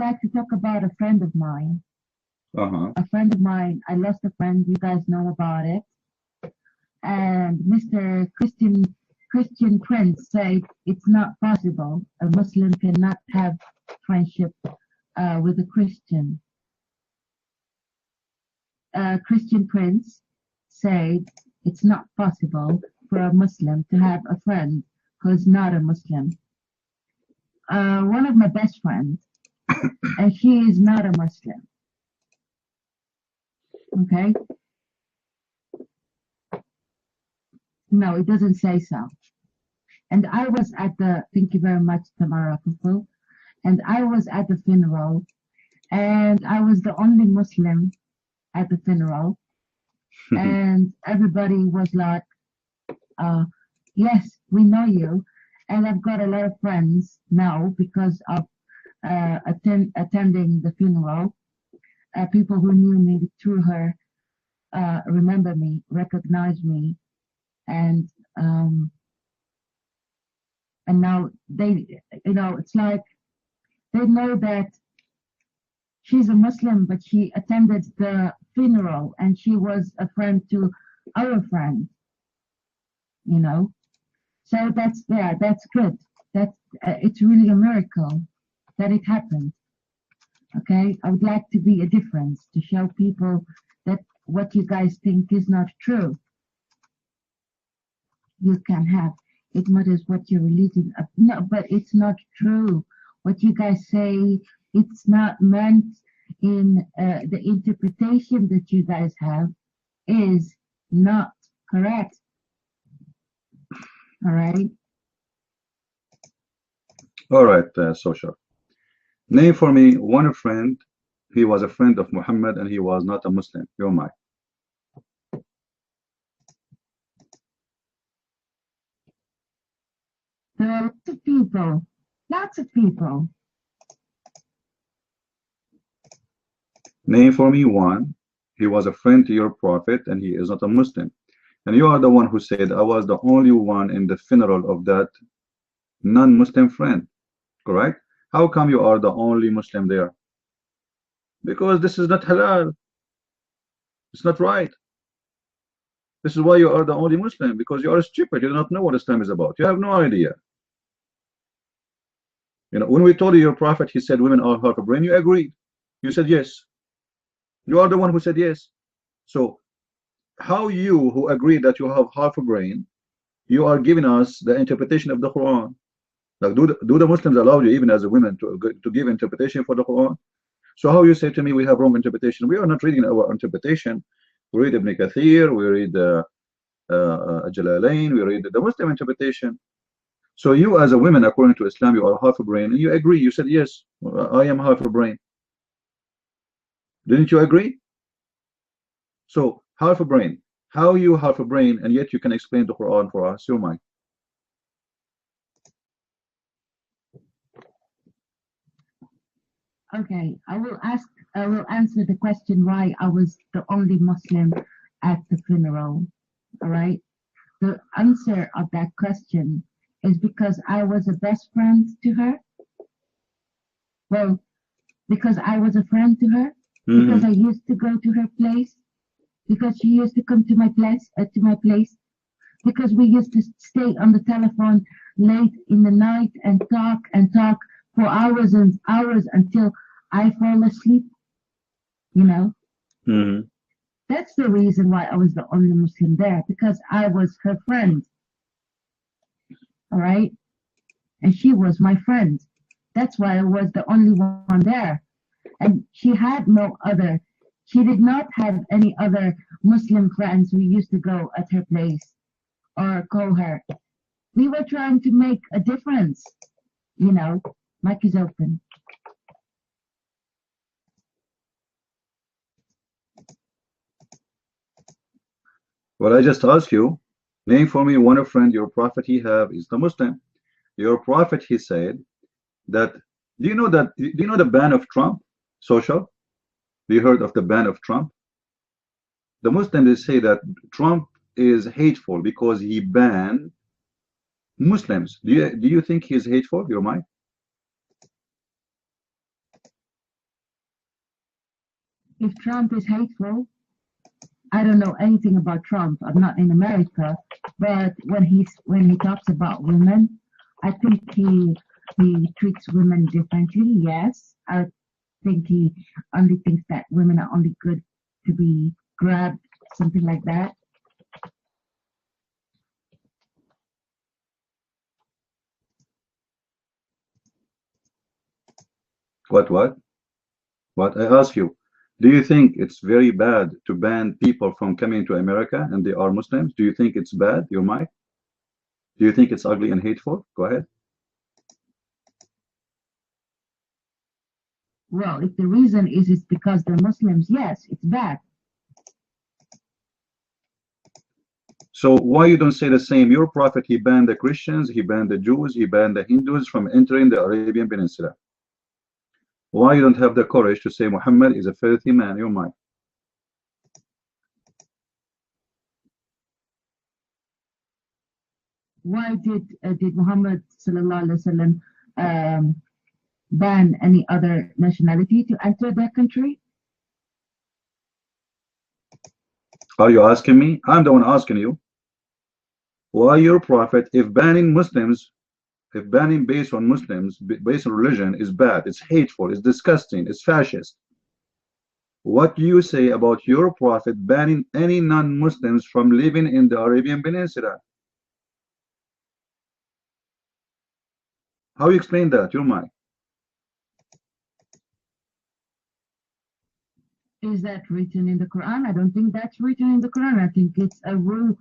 like to talk about a friend of mine. Uh-huh. A friend of mine, I lost a friend, you guys know about it. And Mr. Christian Prince said it's not possible. A Muslim cannot have friendship with a Christian. Christian Prince said it's not possible for a Muslim to have a friend who's not a Muslim. One of my best friends, and she is not a Muslim. Okay? No, it doesn't say so. And I was at the, thank you very much, Tamara Fufu, and I was at the funeral, and I was the only Muslim at the funeral, and everybody was like, yes, we know you. And I've got a lot of friends now because of attending the funeral. People who knew me through her remember me, recognize me, and now they, it's like they know that she's a Muslim, but she attended the funeral and she was a friend to our friend, So that's good. That's it's really a miracle that it happened. Okay, I would like to be a difference to show people that what you guys think is not true. You can have it matters what your religion. No, but it's not true. What you guys say, it's not meant in the interpretation that you guys have is not correct. All right. All right, Social. Name for me one friend. He was a friend of Muhammad and he was not a Muslim. You're mine. There are lots of people. Lots of people. Name for me one. He was a friend to your prophet and he is not a Muslim. And you are the one who said, I was the only one in the funeral of that non-Muslim friend. Correct? How come you are the only Muslim there? Because this is not halal. It's not right. This is why you are the only Muslim, because you are stupid. You do not know what Islam is about. You have no idea. When we told you your prophet, he said women are half a brain, you agreed. You said yes. You are the one who said yes. So how you, who agreed that you have half a brain, you are giving us the interpretation of the Quran? Like, do the Muslims allow you, even as a woman, to give interpretation for the Quran? So how you say to me we have wrong interpretation? We are not reading our interpretation. We read Ibn Kathir, we read Jalalain, we read the Muslim interpretation. So you, as a woman, according to Islam, you are half a brain, and you agree. You said yes, I am half a brain. Didn't you agree? So half a brain. How you half a brain, and yet you can explain the Quran for us? You're mine. Okay, I will answer the question why I was the only Muslim at the funeral. All right. The answer of that question is because I was a best friend to her. Well, because I was a friend to her, because I used to go to her place, because she used to come to my place, because we used to stay on the telephone late in the night and talk for hours and hours until I fall asleep. That's the reason why I was the only Muslim there, because I was her friend. All right. And she was my friend. That's why I was the only one there. And she did not have any other Muslim friends who used to go at her place or call her. We were trying to make a difference. Mic is open. Well, I just asked you, name for me one friend your prophet he have is the Muslim. Your prophet, he said that, do you know the ban of Trump? Social? Have you heard of the ban of Trump? The Muslims, they say that Trump is hateful because he banned Muslims. Do you think he is hateful? Your mind? If Trump is hateful, I don't know anything about Trump. I'm not in America, but when he talks about women, I think he treats women differently. Yes, I think he only thinks that women are only good to be grabbed, something like that. What? I ask you, do you think it's very bad to ban people from coming to America and they are Muslims? Do you think it's bad, your mic? Do you think it's ugly and hateful? Go ahead. Well, if the reason is it's because they're Muslims, yes, it's bad. So why you don't say the same? Your prophet, he banned the Christians, he banned the Jews, he banned the Hindus from entering the Arabian Peninsula. Why you don't have the courage to say Muhammad is a filthy man? Your mic. Why did Muhammad sallallahu alaihi wasallam ban any other nationality to enter their country? Are you asking me? I'm the one asking you. Why your prophet, if banning Muslims, if banning based on Muslims, based on religion is bad, it's hateful, it's disgusting, it's fascist. What do you say about your prophet banning any non-Muslims from living in the Arabian Peninsula? How you explain that, your mind? Is that written in the Quran? I don't think that's written in the Quran. I think it's a rule.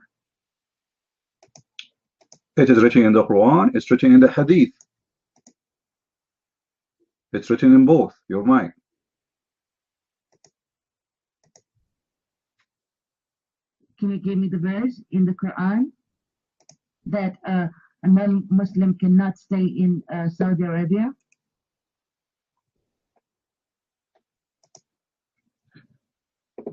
It is written in the Quran, it's written in the Hadith. It's written in both, your mind. Can you give me the verse in the Quran that a non-Muslim cannot stay in Saudi Arabia?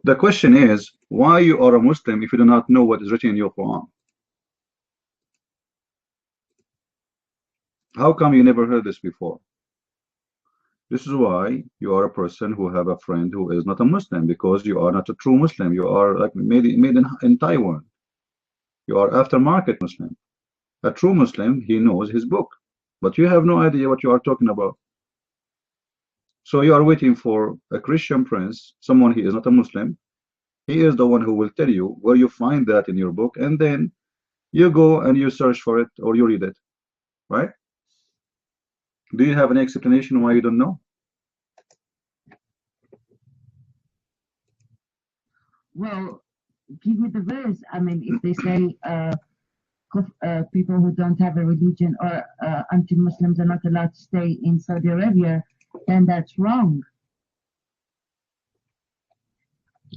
The question is, why you are a Muslim if you do not know what is written in your Quran? How come you never heard this before? This is why you are a person who have a friend who is not a Muslim, because you are not a true Muslim. You are like made in Taiwan. You are aftermarket Muslim. A true Muslim, he knows his book, but you have no idea what you are talking about. So you are waiting for a Christian prince, someone he is not a Muslim. He is the one who will tell you where you find that in your book, and then you go and you search for it or you read it, right? Do you have an explanation why you don't know? Well, give me the verse. I mean, if they say people who don't have a religion or anti-Muslims are not allowed to stay in Saudi Arabia, then that's wrong.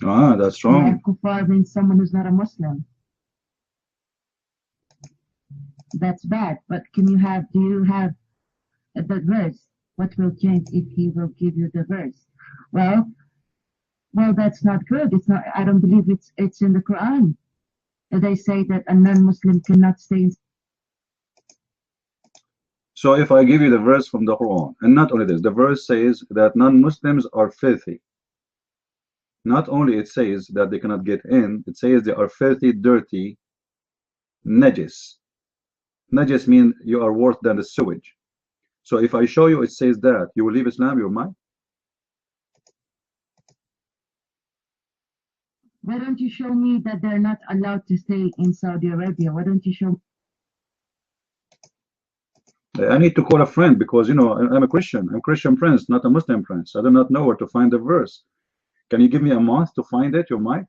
Ah, that's wrong. Kuffar means someone who's not a Muslim. That's bad. But do you have the verse? What will change if he will give you the verse? Well, that's not good. It's not. I don't believe it's in the Quran. They say that a non-Muslim cannot stay in. So if I give you the verse from the Quran, and not only this, the verse says that non-Muslims are filthy. Not only it says that they cannot get in, it says they are filthy, dirty, najis. Najis means you are worse than the sewage. So if I show you it says that, you will leave Islam, your mind? Why don't you show me that they're not allowed to stay in Saudi Arabia? Why don't you show me? I need to call a friend because, you know, I'm a Christian. I'm a Christian prince, not a Muslim prince. I do not know where to find the verse. Can you give me a month to find it, your mind?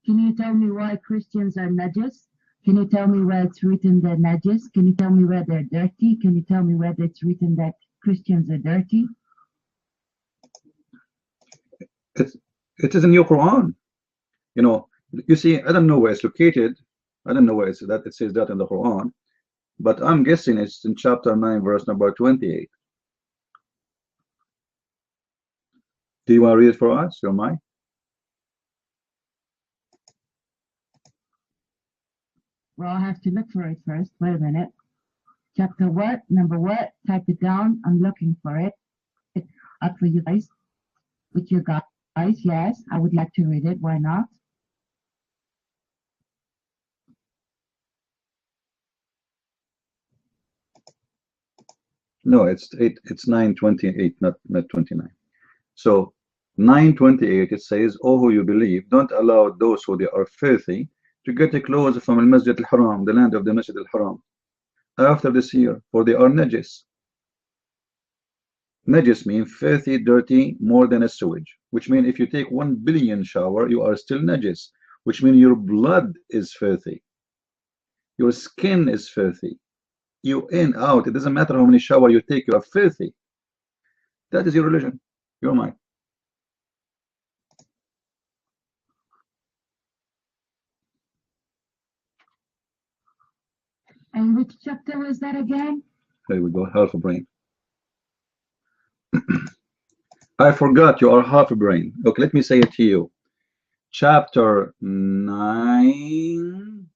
Can you tell me why Christians are najis? Can you tell me where it's written they're najis? Can you tell me where they're dirty? Can you tell me where it's written that Christians are dirty? It is in your Quran. You know, you see, I don't know where it's located. I don't know where it's that it says that in the Quran, but I'm guessing it's in chapter 9, verse number 28. Do you want to read it for us, your mind? Well, I'll have to look for it first. Wait a minute. Chapter what? Number what? Type it down. I'm looking for it. out for you guys, with you guys. Yes, I would like to read it. Why not? No, it's 9:28, not 29. So 9:28 it says, "Oh, who you believe, don't allow those who they are filthy to get close from al Masjid al Haram, the land of the Masjid al Haram, after this year, for they are najis." Najis means filthy, dirty, more than a sewage, which means if you take 1 billion shower, you are still najis, which means your blood is filthy, your skin is filthy, you in, out, it doesn't matter how many shower you take, you are filthy. That is your religion, your mind. And which chapter was that again? There we go, half a brain. I forgot you are half a brain. Okay, let me say it to you. Chapter 9,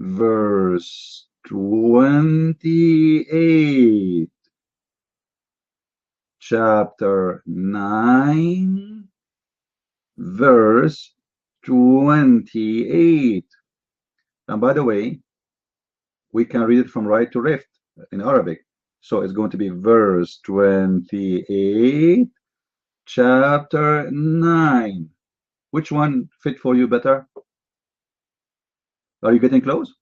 verse 28. Chapter 9, verse 28. And by the way, we can read it from right to left in Arabic. So it's going to be verse 28, chapter 9. Which one fit for you better? Are you getting close?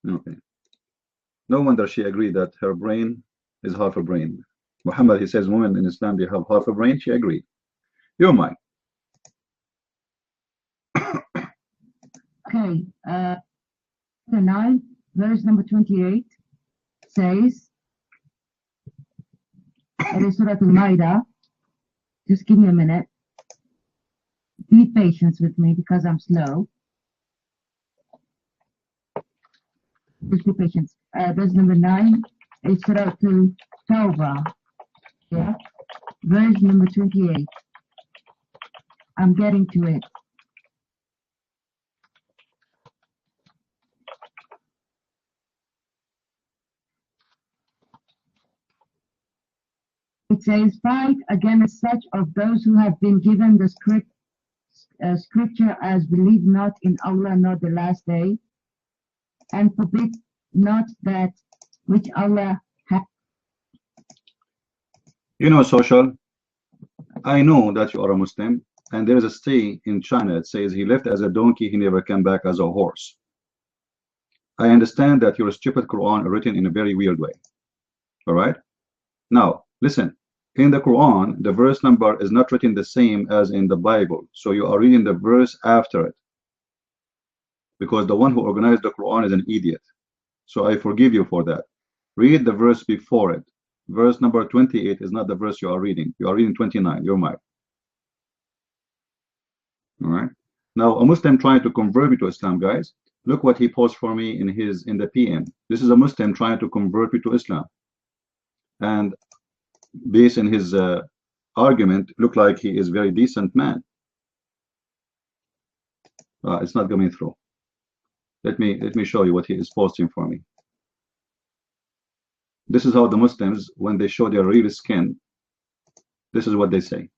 Okay. No wonder she agreed that her brain is half a brain. Muhammad, he says women in Islam, they have half a brain. She agreed. You're mine. Okay, 9, verse number 28 says, it is Surah Al-Ma'idah. Just give me a minute. Be patient with me because I'm slow. Just be patient. Verse number 9 is Surah Al-Tawbah. Yeah, verse number 28. I'm getting to it. It says, "Fight against such of those who have been given the scripture as believe not in Allah nor the last day, and forbid not that which Allah hath." You know, social, I know that you are a Muslim, and there is a stay in China that says he left as a donkey, he never came back as a horse. I understand that your stupid Quran is written in a very weird way. All right? Now, listen. In the Quran, the verse number is not written the same as in the Bible. So you are reading the verse after it. Because the one who organized the Quran is an idiot. So I forgive you for that. Read the verse before it. Verse number 28 is not the verse you are reading. You are reading 29. You're mine. All right. Now, a Muslim trying to convert me to Islam, guys. Look what he posted for me in the PM. This is a Muslim trying to convert me to Islam. And based on his argument, look like he is very decent man. It's not coming through. Let me show you what he is posting for me. This is how the Muslims, when they show their real skin, this is what they say.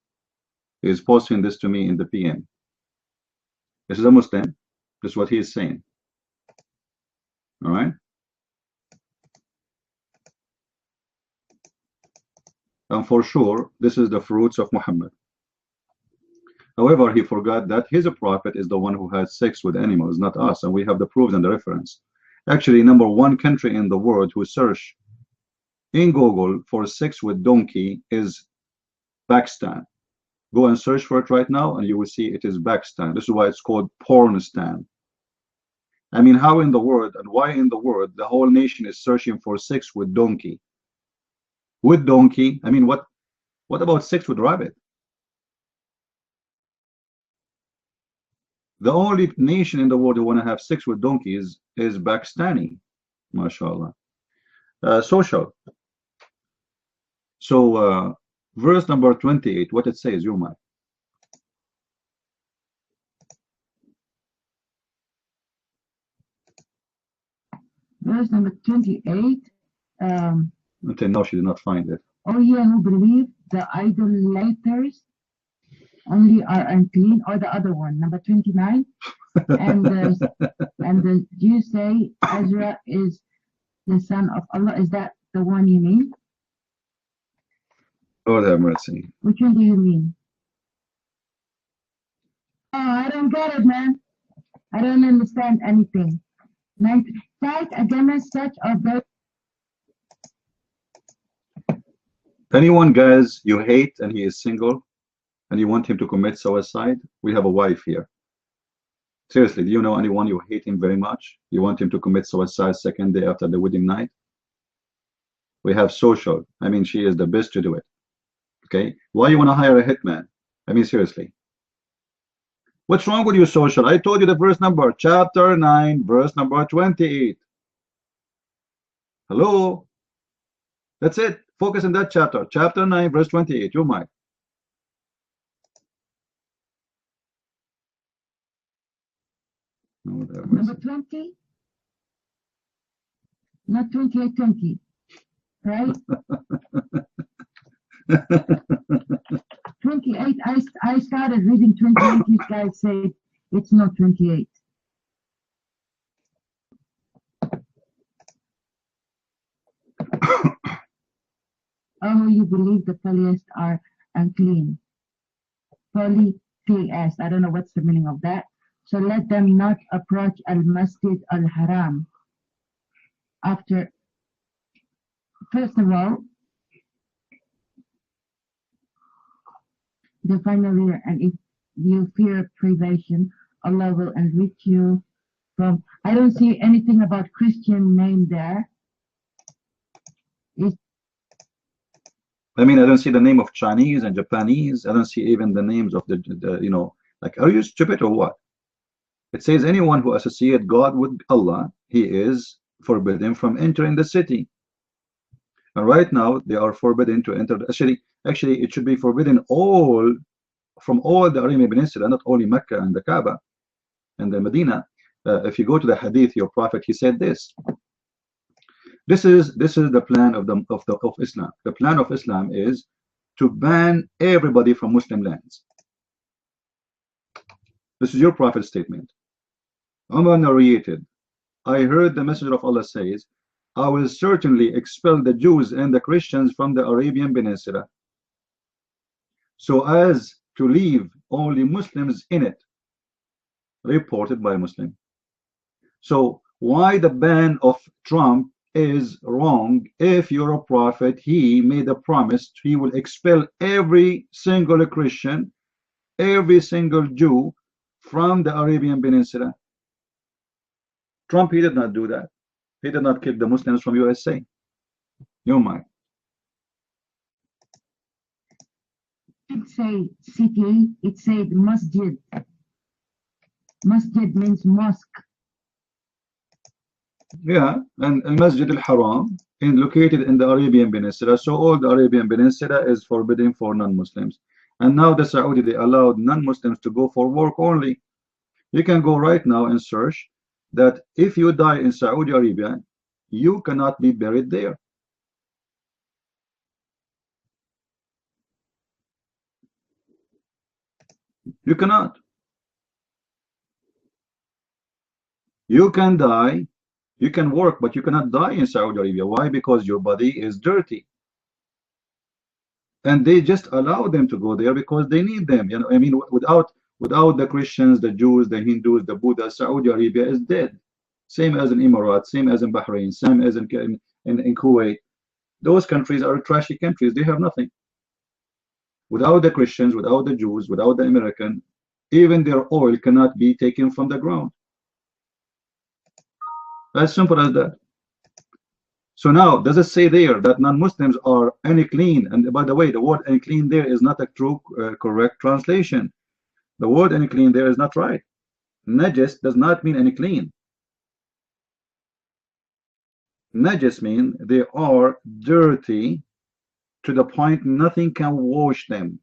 He is posting this to me in the PM. This is a Muslim. This is what he is saying. All right. And for sure, this is the fruits of Muhammad. However, he forgot that his prophet is the one who had sex with animals, not us, and we have the proofs and the reference. Actually, number 1 country in the world who search in Google for sex with donkey is Pakistan. Go and search for it right now, and you will see it is Pakistan. This is why it's called Pornistan. I mean, how in the world and why in the world the whole nation is searching for sex with donkey? With donkey, I mean, what about sex with rabbit? The only nation in the world who want to have sex with donkeys is Pakistani, mashallah. Social. So verse number 28, what it says, Yuma. Verse number 28. Until now, she did not find it. Oh, yeah, who believe the idolaters only are unclean, or the other one, number 29. And the Jews say Ezra is the son of Allah. Is that the one you mean? Lord have mercy. Which one do you mean? Oh, I don't get it, man. I don't understand anything. Fight against such of those. Anyone, guys, you hate and he is single and you want him to commit suicide, we have a wife here. Seriously, do you know anyone you hate him very much? You want him to commit suicide second day after the wedding night? We have Social. I mean, she is the best to do it. Okay? Why you want to hire a hitman? I mean, seriously. What's wrong with you, Social? I told you the verse number, chapter 9, verse number 28. Hello? That's it. Focus on that chapter. Chapter 9, verse 28. You might. Number 20? Not 28, 20. Right? 28. I started reading 28. You guys say it's not 28. Oh, you believe the polytheists are unclean. Polytheists. I don't know what's the meaning of that. So let them not approach al-Masjid al-Haram. After, first of all, the final year, and if you fear privation, Allah will enrich you from. I don't see anything about Christian name there. I mean, I don't see the name of Chinese and Japanese. I don't see even the names of the you know, like, are you stupid or what? It says anyone who associates God with Allah, he is forbidden from entering the city. And right now, they are forbidden to enter. Actually, it should be forbidden from all the Arabian Peninsula, not only Mecca and the Kaaba and the Medina. If you go to the Hadith, your Prophet, he said this. This is the plan of Islam. The plan of Islam is to ban everybody from Muslim lands. This is your Prophet's statement. Umar narrated, I heard the Messenger of Allah says, I will certainly expel the Jews and the Christians from the Arabian Peninsula, so as to leave only Muslims in it. Reported by Muslim. So why the ban of Trump is wrong? If you're a prophet, he made a promise he will expel every single Christian, every single Jew from the Arabian Peninsula. Trump, he did not do that. He did not kick the Muslims from USA. You might. It say city, it said masjid. Masjid means mosque. Yeah, and Masjid al-Haram is located in the Arabian Peninsula, so all the Arabian Peninsula is forbidden for non-Muslims. And now the Saudi, they allowed non-Muslims to go for work only. You can go right now and search that if you die in Saudi Arabia, you cannot be buried there. You cannot. You can die, you can work, but you cannot die in Saudi Arabia. Why? Because your body is dirty. And they just allow them to go there because they need them. You know, I mean, without the Christians, the Jews, the Hindus, the Buddhas, Saudi Arabia is dead. Same as in Emirates, same as in Bahrain, same as in Kuwait. Those countries are trashy countries. They have nothing. Without the Christians, without the Jews, without the American, even their oil cannot be taken from the ground. As simple as that. So now, does it say there that non-Muslims are unclean? And by the way, the word unclean there is not a true, correct translation. The word unclean there is not right. Najis does not mean unclean. Najis mean they are dirty to the point nothing can wash them.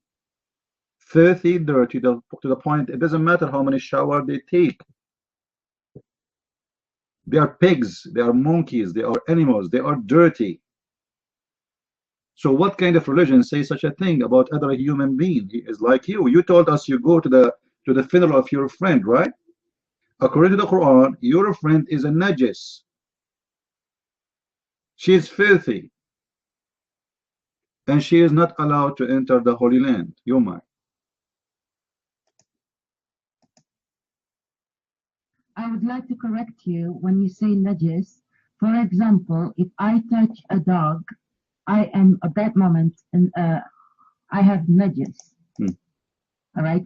Filthy, dirty to the point it doesn't matter how many showers they take. They are pigs, they are monkeys, they are animals, they are dirty. So what kind of religion says such a thing about other human being? He is like you. You told us you go to the funeral of your friend, right? According to the Quran, your friend is a najis. She is filthy, and she is not allowed to enter the Holy Land. Yomar. I would like to correct you when you say najis. For example, if I touch a dog, I am at that moment, and I have najis. All right.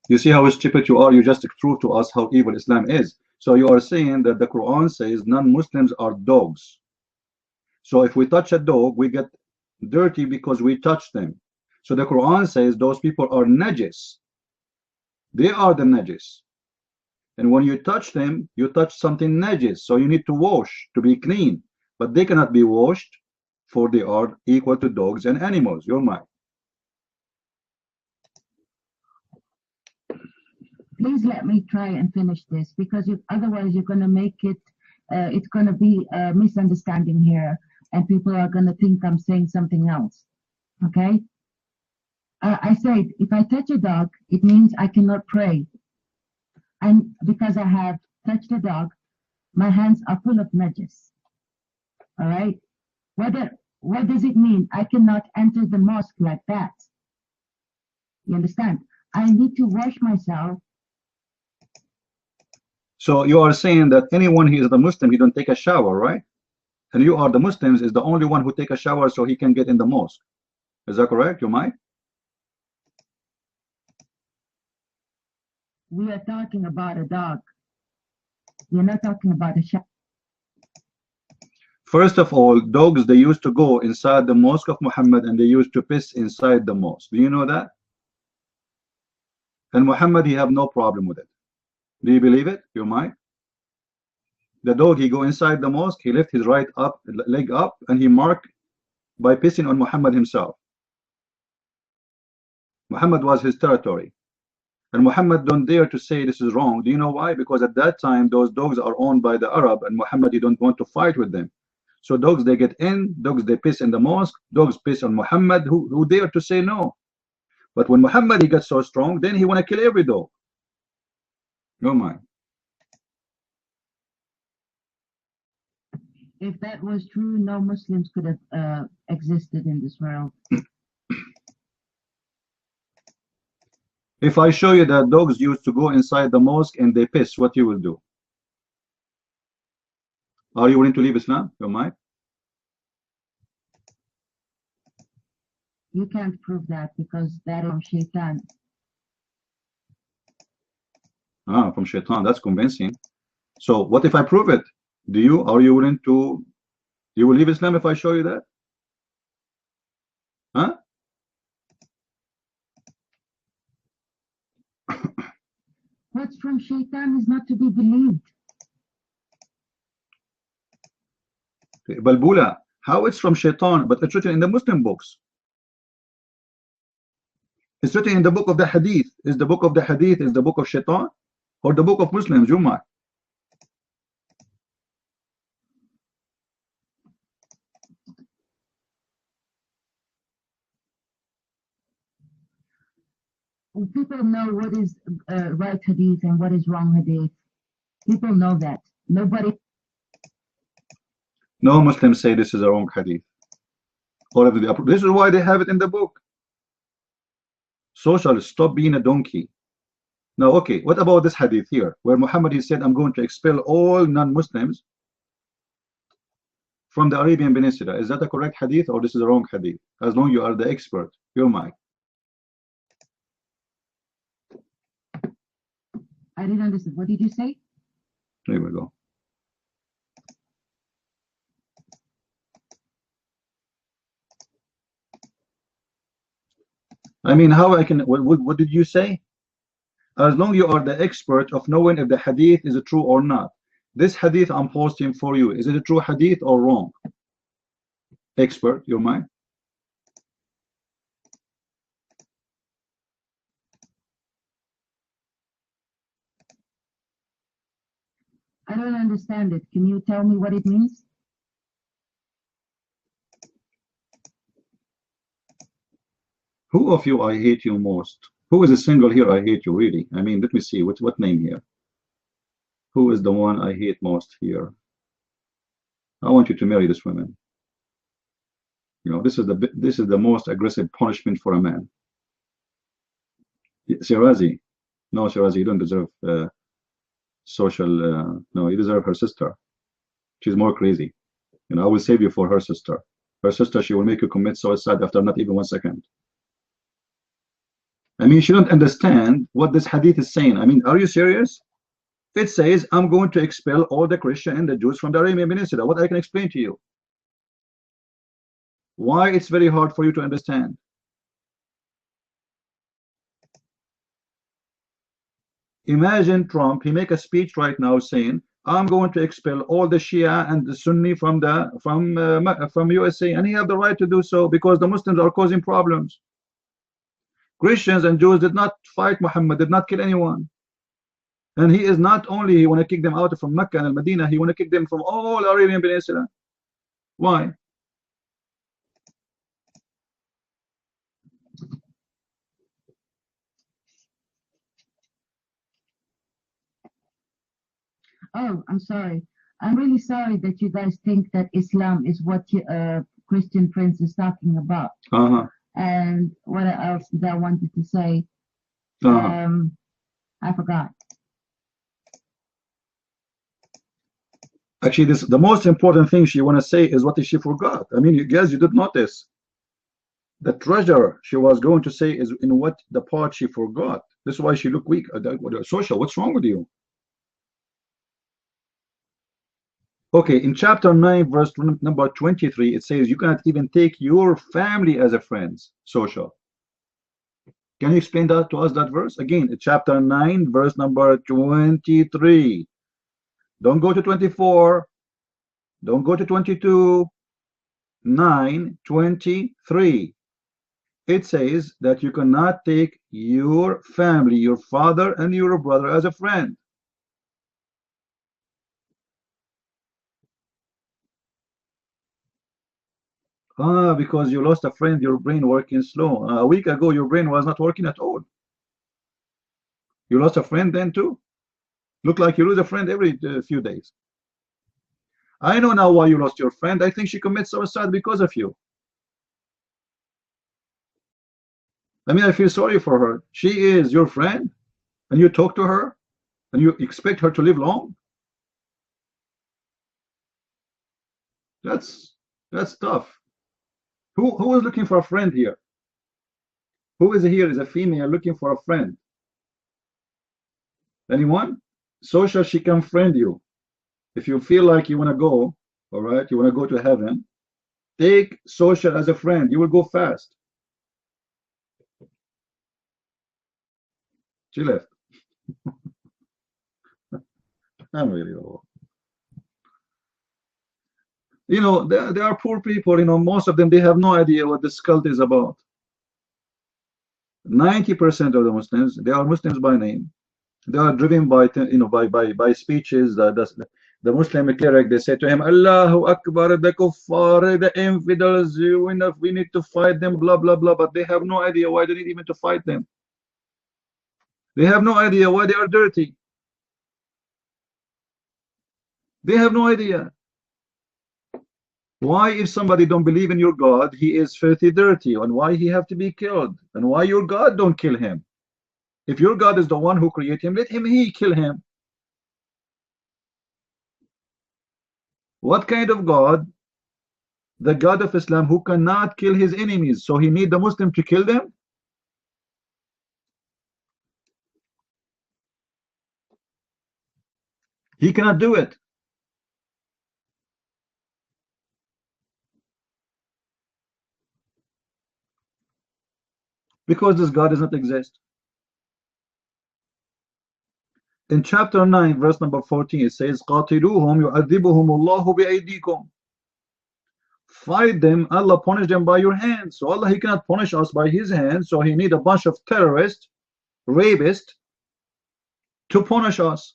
You see how stupid you are? You just proved to us how evil Islam is. So you are saying that the Quran says non-Muslims are dogs. So if we touch a dog, we get dirty because we touch them. So the Quran says those people are najis. They are the najis. And when you touch them, you touch something najis. So you need to wash to be clean. But they cannot be washed, for they are equal to dogs and animals. You're mine. Please let me try and finish this, because otherwise you're going to make it, it's going to be a misunderstanding here, and people are going to think I'm saying something else. Okay? I said, if I touch a dog, it means I cannot pray. And because I have touched a dog, my hands are full of najis. All right? What does it mean? I cannot enter the mosque like that. You understand? I need to wash myself. So you are saying that anyone who is the Muslim, he don't take a shower, right? And you are the Muslims is the only one who take a shower so he can get in the mosque. Is that correct? You might? We are talking about a dog. We're not talking about a shower. First of all, dogs, they used to go inside the mosque of Muhammad and they used to piss inside the mosque. Do you know that? And Muhammad, he have no problem with it. Do you believe it? You might. The dog, he go inside the mosque, he lift his right leg up, and he mark by pissing on Muhammad himself. Muhammad was his territory. And Muhammad don't dare to say this is wrong. Do you know why? Because at that time, those dogs are owned by the Arab, and Muhammad, he don't want to fight with them. So dogs, they get in, dogs, they piss in the mosque, dogs piss on Muhammad, who dare to say no? But when Muhammad, he got so strong, then he want to kill every dog. No mind. If that was true, no Muslims could have existed in this world. If I show you that dogs used to go inside the mosque and they piss, what you will do? Are you willing to leave Islam? You might. You can't prove that, because that is from Shaitan. Ah, from Shaitan. That's convincing. So what if I prove it? Are you willing to, you will leave Islam if I show you that? Huh? What's from Shaitan is not to be believed. Balbula, how it's from Shaitan, but it's written in the Muslim books. It's written in the book of the Hadith. Is the book of the Hadith is the book of Shaitan or the book of Muslims? You might. People know what is right hadith and what is wrong hadith. People know that. Nobody. No Muslims say this is a wrong hadith. This is why they have it in the book. Socialists, stop being a donkey. Now, okay, what about this hadith here, where Muhammad, he said, I'm going to expel all non-Muslims from the Arabian Peninsula. Is that a correct hadith or this is a wrong hadith? As long as you are the expert, you're mine. I didn't understand. What did you say? There we go. I mean, how I can, what did you say? As long as you are the expert of knowing if the hadith is true or not. This hadith I'm posting for you, is it a true hadith or wrong? Expert, you're mine. I don't understand it. Can you tell me what it means? Who of you I hate you most? Who is a single here I hate you really? I mean, let me see. What name here? Who is the one I hate most here? I want you to marry this woman. You know, this is the most aggressive punishment for a man. Shirazi. No, Shirazi, you don't deserve social. No, you deserve her sister. She's more crazy. You know, I will save you for her sister. Her sister, she will make you commit suicide after not even 1 second. I mean, she don't understand what this hadith is saying. I mean, are you serious? It says, I'm going to expel all the Christian and the Jews from the Arabian Peninsula. What I can explain to you? Why it's very hard for you to understand? Imagine Trump, he make a speech right now saying, I'm going to expel all the Shia and the Sunni from USA, and he have the right to do so because the Muslims are causing problems. Christians and Jews did not fight Muhammad, did not kill anyone. And he is not only he want to kick them out from Mecca and Medina, he want to kick them from all Arabian Peninsula. Why? Oh, I'm sorry. I'm really sorry that you guys think that Islam is what Christian Prince is talking about. And what else did I wanted to say? I forgot. Actually, the most important thing she want to say is what she forgot. I mean, you guys, you did notice. The treasure she was going to say is in what the part she forgot. This is why she looked weak. Social, what's wrong with you? Okay, in chapter 9, verse number 23, it says you cannot even take your family as a friend. Social. Can you explain that to us, that verse? Again, chapter 9, verse number 23. Don't go to 24. Don't go to 22. 9, 23. It says that you cannot take your family, your father and your brother as a friend. Because you lost a friend, your brain working slow. A week ago, your brain was not working at all. You lost a friend then too? Look like you lose a friend every few days. I know now why you lost your friend. I think she commits suicide because of you. I mean, I feel sorry for her. She is your friend, and you talk to her, and you expect her to live long. That's tough. Who is looking for a friend here? Who is here is a female looking for a friend? Anyone? Social, she can friend you. If you feel like you want to go, all right, you want to go to heaven, take social as a friend. You will go fast. She left. I'm really old. You know, they are poor people. You know, most of them, they have no idea what this cult is about. 90% of the Muslims, they are Muslims by name. They are driven by, you know, by speeches. The Muslim cleric, they say to him, Allahu Akbar, the kuffar, the infidels, we need to fight them, blah, blah, blah. But they have no idea why they need even to fight them. They have no idea why they are dirty. They have no idea. Why, if somebody don't believe in your God, he is filthy dirty, and why he have to be killed, and why your God don't kill him? If your God is the one who created him, let he kill him. What kind of God? The God of Islam who cannot kill his enemies, so he need the Muslim to kill them? He cannot do it. Because this God does not exist. In chapter 9, verse number 14, it says, قَاتِلُوهُمْ يُعَذِّبُهُمُ اللَّهُ بِأَيْدِيكُمْ. Fight them, Allah punish them by your hands. So Allah, he cannot punish us by his hands, so he need a bunch of terrorists, rapists, to punish us.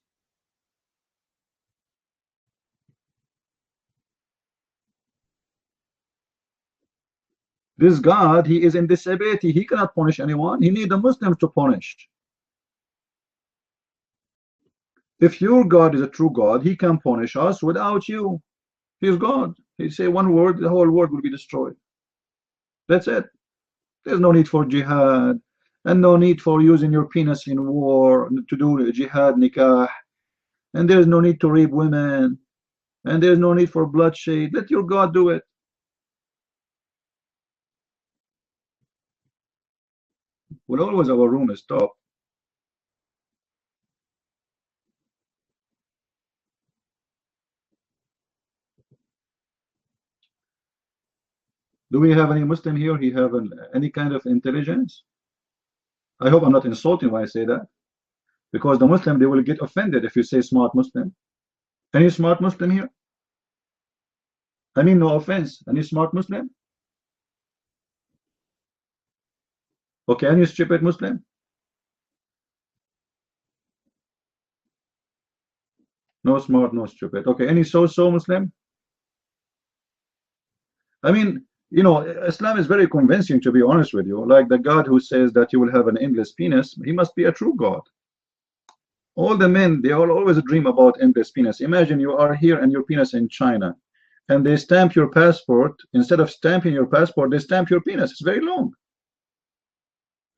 This God, he is in disability. He cannot punish anyone. He needs the Muslims to punish. If your God is a true God, he can punish us without you. He's God. He say one word, the whole world will be destroyed. That's it. There's no need for jihad, and no need for using your penis in war to do jihad nikah, and there's no need to rape women, and there's no need for bloodshed. Let your God do it. Well, always our room is top. Do we have any Muslim here? He have any kind of intelligence? I hope I'm not insulting when I say that, because the Muslim, they will get offended if you say smart Muslim. Any smart Muslim here? I mean, no offense. Any smart Muslim? Okay, any stupid Muslim? No smart, no stupid. Okay, any so-so Muslim? I mean, you know, Islam is very convincing, to be honest with you. Like the God who says that you will have an endless penis, he must be a true God. All the men, they all always dream about endless penis. Imagine you are here and your penis in China, and they stamp your passport. Instead of stamping your passport, they stamp your penis. It's very long.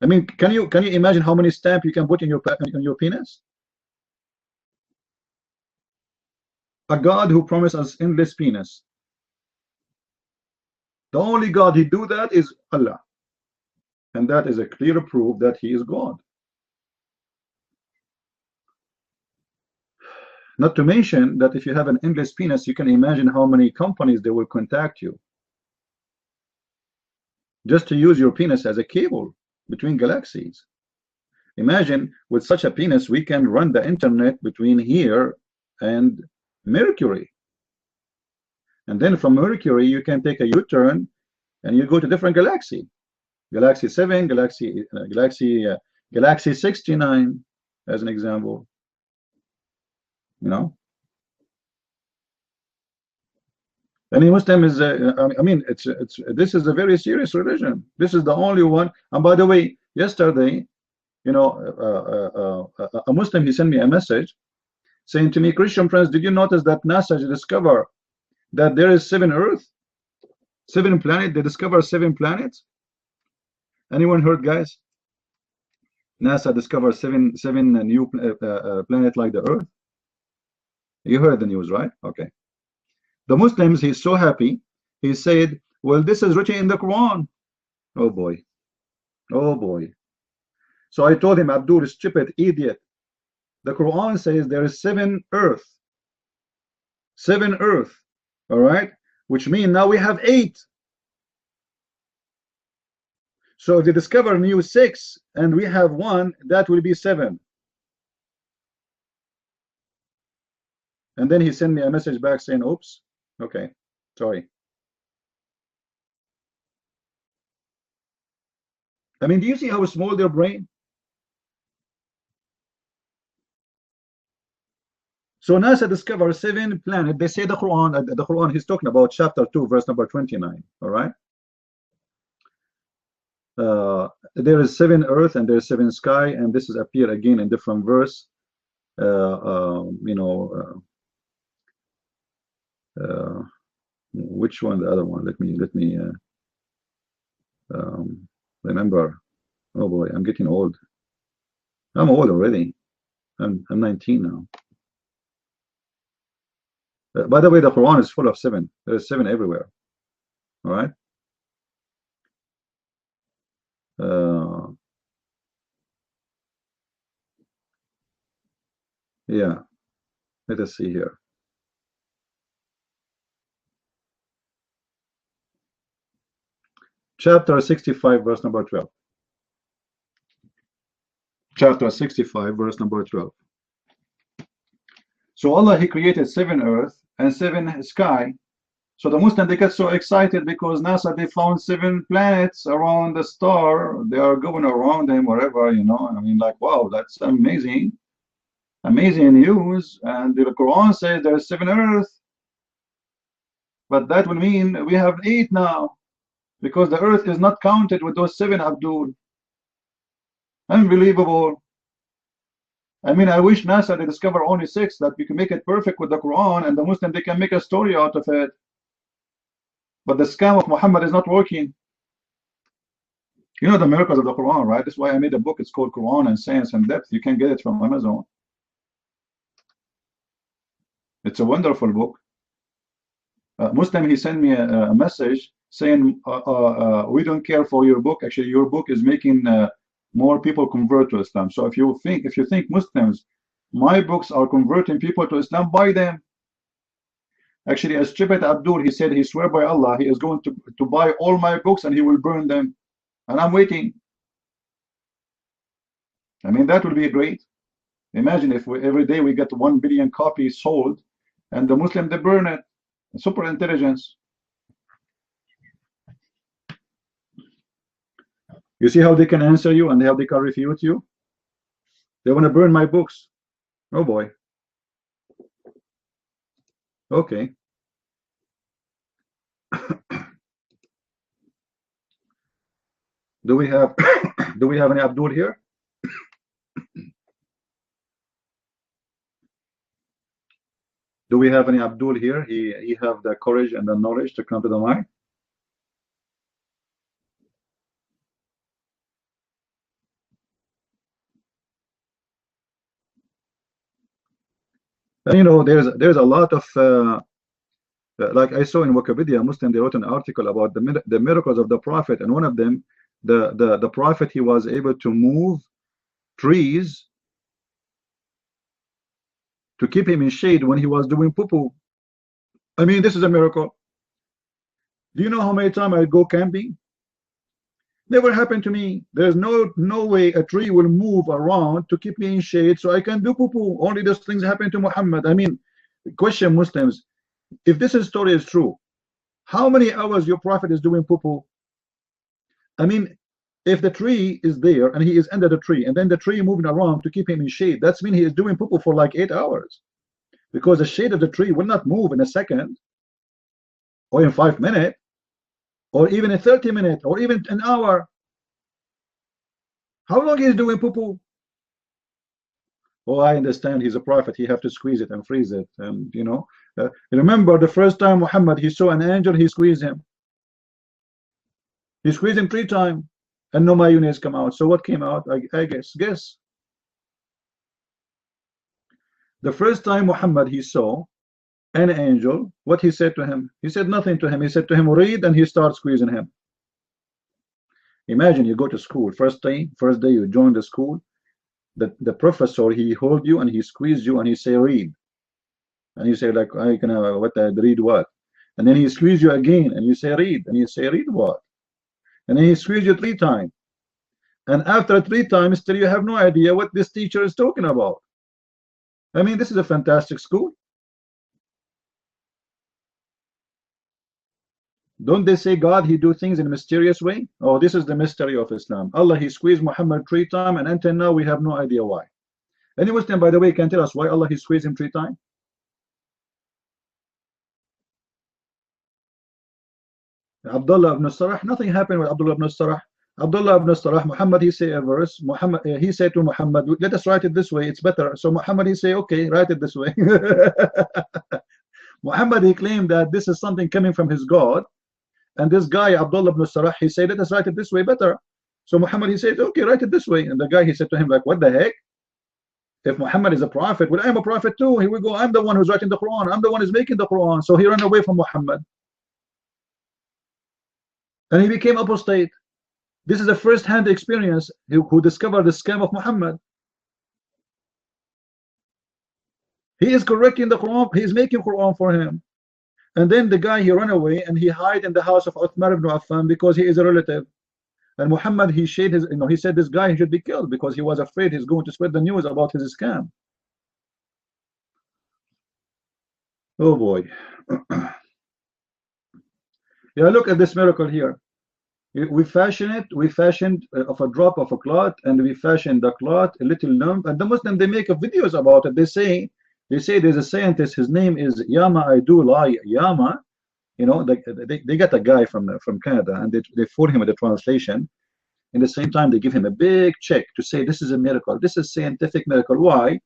I mean, can you imagine how many stamps you can put in your penis? A God who promised us endless penis. The only God who do that is Allah, and that is a clear proof that he is God. Not to mention that if you have an endless penis, you can imagine how many companies they will contact you just to use your penis as a cable between galaxies. Imagine with such a penis we can run the internet between here and Mercury, and then from Mercury you can take a U-turn and you go to different galaxy, galaxy 7, galaxy 69 as an example. You know, any Muslim is I mean, this is a very serious religion. This is the only one. And by the way, yesterday, you know, a Muslim, he sent me a message saying to me, Christian friends, did you notice that NASA discovered that there is 7 Earth, 7 planets? They discovered 7 planets. Anyone heard, guys? NASA discovered seven new planets like the Earth. You heard the news, right? Okay. The Muslims, he's so happy. He said, well, this is written in the Quran. Oh boy. Oh boy. So I told him, Abdul, stupid idiot. The Quran says there is 7 Earth. 7 Earth. All right? Which means now we have 8. So if they discover new 6 and we have 1, that will be 7. And then he sent me a message back saying, oops, okay, sorry. I mean, do you see how small their brain? So NASA discovered 7 planets. They say the Quran he's talking about chapter 2, verse number 29. All right. There is 7 Earth and there is 7 sky, and this is appear again in different verse. You know, which one? The other one? Let me remember. Oh boy, I'm getting old. I'm old already. I'm 19 now. By the way, the Quran is full of 7. There's 7 everywhere. All right. Yeah. Let us see here. Chapter 65, verse number 12. Chapter 65, verse number 12. So Allah, he created 7 Earth and 7 sky. So the Muslim, they get so excited because NASA, they found 7 planets around the star. They are going around them wherever, you know. I mean, like, wow, that's amazing. Amazing news. And the Quran says there's 7 Earth. But that would mean we have 8 now. because the earth is not counted with those 7, Abdul. Unbelievable. I mean, I wish NASA they discover only 6, that we can make it perfect with the Quran, and the Muslim they can make a story out of it. But the scam of Muhammad is not working. You know the miracles of the Quran, right? That's why I made a book. It's called Quran and Science and Depth. You can get it from Amazon. It's a wonderful book. Muslim, he sent me a message saying, we don't care for your book. Actually, your book is making more people convert to Islam. So if you think Muslims, my books are converting people to Islam, buy them. Actually, as Chibat Abdul, he said, he swear by Allah, he is going to buy all my books and he will burn them. And I'm waiting. I mean, that would be great. Imagine if every day we get 1 billion copies sold, and the Muslim, they burn it. Super intelligence. You see how they can answer you and how they can refute you? They want to burn my books. Oh boy. Okay. Do we have any Abdul here? Do we have any Abdul here? He have the courage and the knowledge to come to the mic. And you know, there's a lot of like I saw in Wikipedia, Muslim, they wrote an article about the miracles of the Prophet, and one of them, the Prophet, he was able to move trees to keep him in shade when he was doing poo-poo. I mean, this is a miracle. Do you know how many times I go camping? Never happened to me. There's no way a tree will move around to keep me in shade so I can do poo-poo. Only those things happen to Muhammad. I mean, question Muslims, if this story is true, how many hours your Prophet is doing poo-poo? I mean, if the tree is there and he is under the tree, and then the tree moving around to keep him in shade, that's mean he is doing poo-poo for like 8 hours, because the shade of the tree will not move in a second, or in 5 minutes, or even in 30 minutes, or even an hour. How long is he doing poo-poo? Oh, I understand, he's a prophet, he have to squeeze it and freeze it, and you know, remember the first time Muhammad, he saw an angel, he squeezed him. He squeezed him 3 times, and no mayonnaise come out. So what came out? I guess. The first time Muhammad, he saw an angel, what he said to him? He said nothing to him. He said to him, read, and he starts squeezing him. Imagine you go to school, first day you join the school, the professor, he hold you and he squeeze you and he say read, and you say like, I can read what? And then he squeeze you again and you say read, and you say read what? And then he squeeze you 3 times, and after 3 times still you have no idea what this teacher is talking about. I mean, this is a fantastic school. Don't they say God, he do things in a mysterious way? Oh, this is the mystery of Islam. Allah, he squeezed Muhammad 3 times, and until now we have no idea why. Any Muslim, by the way, can tell us why Allah, he squeezed him 3 times? Abdullah ibn Sarah, nothing happened with Abdullah ibn Sarah. Abdullah ibn Sarah, Muhammad, he say a verse, Muhammad, he said to Muhammad, let us write it this way, it's better. So Muhammad, he say, okay, write it this way. Muhammad, he claimed that this is something coming from his God, and this guy, Abdullah ibn Sarah, he said, let us write it this way better. So Muhammad, he said, okay, write it this way. And the guy, he said to him, like, what the heck? If Muhammad is a prophet, well, I'm a prophet too. Here we go, I'm the one who's writing the Quran, I'm the one who's making the Quran. So he ran away from Muhammad, and he became apostate. This is a first-hand experience who discovered the scam of Muhammad. He is correcting the Quran, he is making Quran for him. And then the guy, he ran away and he hid in the house of Uthman ibn Affan because he is a relative. And Muhammad, he shade his, he said this guy should be killed because he was afraid he's going to spread the news about his scam. Oh boy. Yeah, look at this miracle here. We fashioned of a drop of a cloth, and we fashioned the cloth a little lump, and the Muslim, they make videos about it. They say there's a scientist, his name is Yama Aidullah Yama. You know, they got a guy from Canada, and they fool him with the translation. In the same time, they give him a big check to say this is a miracle. This is scientific miracle. Why?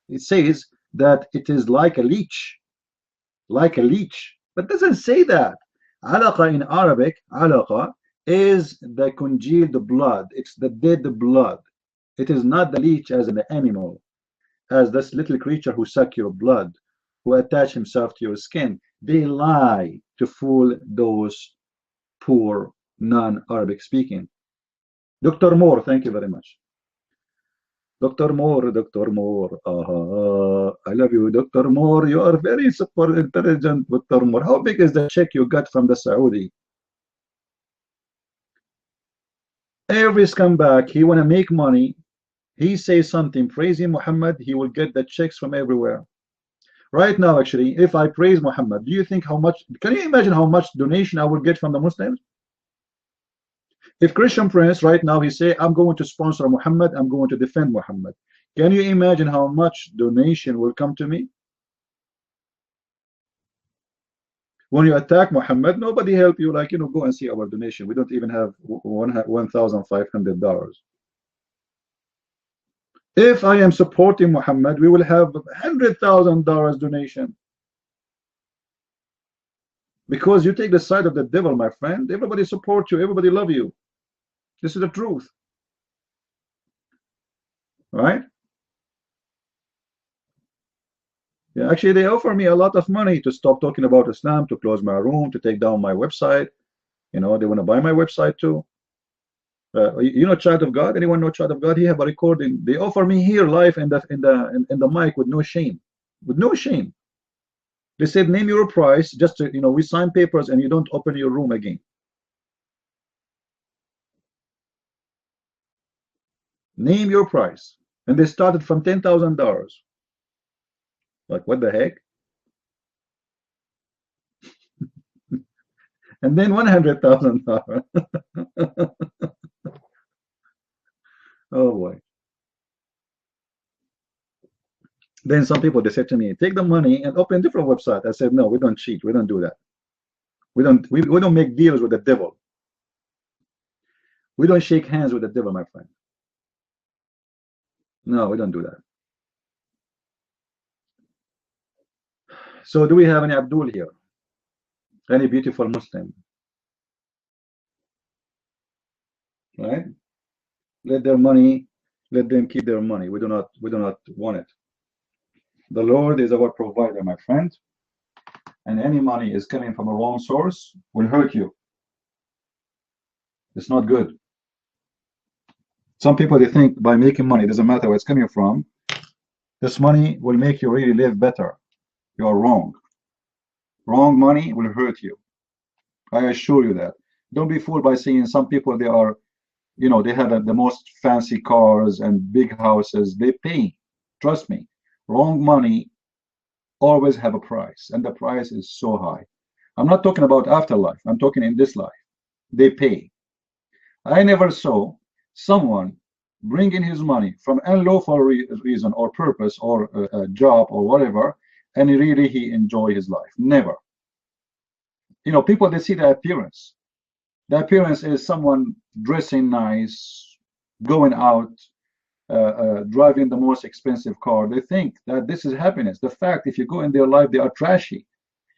It says that it is like a leech, like a leech, but doesn't say that. Alaqa in Arabic, alaqa is the congealed blood. It's the dead blood. It is not the leech as an animal, as this little creature who suck your blood, who attach himself to your skin. They lie to fool those poor non-Arabic speaking. Dr. Moore, thank you very much. Dr. Moore, Dr. Moore, I love you, Dr. Moore. You are very super intelligent, Dr. Moore. How big is the check you got from the Saudi? Every scumbag, he want to make money. He says something, praising Muhammad, he will get the checks from everywhere. Right now, actually, if I praise Muhammad, do you think how much, can you imagine how much donation I will get from the Muslims? If Christian Prince right now, he say, I'm going to sponsor Muhammad, I'm going to defend Muhammad. Can you imagine how much donation will come to me? When you attack Muhammad, nobody help you, like, you know, go and see our donation. We don't even have $1,500. If I am supporting Muhammad, we will have $100,000 donation. Because you take the side of the devil, my friend. Everybody support you, everybody love you. This is the truth. Right? Yeah, actually, they offer me a lot of money to stop talking about Islam, to close my room, to take down my website. You know, they want to buy my website too. You know, Child of God. Anyone know Child of God? He have a recording. They offer me here live in the mic with no shame, with no shame. They said, name your price. Just to, you know, we sign papers and you don't open your room again. Name your price, and they started from $10,000. Like, what the heck? And then $100,000. Oh boy. Then some people, they said to me, take the money and open a different website. I said, no, we don't cheat. We don't do that. We don't make deals with the devil. We don't shake hands with the devil, my friend. No, we don't do that. So do we have any Abdul here? Any beautiful Muslim? Right? Let their money, let them keep their money. We do not want it. The Lord is our provider, my friend. And any money is coming from a wrong source will hurt you. It's not good. Some people, they think by making money, it doesn't matter where it's coming from, this money will make you really live better. You are wrong. Wrong money will hurt you. I assure you that. Don't be fooled by seeing some people, they are, you know, they have the most fancy cars and big houses. They pay. Trust me. Wrong money always have a price, and the price is so high. I'm not talking about afterlife. I'm talking in this life. They pay. I never saw someone bringing his money from unlawful reason or purpose or a job or whatever, and really he enjoy his life. Never. You know, people, they see the appearance. The appearance is someone dressing nice, going out, driving the most expensive car. They think that this is happiness. The fact, if you go in their life, they are trashy.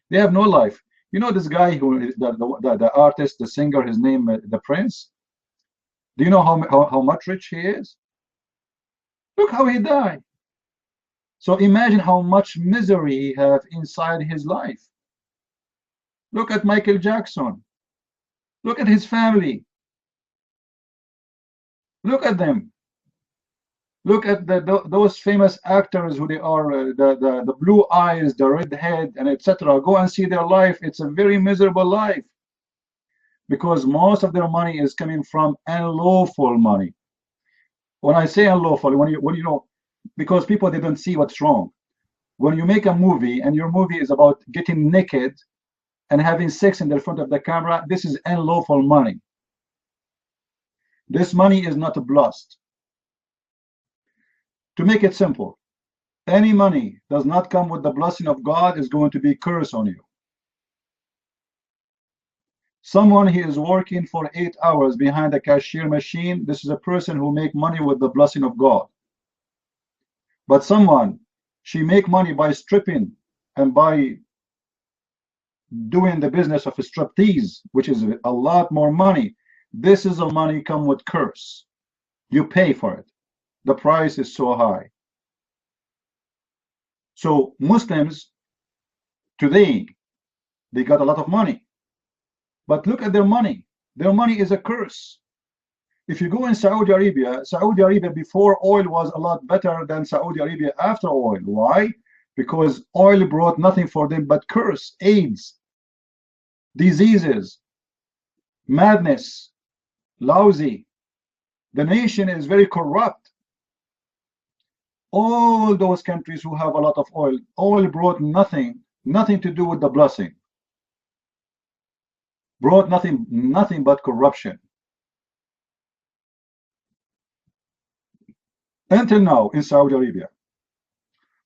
They have no life. You know this guy who the artist, the singer, his name the Prince. Do you know how much rich he is? Look how he died. So imagine how much misery he have inside his life. Look at Michael Jackson. Look at his family. Look at them. Look at those famous actors who they are, the blue eyes, the red head, and etc. Go and see their life. It's a very miserable life, because most of their money is coming from unlawful money. When I say unlawful, when you know, because people, they don't see what's wrong. When you make a movie and your movie is about getting naked and having sex in the front of the camera, this is unlawful money. This money is not blessed. To make it simple, any money does not come with the blessing of God is going to be cursed on you. Someone he is working for 8 hours behind a cashier machine. This is a person who make money with the blessing of God. But someone, she make money by stripping and by doing the business of striptease, which is a lot more money. This is a money come with curse. You pay for it. The price is so high. So Muslims today, they got a lot of money. But look at their money. Their money is a curse. If you go in Saudi Arabia before oil was a lot better than Saudi Arabia after oil. Why? Because oil brought nothing for them but curse, AIDS, diseases, madness, lousy. The nation is very corrupt. All those countries who have a lot of oil brought nothing to do with the blessing. Brought nothing but corruption. Until now, in Saudi Arabia,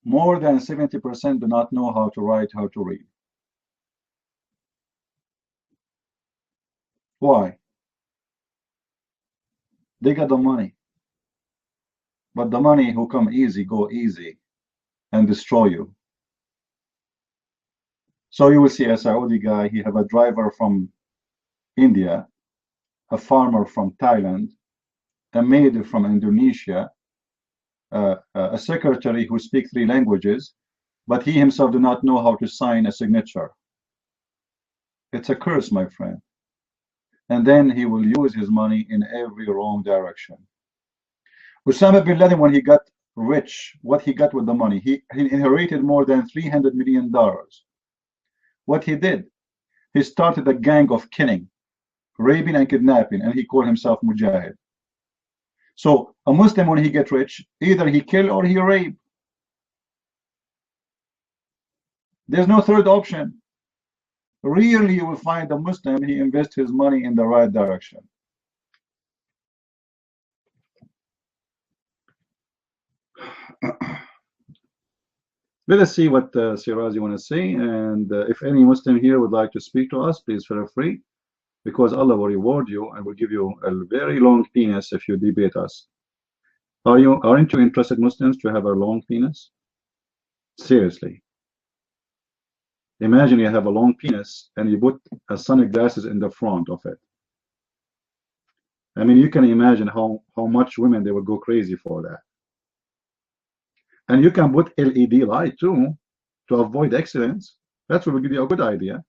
more than 70% do not know how to write, how to read. Why? They got the money. But the money who come easy, go easy and destroy you. So you will see a Saudi guy, he have a driver from India, a farmer from Thailand, a maid from Indonesia, a secretary who speaks 3 languages, but he himself do not know how to sign a signature. It's a curse, my friend. And then he will use his money in every wrong direction. Osama bin Laden, when he got rich, what he got with the money, he inherited more than $300 million. What he did, he started a gang of killing, raping and kidnapping, and he called himself Mujahid. So a Muslim, when he gets rich, either he kill or he rape. There's no third option. Rarely you will find a Muslim, he invests his money in the right direction. Let us see what Sirazi want to say, and if any Muslim here would like to speak to us, please feel free, because Allah will reward you and will give you a very long penis if you debate us. Aren't you interested, Muslims, to have a long penis? Seriously. Imagine you have a long penis and you put a sunglasses in the front of it. I mean, you can imagine how much women they would go crazy for that. And you can put LED light too to avoid accidents. That will give you a good idea.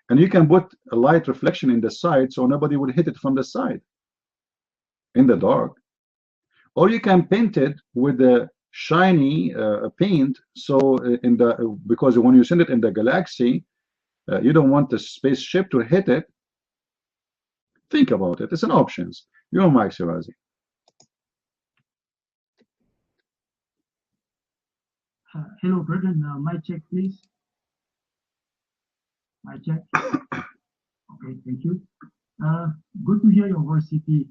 And you can put a light reflection in the side so nobody would hit it from the side in the dark. Or you can paint it with a shiny paint, so because when you send it in the galaxy, you don't want the spaceship to hit it. Think about it. It's an options. You're Mike Sirazi. Hello, Brendan. Mic check, please. Mic check. Okay, thank you. Good to hear your voice, CP.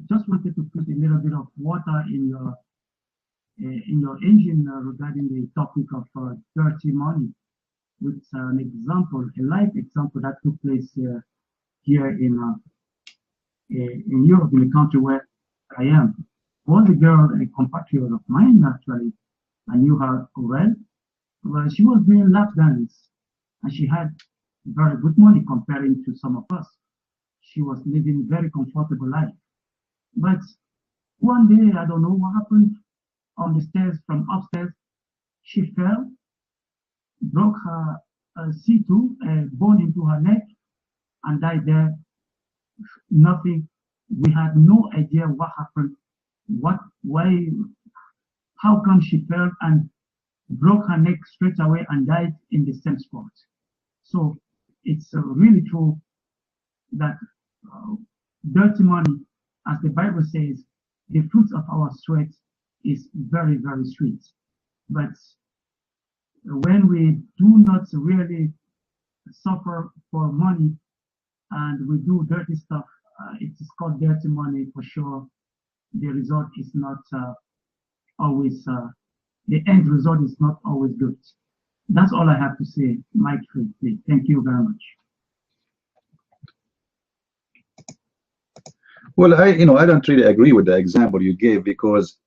Just wanted to put a little bit of water in your engine regarding the topic of dirty money, with an example, a live example that took place here in Europe, in the country where I am. Was a girl, a compatriot of mine, actually. I knew her well. Well, she was doing lap dance, and she had very good money comparing to some of us. She was living a very comfortable life. But one day, I don't know what happened, on the stairs from upstairs, she fell, broke her C2, bone into her neck, and died there. Nothing. We had no idea what happened, why, how come she fell and broke her neck straight away and died in the same spot. So it's really true that dirty money, as the Bible says, the fruits of our sweat is very, very sweet. But when we do not really suffer for money and we do dirty stuff, it is called dirty money for sure. The result is not always, the end result is not always good. That's all I have to say, Mike. Thank you very much. Well, I don't really agree with the example you gave, because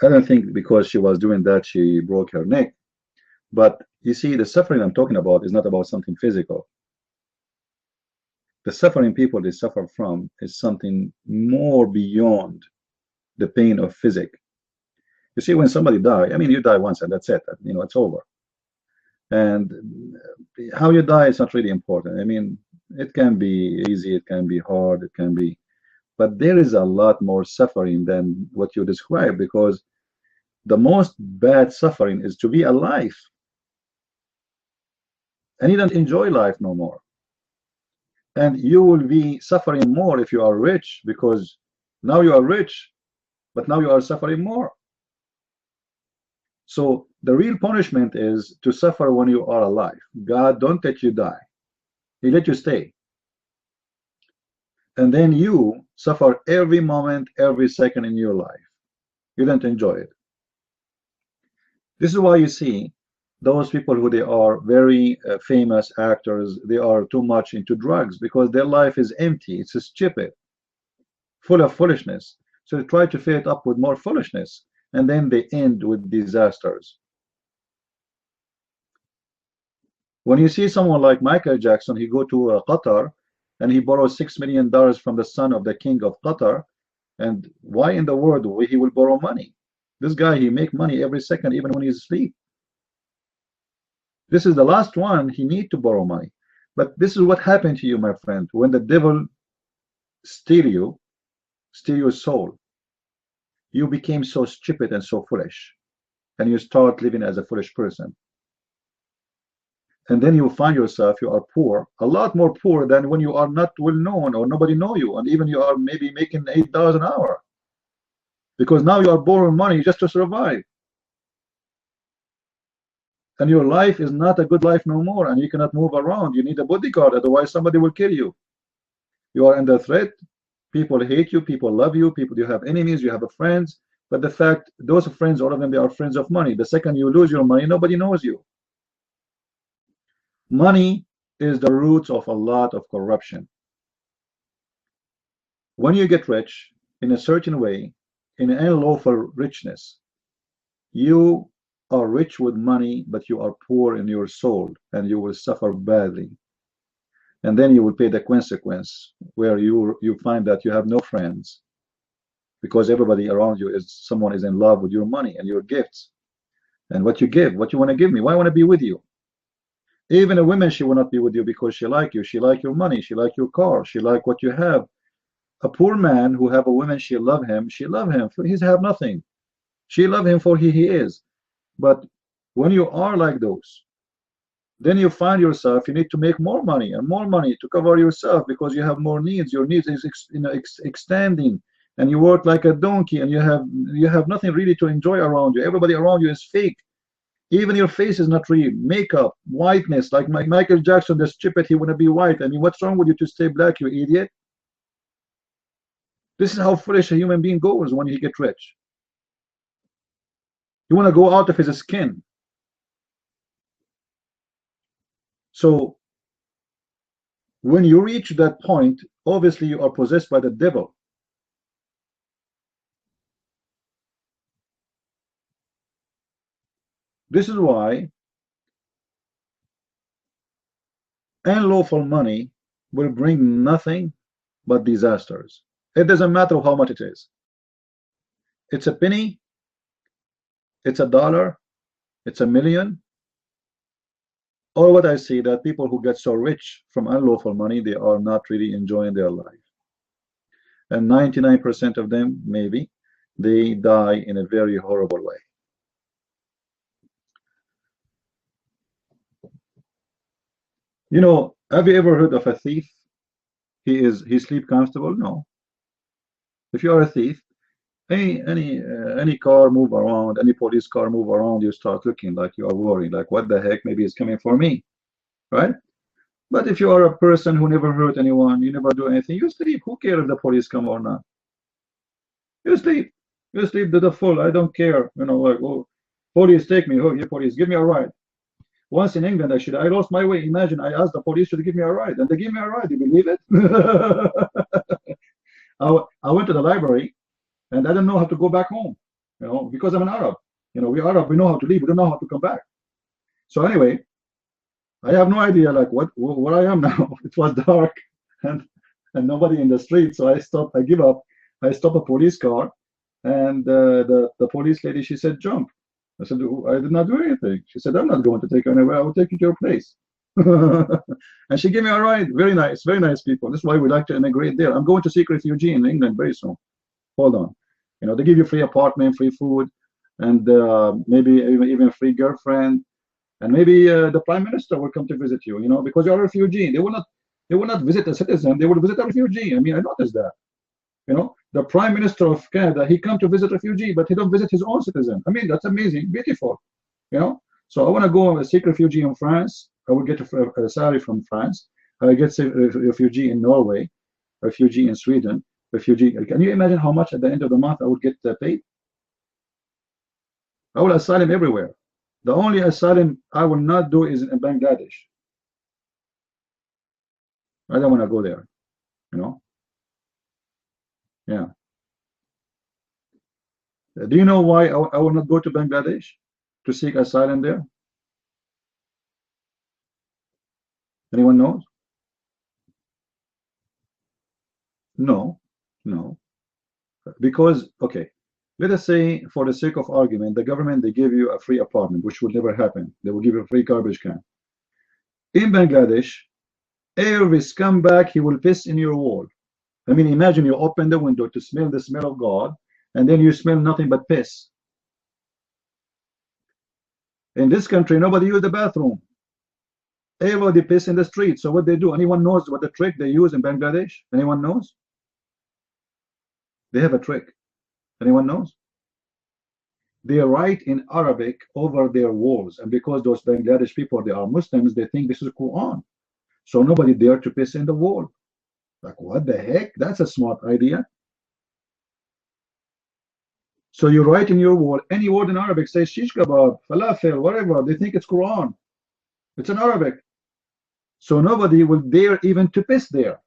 I don't think because she was doing that she broke her neck. But you see, the suffering I'm talking about is not about something physical. The suffering people they suffer from is something more beyond the pain of physics. You see, when somebody die, I mean, you die once and that's it. It's over. And how you die is not really important. I mean, it can be easy, it can be hard, it can be, but there is a lot more suffering than what you describe, because the most bad suffering is to be alive, and you don't enjoy life no more. And you will be suffering more if you are rich, because now you are rich, but now you are suffering more. So the real punishment is to suffer when you are alive. God don't let you die. He let you stay. And then you suffer every moment, every second in your life. You don't enjoy it. This is why you see those people who they are very famous actors, they are too much into drugs, because their life is empty. It's stupid, full of foolishness. So they try to fill it up with more foolishness, and then they end with disasters. When you see someone like Michael Jackson, he go to Qatar and he borrows $6 million from the son of the king of Qatar. And why in the world he will borrow money? This guy, he make money every second, even when he's asleep. This is the last one he need to borrow money. But this is what happened to you, my friend, when the devil steal your soul. You became so stupid and so foolish, and you start living as a foolish person. And then you find yourself, you are poor, a lot more poor than when you are not well known or nobody know you, and even you are maybe making $8 an hour, because now you are borrowing money just to survive. And your life is not a good life no more, and you cannot move around. You need a bodyguard, otherwise somebody will kill you. You are under threat. People hate you, people love you, you have enemies, you have friends, but the fact, those friends, all of them, they are friends of money. The second you lose your money, nobody knows you. Money is the root of a lot of corruption. When you get rich in a certain way, in an unlawful richness, you are rich with money, but you are poor in your soul, and you will suffer badly. And then you will pay the consequence, where you find that you have no friends, because everybody around you someone is in love with your money and your gifts and what you give. What you want to give me? Why I want to be with you? Even a woman, she will not be with you because she like you. She like your money. She like your car. She like what you have. A poor man who have a woman, she love him. She love him for he have nothing. She love him for he is. But when you are like those, then you find yourself, you need to make more money and more money to cover yourself, because you have more needs. Your needs is extending, and you work like a donkey, and you have nothing really to enjoy around you. Everybody around you is fake. Even your face is not real. Makeup, whiteness, like Michael Jackson, the stupid, he want to be white. I mean, what's wrong with you to stay black, you idiot? This is how foolish a human being goes when he gets rich. You want to go out of his skin. So when you reach that point, obviously you are possessed by the devil. This is why unlawful money will bring nothing but disasters. It doesn't matter how much it is. It's a penny, it's a dollar, it's a million. Or what I see, that people who get so rich from unlawful money, they are not really enjoying their life. And 99% of them, maybe, they die in a very horrible way. You know, have you ever heard of a thief? He sleep comfortable? No. If you are a thief, any car move around, any police car move around, you start looking like you are worried, like what the heck, maybe it's coming for me, right? But if you are a person who never hurt anyone, you never do anything, you sleep. Who cares if the police come or not? You sleep to the full. I don't care, you know, like, oh, police take me, oh, yeah, police give me a ride. Once in England, I lost my way. Imagine I asked the police to give me a ride, and they give me a ride. You believe it? I went to the library and I didn't know how to go back home, you know, because I'm an Arab. You know, we Arab, we know how to leave, we don't know how to come back. So anyway, I have no idea like where I am now. It was dark and nobody in the street. So I give up. I stopped a police car, and the police lady, she said, jump. I said, I did not do anything. She said, I'm not going to take you anywhere. I will take you to your place. And she gave me a ride. Very nice people. That's why we like to immigrate there. I'm going to seek refugee in England very soon. Hold on. You know, they give you free apartment, free food, and maybe even free girlfriend. And maybe the prime minister will come to visit you, you know, because you're a refugee. They will not visit a citizen. They will visit a refugee. I mean, I noticed that. You know, the prime minister of Canada, he come to visit refugee, but he don't visit his own citizen. I mean, that's amazing, beautiful. You know, so I want to go seek refugee in France. I will get a salary from France. I get a refugee in Norway, refugee in Sweden, refugee. Can you imagine how much at the end of the month I would get paid? I will asylum everywhere. The only asylum I will not do is in Bangladesh. I don't want to go there, you know. Yeah. Do you know why I will not go to Bangladesh to seek asylum there? Anyone knows? No, no. Because, okay, let us say for the sake of argument, the government, they give you a free apartment, which will never happen. They will give you a free garbage can. In Bangladesh, every scumbag, he will piss in your wall. I mean, imagine you open the window to smell the smell of God, and then you smell nothing but piss. In this country, nobody use the bathroom. Everybody piss in the street. So what they do? Anyone knows what the trick they use in Bangladesh? Anyone knows? They have a trick. Anyone knows? They write in Arabic over their walls, and because those Bangladesh people, they are Muslims, they think this is Quran. So nobody dare to piss in the wall. Like, what the heck? That's a smart idea. So you write in your wall any word in Arabic, say shish kebab, falafel, whatever. They think it's Quran. It's in Arabic. So nobody will dare even to piss there.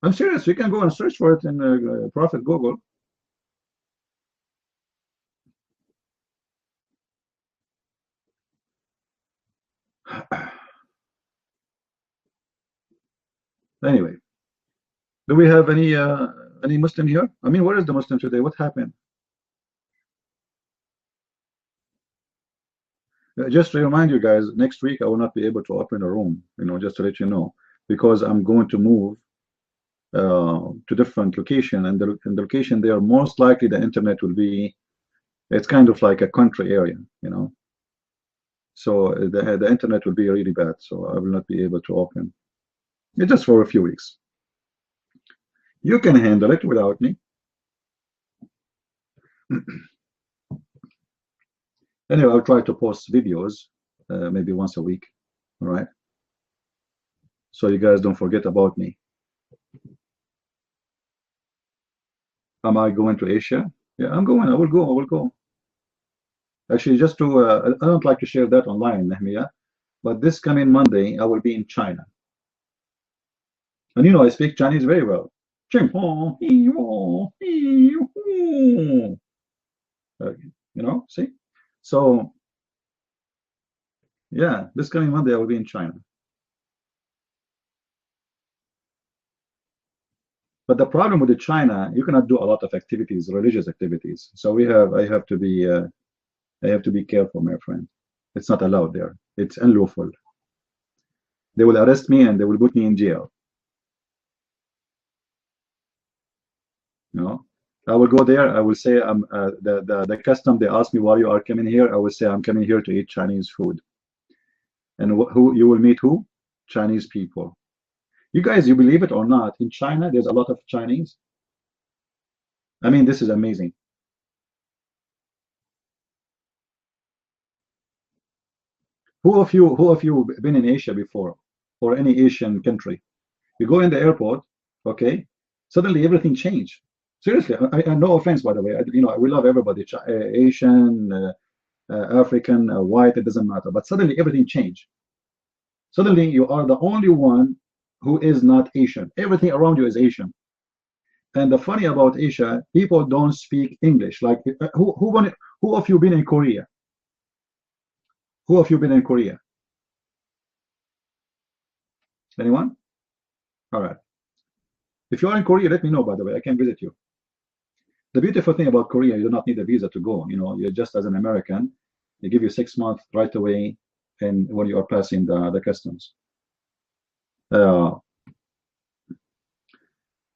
I'm serious. You can go and search for it in Prophet Google. Anyway, do we have any Muslim here? I mean, where is the Muslim today? What happened? Just to remind you guys, next week I will not be able to open a room, you know, just to let you know, because I'm going to move to different location, and the location there, most likely the internet will be, it's kind of like a country area, you know, so the internet will be really bad, so I will not be able to open. It's just for a few weeks. You can handle it without me. Anyway, I'll try to post videos maybe once a week. All right, so you guys don't forget about me. Am I going to Asia? Yeah, I'm going. I will go. Actually, just to I don't like to share that online, Nehmiya, but this coming Monday I will be in China. And you know, I speak Chinese very well. You know, see? So, yeah, this coming Monday I will be in China. But the problem with China, you cannot do a lot of activities, religious activities. So I have to be careful, my friend. It's not allowed there. It's unlawful. They will arrest me and they will put me in jail. No, I will go there. I will say the custom. They ask me why you are coming here. I will say I'm coming here to eat Chinese food. And who you will meet? Who? Chinese people. You guys, you believe it or not? In China, there's a lot of Chinese. I mean, this is amazing. Who of you been in Asia before, or any Asian country? You go in the airport, okay? Suddenly everything changed. Seriously, I no offense, by the way. You know, we love everybody, Asian, African, white, it doesn't matter. But suddenly everything changed. Suddenly you are the only one who is not Asian. Everything around you is Asian. And the funny about Asia, people don't speak English. Like who of you been in Korea? Who of you been in Korea? Anyone? All right. If you are in Korea, let me know, by the way. I can visit you. The beautiful thing about Korea, you do not need a visa to go. You know, you're just as an American, they give you 6 months right away, and when you are passing the customs.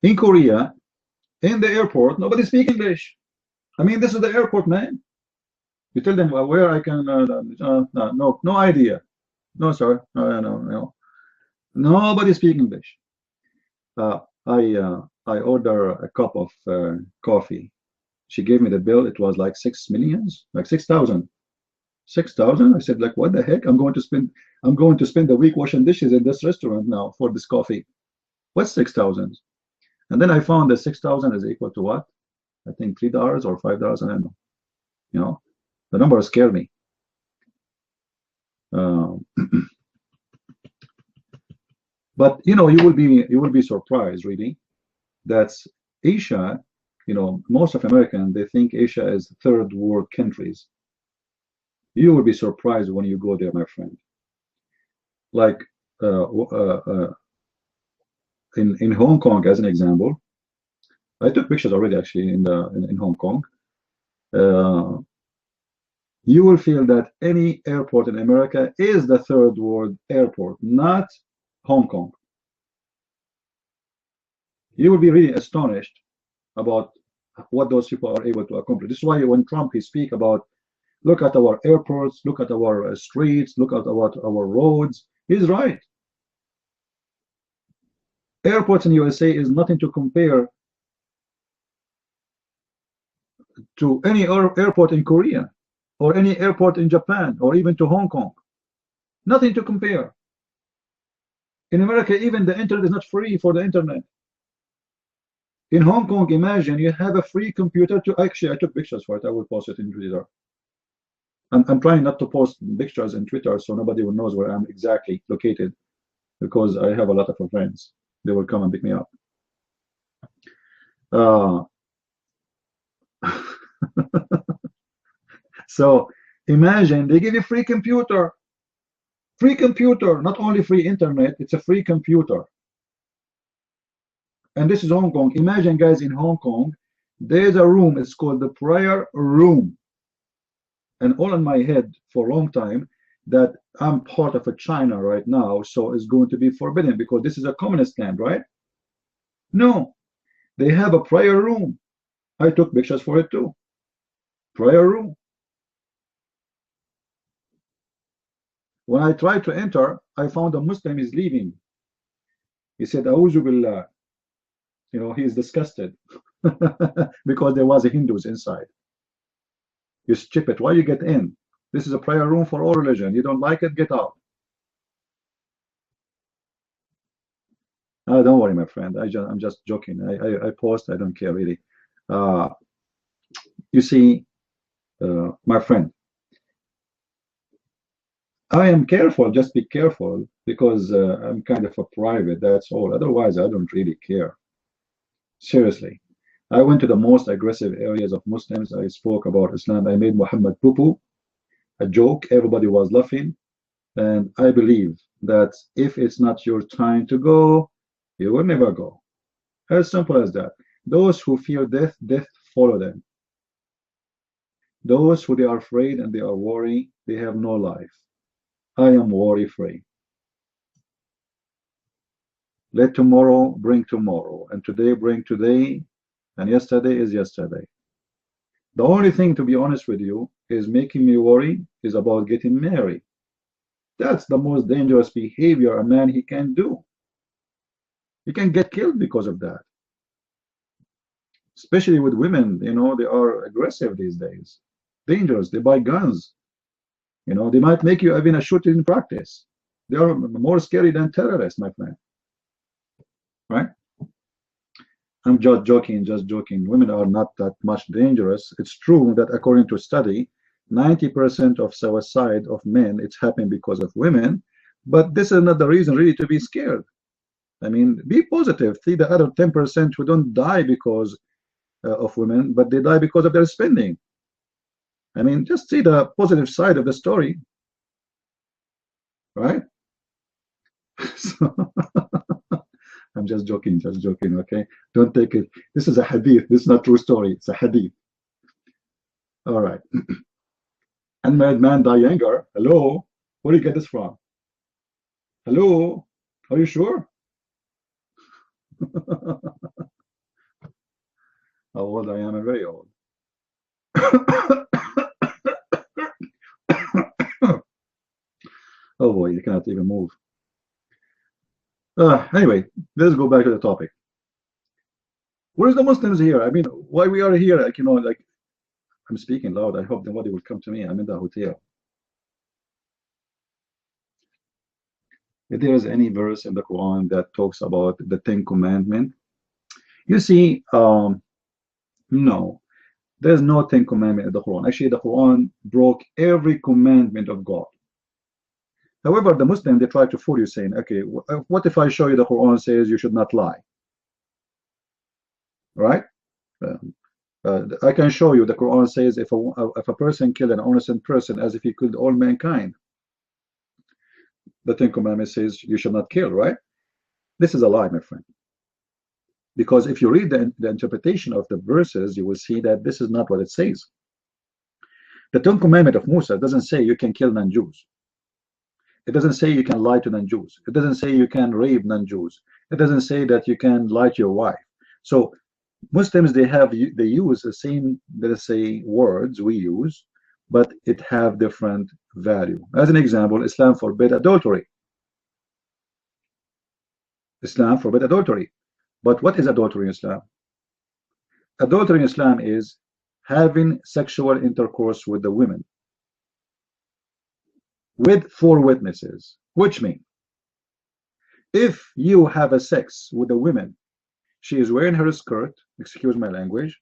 In Korea, in the airport, nobody speaks English. I mean, this is the airport, man. You tell them where I can. No idea. No, sir. No. Nobody speaks English. I order a cup of coffee. She gave me the bill. It was like 6 millions, like 6,000. 6,000. I said, like, what the heck? I'm going to spend a week washing dishes in this restaurant now for this coffee. What's 6,000? And then I found that 6,000 is equal to what? I think $3 or $5. I don't know. You know, the number scared me. But you know, you will be surprised, really, that Asia, you know, most of Americans, they think Asia is third world countries. You will be surprised when you go there, my friend. Like in Hong Kong, as an example, I took pictures already actually in Hong Kong. You will feel that any airport in America is the third world airport, not Hong Kong. You will be really astonished about what those people are able to accomplish. This is why when Trump he speak about, look at our airports, look at our streets, look at our roads, he's right. Airports in USA is nothing to compare to any airport in Korea or any airport in Japan or even to Hong Kong. Nothing to compare. In America, even the internet is not free for the internet. In Hong Kong, imagine you have a free computer to actually, I took pictures for it. I will post it in Twitter. I'm trying not to post pictures in Twitter so nobody will knows where I'm exactly located, because I have a lot of friends. They will come and pick me up. So imagine they give you free computer, not only free internet, it's a free computer. And this is Hong Kong. Imagine, guys, in Hong Kong, there's a room, it's called the prayer room. And all in my head for a long time that I'm part of a China right now, so it's going to be forbidden because this is a communist land, right? No, they have a prayer room. I took pictures for it too. Prayer room. When I tried to enter, I found a Muslim is leaving. He said, "A'udhu billah." You know, he's disgusted because there was a Hindus inside. You stupid, why you get in? This is a prayer room for all religion. You don't like it, get out. Don't worry, my friend. I'm just joking. I post. I don't care really. You see, my friend, I am careful. Just be careful because I'm kind of a private. That's all. Otherwise, I don't really care. Seriously. I went to the most aggressive areas of Muslims. I spoke about Islam. I made Muhammad poo-poo, a joke. Everybody was laughing. And I believe that if it's not your time to go, you will never go. As simple as that. Those who fear death, death follow them. Those who they are afraid and they are worried, they have no life. I am worry-free. Let tomorrow bring tomorrow, and today bring today, and yesterday is yesterday. The only thing, to be honest with you, is making me worry is about getting married. That's the most dangerous behavior a man he can do. He can get killed because of that. Especially with women, you know, they are aggressive these days. Dangerous. They buy guns. You know, they might make you even a shooting practice. They are more scary than terrorists, my friend. Right? I'm just joking, Women are not that much dangerous. It's true that according to a study, 90% of suicide of men, it's happening because of women, but this is not the reason really to be scared. I mean, be positive. See the other 10% who don't die because of women, but they die because of their spending. I mean, just see the positive side of the story, right? So, I'm just joking, okay? Don't take it. This is a hadith. This is not true story. It's a hadith. All right. Unmarried man die younger. Hello? Where do you get this from? Hello? Are you sure? How old I am? I'm very old. Oh boy, you cannot even move. Anyway, let's go back to the topic. Where's the Muslims here? I mean, why we are here? Like, you know, like, I'm speaking loud. I hope nobody will come to me. I'm in the hotel. If there is any verse in the Quran that talks about the 10 Commandments, you see, no, there's no 10 Commandments in the Quran. Actually, the Quran broke every commandment of God. However, the Muslim, they try to fool you, saying, okay, what if I show you the Quran says you should not lie? Right? I can show you the Quran says if a person killed an innocent person as if he killed all mankind. The 10 Commandments says you should not kill, right? This is a lie, my friend. Because if you read the interpretation of the verses, you will see that this is not what it says. The 10 Commandment of Musa doesn't say you can kill non-Jews. It doesn't say you can lie to non-Jews. It doesn't say you can rape non-Jews. It doesn't say that you can lie to your wife. So Muslims, they use the same, let us say, words we use, but it have different value. As an example, Islam forbid adultery. Islam forbid adultery. But what is adultery in Islam? Adultery in Islam is having sexual intercourse with the women with 4 witnesses, which means if you have a sex with a woman, she is wearing her skirt, excuse my language,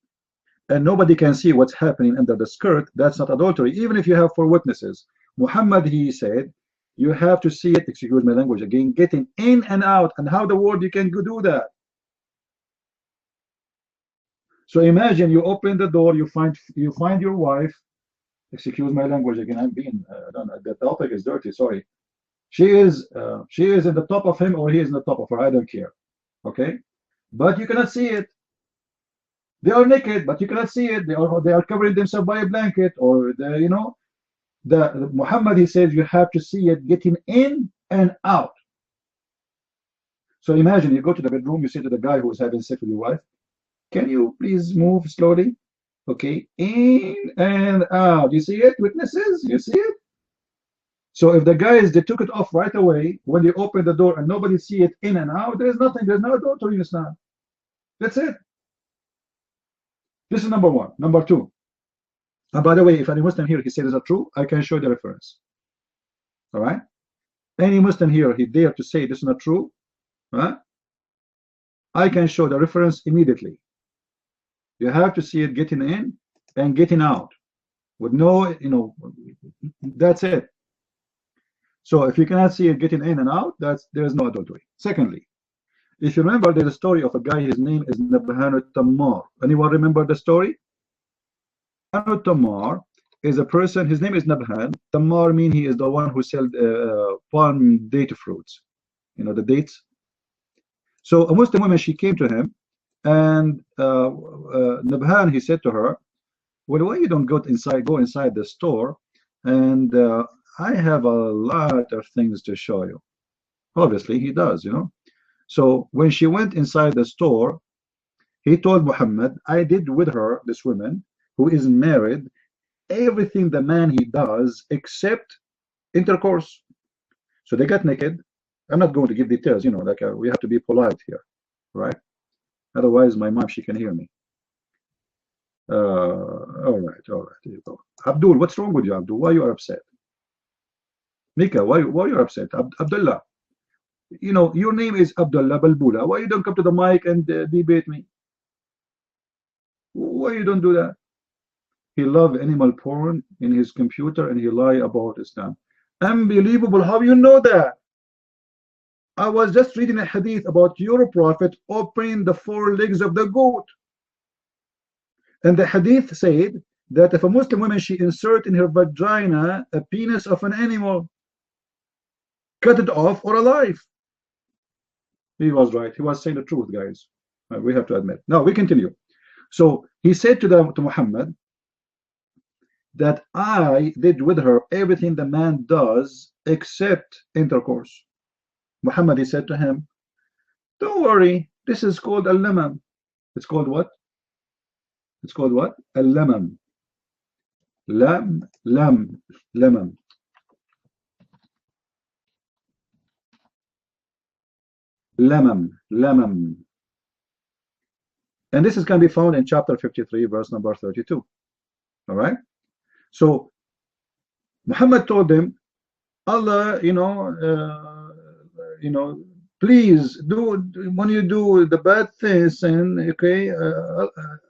and nobody can see what's happening under the skirt, that's not adultery, even if you have 4 witnesses. Muhammad, he said, you have to see it, excuse my language again, getting in and out, and how the world you can do that? So imagine you open the door, you find your wife, excuse my language again, I'm being, the topic is dirty, sorry. She is in the top of him or he is in the top of her, I don't care, okay? But you cannot see it. They are naked, but you cannot see it. They are covering themselves by a blanket, or the Muhammad, he says you have to see it getting in and out. So imagine you go to the bedroom, you say to the guy who is having sex with your wife, can you please move slowly? Okay, in and out. You see it, witnesses? You see it? So if the guys, they took it off right away, when they open the door and nobody see it in and out, there's nothing, there's no adultery in Islam. That's it. This is number 1. Number 2. And by the way, if any Muslim here, he says it's not true, I can show the reference. All right? Any Muslim here, he dare to say this is not true, right? I can show the reference immediately. You have to see it getting in and getting out with no, that's it. So if you cannot see it getting in and out, there's no adultery. Secondly, if you remember, there's a story of a guy, his name is Nabhan al-Tammar. Anyone remember the story? Tammar is a person, his name is Nabhan. Tammar means he is the one who sells palm date fruits, the dates. So a Muslim woman, she came to him, and Nabhan, he said to her, well, why you don't go inside the store, and I have a lot of things to show you. Obviously he does, So when she went inside the store, he told Muhammad, I did with her, this woman who is married, everything the man he does except intercourse. So they got naked. I'm not going to give details, we have to be polite here, right? Otherwise my mom, she can hear me. All right, here you go. Abdul, what's wrong with you, Abdul? Why you are upset? Mika, why you are upset? Abdullah, your name is Abdullah Balbula. Why you don't come to the mic and debate me? Why you don't do that? He loved animal porn in his computer and he lie about Islam. Unbelievable. How you know that? I was just reading a hadith about your prophet opening the 4 legs of the goat. And the hadith said that if a Muslim woman, she insert in her vagina a penis of an animal, cut it off or alive. He was right. He was saying the truth, guys. We have to admit. Now we continue. So he said to Muhammad that I did with her everything the man does except intercourse. Muhammad, he said to him, don't worry, this is called al-lamam. It's called what? It's called what? Al-lamam. Lamam. Lamam. And this can be found in chapter 53, verse number 32. All right. So Muhammad told them, Allah, please do, when you do the bad things, and okay,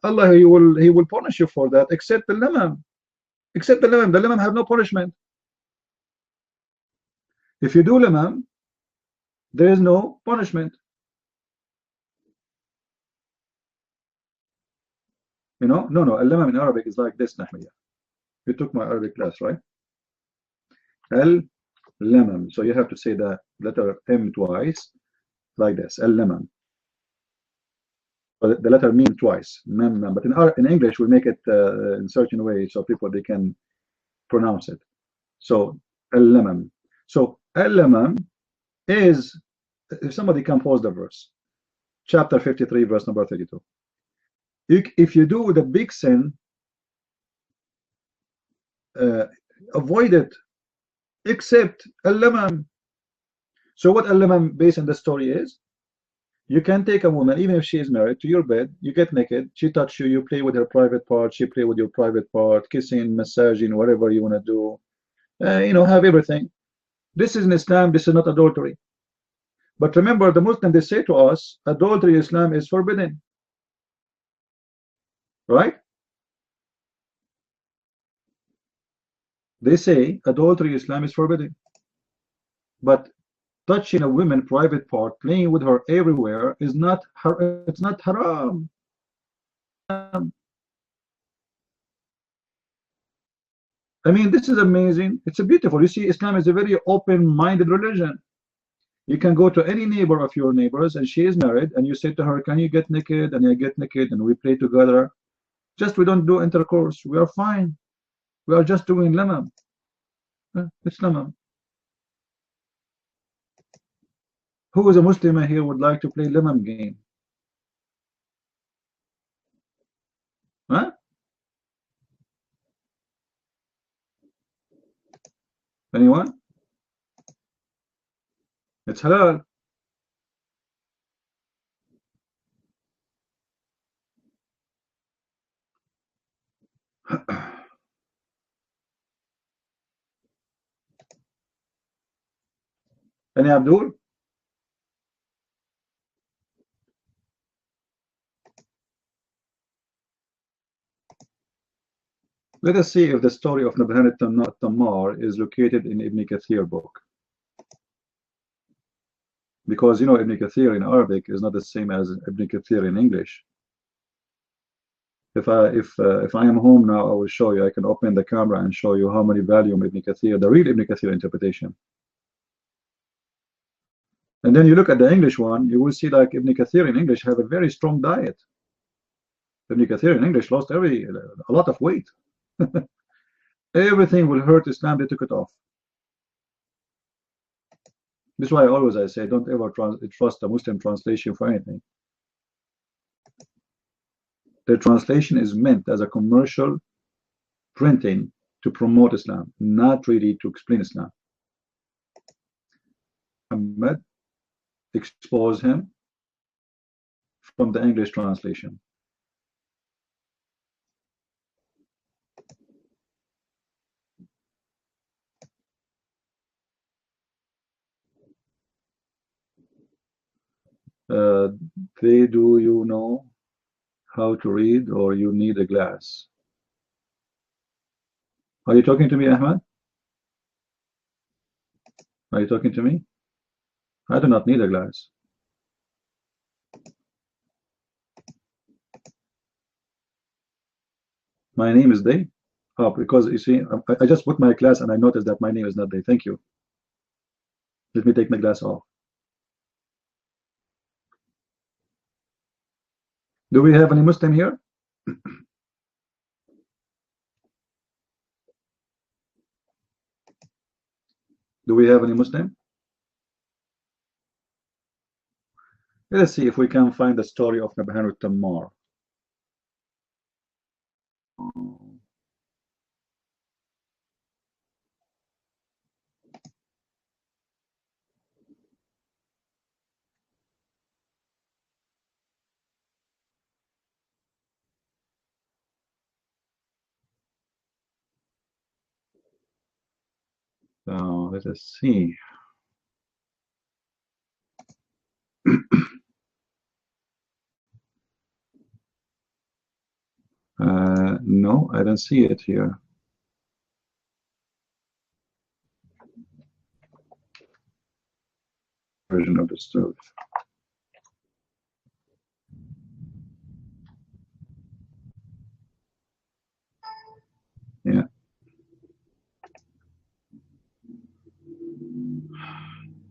Allah, he will punish you for that, except the lamam. Except the lamam. The lamam have no punishment. If you do lamam, there is no punishment. No, al-lamam in Arabic is like this, Nahmiya. You took my Arabic class, right? Al-lamam. So you have to say the letter M twice, like this, al-lamam. But the letter mim twice, mem. But in English, we make it in certain way so people, they can pronounce it. So al-lamam. So al-lamam is, if somebody can pause the verse, chapter 53, verse number 32. If you do the big sin, avoid it, except al-lamam. So what al-lamam based on the story is, you can take a woman, even if she is married, to your bed, you get naked, she touch you, you play with her private part, she play with your private part, kissing, massaging, whatever you want to do, have everything. This is in Islam, this is not adultery. But remember, the Muslims, they say to us, adultery in Islam is forbidden. Right? They say adultery in Islam is forbidden. But touching a woman private part, playing with her everywhere is not, it's not haram. I mean, this is amazing. It's a beautiful. You see, Islam is a very open-minded religion. You can go to any neighbor of your neighbors, and she is married, and you say to her, can you get naked? And I get naked, and we play together. Just we don't do intercourse. We are fine. We are just doing lamam. It's lamam. Who is a Muslim here would like to play lamam game? Huh? Anyone? It's halal. Any Abdul? Let us see if the story of Nabhan al-Tammar is located in Ibn Kathir book. Because Ibn Kathir in Arabic is not the same as Ibn Kathir in English. If I am home now, I will show you. I can open the camera and show you how many volume Ibn Kathir, the real Ibn Kathir interpretation. And then you look at the English one, you will see like Ibn Kathir in English have a very strong diet. Ibn Kathir in English lost a lot of weight. Everything will hurt Islam, they took it off. This is why I say don't ever trust a Muslim translation for anything. The translation is meant as a commercial printing to promote Islam, not really to explain Islam. Muhammad, expose him from the English translation. Do you know how to read, or you need a glass? Are you talking to me, Ahmad? Are you talking to me? I do not need a glass. My name is Day. Oh, because you see, I just put my glass and I noticed that my name is not Day. Thank you. Let me take my glass off. Do we have any Muslim here? Do we have any Muslim? Let's see if we can find the story of Nabhan al-Tammar. Let us see. No, I don't see it here. Version of the story. Yeah.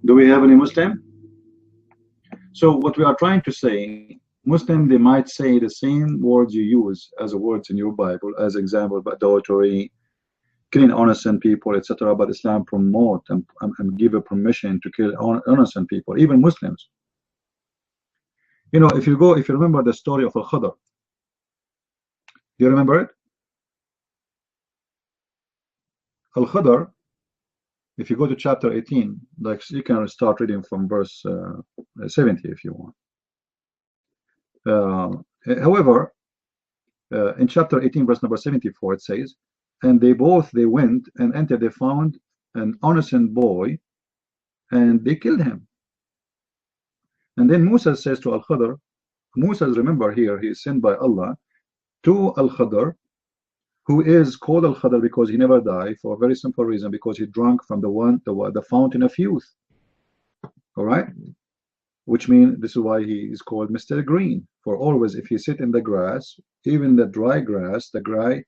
Do we have any Muslim? So what we are trying to say, Muslim, they might say the same words you use as words in your Bible, as example, adultery, killing innocent people, etc. But Islam promote and give a permission to kill innocent people, even Muslims. You know, if you remember the story of Al-Khadr, do you remember it? Al-Khadr, if you go to chapter 18, like you can start reading from verse 70 if you want. However, in chapter 18, verse number 74, it says, and they went and entered, they found an innocent boy, and they killed him. And then Musa says to Al-Khadr, Musa, remember here, he is sent by Allah to Al-Khadr, who is called Al-Khadr because he never died, for a very simple reason, because he drank from the fountain of youth. All right? Which means this is why he is called Mr. Green. For always, if he sit in the grass, even the dry grass, dry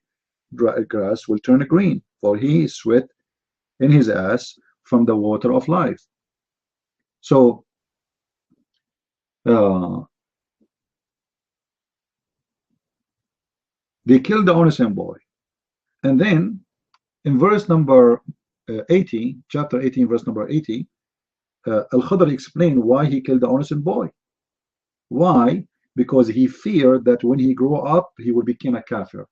grass will turn green, for he sweat in his ass from the water of life. So they killed the innocent boy. And then in verse number 80, chapter 18, verse number 80, Al-Khadr explained why he killed the innocent boy. Why? Because he feared that when he grew up, he would become a kafir.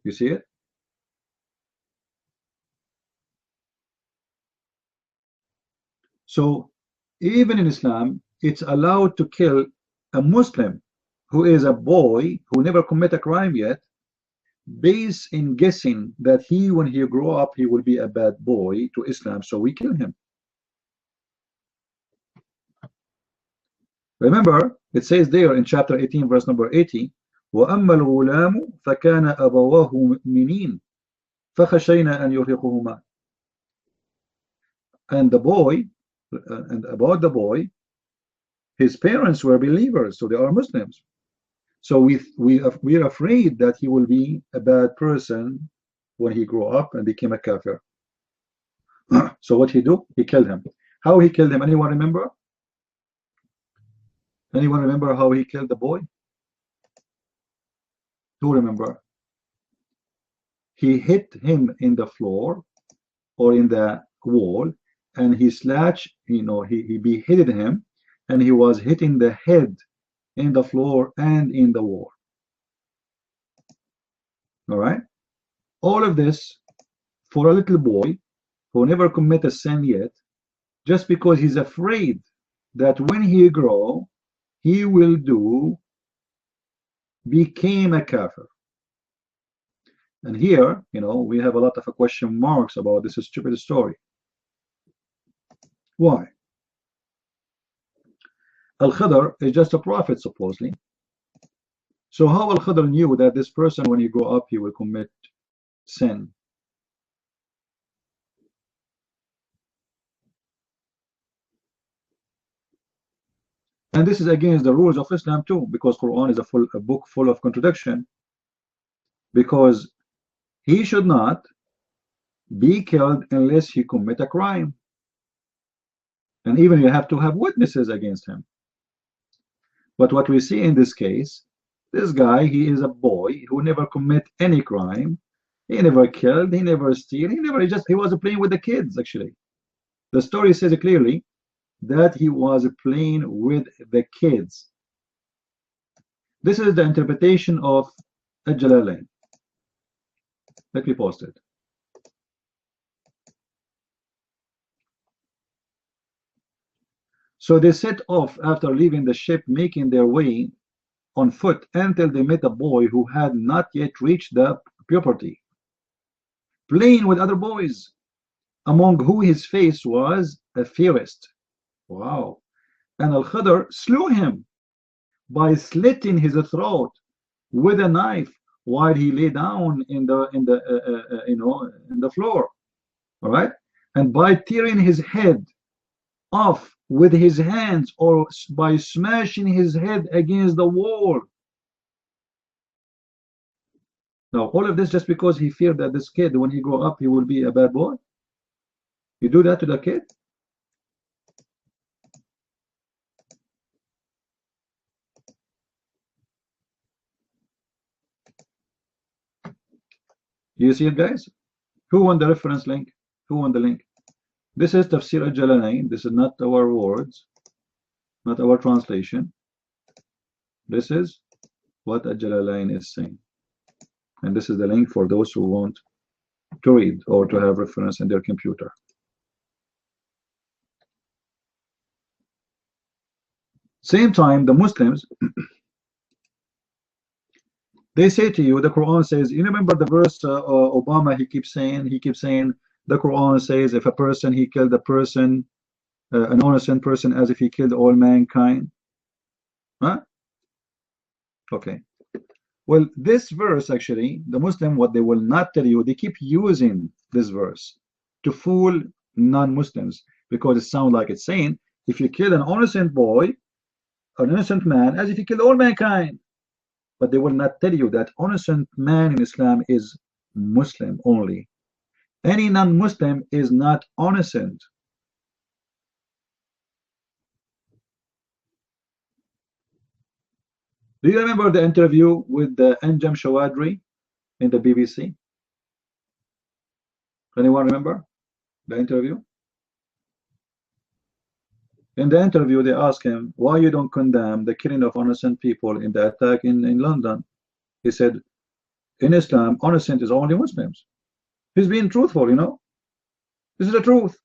You see it? So even in Islam, it's allowed to kill a Muslim who is a boy who never commit a crime yet, based in guessing that when he grow up, he will be a bad boy to Islam, so we kill him. Remember, it says there in chapter 18, verse number 80, وَأَمَّا الْغُلَامُ فَكَانَ أَبَوَاهُ مُؤْمِنِينَ فَخَشَيْنَا أَنْ يُرْهِقُهُمَا. And the boy, and about the boy, his parents were believers, so they are Muslims. So we are afraid that he will be a bad person when he grew up and became a kafir. So what he do? He killed him. How he killed him? Anyone remember? Anyone remember how he killed the boy? Who remember? He hit him in the floor or in the wall, and he slashed, he beheaded him, and he was hitting the head in the floor and in the wall. All right? All of this for a little boy who never committed a sin yet, just because he's afraid that when he grow, he will became a kafir. And here, we have a lot of question marks about this stupid story. Why? Al-Khadr is just a prophet, supposedly. So how Al-Khidr knew that this person, when he grow up, he will commit sin? And this is against the rules of Islam too, because Quran is a book full of contradiction. Because he should not be killed unless he commit a crime, and even you have to have witnesses against him. But what we see in this case, this guy, he is a boy who never commit any crime. He never killed, he never steal, he was playing with the kids. Actually, the story says it clearly that he was playing with the kids. This is the interpretation of Al-Jalalain. Let me post it. So they set off after leaving the ship, making their way on foot until they met a boy who had not yet reached the puberty, playing with other boys, among whom his face was a fairest. Wow. And Al-Khidr slew him by slitting his throat with a knife while he lay down in the floor. All right, and by tearing his head off with his hands, or by smashing his head against the wall. Now, all of this just because he feared that this kid, when he grow up, he will be a bad boy. You do that to the kid? You see it, guys? Who won the reference link? Who won the link? This is Tafsir Al-Jalalain. This is not our words, not our translation. This is what Al-Jalalain is saying. And this is the link for those who want to read or to have reference in their computer. Same time, the Muslims, they say to you, the Quran says, you remember the verse Obama, he keeps saying, the Quran says, if a person, he killed a person, an innocent person, as if he killed all mankind. Huh? Okay. Well, this verse, actually, the Muslim, what they will not tell you, they keep using this verse to fool non-Muslims, because it sounds like it's saying, if you kill an innocent boy, an innocent man, as if you killed all mankind. But they will not tell you that innocent man in Islam is Muslim only. Any non-Muslim is not innocent. Do you remember the interview with the Anjem Chawadri in the BBC? Anyone remember the interview? In the interview, they asked him, why you don't condemn the killing of innocent people in the attack in London? He said, in Islam, innocent is only Muslims. He's being truthful, you know. This is the truth.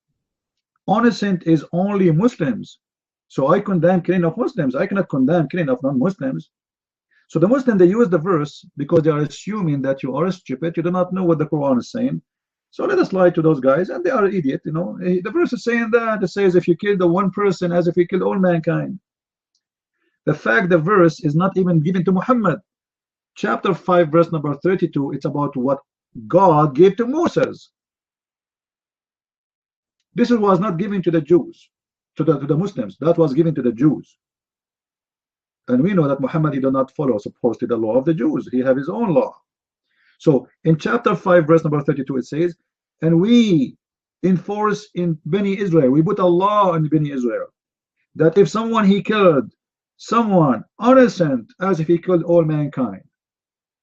Innocent is only Muslims. So I condemn killing of Muslims. I cannot condemn killing of non-Muslims. So the Muslim, they use the verse because they are assuming that you are stupid. You do not know what the Quran is saying. So let us lie to those guys, and they are idiot, you know. The verse is saying that. It says, if you kill the one person as if you killed all mankind. The fact the verse is not even given to Muhammad. Chapter 5, verse number 32, it's about what God gave to Moses. This was not given to the Jews, to the Muslims. That was given to the Jews. And we know that Muhammad, he did not follow supposedly the law of the Jews. He have his own law. So in chapter 5, verse number 32, it says, and we enforce in Bani Israel, we put a law in Bani Israel, that if someone he killed someone innocent as if he killed all mankind.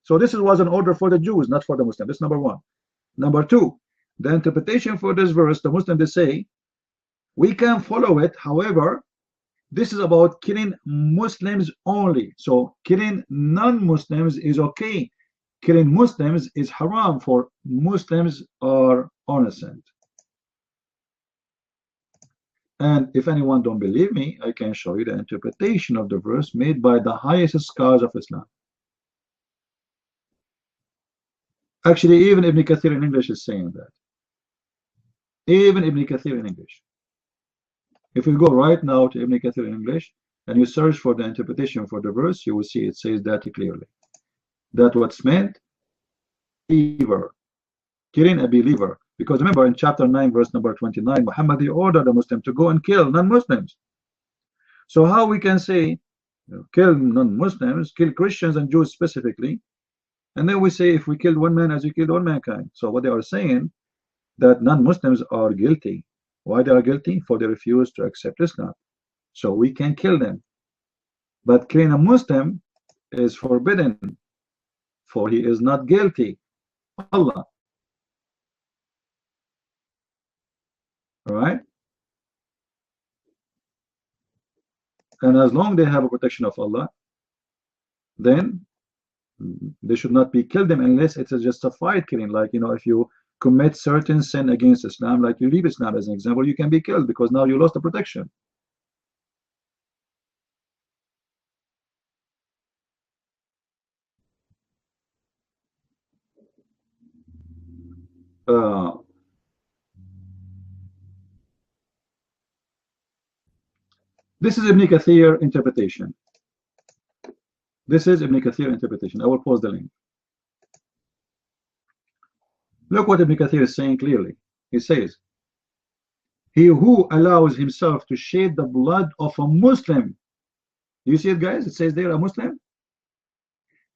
So this was an order for the Jews, not for the Muslims. That's number one. Number two, the interpretation for this verse, the Muslims, they say, we can follow it. However, this is about killing Muslims only. So killing non-Muslims is okay. Killing Muslims is haram, for Muslims are innocent. And if anyone don't believe me, I can show you the interpretation of the verse made by the highest scholars of Islam. Actually, even Ibn Kathir in English is saying that. Even Ibn Kathir in English. If we go right now to Ibn Kathir in English, and you search for the interpretation for the verse, you will see it says that clearly. That what's meant, believer, killing a believer. Because remember in chapter 9, verse number 29, Muhammad he ordered the Muslim to go and kill non-Muslims. So how we can say kill non-Muslims, kill Christians and Jews specifically, and then we say if we killed one man as we killed all mankind. So what they are saying that non-Muslims are guilty. Why they are guilty? For they refuse to accept Islam. So we can kill them. But killing a Muslim is forbidden, for he is not guilty. Allah. All right? And as long as they have a protection of Allah, then they should not be killed them unless it is justified killing. Like, you know, if you commit certain sin against Islam, like you leave Islam as an example, you can be killed because now you lost the protection. This is Ibn Kathir interpretation. This is Ibn Kathir interpretation. I will post the link. Look what Ibn Kathir is saying clearly. He says, he who allows himself to shed the blood of a Muslim, you see it, guys? It says there a Muslim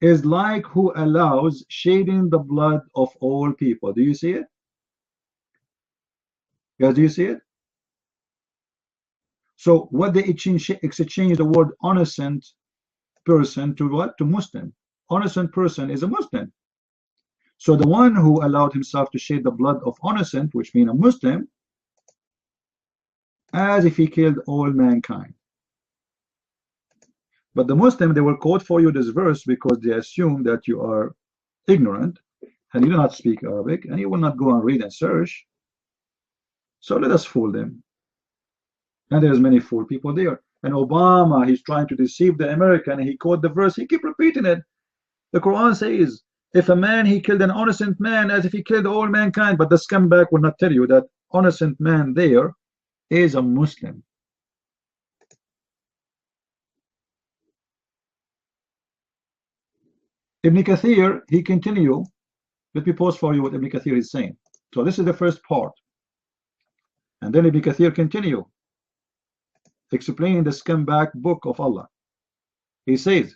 is like who allows shedding the blood of all people. Do you see it? Guys, do you see it? So what they exchange the word innocent person to what? To Muslim. Innocent person is a Muslim. So the one who allowed himself to shed the blood of innocent, which means a Muslim, as if he killed all mankind. But the Muslim, they will quote for you this verse because they assume that you are ignorant and you do not speak Arabic and you will not go and read and search. So let us fool them. And there's many fool people there. And Obama, he's trying to deceive the American. He quote the verse. He keep repeating it. The Quran says, if a man, he killed an innocent man as if he killed all mankind. But the scumbag will not tell you that innocent man there is a Muslim. Ibn Kathir, he continue. Let me pause for you what Ibn Kathir is saying. So this is the first part. And then Ibn Kathir continue explaining the scumbag book of Allah. He says,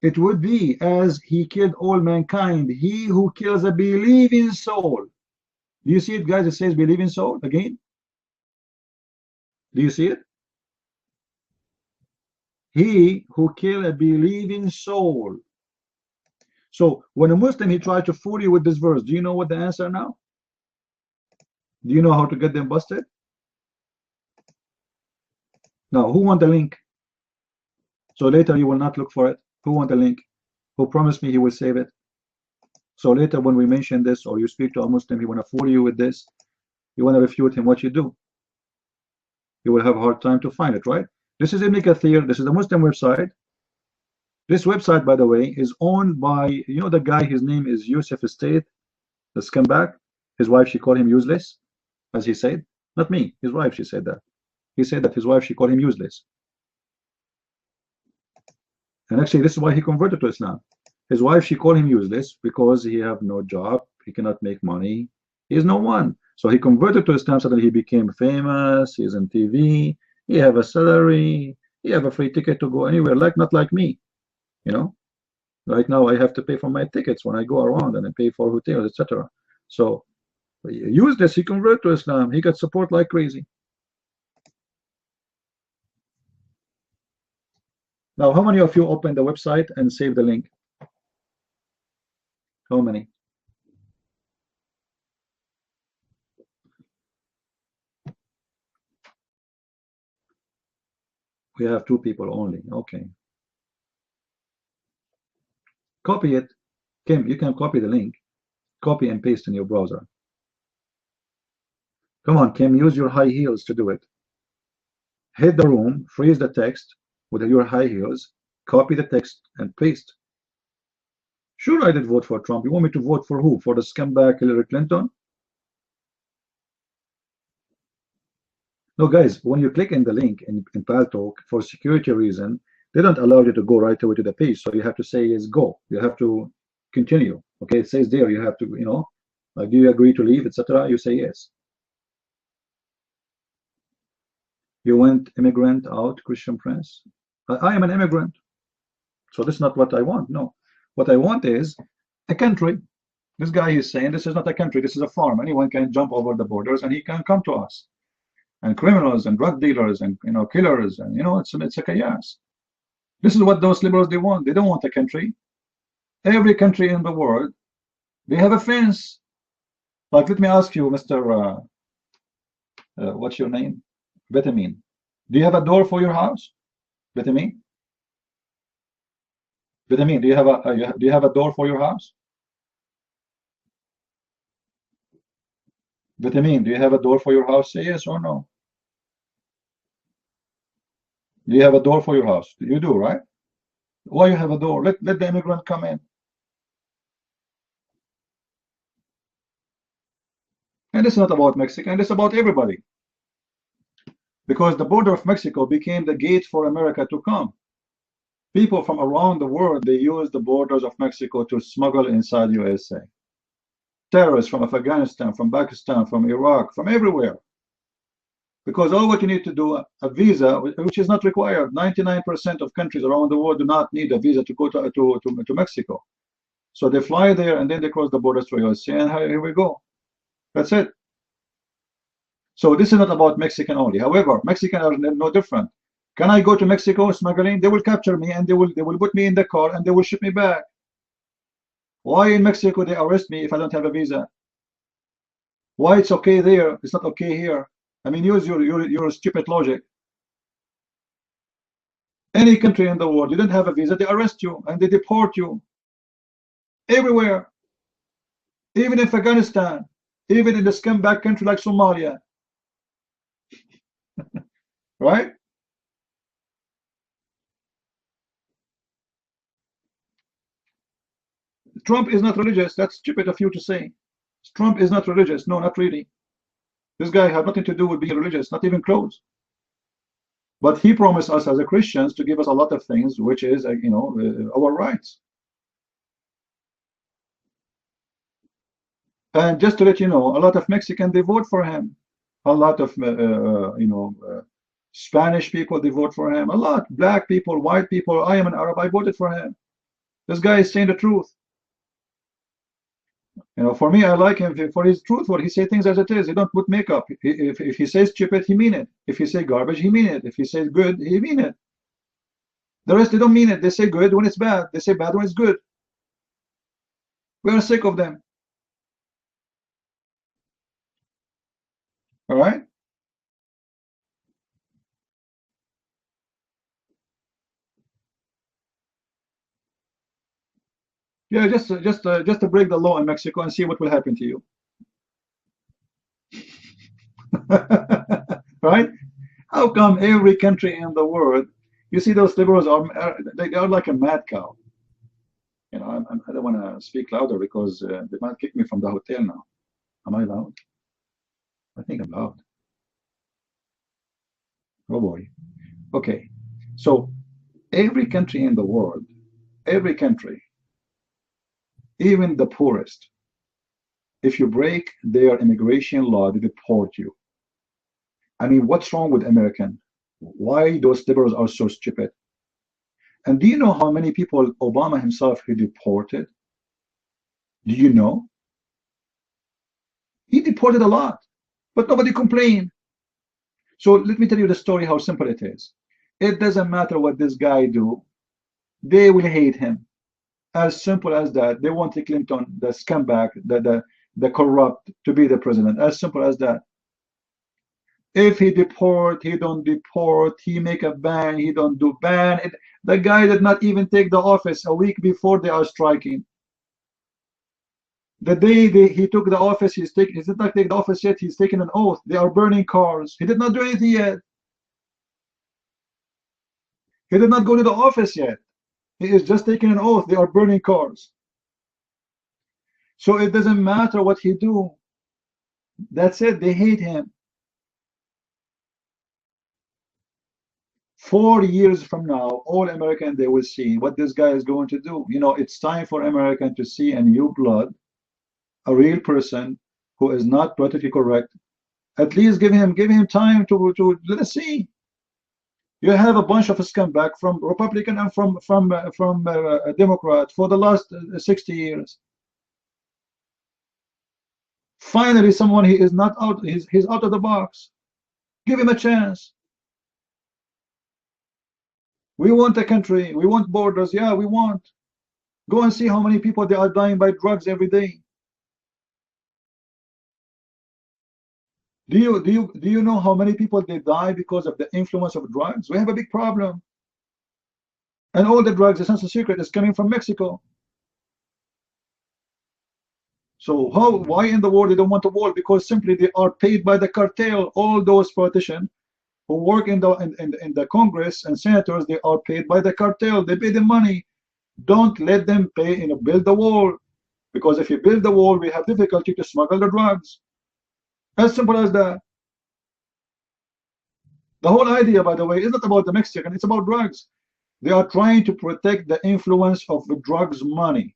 it would be as he killed all mankind, he who kills a believing soul. Do you see it, guys? It says believing soul again. Do you see it? He who killed a believing soul. So when a Muslim, he tried to fool you with this verse, do you know what the answer now? Do you know how to get them busted? Now, who want the link? So later you will not look for it. Who want the link? Who promised me he will save it? So later when we mention this, or you speak to a Muslim, he want to fool you with this, you want to refute him, what you do? You will have a hard time to find it, right? This is Ibn Kathir. This is the Muslim website. This website, by the way, is owned by, you know, the guy, his name is Yusuf Estate, the scumbag. His wife, she called him useless, as he said. Not me, his wife, she said that. He said that his wife, she called him useless. And actually, this is why he converted to Islam. His wife, she called him useless because he have no job, he cannot make money, he is no one. So he converted to Islam, suddenly he became famous, he is on TV, he have a salary, he have a free ticket to go anywhere, like not like me. You know, right now I have to pay for my tickets when I go around and I pay for hotels, etc. So use this. He converted to Islam. He got support like crazy. Now, how many of you opened the website and saved the link? How many? We have 2 people only. Okay. Copy it. Kim, you can copy the link. Copy and paste in your browser. Come on, Kim, use your high heels to do it. Hit the room, freeze the text with your high heels, copy the text and paste. Sure, I did vote for Trump. You want me to vote for who? For the scumbag Hillary Clinton? No, guys, when you click in the link in Paltalk, for security reason, they don't allow you to go right away to the page. So you have to say is go. You have to continue. Okay, it says there you have to, you know, like, do you agree to leave, etc. You say yes. You went immigrant out, Christian Prince. I am an immigrant. So this is not what I want. No. What I want is a country. This guy is saying this is not a country, this is a farm. Anyone can jump over the borders and he can come to us. And criminals and drug dealers and, you know, killers, and, you know, it's a chaos. This is what those liberals they want. They don't want a country. Every country in the world, they have a fence. Like, let me ask you, Mr. What's your name? Vitamin. Do you have a door for your house? Vitamin. Vitamin. Do you have a door for your house? Vitamin. Do you have a door for your house? Say yes or no. Do you have a door for your house? You do, right? Why you have a door? Let the immigrant come in. And it's not about Mexico, and it's about everybody. Because the border of Mexico became the gate for America to come. People from around the world, they use the borders of Mexico to smuggle inside USA. Terrorists from Afghanistan, from Pakistan, from Iraq, from everywhere. Because all what you need to do, a visa, which is not required. 99% of countries around the world do not need a visa to go to Mexico. So they fly there and then they cross the borders to USA, and here we go. That's it. So this is not about Mexican only. However, Mexicans are no different. Can I go to Mexico smuggling? They will capture me and they will put me in the car and they will ship me back. Why in Mexico they arrest me if I don't have a visa? Why it's okay there, it's not okay here? I mean, use your stupid logic. Any country in the world, you don't have a visa, they arrest you and they deport you. Everywhere. Even in Afghanistan, even in the scumbag country like Somalia. Right? Trump is not religious. That's stupid of you to say. Trump is not religious. No, not really. This guy had nothing to do with being religious, not even close. But he promised us as a Christians to give us a lot of things, which is, you know, our rights. And just to let you know, a lot of Mexicans, they vote for him. A lot of, you know, Spanish people, they vote for him. A lot. Black people, white people. I am an Arab. I voted for him. This guy is saying the truth. You know, for me, I like him for his truthful. He says things as it is. He don't put makeup. If he says stupid, he mean it. If he says garbage, he mean it. If he says good, he mean it. The rest, they don't mean it. They say good when it's bad. They say bad when it's good. We are sick of them. All right? Yeah, just to break the law in Mexico and see what will happen to you. Right? How come every country in the world, you see those liberals they are like a mad cow. You know, I don't want to speak louder because they might kick me from the hotel now. Am I loud? I think I'm loud. Oh boy. Okay. So every country in the world, every country, even the poorest, if you break their immigration law, they deport you. I mean, what's wrong with American? Why those liberals are so stupid? And do you know how many people Obama himself he deported? Do you know? He deported a lot, but nobody complained. So let me tell you the story, how simple it is. It doesn't matter what this guy do. They will hate him. As simple as that. They want Clinton, the scumbag, the corrupt, to be the president. As simple as that. If he deport, he don't deport. He make a ban, he don't do ban. The guy did not even take the office a week before they are striking. The day he took the office, he did not take the office yet. He's taken an oath. They are burning cars. He did not do anything yet. He did not go to the office yet. He is just taking an oath. They are burning cars. So it doesn't matter what he do. That's it. They hate him. 4 years from now, all Americans, they will see what this guy is going to do. You know, it's time for Americans to see a new blood, a real person who is not politically correct. At least give him time to let us see. You have a bunch of scumbag from Republican and from Democrat for the last 60 years. Finally, someone he is not out. He's out of the box. Give him a chance. We want a country. We want borders. Yeah, we want. Go and see how many people they are dying by drugs every day. Do you know how many people they die because of the influence of drugs? We have a big problem. And all the drugs, it's not a secret, is coming from Mexico. So why in the world they don't want a war? Because simply they are paid by the cartel. All those politicians who work in the Congress and senators, they are paid by the cartel. They pay the money. Don't let them pay, build the wall. Because if you build the wall, we have difficulty to smuggle the drugs. As simple as that. The whole idea, by the way, is not about the Mexican, it's about drugs. They are trying to protect the influence of the drugs money.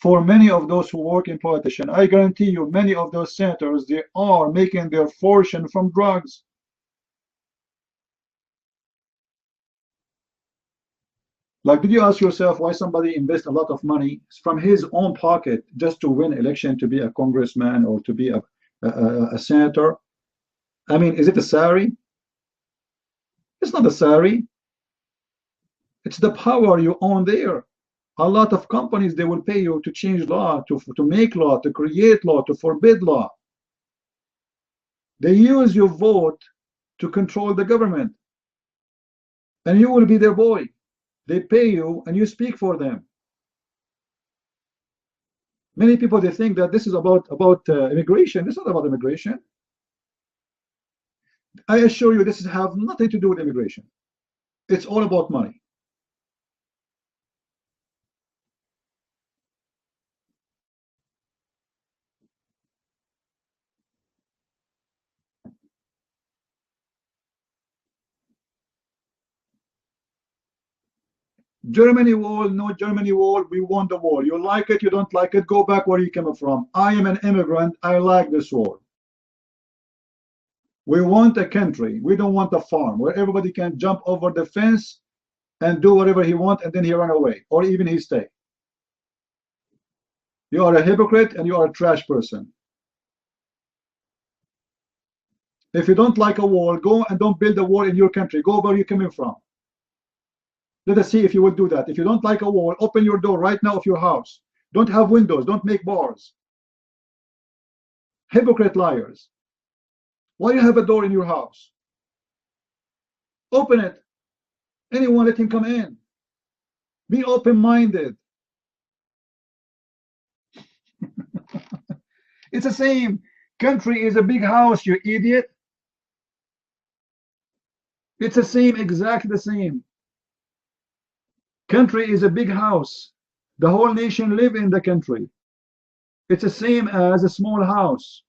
For many of those who work in politician, I guarantee you, many of those senators, they are making their fortune from drugs. Like, did you ask yourself why somebody invests a lot of money from his own pocket just to win election, to be a congressman or to be a senator? I mean, is it a salary? It's not a salary. It's the power you own there. A lot of companies, they will pay you to change law, to make law, to create law, to forbid law. They use your vote to control the government. And you will be their boy. They pay you and you speak for them. Many people, they think that this is about immigration. This is not about immigration. I assure you, this has nothing to do with immigration. It's all about money. Germany wall, no Germany wall, we want the wall. You like it, you don't like it, go back where you came from. I am an immigrant, I like this wall. We want a country, we don't want a farm where everybody can jump over the fence and do whatever he wants and then he run away, or even he stay. You are a hypocrite and you are a trash person. If you don't like a wall, go and don't build a wall in your country. Go where you're coming from. Let us see if you will do that. If you don't like a wall, open your door right now of your house. Don't have windows. Don't make bars. Hypocrite liars. Why you have a door in your house? Open it. Anyone, let him come in. Be open-minded. It's the same. Country is a big house, you idiot. It's the same, exactly the same. Country is a big house. The whole nation live in the country. It's the same as a small house.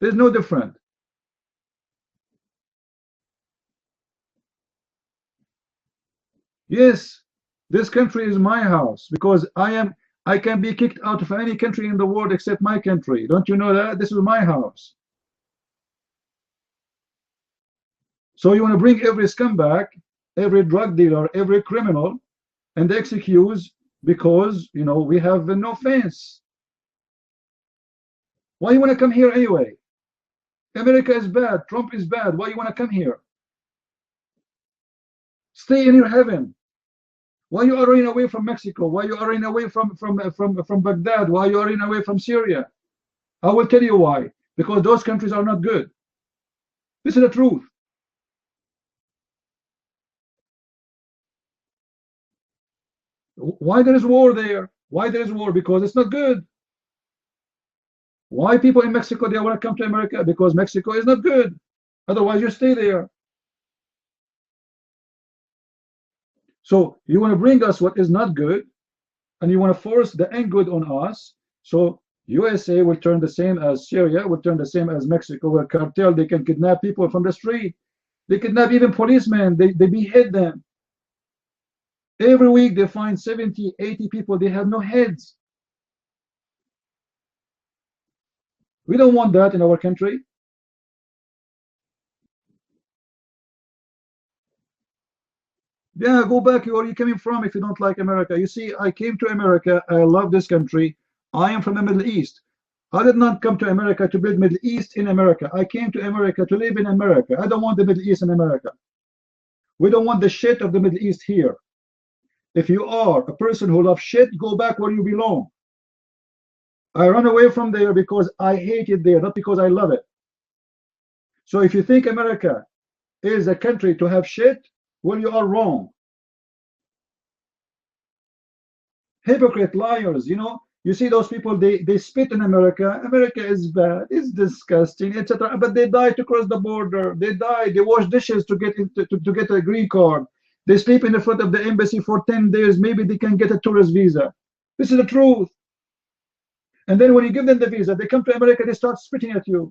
There's no different. Yes, this country is my house because I can be kicked out of any country in the world except my country. Don't you know that? This is my house. So you want to bring every scumbag, every drug dealer, every criminal, and excuse because, we have no fence. Why you want to come here anyway? America is bad. Trump is bad. Why you want to come here? Stay in your heaven. Why you are running away from Mexico? Why you are running away from Baghdad? Why you are running away from Syria? I will tell you why. Because those countries are not good. This is the truth. Why there is war there? Why there is war? Because it's not good. Why people in Mexico, they want to come to America? Because Mexico is not good. Otherwise, you stay there. So you want to bring us what is not good, and you want to force the end good on us. So USA will turn the same as Syria, will turn the same as Mexico, where cartel, they can kidnap people from the street. They kidnap even policemen, they behead them. Every week they find 70, 80 people, they have no heads. We don't want that in our country. Yeah, go back where you coming from if you don't like America. You see, I came to America. I love this country. I am from the Middle East. I did not come to America to build Middle East in America. I came to America to live in America. I don't want the Middle East in America. We don't want the shit of the Middle East here. If you are a person who loves shit, go back where you belong. I run away from there because I hate it there, not because I love it. So if you think America is a country to have shit, well, you are wrong. Hypocrite, liars, you know. You see those people, they spit in America. America is bad, it's disgusting, etc. But they die to cross the border. They die. They wash dishes to get to get a green card. They sleep in the front of the embassy for 10 days. Maybe they can get a tourist visa. This is the truth. And then when you give them the visa, they come to America, they start spitting at you.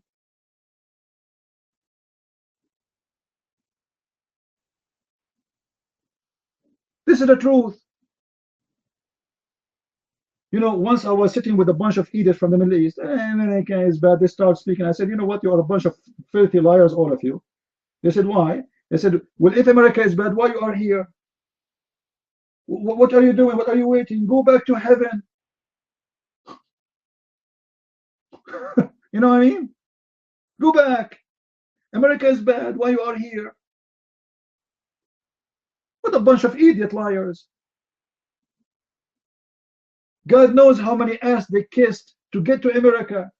This is the truth. You know, once I was sitting with a bunch of idiots from the Middle East, America is bad. They start speaking. I said, you know what? You are a bunch of filthy liars, all of you. They said, why? They said, well, if America is bad, why you are here? What are you doing? What are you waiting? Go back to heaven. You know what I mean? Go back. America is bad. Why you are here? What a bunch of idiot liars. God knows how many ass they kissed to get to America.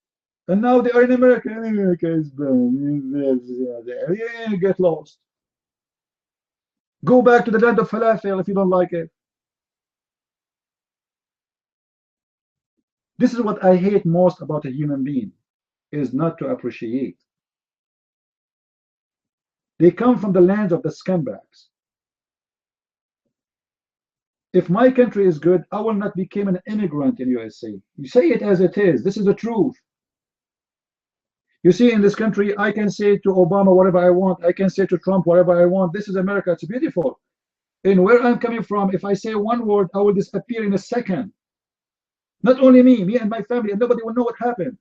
And now they are in America. America is bad. Yeah, get lost. Go back to the land of falafel if you don't like it. This is what I hate most about a human being, is not to appreciate. They come from the lands of the scumbags. If my country is good, I will not become an immigrant in USA. You say it as it is. This is the truth. You see, in this country, I can say to Obama whatever I want. I can say to Trump whatever I want. This is America. It's beautiful. And where I'm coming from, if I say one word, I will disappear in a second. Not only me and my family, and nobody will know what happened.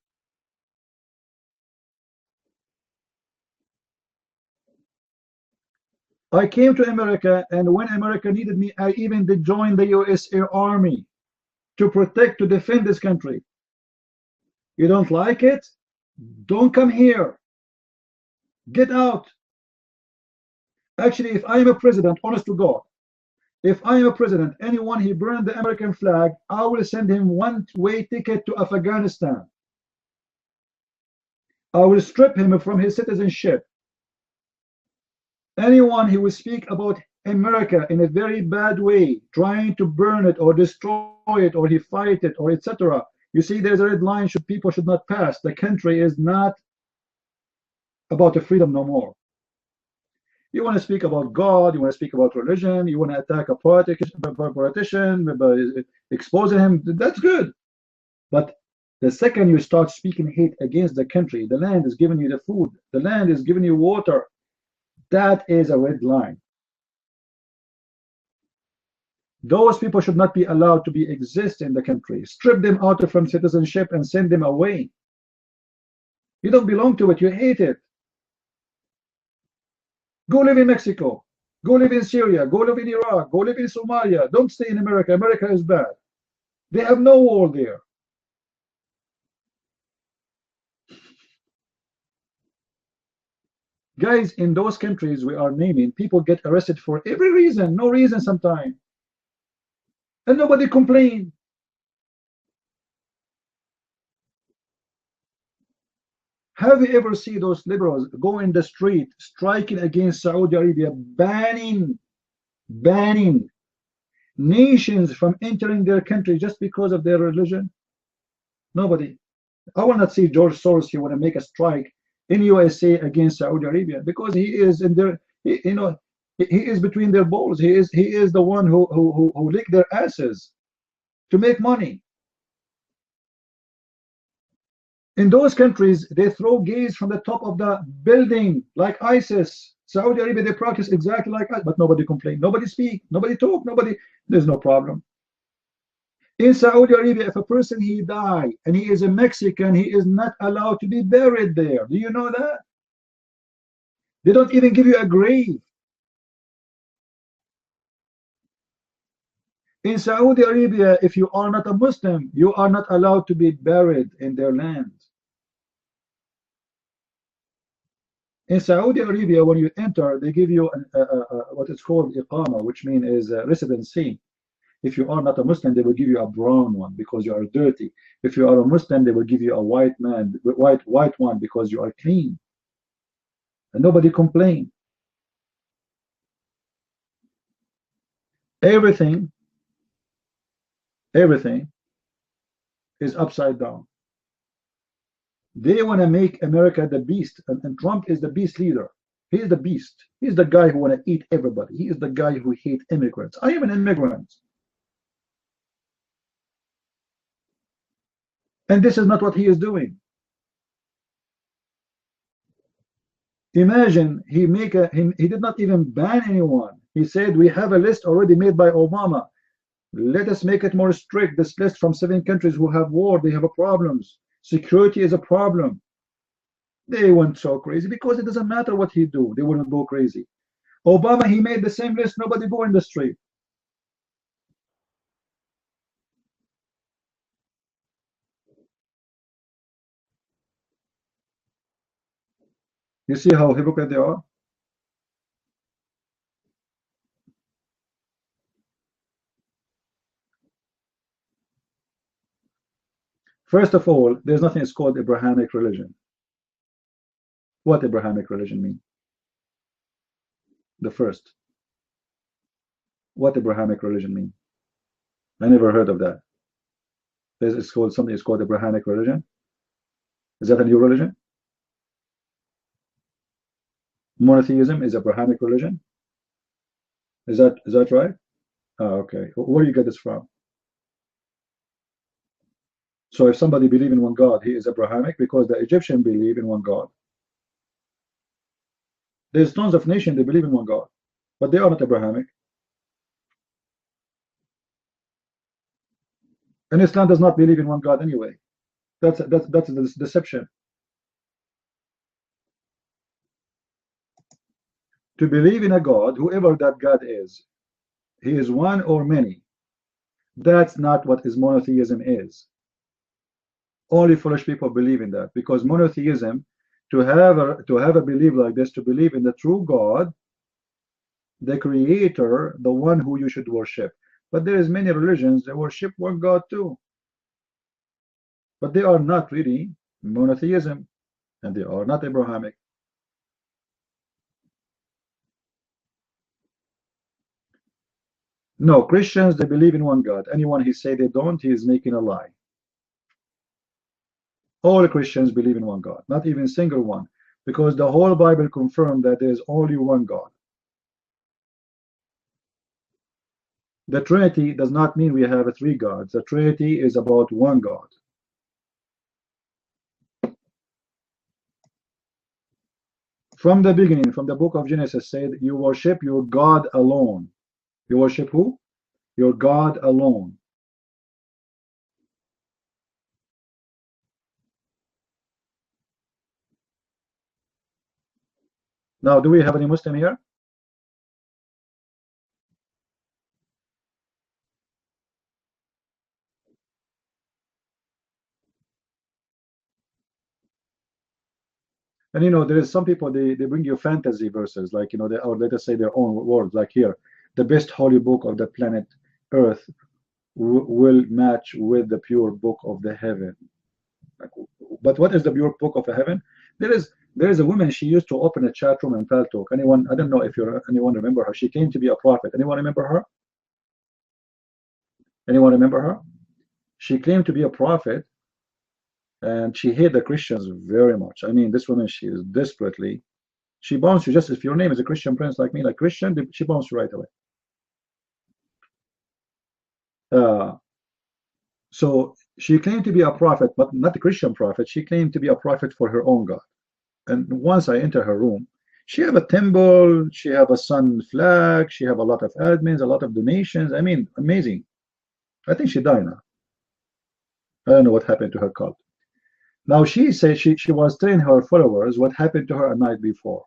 I came to America, and when America needed me, I even did join the USA Army to protect, to defend this country. You don't like it? Don't come here. Get out. Actually, if I am a president, honest to God, if I am a president, anyone he burned the American flag, I will send him one-way ticket to Afghanistan. I will strip him from his citizenship. Anyone who will speak about America in a very bad way, trying to burn it or destroy it or he fight it or etc. You see, there's a red line people should not pass. The country is not about the freedom no more. You want to speak about God, you want to speak about religion, you want to attack a politician, exposing him, that's good. But the second you start speaking hate against the country, the land is giving you the food, the land is giving you water, that is a red line. Those people should not be allowed to exist in the country. Strip them out from citizenship and send them away. You don't belong to it, you hate it. Go live in Mexico, go live in Syria, go live in Iraq, go live in Somalia. Don't stay in America. America is bad. They have no wall there. Guys, in those countries we are naming, people get arrested for every reason, no reason sometimes. And nobody complains. Have you ever seen those liberals go in the street striking against Saudi Arabia, banning nations from entering their country just because of their religion? Nobody. I will not see George Soros here want to make a strike in USA against Saudi Arabia because he is in their, you know, he is between their balls. He is the one who lick their asses to make money. In those countries, they throw gays from the top of the building like ISIS. Saudi Arabia, they practice exactly like us, but nobody complain, nobody speak, nobody talk, nobody. There's no problem. In Saudi Arabia, if a person he die and he is a Mexican, he is not allowed to be buried there. Do you know that? They don't even give you a grave. In Saudi Arabia, if you are not a Muslim, you are not allowed to be buried in their land. In Saudi Arabia, when you enter, they give you what is called iqama, which means is residency. If you are not a Muslim, they will give you a brown one because you are dirty. If you are a Muslim, they will give you a white one because you are clean. And nobody complain. Everything is upside down. They want to make America the beast, and Trump is the beast leader. He is the beast. He's the guy who want to eat everybody. He is the guy who hate immigrants. I am an immigrant. And this is not what he is doing. Imagine he did not even ban anyone. He said we have a list already made by Obama. Let us make it more strict. This list from 7 countries who have war, they have problems. Security is a problem. They went so crazy because it doesn't matter what he do. They wouldn't go crazy. Obama, he made the same list. Nobody go in the street. You see how hypocrite they are? First of all, there's nothing that's called Abrahamic religion. What Abrahamic religion mean? The first. What Abrahamic religion mean? I never heard of that. It's called something. It's called Abrahamic religion. Is that a new religion? Monotheism is Abrahamic religion. Is that right? Oh, okay. Where do you get this from? So if somebody believes in one God, he is Abrahamic because the Egyptian believe in one God. There's tons of nations that believe in one God, but they are not Abrahamic. And Islam does not believe in one God anyway. That's the deception. To believe in a God, whoever that God is, he is one or many. That's not what is monotheism is. Only foolish people believe in that, because monotheism, to have a belief like this, to believe in the true God, the creator, the one who you should worship. But there is many religions that worship one God too, but they are not really monotheism, and they are not Abrahamic. No, Christians, they believe in one God. Anyone he say they don't, he is making a lie. All Christians believe in one God, not even single one, because the whole Bible confirmed that there is only one God. The Trinity does not mean we have 3 gods. The Trinity is about one God. From the beginning, from the book of Genesis, said you worship your God alone. You worship who? Your God alone. Now, do we have any Muslim here? And you know, there is some people, they bring you fantasy verses, like, you know, they, or let us say their own words, like here, the best holy book of the planet Earth will match with the pure book of the heaven. Like, but what is the pure book of the heaven? There is a woman, she used to open a chat room in Paltalk. Anyone, I don't know if anyone remember her. She came to be a prophet. Anyone remember her? Anyone remember her? She claimed to be a prophet, and she hated the Christians very much. I mean, this woman, she is desperately, she bombs you. Just if your name is a Christian prince like me, like Christian, she bombs you right away. So She claimed to be a prophet, but not a Christian prophet. She claimed to be a prophet for her own God. And once I enter her room, she have a temple, she have a sun flag, she have a lot of admins, a lot of donations. I mean, amazing. I think she died now. I don't know what happened to her cult. Now she said she was telling her followers what happened to her a night before.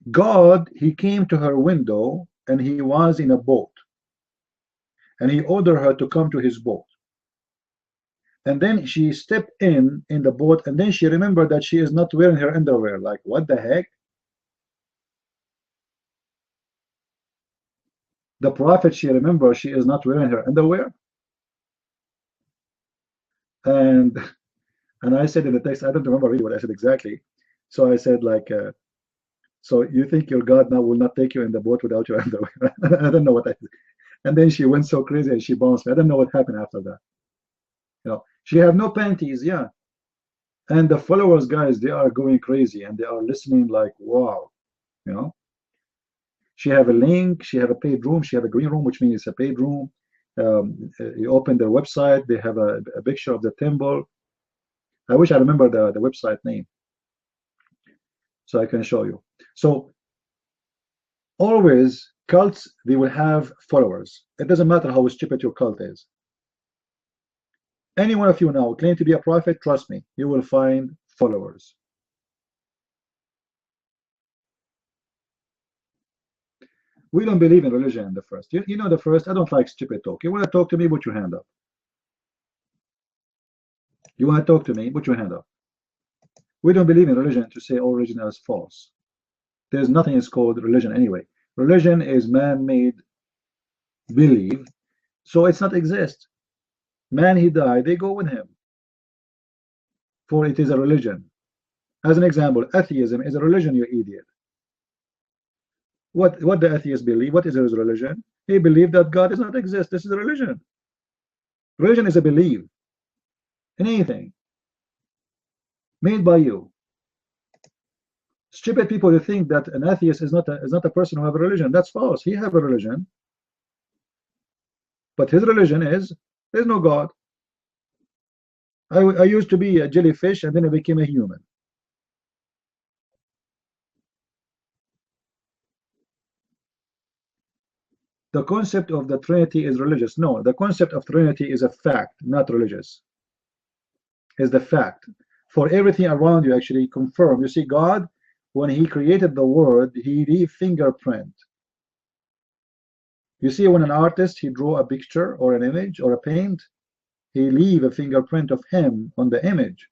God, he came to her window and he was in a boat. And he ordered her to come to his boat. And then she stepped in the boat, and then she remembered that she is not wearing her underwear. Like, what the heck? The prophet, she remembers she is not wearing her underwear. And I said in the text, I don't remember really what I said exactly. So I said, like, so you think your God now will not take you in the boat without your underwear? I don't know what I said. And then she went so crazy and she bounced me. I don't know what happened after that. You know, she have no panties, yeah. And the followers, guys, they are going crazy and they are listening like, wow, you know. She have a link, she have a paid room, she have a green room, which means it's a paid room. You open their website, they have a picture of the temple. I wish I remember the website name so I can show you. So always cults, they will have followers. It doesn't matter how stupid your cult is. Any one of you now claim to be a prophet, trust me, you will find followers. We don't believe in religion in the first. You know the first, I don't like stupid talk. You want to talk to me, put your hand up. You want to talk to me, put your hand up. We don't believe in religion to say all religion is false. There's nothing is called religion anyway. Religion is man-made belief, so it's not exist. Man, he died, they go with him. For it is a religion. As an example, atheism is a religion, you idiot. What the atheist believe? What is his religion? He believed that God does not exist. This is a religion. Religion is a belief in anything made by you. Stupid people who think that an atheist is not a person who have a religion. That's false. He have a religion, but his religion is there's no God. I used to be a jellyfish and then I became a human. The concept of the Trinity is religious. No, the concept of Trinity is a fact, not religious. Is the fact. For everything around you actually confirm. You see, God, when he created the world, he leave fingerprint. You see, when an artist, he draw a picture or an image or a paint, he leave a fingerprint of him on the image.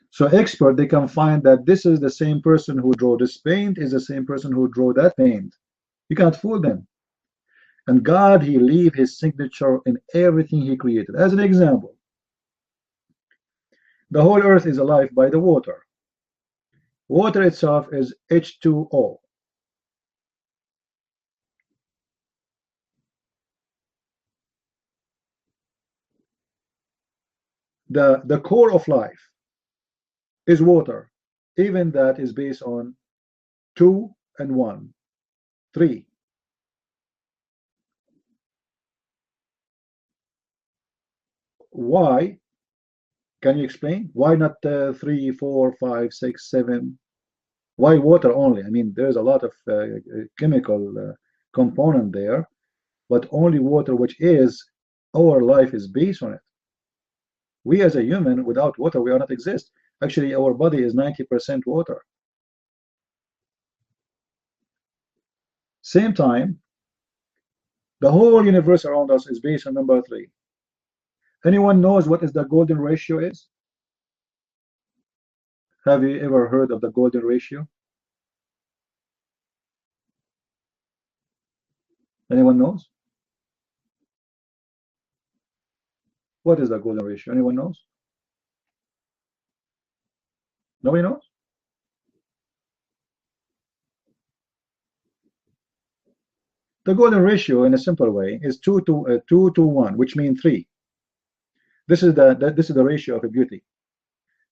So expert, they can find that this is the same person who drew this paint, is the same person who drew that paint. You can't fool them. And God, he leave his signature in everything he created. As an example, the whole earth is alive by the water. Water itself is H2O. The core of life is water. Even that is based on 2 and 1. 3. Why? Can you explain? Why not 3, 4, 5, 6, 7? Why water only? I mean, there's a lot of chemical component there, but only water, which is our life is based on it. We as a human, without water, we are not exist. Actually, our body is 90% water. Same time, the whole universe around us is based on number 3. Anyone knows what is the golden ratio is? Have you ever heard of the golden ratio? Anyone knows? What is the golden ratio? Anyone knows? Nobody knows? The golden ratio, in a simple way, is 2 to 1, which means 3. This is the ratio of a beauty.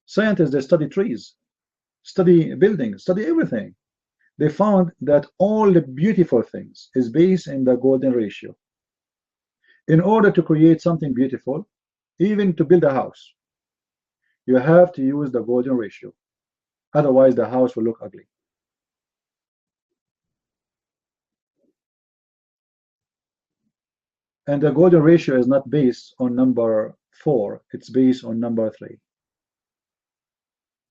Scientists, they study trees, study buildings, study everything. They found that all the beautiful things is based in the golden ratio. In order to create something beautiful, even to build a house, you have to use the golden ratio. Otherwise, the house will look ugly. And the golden ratio is not based on number 4, it's based on number 3.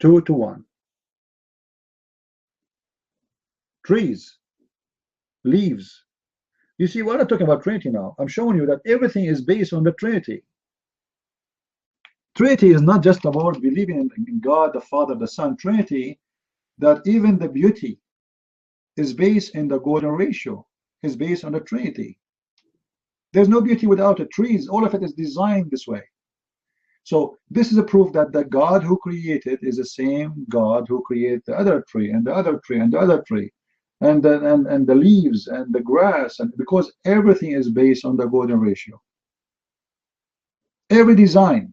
2 to 1. Trees, leaves. You see, we're not talking about Trinity now. I'm showing you that everything is based on the Trinity. Trinity is not just about believing in God, the Father, the Son. Trinity, that even the beauty is based in the golden ratio, is based on the Trinity. There's no beauty without the trees. All of it is designed this way. So this is a proof that the God who created is the same God who created the other tree and the other tree and the other tree, and the leaves and the grass, and because everything is based on the golden ratio. Every design.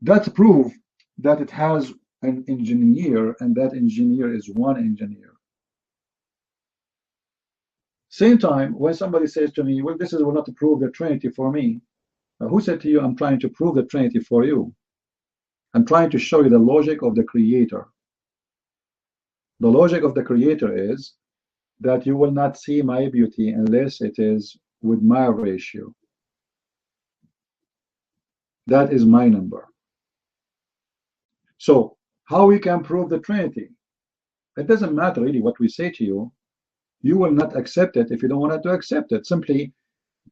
That's proof that it has an engineer, and that engineer is one engineer. Same time, when somebody says to me, well, this is not to prove the Trinity for me. Who said to you, I'm trying to prove the Trinity for you? I'm trying to show you the logic of the Creator. The logic of the Creator is that you will not see my beauty unless it is with my ratio. That is my number. So how we can prove the Trinity? It doesn't matter really what we say to you. You will not accept it if you don't want to accept it. Simply,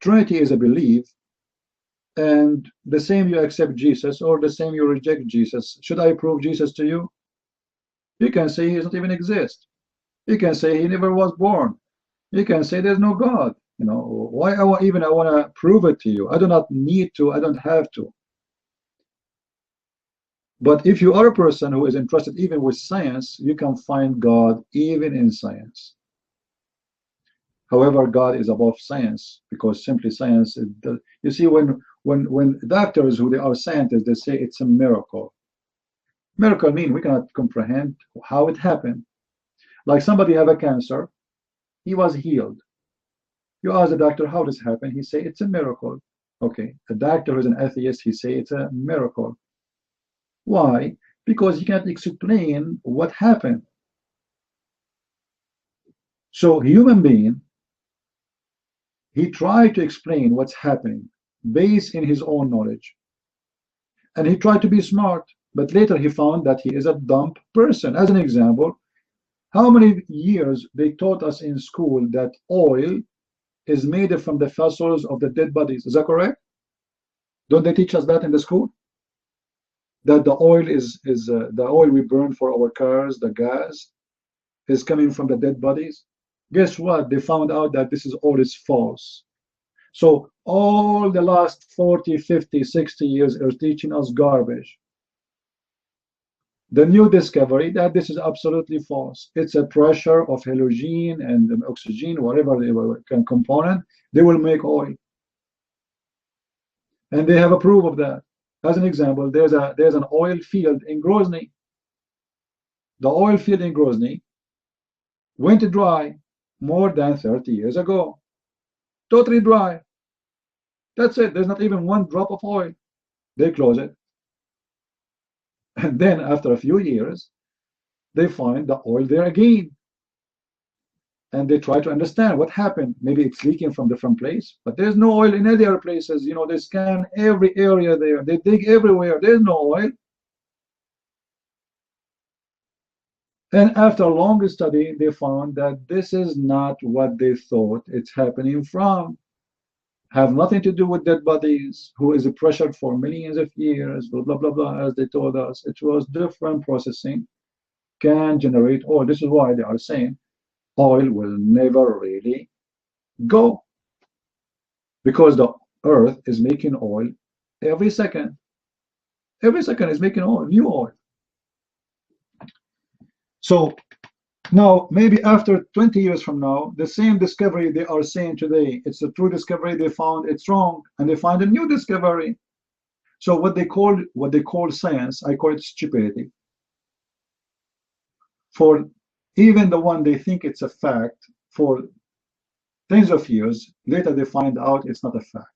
Trinity is a belief, and the same you accept Jesus or the same you reject Jesus. Should I prove Jesus to you? You can say he doesn't even exist. You can say he never was born. You can say there's no God. You know, why I want to prove it to you? I do not need to. I don't have to. But if you are a person who is interested even with science, you can find God even in science. However, God is above science, because simply science, you see, when doctors who they are scientists, they say it's a miracle. Miracle means we cannot comprehend how it happened. Like somebody have a cancer, he was healed. You ask the doctor, how does it happen? He say it's a miracle. Okay, the doctor who is an atheist, he say it's a miracle. Why? Because he can't explain what happened. So human being, he tried to explain what's happening based in his own knowledge. And he tried to be smart, but later he found that he is a dumb person. As an example, how many years they taught us in school that oil is made from the fossils of the dead bodies? Is that correct? Don't they teach us that in the school? That the oil is the oil we burn for our cars, the gas, is coming from the dead bodies. Guess what? They found out that this is all is false. So all the last 40, 50, 60 years are teaching us garbage. The new discovery that this is absolutely false. It's a pressure of halogen and oxygen, whatever they component, they will make oil. And they have a proof of that. As an example, there's an oil field in Grozny. The oil field in Grozny went dry more than 30 years ago. Totally dry. That's it. There's not even one drop of oil. They close it. And then after a few years, they find the oil there again. And they try to understand what happened. Maybe it's leaking from different place, but there's no oil in any other places. You know, they scan every area there. They dig everywhere. There's no oil. And after a long study, they found that this is not what they thought it's happening from. Have nothing to do with dead bodies, who is pressured for millions of years, blah, blah, blah, blah, as they told us. It was different processing, can generate oil. This is why they are saying oil will never really go, because the earth is making oil every second. Every second is making oil, new oil. So now, maybe after 20 years from now, the same discovery they are saying today, it's a true discovery, they found it's wrong, and they find a new discovery. So what they call science, I call it stupidity. For even the one they think it's a fact, for tens of years later, they find out it's not a fact.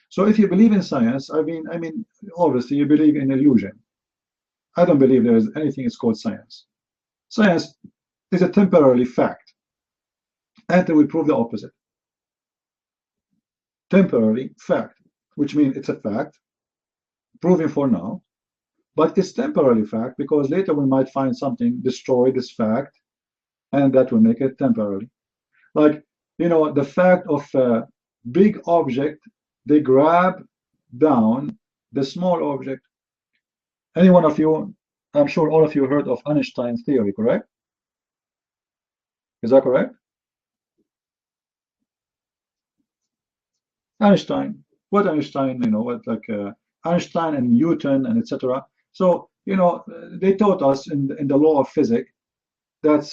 So if you believe in science, I mean, obviously you believe in illusion. I don't believe there is anything that's called science. Science is a temporary fact until we prove the opposite. Temporary fact, which means it's a fact, proven for now, but it's temporary fact because later we might find something, destroy this fact, and that will make it temporary. Like, you know, the fact of a big object, they grab down the small object. Any one of you, I'm sure all of you heard of Einstein's theory, correct? Is that correct? Einstein, what Einstein, you know, what like Einstein and Newton and etc. So, you know, they taught us in the law of physics that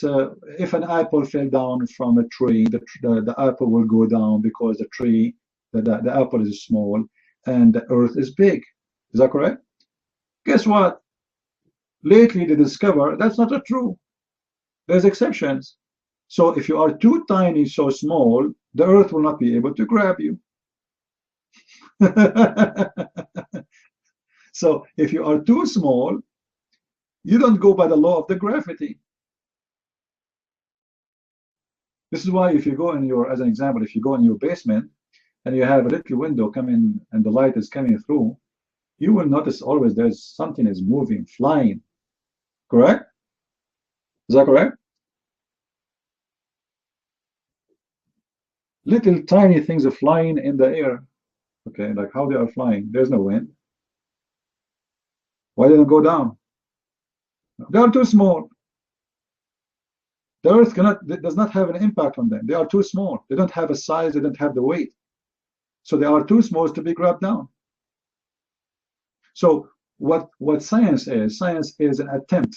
if an apple fell down from a tree, the apple will go down because the tree, the apple is small and the earth is big. Is that correct? Guess what? Lately they discover that's not true. There's exceptions. So if you are too tiny, so small, the earth will not be able to grab you. So if you are too small, you don't go by the law of the gravity. This is why if you go in your, as an example, if you go in your basement and you have a little window coming and the light is coming through, you will notice always there's something is moving, flying. Correct? Is that correct? Little tiny things are flying in the air. Okay, like how they are flying. There's no wind. Why didn't go down? They are too small. The earth does not have an impact on them. They are too small. They don't have a size, they don't have the weight. So they are too small to be grabbed down. So what science is an attempt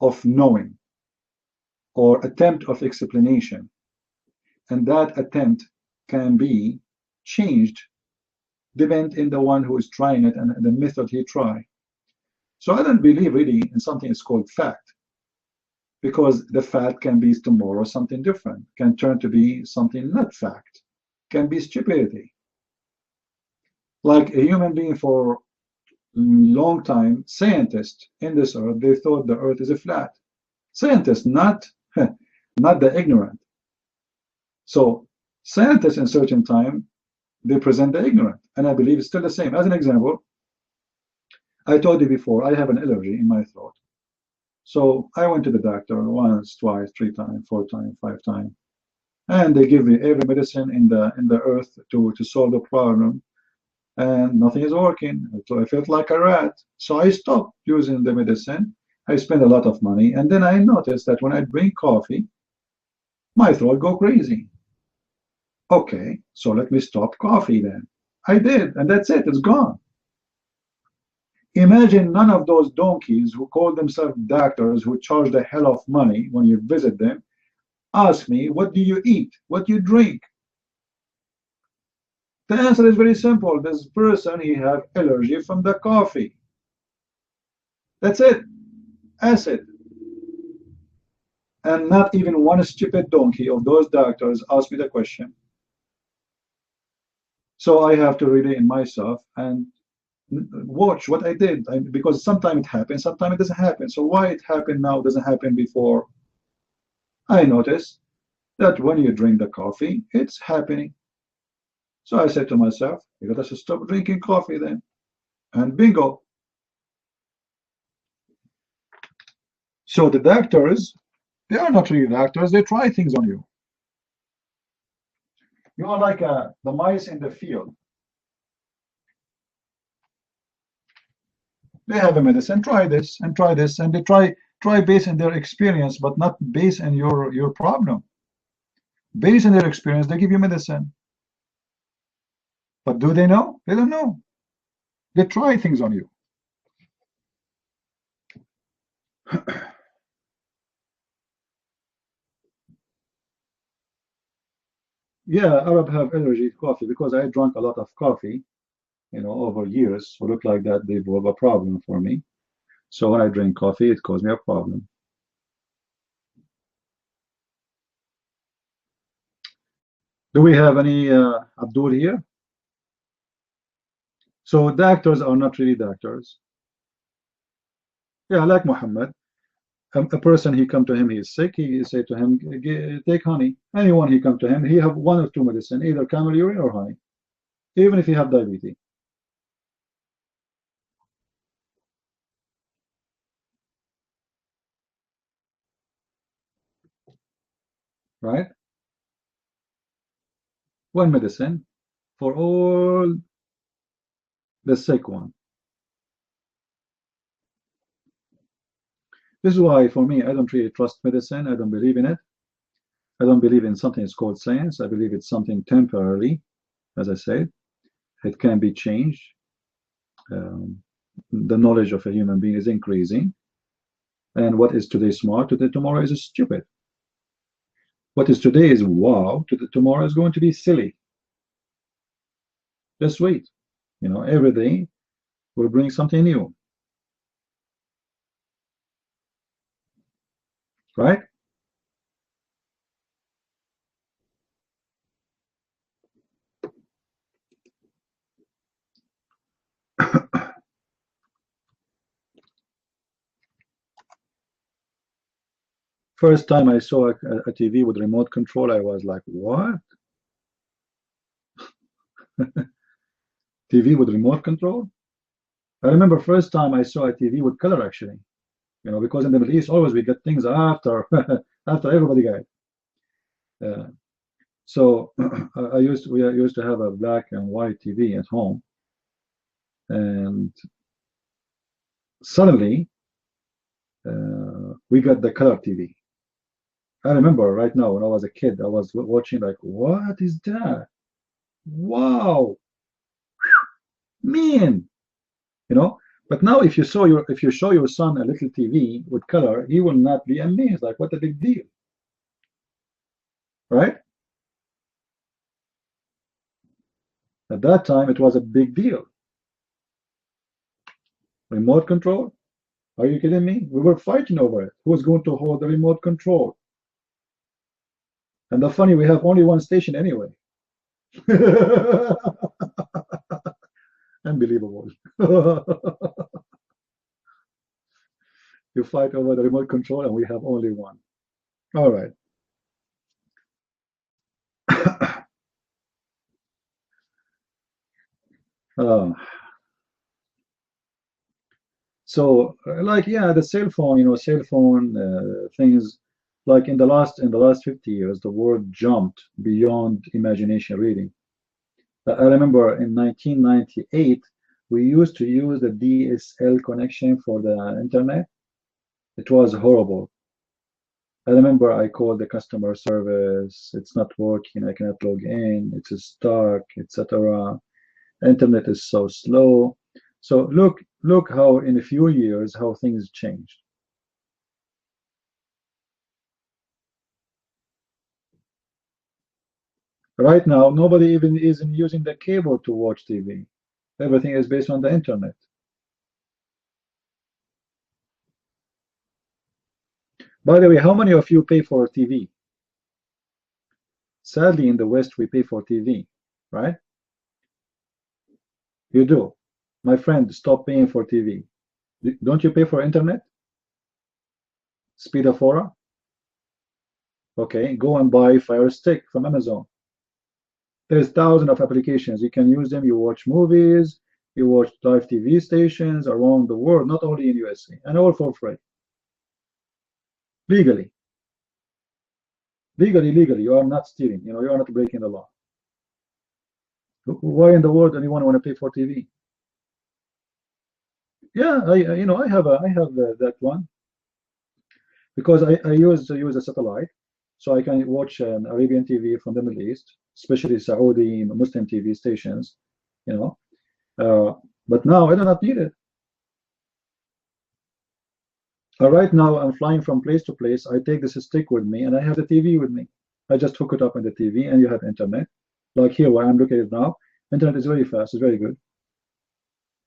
of knowing or attempt of explanation. And that attempt can be changed depending on the one who is trying it and the method he tried. So I don't believe really in something that's called fact, because the fact can be tomorrow something different, can turn to be something not fact, can be stupidity. Like a human being for a long time, scientists in this earth, they thought the earth is a flat. Scientists, not the ignorant. So scientists in certain time, they present the ignorant, and I believe it's still the same. As an example, I told you before, I have an allergy in my throat. So I went to the doctor once, twice, 3 times, 4 times, 5 times, and they give me every medicine in the earth to solve the problem, and nothing is working. So I felt like a rat. So I stopped using the medicine. I spent a lot of money, and then I noticed that when I drink coffee, my throat go crazy. Okay, so let me stop coffee then. I did, and that's it, it's gone. Imagine none of those donkeys who call themselves doctors, who charge the hell of money when you visit them, ask me, what do you eat? What do you drink? The answer is very simple. This person, he have allergy from the coffee. That's it. Acid. And not even one stupid donkey of those doctors asked me the question. So I have to read it in myself and watch what I did, because sometimes it happens, sometimes it doesn't happen. So why it happened now doesn't happen before? I noticed that when you drink the coffee, it's happening. So I said to myself, you gotta stop drinking coffee then. And bingo. So the doctors, they are not really doctors, they try things on you. You are like the mice in the field. They have a medicine, try this and try this, and they try based on their experience, but not based on your problem. Based on their experience, they give you medicine. But do they know? They don't know. They try things on you. Yeah, Arab have allergy to coffee because I drank a lot of coffee, over years. So look like that they have a problem for me. So when I drink coffee, it caused me a problem. Do we have any Abdul here? So doctors are not really doctors. Yeah, like Muhammad. A person, he come to him, he is sick, he say to him, take honey. Anyone he come to him, he have one or two medicine, either camel urine or honey, even if he have diabetes. Right? One medicine for all the sick one. This is why, for me, I don't really trust medicine. I don't believe in it. I don't believe in something that's called science. I believe it's something temporarily, as I said. It can be changed. The knowledge of a human being is increasing. And what is today smart, tomorrow is stupid. What is today is wow, tomorrow is going to be silly. Just wait. You know, every day will bring something new. Right? First time I saw a TV with remote control, I was like, what? TV with remote control? I remember first time I saw a TV with color, actually. You know, because in the Middle East, always we get things after after everybody got it. So we used to have a black and white TV at home, and suddenly we got the color TV. I remember right now when I was a kid, I was watching like, what is that? Wow, man, you know. But now, if you show your son a little TV with color, he will not be amazed. Like, what a big deal, right? At that time, it was a big deal. Remote control? Are you kidding me? We were fighting over it. Who was going to hold the remote control? And the funny, we have only one station anyway. Unbelievable. You fight over the remote control and we have only one. All right. So like, yeah, the cell phone, cell phone things, like in the last 50 years, the world jumped beyond imagination reading. I remember in 1998, we used to use the DSL connection for the internet. It was horrible. I remember I called the customer service. It's not working. I cannot log in. It's stuck, etc. Internet is so slow. So look how in a few years how things changed. Right now, nobody even isn't using the cable to watch TV. Everything is based on the internet. By the way, how many of you pay for TV? Sadly, in the West, we pay for TV, right? You do. My friend, stop paying for TV. Don't you pay for internet? Speedafora? Okay, go and buy Fire Stick from Amazon. There's thousands of applications. You can use them. You watch movies, you watch live TV stations around the world, not only in USA, and all for free. Legally. Legally, you are not stealing. You are not breaking the law. Why in the world anyone want to pay for TV? Yeah, I have that one because I use a satellite, so I can watch an Arabian TV from the Middle East, especially Saudi Muslim TV stations, but now I do not need it. Right now I'm flying from place to place. I take this stick with me and I have the TV with me. I just hook it up on the TV and you have internet. Like here where I'm located now, internet is very fast, it's very good.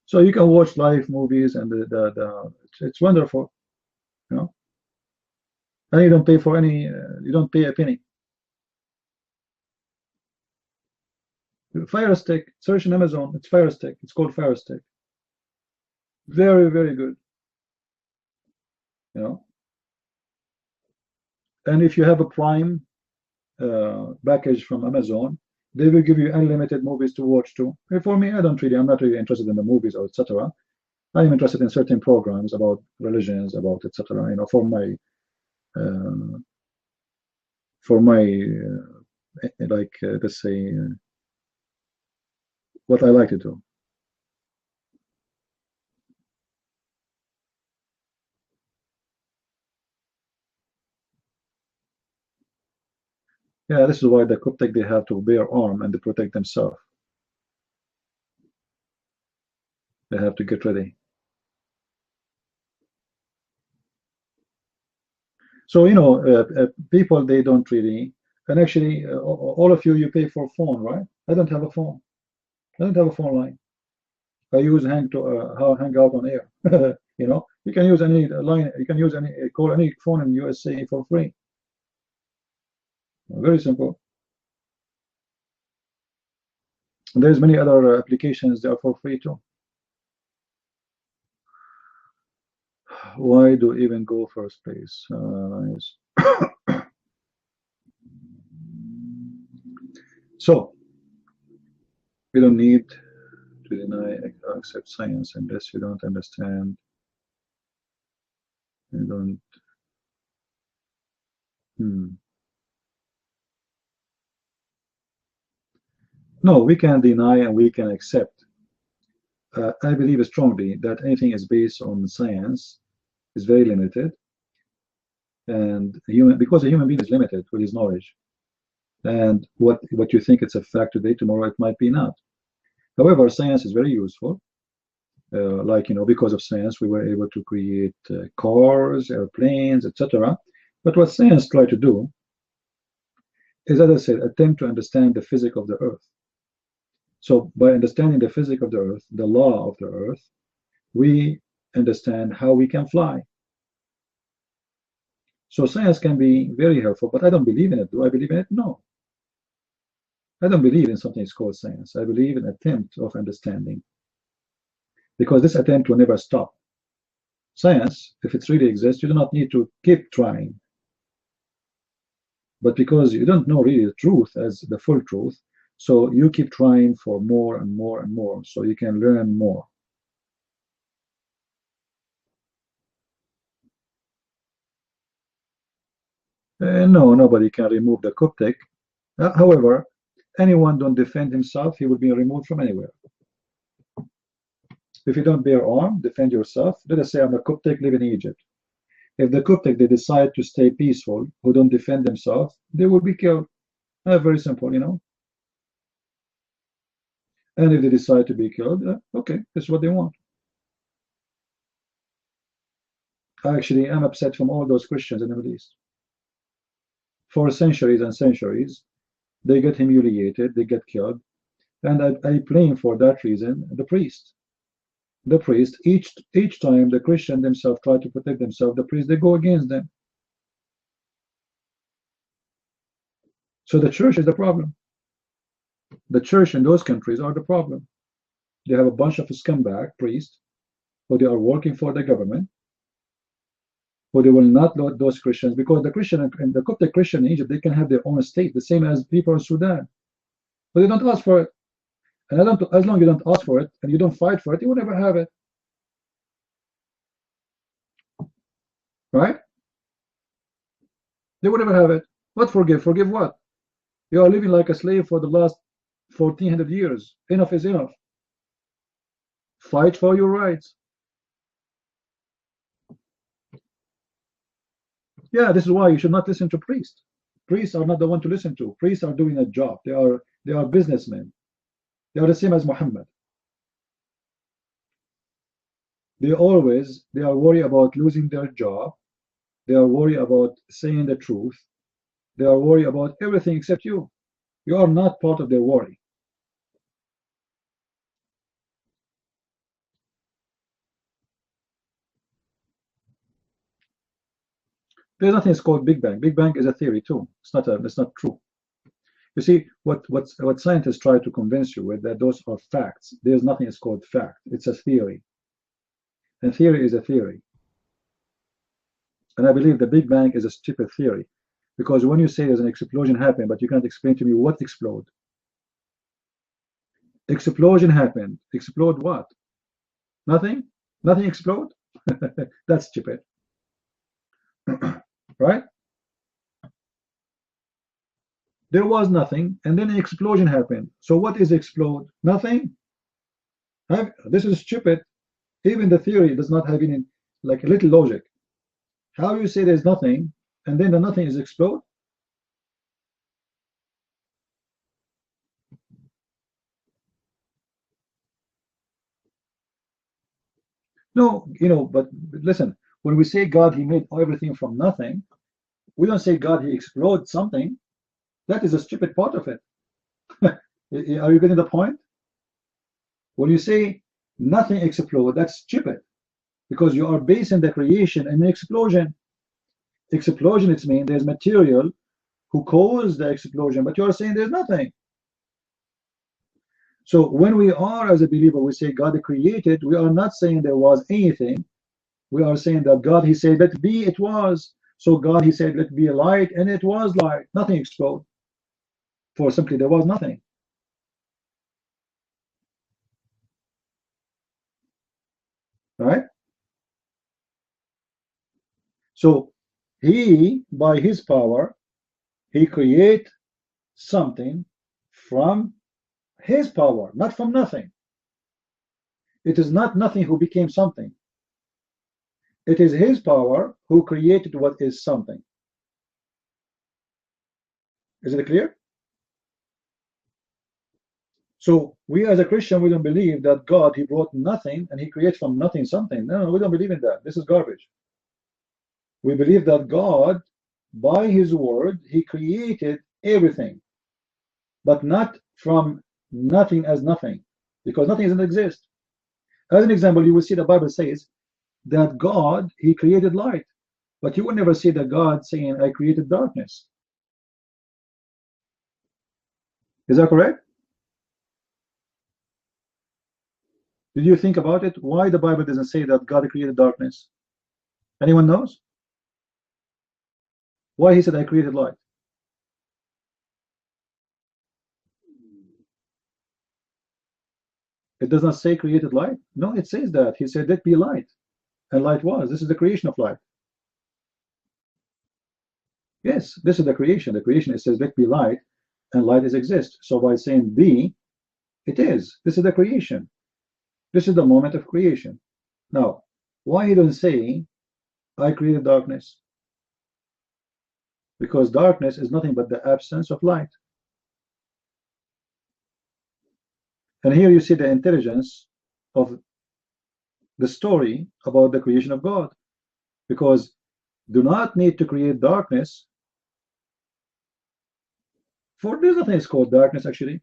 So you can watch live movies and it's wonderful, and you don't pay for any, you don't pay a penny. Fire Stick. Search in Amazon. It's Fire Stick. It's called Fire Stick. Very, very good. You know. And if you have a Prime package from Amazon, they will give you unlimited movies to watch too. And for me, I'm not really interested in the movies or etc. I am interested in certain programs about religions, about etc. You know, for my let's say what I like to do. Yeah, this is why the Coptic, they have to bear arm and they protect themselves. They have to get ready. So, you know, people, they don't really, and actually, all of you, you pay for a phone, right? I don't have a phone. I don't have a phone line. I use Hangout on air. You know, you can use any line, you can use call any phone in USA for free. Very simple. There's many other applications that are for free too. Why do even go first place? So we don't need to deny or accept science unless you don't understand. You don't. No, we can deny and we can accept. I believe strongly that anything is based on science is very limited, and because a human being is limited with his knowledge, and what you think it's a fact today, tomorrow it might be not. However, science is very useful. Like, you know, because of science, we were able to create cars, airplanes, etc. But what science tried to do is, as I said, attempt to understand the physics of the Earth. So by understanding the physics of the Earth, the law of the Earth, we understand how we can fly. So science can be very helpful, but I don't believe in it. Do I believe in it? No. I don't believe in something called science. I believe in attempt of understanding, because this attempt will never stop. Science, if it really exists, you do not need to keep trying. But because you don't know really the truth as the full truth, so you keep trying for more and more and more, so you can learn more. No, nobody can remove the Coptic. However, anyone don't defend himself, he will be removed from anywhere. If you don't bear arm, defend yourself. Let us say I'm a Coptic, live in Egypt. If the Coptic, they decide to stay peaceful, who don't defend themselves, they will be killed. Very simple, you know. And if they decide to be killed, okay, that's what they want. Actually, I'm upset from all those Christians in the Middle East. For centuries and centuries, they get humiliated, they get killed, and I blame for that reason the priest. The priest, each time the Christian themselves try to protect themselves, the priest, they go against them. So the church is the problem. The church in those countries are the problem. They have a bunch of scumbag priests who they are working for the government, who they will not let those Christians, because the Christian and the Coptic Christian in Egypt, they can have their own state, the same as people in Sudan. But they don't ask for it. And as long as you don't ask for it and you don't fight for it, you will never have it. Right? They will never have it. What forgive? Forgive what? You are living like a slave for the last 1400 years. Enough is enough. Fight for your rights. Yeah, this is why you should not listen to priests. Priests are not the one to listen to. Priests are doing a job. They are businessmen. They are the same as Muhammad. They are worried about losing their job. They are worried about saying the truth. They are worried about everything except you. You are not part of their worry. There's nothing called Big Bang. Big Bang is a theory too. It's not true. You see, what scientists try to convince you with, that those are facts. There's nothing is called fact. It's a theory. And theory is a theory. And I believe the Big Bang is a stupid theory. Because when you say there's an explosion happened, but you can't explain to me what exploded. Explosion happened. Explode what? Nothing? Nothing explode? That's stupid. Right? There was nothing, and then an explosion happened. So what is explode? Nothing? This is stupid. Even the theory does not have any, like, a little logic. How you say there's nothing, and then the nothing is explode? No, but listen, when we say God, he made everything from nothing, we don't say God, he exploded something. That is a stupid part of it. Are you getting the point? When you say nothing explode, that's stupid, because you are basing the creation and the explosion. Explosion, it means there's material who caused the explosion, but you are saying there's nothing. So when we are, as a believer, we say God created, we are not saying there was anything. We are saying that God, he said, let be, it was. So God, he said, let be a light, and it was light. Nothing exploded. For simply there was nothing. All right? So he, by his power, he create something from his power, not from nothing. It is not nothing who became something. It is his power who created what is something. Is it clear? So we as a Christian, we don't believe that God, he brought nothing and he created from nothing something. No, we don't believe in that. This is garbage. We believe that God, by his word, he created everything, but not from nothing as nothing, because nothing doesn't exist. As an example, you will see the Bible says that God, he created light, but you will never see that God saying, I created darkness. Is that correct? Did you think about it? Why the Bible doesn't say that God created darkness? Anyone knows? Why he said, I created light? It does not say created light. No, it says that. He said, let be light. And light was. This is the creation of light. Yes, this is the creation. The creation, it says, let be light, and light is exist. So by saying be, it is. This is the creation. This is the moment of creation. Now, why he doesn't say, I created darkness? Because darkness is nothing but the absence of light. And here you see the intelligence of the story about the creation of God. Because do not need to create darkness, for there's nothing is called darkness actually.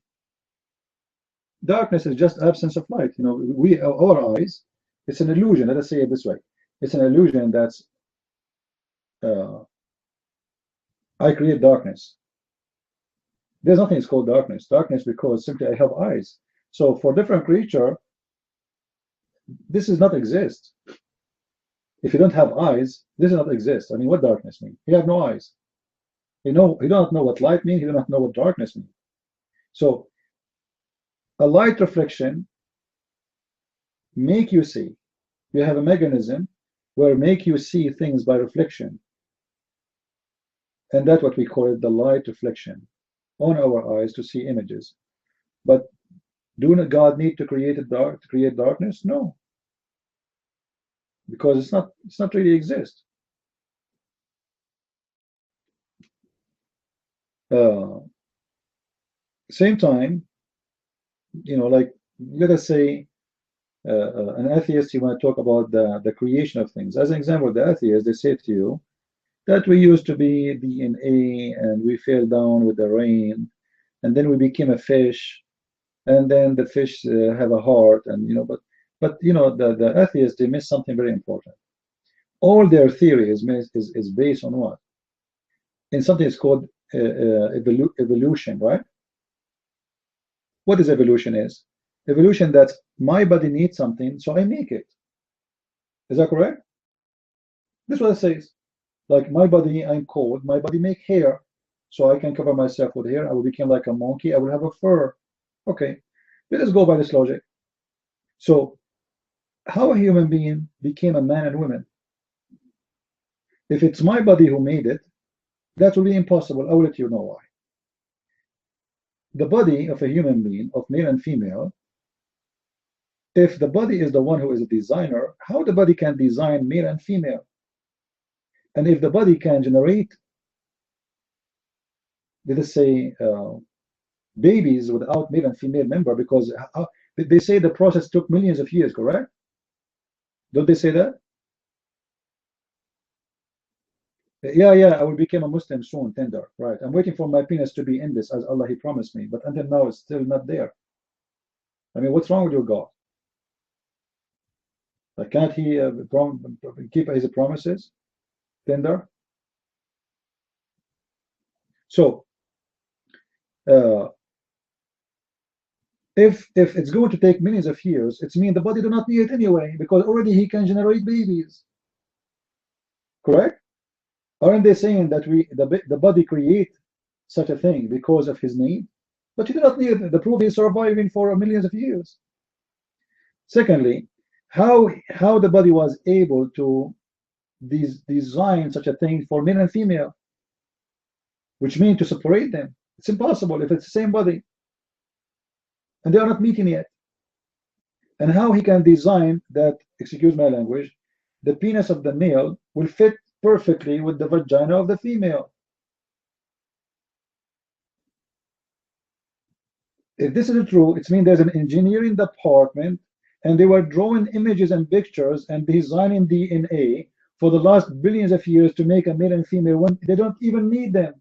Darkness is just absence of light. Our eyes, it's an illusion. Let us say it this way. It's an illusion that's I create darkness. There's nothing is called darkness. Darkness because simply I have eyes. So for different creature, this does not exist. If you don't have eyes, this does not exist. I mean, what darkness mean? You have no eyes. You don't know what light means. You do not know what darkness means. So a light reflection make you see. You have a mechanism where make you see things by reflection. And that's what we call it, the light reflection on our eyes to see images. But do not God need to create darkness? No. Because it's not really exist. Same time, like let us say an atheist, you want to talk about the creation of things. As an example, the atheists, they say to you that we used to be DNA and we fell down with the rain, and then we became a fish, and then the fish have a heart, and but the atheists, they miss something very important. All their theory is based on what? In something is called evolution, right? What is evolution is? Evolution that my body needs something, so I make it. Is that correct? That's what it says. Like my body, I'm cold, my body make hair, so I can cover myself with hair. I will become like a monkey, I will have a fur. Okay, let us go by this logic. So how a human being became a man and woman? If it's my body who made it, that will be impossible. I will let you know why. The body of a human being, of male and female, if the body is the one who is a designer, how the body can design male and female? And if the body can generate, let us say, babies without male and female member, because they say the process took millions of years, correct? Don't they say that? Yeah, I will become a Muslim soon, tender. Right. I'm waiting for my penis to be in this, as Allah He promised me, but until now it's still not there. I mean, what's wrong with your God? Like, can't He keep His promises, tender? So, if it's going to take millions of years, it's mean the body do not need it anyway, because already He can generate babies. Correct? Aren't they saying that the body create such a thing because of His need? But He do not need the proof He's surviving for millions of years. Secondly, how the body was able to design such a thing for male and female, which means to separate them. It's impossible if it's the same body, and they are not meeting yet. And how He can design that, excuse my language, the penis of the male will fit perfectly with the vagina of the female. If this is true, it means there's an engineering department, and they were drawing images and pictures and designing DNA for the last billions of years to make a male and female when they don't even need them,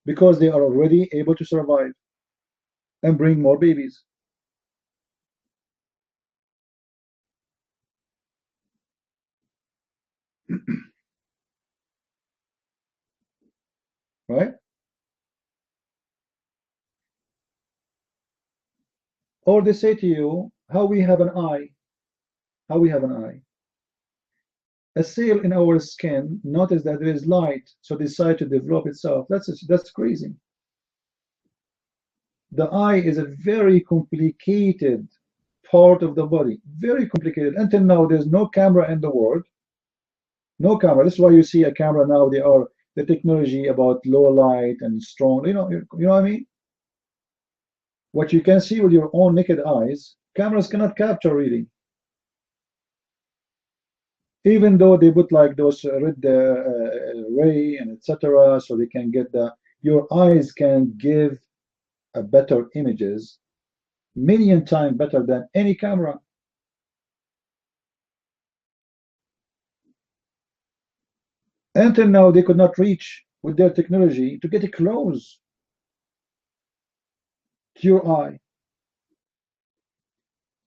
because they are already able to survive and bring more babies. Right? Or they say to you, how we have an eye. How we have an eye. A cell in our skin notice that there is light, so decide to develop itself. That's crazy. The eye is a very complicated part of the body, very complicated. Until now, there's no camera in the world. No camera. This is why you see a camera now. They are the technology about low light and strong. You know what I mean? What you can see with your own naked eyes, cameras cannot capture really. Even though they put like those red ray and etc., so they can get your eyes can give a better images, million times better than any camera. Until now, they could not reach with their technology to get close to your eye.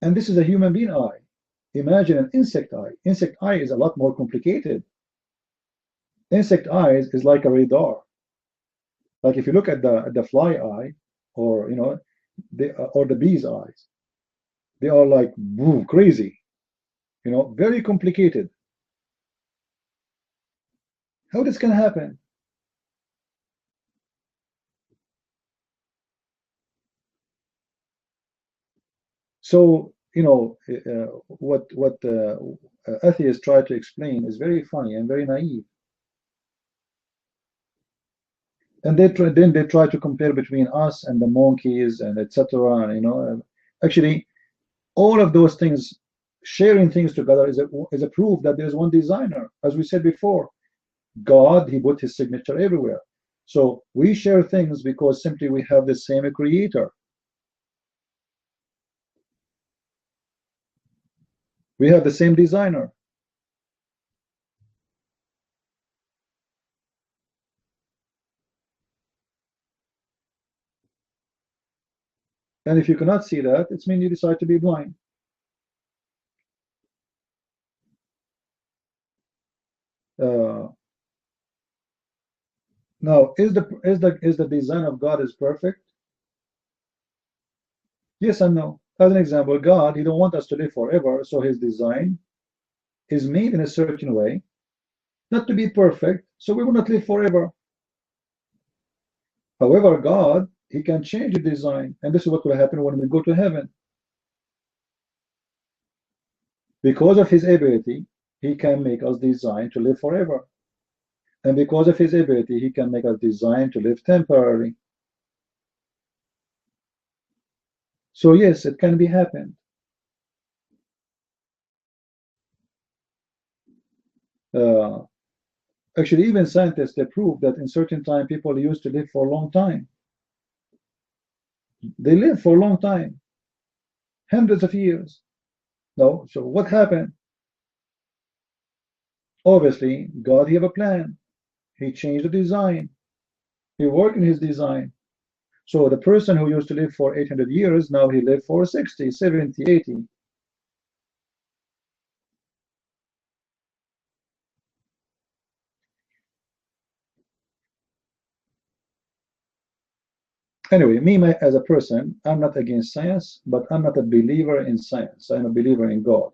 And this is a human being eye. Imagine an insect eye. Insect eye is a lot more complicated. Insect eyes is like a radar. Like if you look at the fly eye, or or the bee's eyes, they are like woo, crazy, very complicated. How this can happen? So what atheists try to explain is very funny and very naive. And then they try to compare between us and the monkeys and etc. Actually, all of those things, sharing things together, is a proof that there is one designer. As we said before, God, He put His signature everywhere. So we share things because simply we have the same creator. We have the same designer. And if you cannot see that, it means you decide to be blind. Now, is the design of God is perfect? Yes and no. As an example, God, He don't want us to live forever, so His design is made in a certain way, not to be perfect, so we will not live forever. However, God, He can change the design, and this is what will happen when we go to heaven. Because of His ability, He can make us design to live forever. And because of His ability, He can make us design to live temporarily. So yes, it can be happened. Actually, even scientists, they prove that in certain time people used to live for a long time. They live for a long time, hundreds of years. No, so what happened? Obviously, God, He have a plan. He changed the design. He worked in His design. So the person who used to live for 800 years, now he lived for 60, 70, 80. Anyway, me as a person, I'm not against science, but I'm not a believer in science. I'm a believer in God.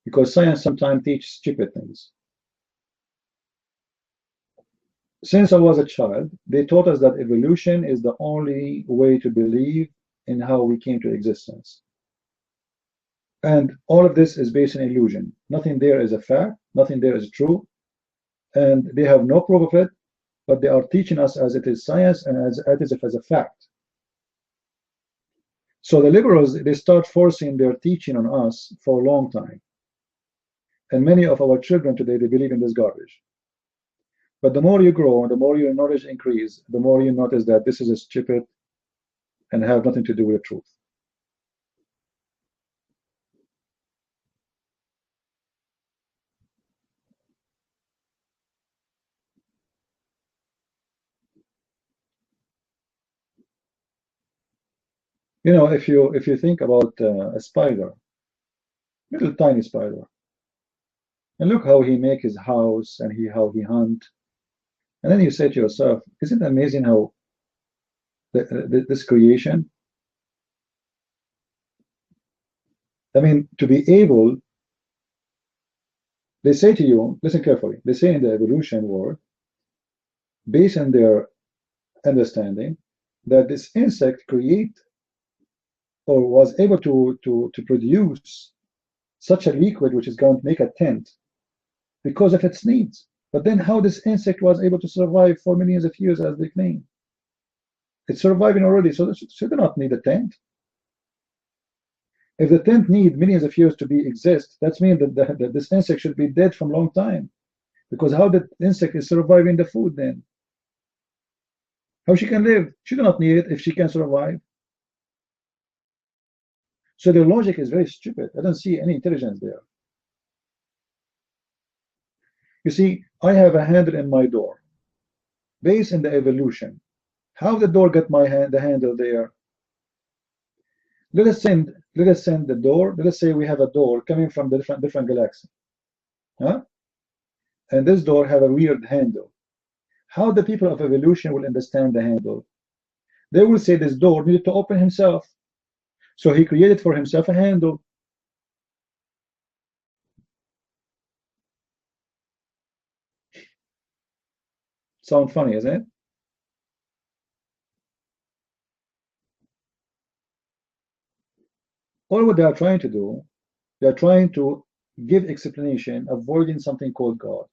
Because science sometimes teaches stupid things. Since I was a child, they taught us that evolution is the only way to believe in how we came to existence. And all of this is based on illusion. Nothing there is a fact, nothing there is true, and they have no proof of it, but they are teaching us as it is science and as if as a fact. So the liberals, they start forcing their teaching on us for a long time. And many of our children today, they believe in this garbage. But the more you grow, the more your knowledge increase, the more you notice that this is a stupid and have nothing to do with the truth. You know, if you think about a spider, little tiny spider, and look how he make his house and how he hunt, and then you say to yourself, isn't it amazing how this creation? I mean, to be able, they say to you, listen carefully, they say in the evolution world, based on their understanding, that this insect create or was able to produce such a liquid which is going to make a tent because of its needs. But then how this insect was able to survive for millions of years as they claim? It's surviving already, so it should not need a tent. If the tent need millions of years to exist, that means that this insect should be dead from a long time. Because how the insect is surviving the food then? How she can live? She do not need it if she can survive. So their logic is very stupid. I don't see any intelligence there. You see, I have a handle in my door. Based on the evolution, how the door got the handle there? Let us send the door. Let us say we have a door coming from the different galaxy, huh? And this door have a weird handle. How the people of evolution will understand the handle? They will say this door needed to open himself, so he created for himself a handle. Sound funny, isn't it? All what they are trying to do, they are trying to give explanation, avoiding something called God.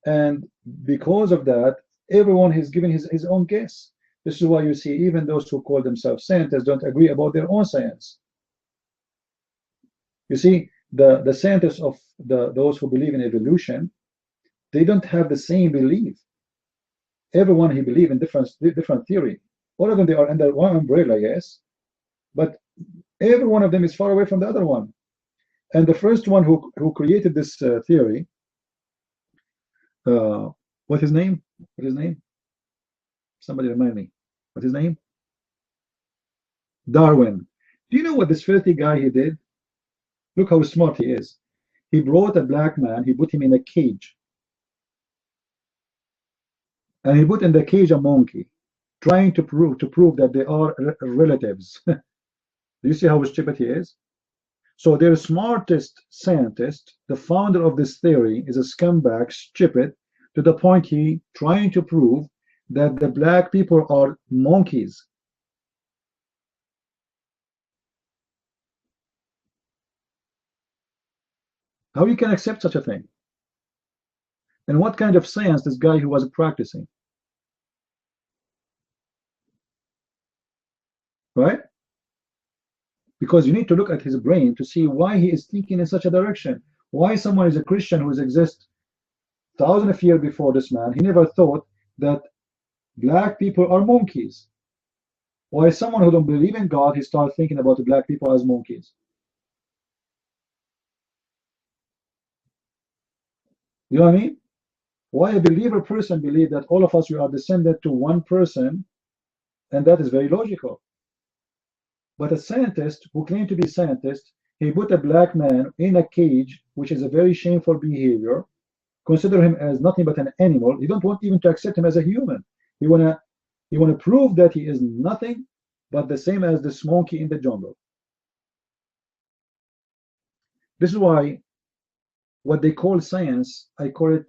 And because of that, everyone is giving his own guess. This is why you see even those who call themselves scientists don't agree about their own science. You see, the scientists of those who believe in evolution, they don't have the same belief. Everyone he believe in different theory. All of them, they are under one umbrella, yes, but every one of them is far away from the other one. And the first one who created this theory, what's his name? What's his name? Somebody remind me. What's his name? Darwin. Do you know what this filthy guy he did? Look how smart he is. He brought a black man, he put him in a cage. and he put in the cage a monkey, trying to prove that they are relatives. Do you see how stupid he is? So their smartest scientist, the founder of this theory, is a scumbag, stupid, to the point he trying to prove that the black people are monkeys. How you can accept such a thing? And what kind of science this guy who was practicing? Right? Because you need to look at his brain to see why he is thinking in such a direction. Why someone is a Christian who has existed thousands of years before this man, he never thought that black people are monkeys. Why someone who don't believe in God, he starts thinking about the black people as monkeys. You know what I mean? Why a believer person believe that all of us, we are descended to one person, and that is very logical. But a scientist who claimed to be a scientist, he put a black man in a cage, which is a very shameful behavior, consider him as nothing but an animal. You don't want even to accept him as a human. You wanna prove that he is nothing but the same as this monkey in the jungle. This is why what they call science, I call it,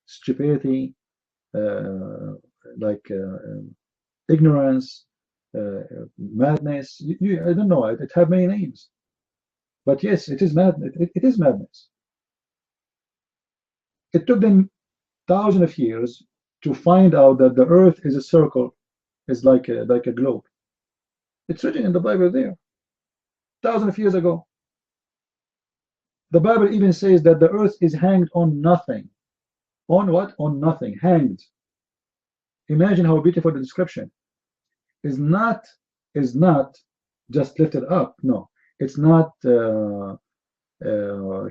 stupidity, ignorance, madness. I don't know. It have many names, but yes, it is madness. It is madness. It took them thousands of years to find out that the Earth is a circle, is like a globe. It's written in the Bible there, thousands of years ago. The Bible even says that the Earth is hanged on nothing. On what? On nothing. Hanged. Imagine how beautiful the description is. Not just lifted up. No, it's not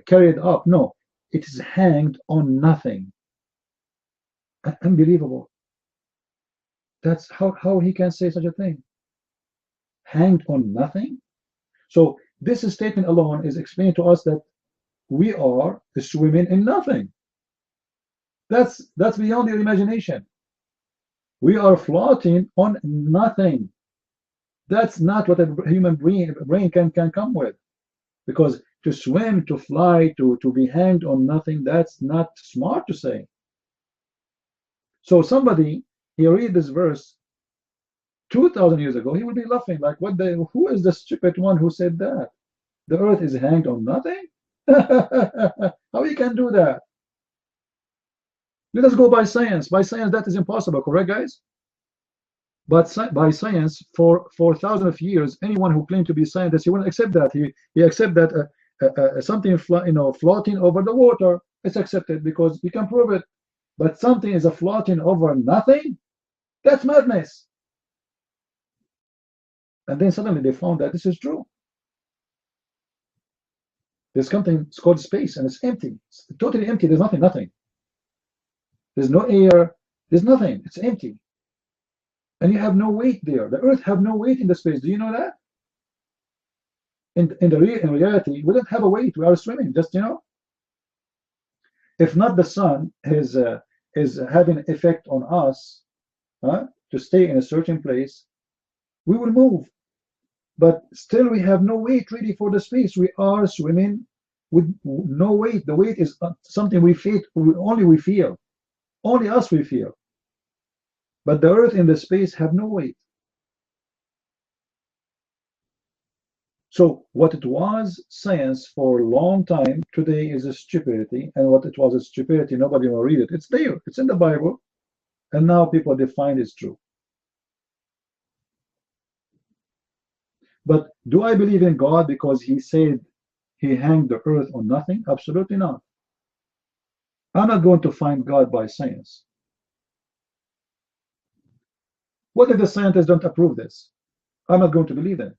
carried up. No, it is hanged on nothing. Unbelievable. That's how he can say such a thing. Hanged on nothing. So this statement alone is explaining to us that we are swimming in nothing. That's beyond your imagination. We are floating on nothing. That's not what a human brain can come with. Because to swim, to fly, to be hanged on nothing, that's not smart to say. So somebody, he read this verse 2,000 years ago, he would be laughing like, who is the stupid one who said that? The earth is hanged on nothing? How you can do that? Let us go by science. By science, that is impossible, correct, guys? But by science, for thousands of years, anyone who claimed to be a scientist, he wouldn't accept that. He accept that something floating over the water, it's accepted because you can prove it. But something is floating over nothing, that's madness. And then suddenly they found that this is true. There's something, it's called space, and it's empty. It's totally empty. There's nothing. There's no air. There's nothing. It's empty. And you have no weight there. The earth have no weight in the space. Do you know that? In reality, we don't have a weight. We are swimming. Just, if not the sun is having an effect on us to stay in a certain place, we will move. But still we have no weight really for the space. We are swimming with no weight. The weight is something we feel. Only us we feel. But the earth and the space have no weight. So what it was science for a long time, today is a stupidity. And what it was a stupidity, nobody will read it. It's there. It's in the Bible. And now people define it's true. But do I believe in God because he said he hanged the earth on nothing? Absolutely not. I'm not going to find God by science. What if the scientists don't approve this? I'm not going to believe them.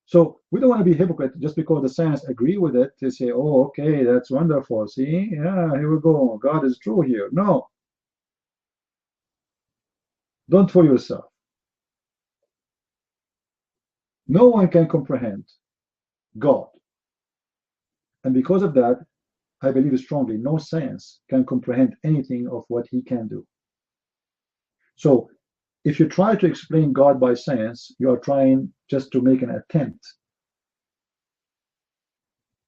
So we don't want to be hypocrite just because the science agree with it to say, oh, okay, that's wonderful. See, yeah, here we go. God is true here. No. Don't fool yourself. No one can comprehend God. And because of that, I believe strongly, no science can comprehend anything of what he can do. So if you try to explain God by science, you are trying just to make an attempt.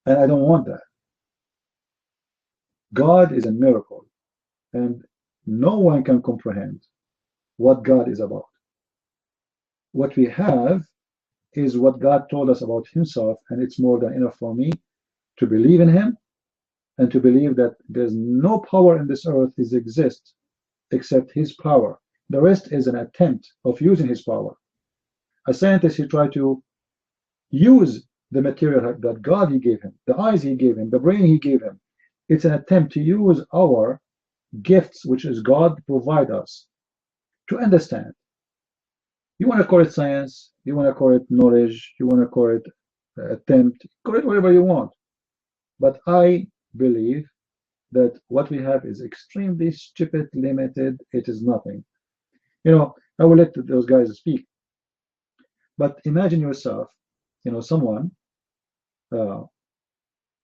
And I don't want that. God is a miracle, and no one can comprehend what God is about. What we have is what God told us about himself, and it's more than enough for me to believe in him and to believe that there's no power in this earth that exists except his power. The rest is an attempt of using his power. A scientist, he tried to use the material that God he gave him, the eyes he gave him, the brain he gave him. It's an attempt to use our gifts, which is God provide us, to understand. You want to call it science, you want to call it knowledge, you want to call it attempt, call it whatever you want. But I believe that what we have is extremely stupid, limited, it is nothing. You know, I will let those guys speak. But imagine yourself, you know, someone,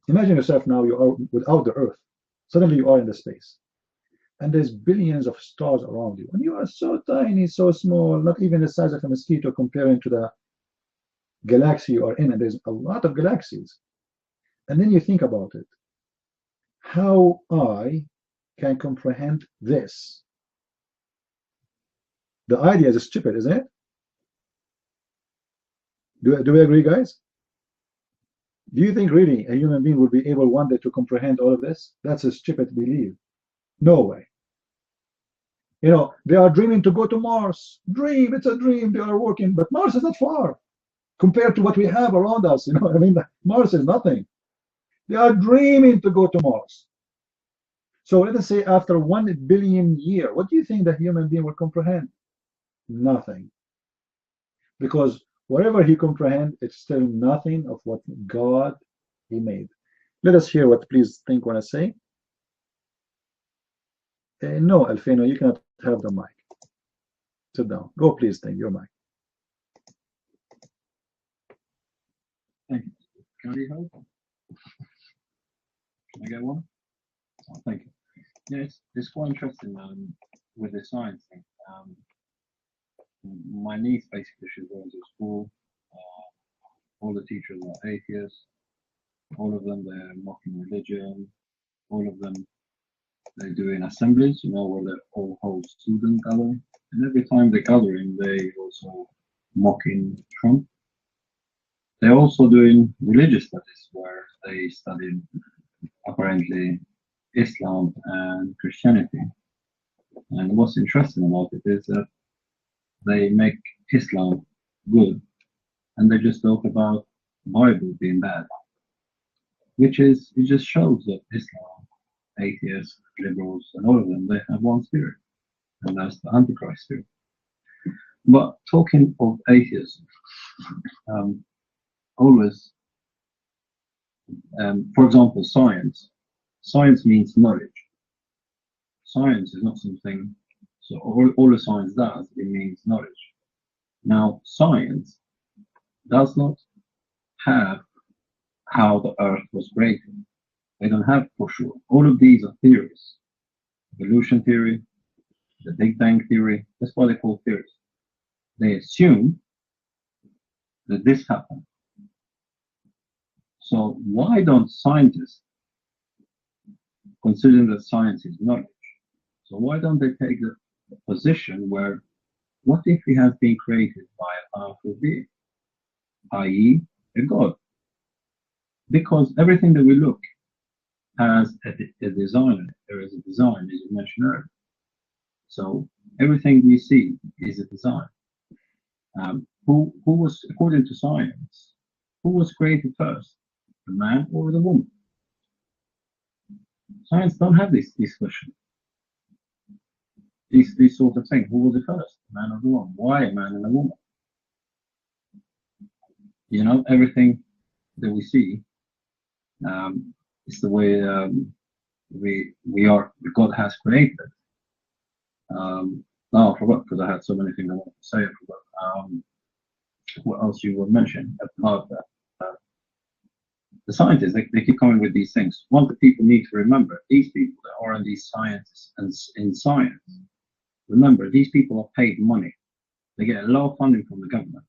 imagine yourself now you are without the earth. Suddenly you are in the space. And there's billions of stars around you. And you are so tiny, so small, not even the size of a mosquito comparing to the galaxy you are in. And there's a lot of galaxies. And then you think about it. How I can comprehend this? The idea is stupid, isn't it? Do we agree, guys? Do you think really a human being will be able one day to comprehend all of this? That's a stupid belief. No way. You know, they are dreaming to go to Mars. Dream, it's a dream. They are working, but Mars is not far compared to what we have around us. You know, I mean, Mars is nothing. They are dreaming to go to Mars. So let us say after 1 billion years, what do you think the human being will comprehend? Nothing. Because whatever he comprehend, it's still nothing of what God he made. Let us hear what please think when I say. No, Alfino, you cannot have the mic. Sit down. Go, please, think your mic. Thank you. Can I be heard? Can I get one? Oh, thank you. Yeah, it's quite interesting with the science thing. My niece basically, she's going to school. All the teachers are atheists. All of them, they're mocking religion. All of them, they're doing assemblies, you know, where they all hold student gathering. And every time they're gathering, they also mocking Trump. They're also doing religious studies where they study apparently Islam and Christianity. And what's interesting about it is that they make Islam good and they just talk about Bible being bad, which is, it just shows that Islam, atheists, liberals, and all of them, they have one spirit, and that's the Antichrist spirit. But talking of atheism, always, for example, science means knowledge. Science is not something, so all the science does, it means knowledge. Now, science does not have how the earth was created. They don't have for sure. All of these are theories. Evolution theory, the Big Bang theory, that's what they call theories. They assume that this happened. So why don't scientists, considering that science is knowledge, so why don't they take the position where, what if we have been created by a powerful being, i.e. a God? Because everything that we look has a design. There is a design, as you mentioned earlier. So everything we see is a design. Who was, according to science, who was created first, the man or the woman? Science don't have these questions. These sort of things. Who was the first, the man or the woman? Why a man and a woman? You know, everything that we see is the way we are. God has created. Now I forgot because I had so many things I wanted to say. I forgot. What else you were mentioning about that? the scientists, they keep coming with these things. One that people need to remember, these people that are in these sciences and in science, remember, these people are paid money. They get a lot of funding from the government,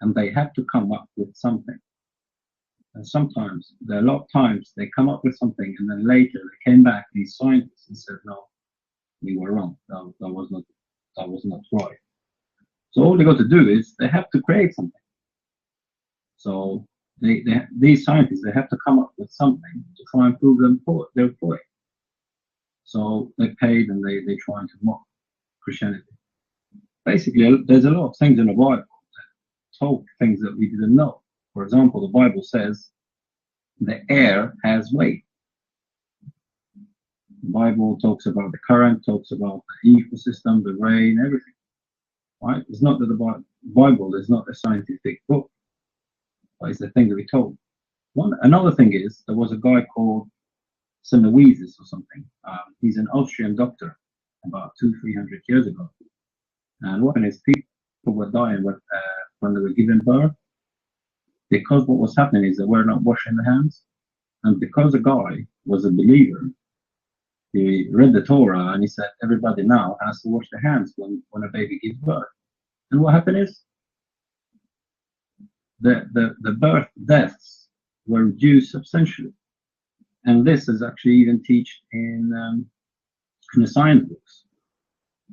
and they have to come up with something. And sometimes, a lot of times, they come up with something, and then later they came back, these scientists, and said, "No, you were wrong. That was not right." So all they got to do is they have to create something. So these scientists, they have to come up with something to try and prove their point. So they paid, and they trying to mock Christianity. Basically, there's a lot of things in the Bible that talk things that we didn't know. For example, the Bible says the air has weight. The Bible talks about the current, talks about the ecosystem, the rain, everything. Right? It's not that the Bible is not a scientific book, but it's the thing that we told. Another thing is, there was a guy called Semmelweis or something. He's an Austrian doctor about 200-300 years ago. And what his people were dying when they were given birth, because what was happening is they were not washing their hands. And because the guy was a believer, he read the Torah and he said everybody now has to wash their hands when a baby gives birth. And what happened is the birth deaths were reduced substantially. And this is actually even taught in the science books.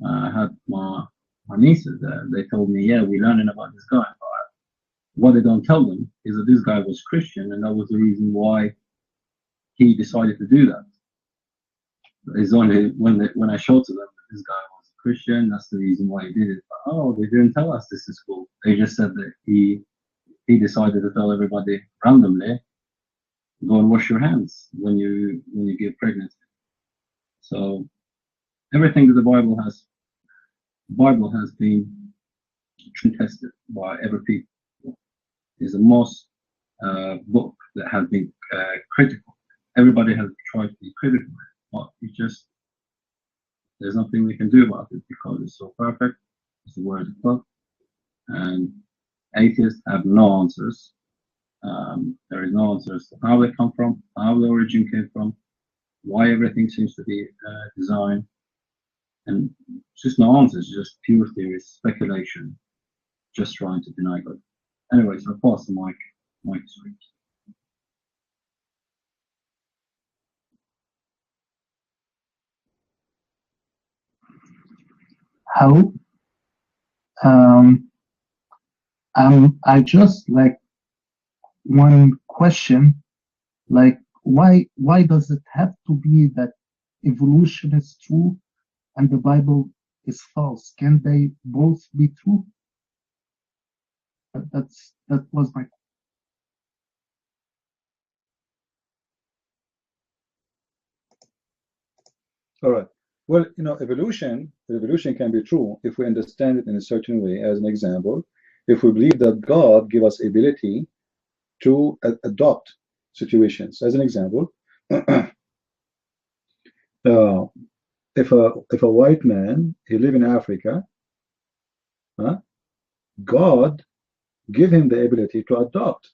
I had my nieces there. They told me, yeah, we're learning about this guy. But what they don't tell them is that this guy was Christian, and that was the reason why he decided to do that. It's only when I showed to them that this guy was a Christian, that's the reason why he did it. But, oh, they didn't tell us this in school. They just said that he decided to tell everybody randomly, go and wash your hands when you give pregnancy. So everything that the Bible has been tested by every people. Is the most book that has been critical. Everybody has tried to be critical, but there's nothing we can do about it because it's so perfect. It's the word of God, and atheists have no answers. There is no answers to how they come from, how the origin came from, why everything seems to be designed, and just no answers. Just pure theories, speculation, just trying to deny God. Anyways, I'll pass the mic straight. How? I just like one question, like why does it have to be that evolution is true and the Bible is false? Can they both be true? That was my. All right. Well, evolution can be true if we understand it in a certain way. As an example, if we believe that God gave us ability to adopt situations. As an example, if a white man, he live in Africa, God give him the ability to adopt,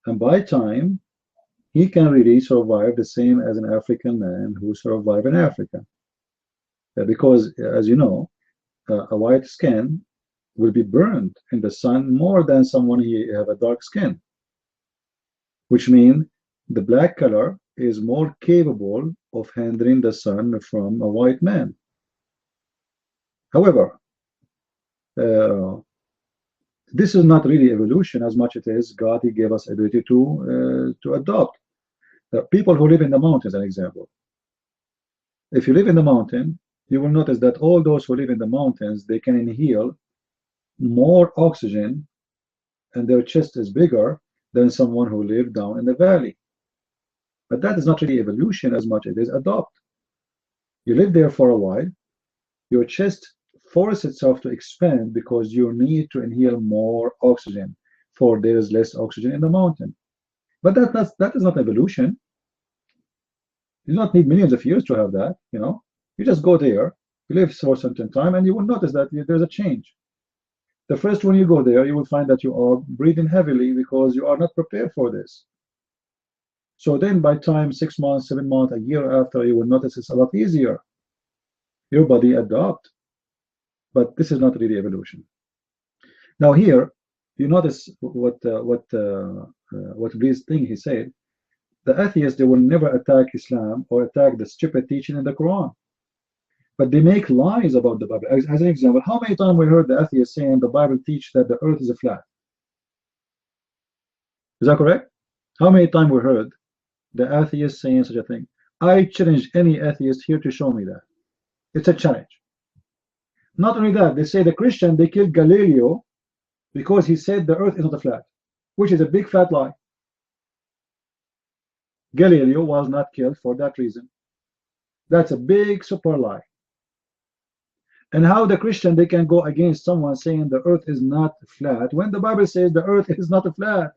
and by time he can really survive the same as an African man who survived in Africa, because as you know, a white skin will be burned in the sun more than someone who have a dark skin, which means the black color is more capable of handling the sun from a white man. However, this is not really evolution as much as it is God. He gave us ability to adopt. People who live in the mountains, an example. If you live in the mountain, you will notice that all those who live in the mountains, they can inhale more oxygen, and their chest is bigger than someone who lived down in the valley. But that is not really evolution as much as it is adopt. You live there for a while, your chest forces itself to expand because you need to inhale more oxygen, for there is less oxygen in the mountain. But that is not evolution. You do not need millions of years to have that. You just go there, you live for a certain time, and you will notice that there's a change. The first when you go there, you will find that you are breathing heavily because you are not prepared for this. So then by time 6 months, 7 months, a year after, you will notice it's a lot easier. Your body adapt. But this is not really evolution. Now here, you notice what this thing he said. The atheists, they will never attack Islam or attack the stupid teaching in the Quran. But they make lies about the Bible. As an example, how many times we heard the atheists saying the Bible teaches that the earth is a flat? Is that correct? How many times we heard the atheists saying such a thing? I challenge any atheist here to show me that. It's a challenge. Not only that, they say the Christian, they killed Galileo because he said the earth is not a flat, which is a big fat lie. Galileo was not killed for that reason. That's a big super lie. And how the Christian, they can go against someone saying the earth is not flat when the Bible says the earth is not a flat.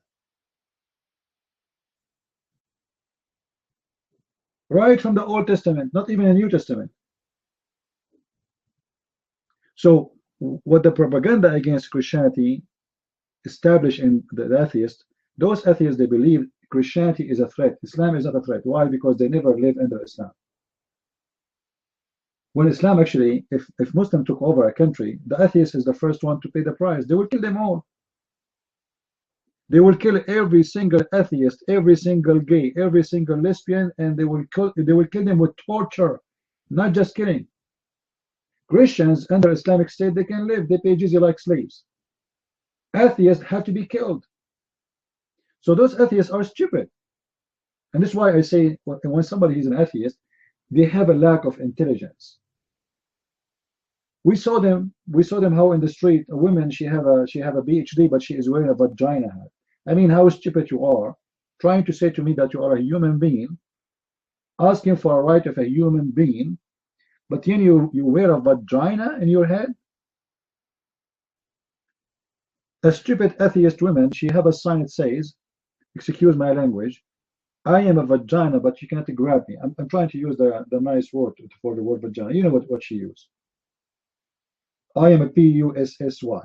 Right from the Old Testament, not even the New Testament. So what the propaganda against Christianity established in the atheists, those atheists, they believe Christianity is a threat. Islam is not a threat. Why? Because they never lived under Islam. When Islam actually, if Muslim took over a country, the atheist is the first one to pay the price. They will kill them all. They will kill every single atheist, every single gay, every single lesbian, and they will kill them with torture, not just killing. Christians under Islamic State, they can live. They pay jizya like slaves. Atheists have to be killed. So those atheists are stupid. And this is why I say when somebody is an atheist, they have a lack of intelligence. We saw them how in the street a woman, she have a PhD, but she is wearing a vagina hat. I mean, how stupid you are, trying to say to me that you are a human being, asking for a right of a human being, but then you wear a vagina in your head. A stupid atheist woman, she have a sign that says, excuse my language, I am a vagina, but you cannot grab me. I'm trying to use the nice word for the word vagina. You know what she used. I am a P-U-S-S-Y.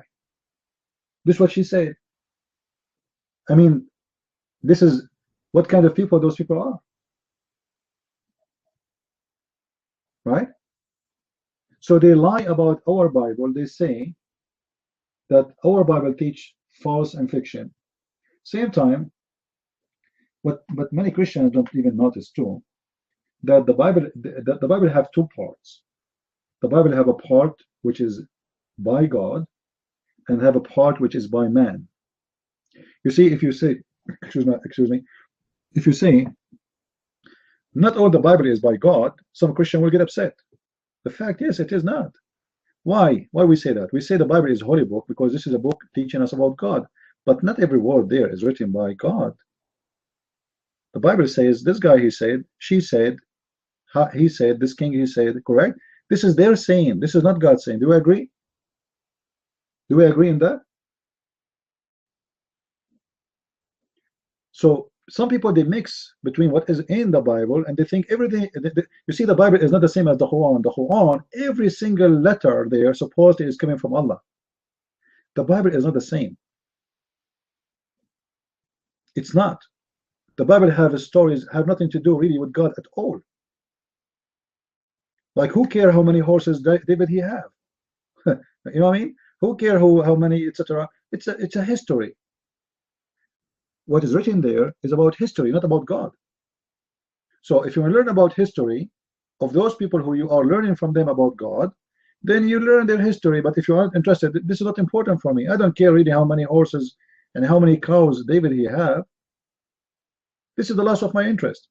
This is what she said. I mean, this is what kind of people those people are. Right? So they lie about our Bible. They say that our Bible teach false and fiction. Same time, but many Christians don't even notice too, that the Bible have two parts. The Bible have a part which is by God and have a part which is by man. You see, if you say, excuse me, if you say not all the Bible is by God, some Christian will get upset. The fact is, it is not. Why we say that? We say the Bible is a holy book because this is a book teaching us about God, but not every word there is written by God. The Bible says this guy, he said, she said, he said, this king, he said, correct? This is their saying. This is not God saying. Do we agree? Do we agree in that? So some people, they mix between what is in the Bible and they think everything. You see, the Bible is not the same as the Quran. The Quran, every single letter there supposedly is coming from Allah. The Bible is not the same. It's not. The Bible have stories, have nothing to do really with God at all. Like, who care how many horses David he have? You know what I mean? Who care how many, etc. It's a history. What is written there is about history, not about God. So if you learn about history of those people who you are learning from them about God, then you learn their history. But if you aren't interested, this is not important for me. I don't care really how many horses and how many cows David he have. This is the loss of my interest.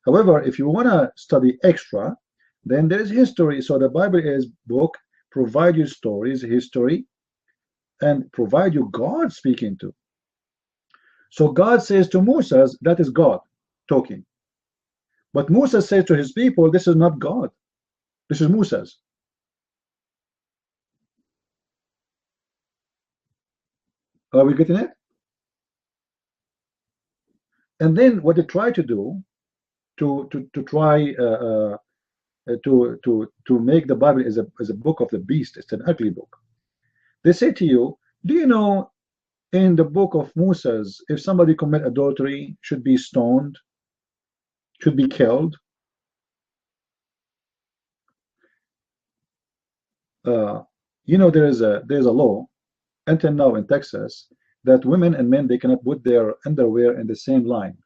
However, if you want to study extra, then there is history. So the Bible is book, provide you stories, history, and provide you God speaking to. So God says to Moses, that is God talking. But Moses says to his people, this is not God. This is Moses. Are we getting it? And then what they try to do to make the Bible as a book of the beast, it's an ugly book. They say to you, do you know in the book of Moses, if somebody commit adultery, should be stoned? should be killed. You know, there's a law until now in Texas that women and men, they cannot put their underwear in the same line.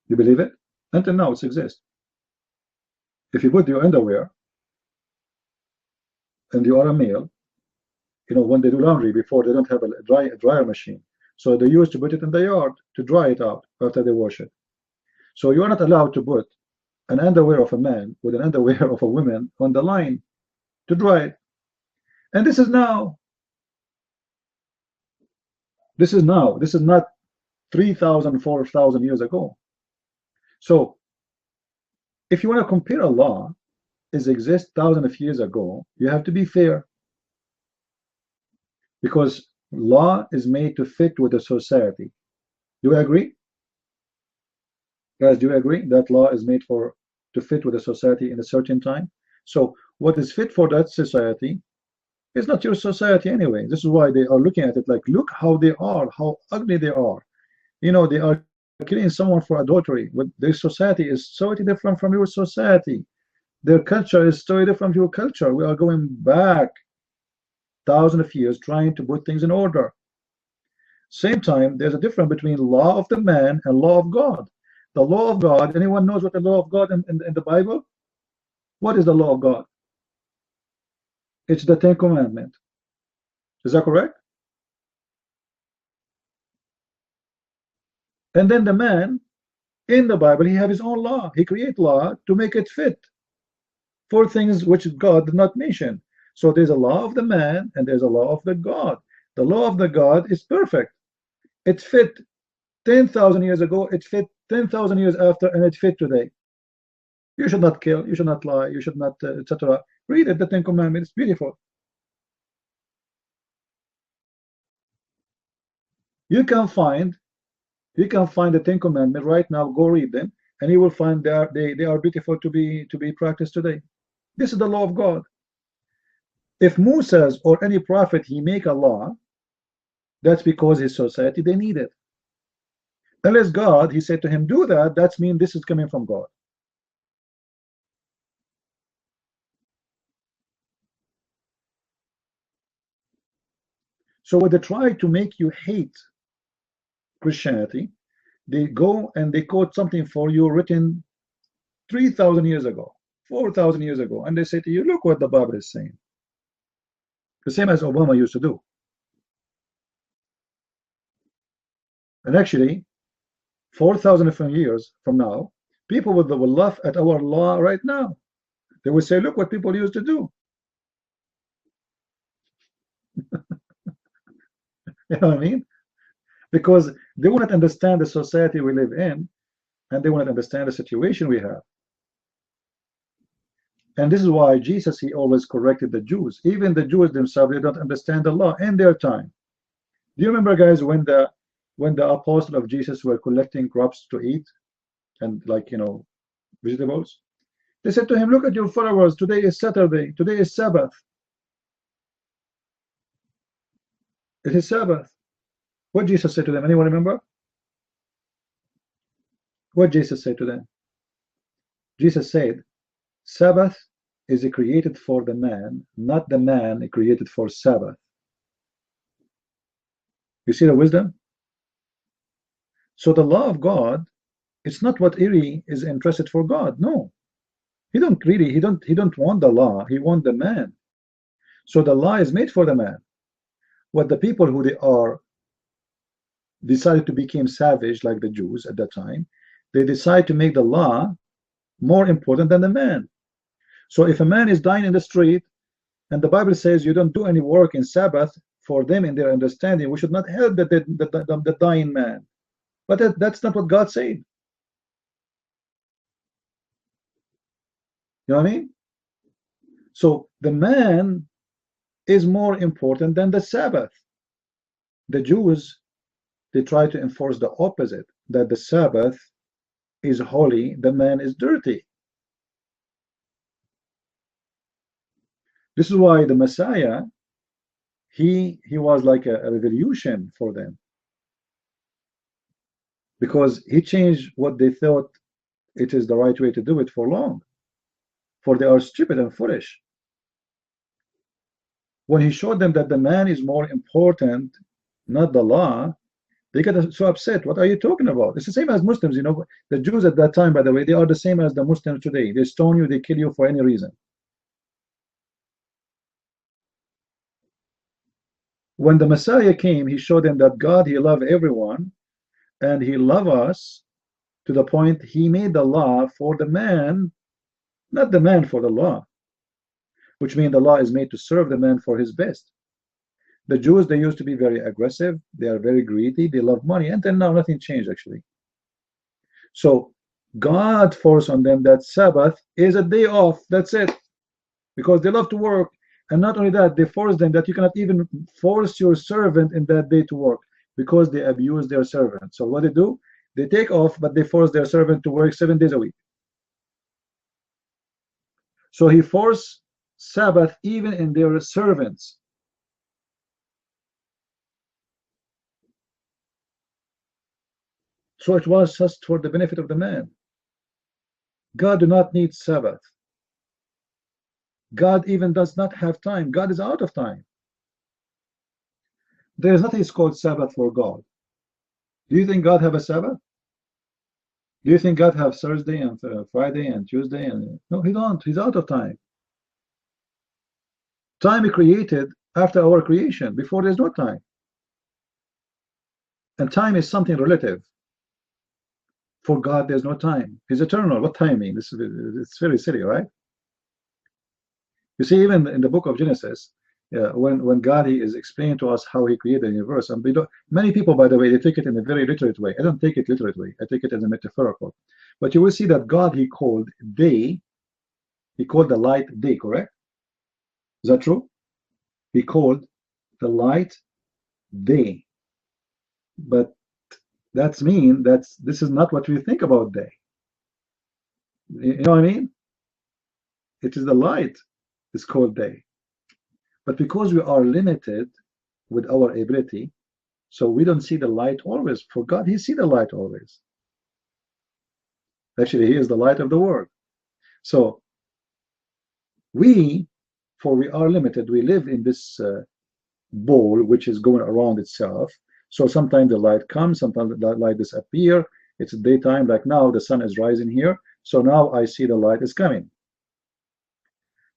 You believe it? Until now it exists. If you put your underwear and you are a male, you know, when they do laundry, before they don't have a dryer machine, so they used to put it in the yard to dry it out after they wash it. So you are not allowed to put an underwear of a man with an underwear of a woman on the line to dry it. And this is now. This is now. This is not 3,000, 4,000 years ago. So if you want to compare a law is exist thousands of years ago, you have to be fair, because law is made to fit with the society. Do you agree, guys? Do you agree that law is made to fit with the society in a certain time? So what is fit for that society is not your society anyway. This is why they are looking at it like, look how they are, how ugly they are. You know, they are killing someone for adultery, but their society is so different from your society. Their culture is so different from your culture. We are going back thousands of years trying to put things in order. Same time, there's a difference between law of the man and law of God. The law of God, anyone knows what the law of God in the Bible? What is the law of God? It's the Ten Commandments. Is that correct? And then the man in the Bible, he has his own law. He creates law to make it fit for things which God did not mention. So there's a law of the man and there's a law of the God. The law of the God is perfect. It fit 10,000 years ago, it fit 10,000 years after, and it fit today. You should not kill, you should not lie, you should not, etc. Read it, the Ten Commandments. It's beautiful. You can find the Ten Commandments right now. Go read them, and you will find they are beautiful to be practiced today. This is the law of God. If Moses or any prophet he make a law, that's because his society they need it. Unless God, he said to him, do that, that means this is coming from God. So when they try to make you hate Christianity, they go and they quote something for you written 3,000 years ago, 4,000 years ago, and they say to you, look what the Bible is saying. The same as Obama used to do. And actually, 4,000 years from now, people will laugh at our law right now. They will say, look what people used to do. You know what I mean? Because they will not understand the society we live in, and they will not understand the situation we have. And this is why Jesus, he always corrected the Jews. Even the Jews themselves, they don't understand the law in their time. Do you remember, guys, when the apostles of Jesus were collecting crops to eat and, like, you know, vegetables? They said to him, look at your followers, today is Saturday, today is Sabbath. It is Sabbath. What Jesus said to them? Anyone remember? What Jesus said to them? Jesus said, Sabbath is created for the man, not the man created for Sabbath. You see the wisdom? So the law of God, it's not what Eri is interested for God. No, he don't want the law. He wants the man. So the law is made for the man. What the people who they are decided to become savage, like the Jews at that time, they decide to make the law more important than the man. So if a man is dying in the street, and the Bible says you don't do any work in Sabbath, for them in their understanding, we should not help the dying man. But that's not what God said. You know what I mean? So the man is more important than the Sabbath. The Jews, they try to enforce the opposite, that the Sabbath is holy, the man is dirty. This is why the Messiah, he was like a revolution for them. because he changed what they thought it is the right way to do it for long, for they are stupid and foolish. When he showed them that the man is more important, not the law, they get so upset. What are you talking about? It's the same as Muslims, you know. The Jews at that time, by the way, they are the same as the Muslims today. They stone you, they kill you for any reason. When the Messiah came, he showed them that God, he loved everyone, and he loved us to the point he made the law for the man, not the man for the law, which means the law is made to serve the man for his best. The Jews, they used to be very aggressive, they are very greedy, they love money, and then now nothing changed actually. So God forced on them that Sabbath is a day off, that's it, because they love to work. And not only that, they force them that you cannot even force your servant in that day to work, because they abuse their servant. So what they do, they take off, but they force their servant to work 7 days a week. So he forced Sabbath even in their servants. So it was just for the benefit of the man. God do not need Sabbath. God even does not have time. God is out of time. There is nothing called Sabbath for God. Do you think God have a Sabbath? Do you think God have Thursday and Friday and Tuesday? And no, he don't. He's out of time. Time is created after our creation. Before there's no time. And time is something relative. For God, there's no time. He's eternal. What time mean? It's very silly, right? You see, even in the book of Genesis, when God is explaining to us how he created the universe, and many people, by the way, they take it in a very literate way. I don't take it literally. I take it as a metaphorical. But you will see that God, he called day, he called the light day, correct? Is that true? He called the light day. But that's mean this is not what we think about day. You know what I mean? It is the light is called day. But because we are limited with our ability, so we don't see the light always. For God, he see the light always. Actually, he is the light of the world. So for we are limited, we live in this ball which is going around itself. So sometimes the light comes, sometimes the light disappears. It's daytime, like now the sun is rising here. So now I see the light is coming.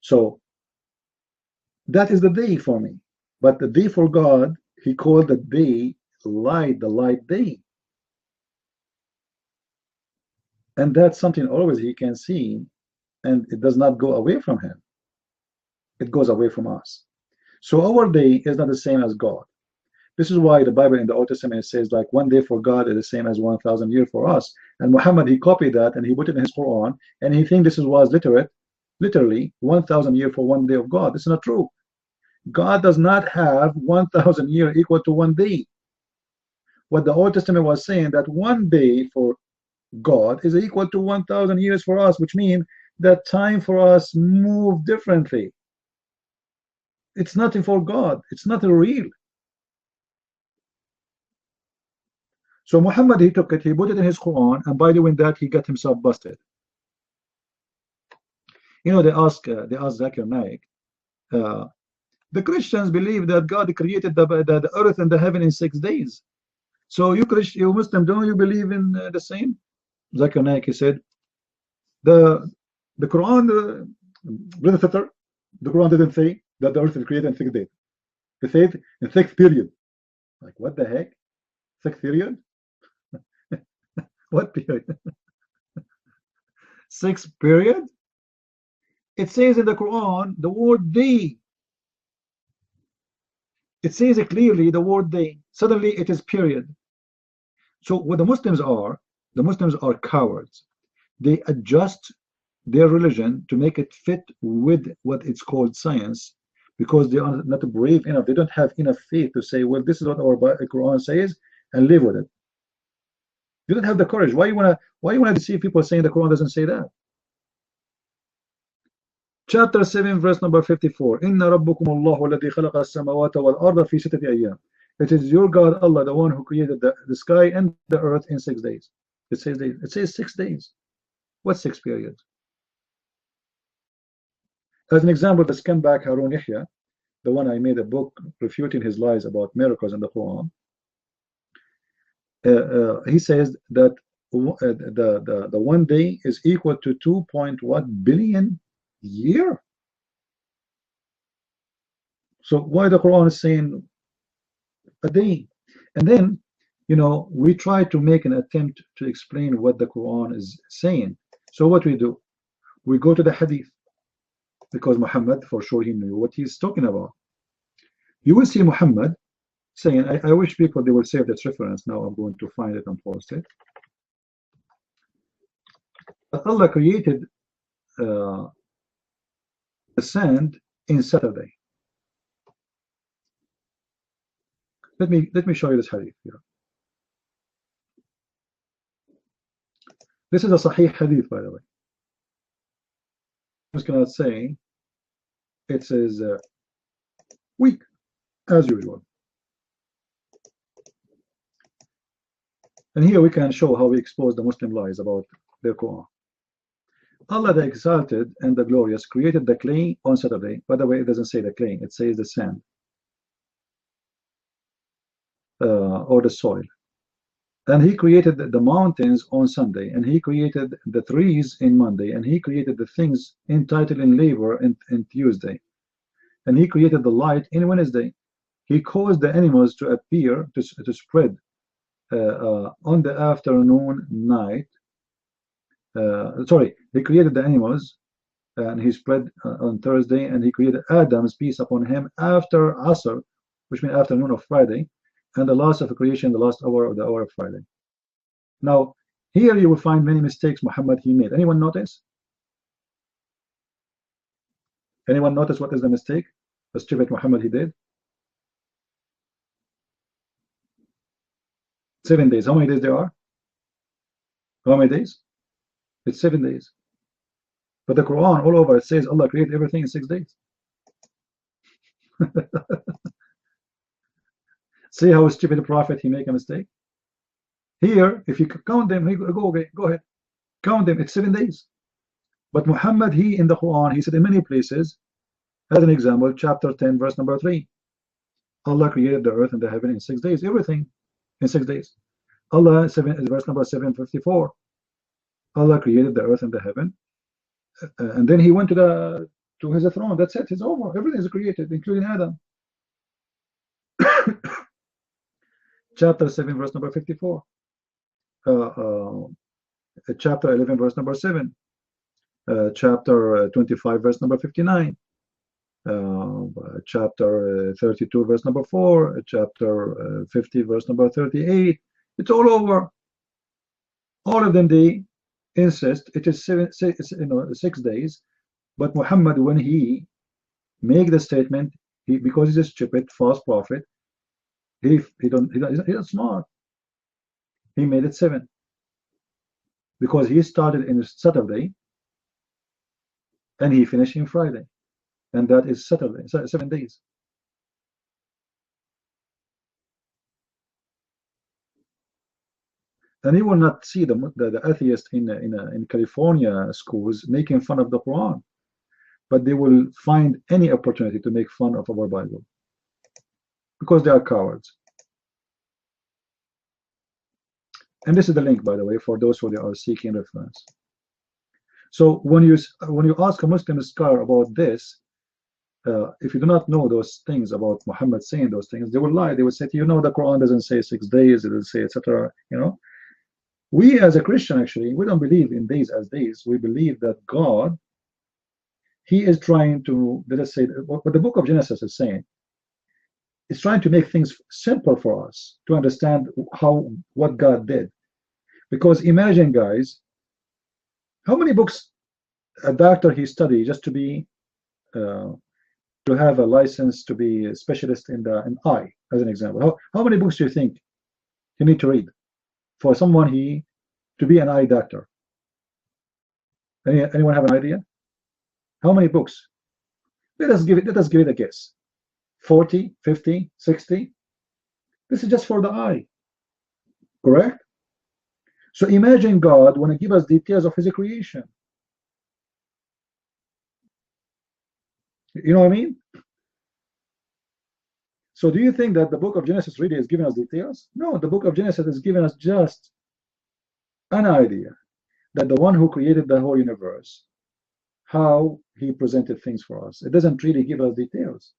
So that is the day for me. But the day for God, he called the day light, the light day. And that's something always he can see, and it does not go away from him. It goes away from us. So our day is not the same as God. This is why the Bible in the Old Testament says like one day for God is the same as 1,000 years for us. And Muhammad, he copied that and he put it in his Quran, and he thinks this was literally 1,000 years for one day of God. This is not true. God does not have 1,000 years equal to one day. What the Old Testament was saying, that one day for God is equal to 1,000 years for us, which means that time for us move differently. It's nothing for God. It's not real. So Muhammad, he took it, he put it in his Quran, and by doing that, he got himself busted. You know, they asked Zakir Naik, the Christians believe that God created the earth and the heaven in 6 days. So you Muslim, don't you believe in the same? Zakir Naik, he said, the Quran, Brother Fitter, the Quran didn't say that the earth is created in 6 days. It said in 6 period. Like, what the heck? 6 period? What period? 6 period? It says in the Quran the word day. It says it clearly, the word day. Suddenly it is period. So what the Muslims are cowards. They adjust their religion to make it fit with what it's called science, because they are not brave enough. They don't have enough faith to say, well, this is what our Quran says, and live with it. You don't have the courage. Why you wanna deceive people saying the Quran doesn't say that? Chapter 7, verse number 54. Inna rabbukum Allahu alladhi khalaqa as-samawati wal arda fi sittati ayyam. It is your God, Allah, the one who created the sky and the earth in 6 days. It says 6 days. What 6 periods? As an example, the scumbag Harun Yahya, the one I made a book refuting his lies about miracles in the Quran, he says that the 1 day is equal to 2.1 billion year. So why the Quran is saying a day? And then, you know, we try to make an attempt to explain what the Quran is saying. So what we do, we go to the hadith, because Muhammad, for sure, he knew what he's talking about. You will see Muhammad saying, I wish people they will save this reference. Now I'm going to find it and post it. But Allah created the sand in Saturday. Let me show you this hadith here. This is a Sahih hadith, by the way. I'm just gonna say it says weak as usual. And here we can show how we expose the Muslim lies about their Quran. Allah the Exalted and the Glorious created the clay on Saturday. By the way, it doesn't say the clay, it says the sand. Or the soil. And he created the mountains on Sunday, and he created the trees in Monday, and he created the things entitled in labor in Tuesday, and he created the light in Wednesday. He caused the animals to appear, to spread on the afternoon night. Sorry, he created the animals and he spread on Thursday, and he created Adam's peace upon him after Asr, which means afternoon of Friday, and the last of creation, the last hour of the hour of Friday. Now, here you will find many mistakes Muhammad he made. Anyone notice? Anyone notice what is the mistake? The stupid Muhammad he did? 7 days. How many days there are? How many days? It's 7 days. But the Quran all over it says Allah created everything in 6 days. See how stupid the prophet he make a mistake. Here, if you count them, go ahead, count them. It's 7 days. But Muhammad, he in the Quran, he said in many places, as an example, chapter 10, verse number 3, Allah created the earth and the heaven in 6 days. Everything in 6 days. Allah, verse number 754, Allah created the earth and the heaven, and then he went to his throne. That's it. It's over. Everything is created, including Adam. Chapter 7, verse number 54. Chapter 11, verse number 7. Chapter 25, verse number 59. Chapter 32, verse number 4. Chapter 50, verse number 38. It's all over. All of them, they insist it is 6 daes. But Muhammad, when he make the statement, because he's a stupid false prophet, he's not smart. He made it 7 because he started in Saturday and he finished in Friday, and that is Saturday. 7 days. And you will not see the atheists in California schools making fun of the Quran, but they will find any opportunity to make fun of our Bible because they are cowards. And this is the link, by the way, for those who are seeking reference. So when you ask a Muslim scholar about this, if you do not know those things about Muhammad saying those things, they will lie. They will say, the Quran doesn't say 6 days, it will say, etc. We as a Christian, actually, we don't believe in days as days. We believe that God, he is trying to, let us say, what the book of Genesis is saying, is trying to make things simple for us to understand what God did. Because imagine, guys, how many books a doctor he studied just to be to have a license to be a specialist in eye, as an example. How many books do you think you need to read for someone to be an eye doctor? Anyone have an idea? How many books? Let us give it a guess. 40, 50, 60? This is just for the eye. Correct? So imagine God want to give us details of his creation. You know what I mean? So do you think that the book of Genesis really is giving us details? No, the book of Genesis is giving us just an idea that the one who created the whole universe, how he presented things for us. It doesn't really give us details.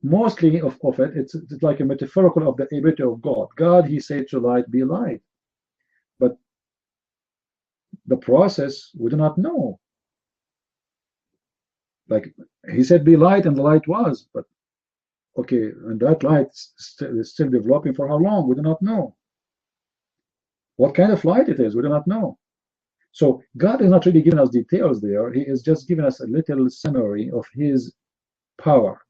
Mostly of it, it's like a metaphorical of the ability of God. God, he said to light, be light. But the process, we do not know. Like he said, be light, and the light was. But okay, and that light is still developing for how long? We do not know. What kind of light it is, we do not know. So God is not really giving us details there. He is just giving us a little summary of his power.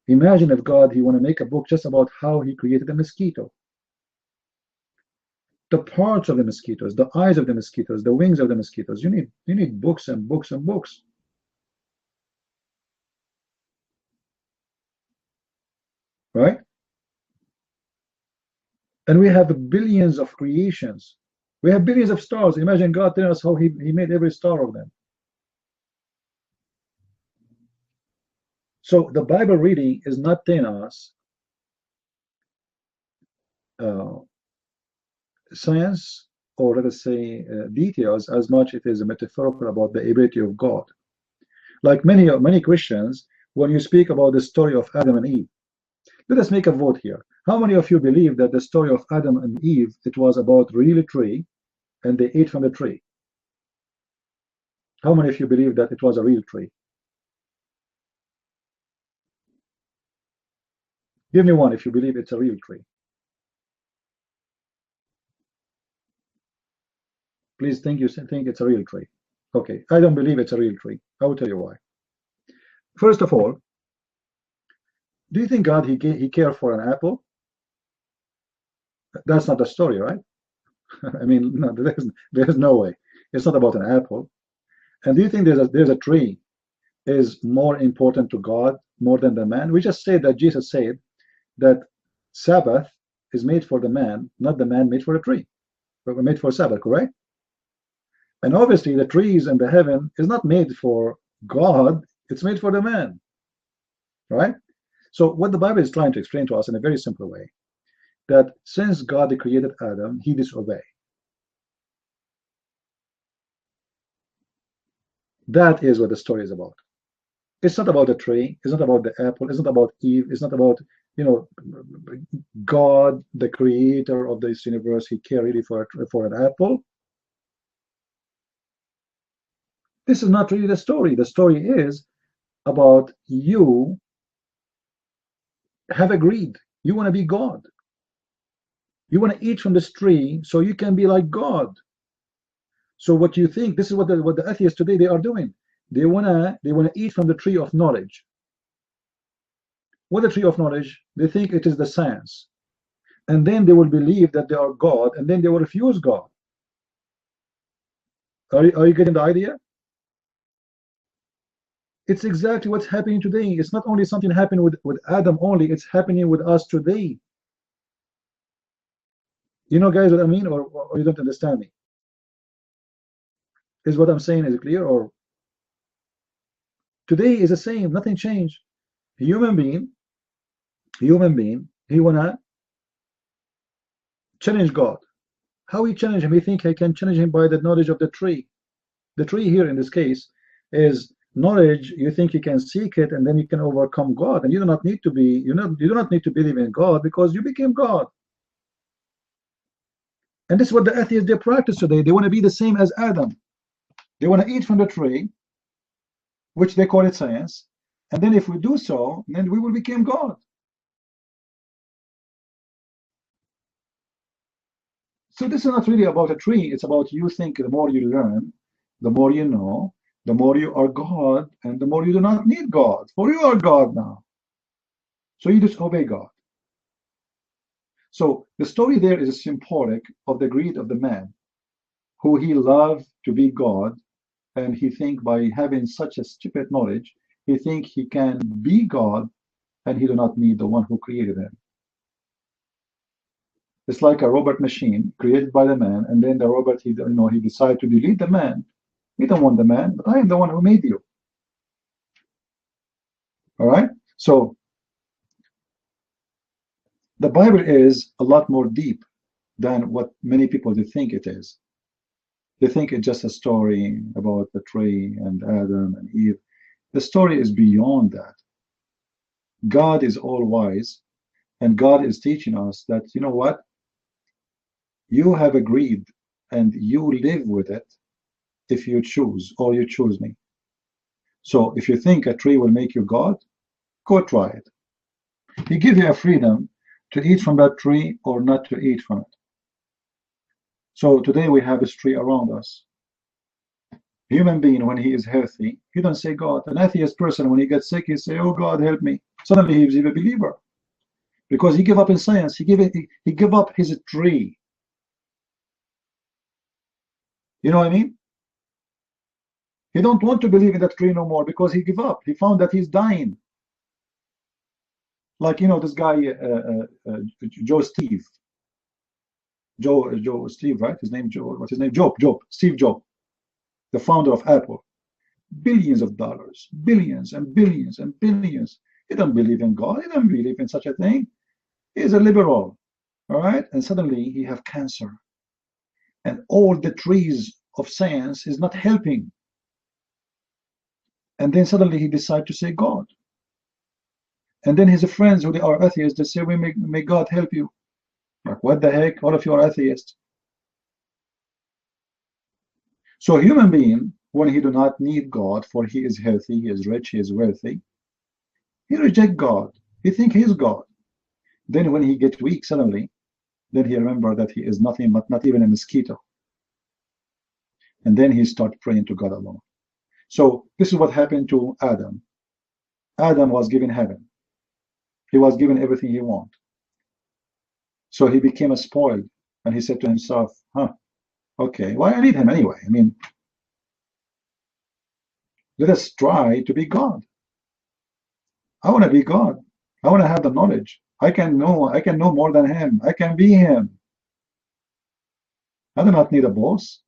Imagine if God, he want to make a book just about how he created a mosquito. The parts of the mosquitoes, the eyes of the mosquitoes, the wings of the mosquitoes. You need books and books and books. Right? And we have billions of creations. We have billions of stars. Imagine God telling us how he made every star of them. So the Bible really is not telling us science, or let us say details, as much it is a metaphorical about the ability of God. Like many Christians, when you speak about the story of Adam and Eve, let us make a vote here. How many of you believe that the story of Adam and Eve, it was about real tree and they ate from the tree? How many of you believe that it was a real tree? Give me one if you believe it's a real tree. Please think you think it's a real tree. Okay, I don't believe it's a real tree. I will tell you why. First of all, do you think God, he cared for an apple? That's not the story, right? I mean, no, there's no way. It's not about an apple. And do you think there's a tree is more important to God more than the man? We just said that Jesus said that Sabbath is made for the man, not the man made for a tree, but made for Sabbath, correct? And obviously the trees and the heaven is not made for God, it's made for the man, right? So what the Bible is trying to explain to us in a very simple way, that since God created Adam, he disobeyed. That is what the story is about. It's not about the tree, it's not about the apple, it's not about Eve, it's not about, you know, God, the creator of this universe, he cared really for an apple. This is not really the story. The story is about you have agreed. You want to be God. You want to eat from this tree so you can be like God. So what you think, this is what the atheists today they are doing. They wanna eat from the tree of knowledge. What the tree of knowledge? They think it is the science. And then they will believe that they are God, and then they will refuse God. Are you getting the idea? It's exactly what's happening today. It's not only something happening with Adam only, it's happening with us today. You know, guys, what I mean, or you don't understand me? Is what I'm saying is clear? Or today is the same, nothing changed. Human being, he wanna challenge God. How he challenge him? He think he can challenge him by the knowledge of the tree. The tree here in this case is knowledge. You think you can seek it and then you can overcome God, and you do not need to be, you do not need to believe in God because you became God. And this is what the atheists they practice today. They want to be the same as Adam. They want to eat from the tree, which they call it science, and then if we do so, then we will become God. So this is not really about a tree. It's about you think the more you learn, the more you know, the more you are God, and the more you do not need God, for you are God now. So you disobey God. So the story there is symbolic of the greed of the man, who he loved to be God, and he think by having such a stupid knowledge, he think he can be God, and he do not need the one who created him. It's like a robot machine created by the man, and then the robot, he decide to delete the man. You don't want the man, but I am the one who made you. All right? So the Bible is a lot more deep than what many people think it is. They think it's just a story about the tree and Adam and Eve. The story is beyond that. God is all wise, and God is teaching us that, you know what? You have agreed, and you live with it if you choose, or you choose me. So if you think a tree will make you God, go try it. He gives you a freedom to eat from that tree or not to eat from it. So today we have this tree around us. Human being, when he is healthy, he don't say God. An atheist person, when he gets sick, he say, "Oh God, help me." Suddenly he's a believer because he gave up in science. He gave up his tree. You know what I mean? He don't want to believe in that tree no more because he gave up. He found that he's dying. Like, you know, this guy, Joe Steve. Joe Steve, right? His name Joe. What's his name? Steve Jobs, the founder of Apple. Billions of dollars, billions and billions and billions. He don't believe in God. He don't believe in such a thing. He's a liberal, all right? And suddenly he have cancer, and all the trees of science is not helping. And then suddenly he decide to say God. And then his friends who they are atheists, they say, "We may God help you." Like, what the heck? All of you are atheists. So human being, when he do not need God, for he is healthy, he is rich, he is wealthy, he reject God. He think he is God. Then when he get weak suddenly, then he remember that he is nothing but not even a mosquito. And then he start praying to God alone. So this is what happened to Adam. Adam was given heaven. He was given everything he wanted. So he became a spoiled, and he said to himself, okay, why I need him anyway? I mean, let us try to be God. I want to be God. I want to have the knowledge. I can know more than him. I can be him. I do not need a boss.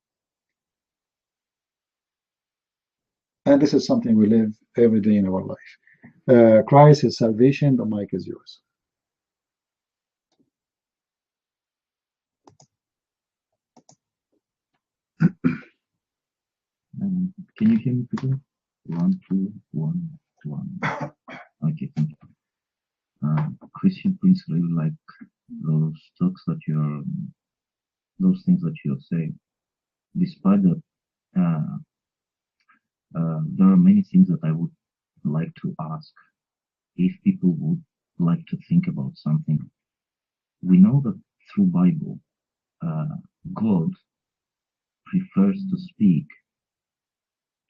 And this is something we live every day in our life. Christ is salvation. The mic is yours. Can you hear me, Peter? 1, 2, 1, 1. Okay, thank you. Christian Prince, really like those talks that you're, those things that you're saying. Despite that, there are many things that I would like to ask if people would like to think about something. We know that through Bible, God prefers to speak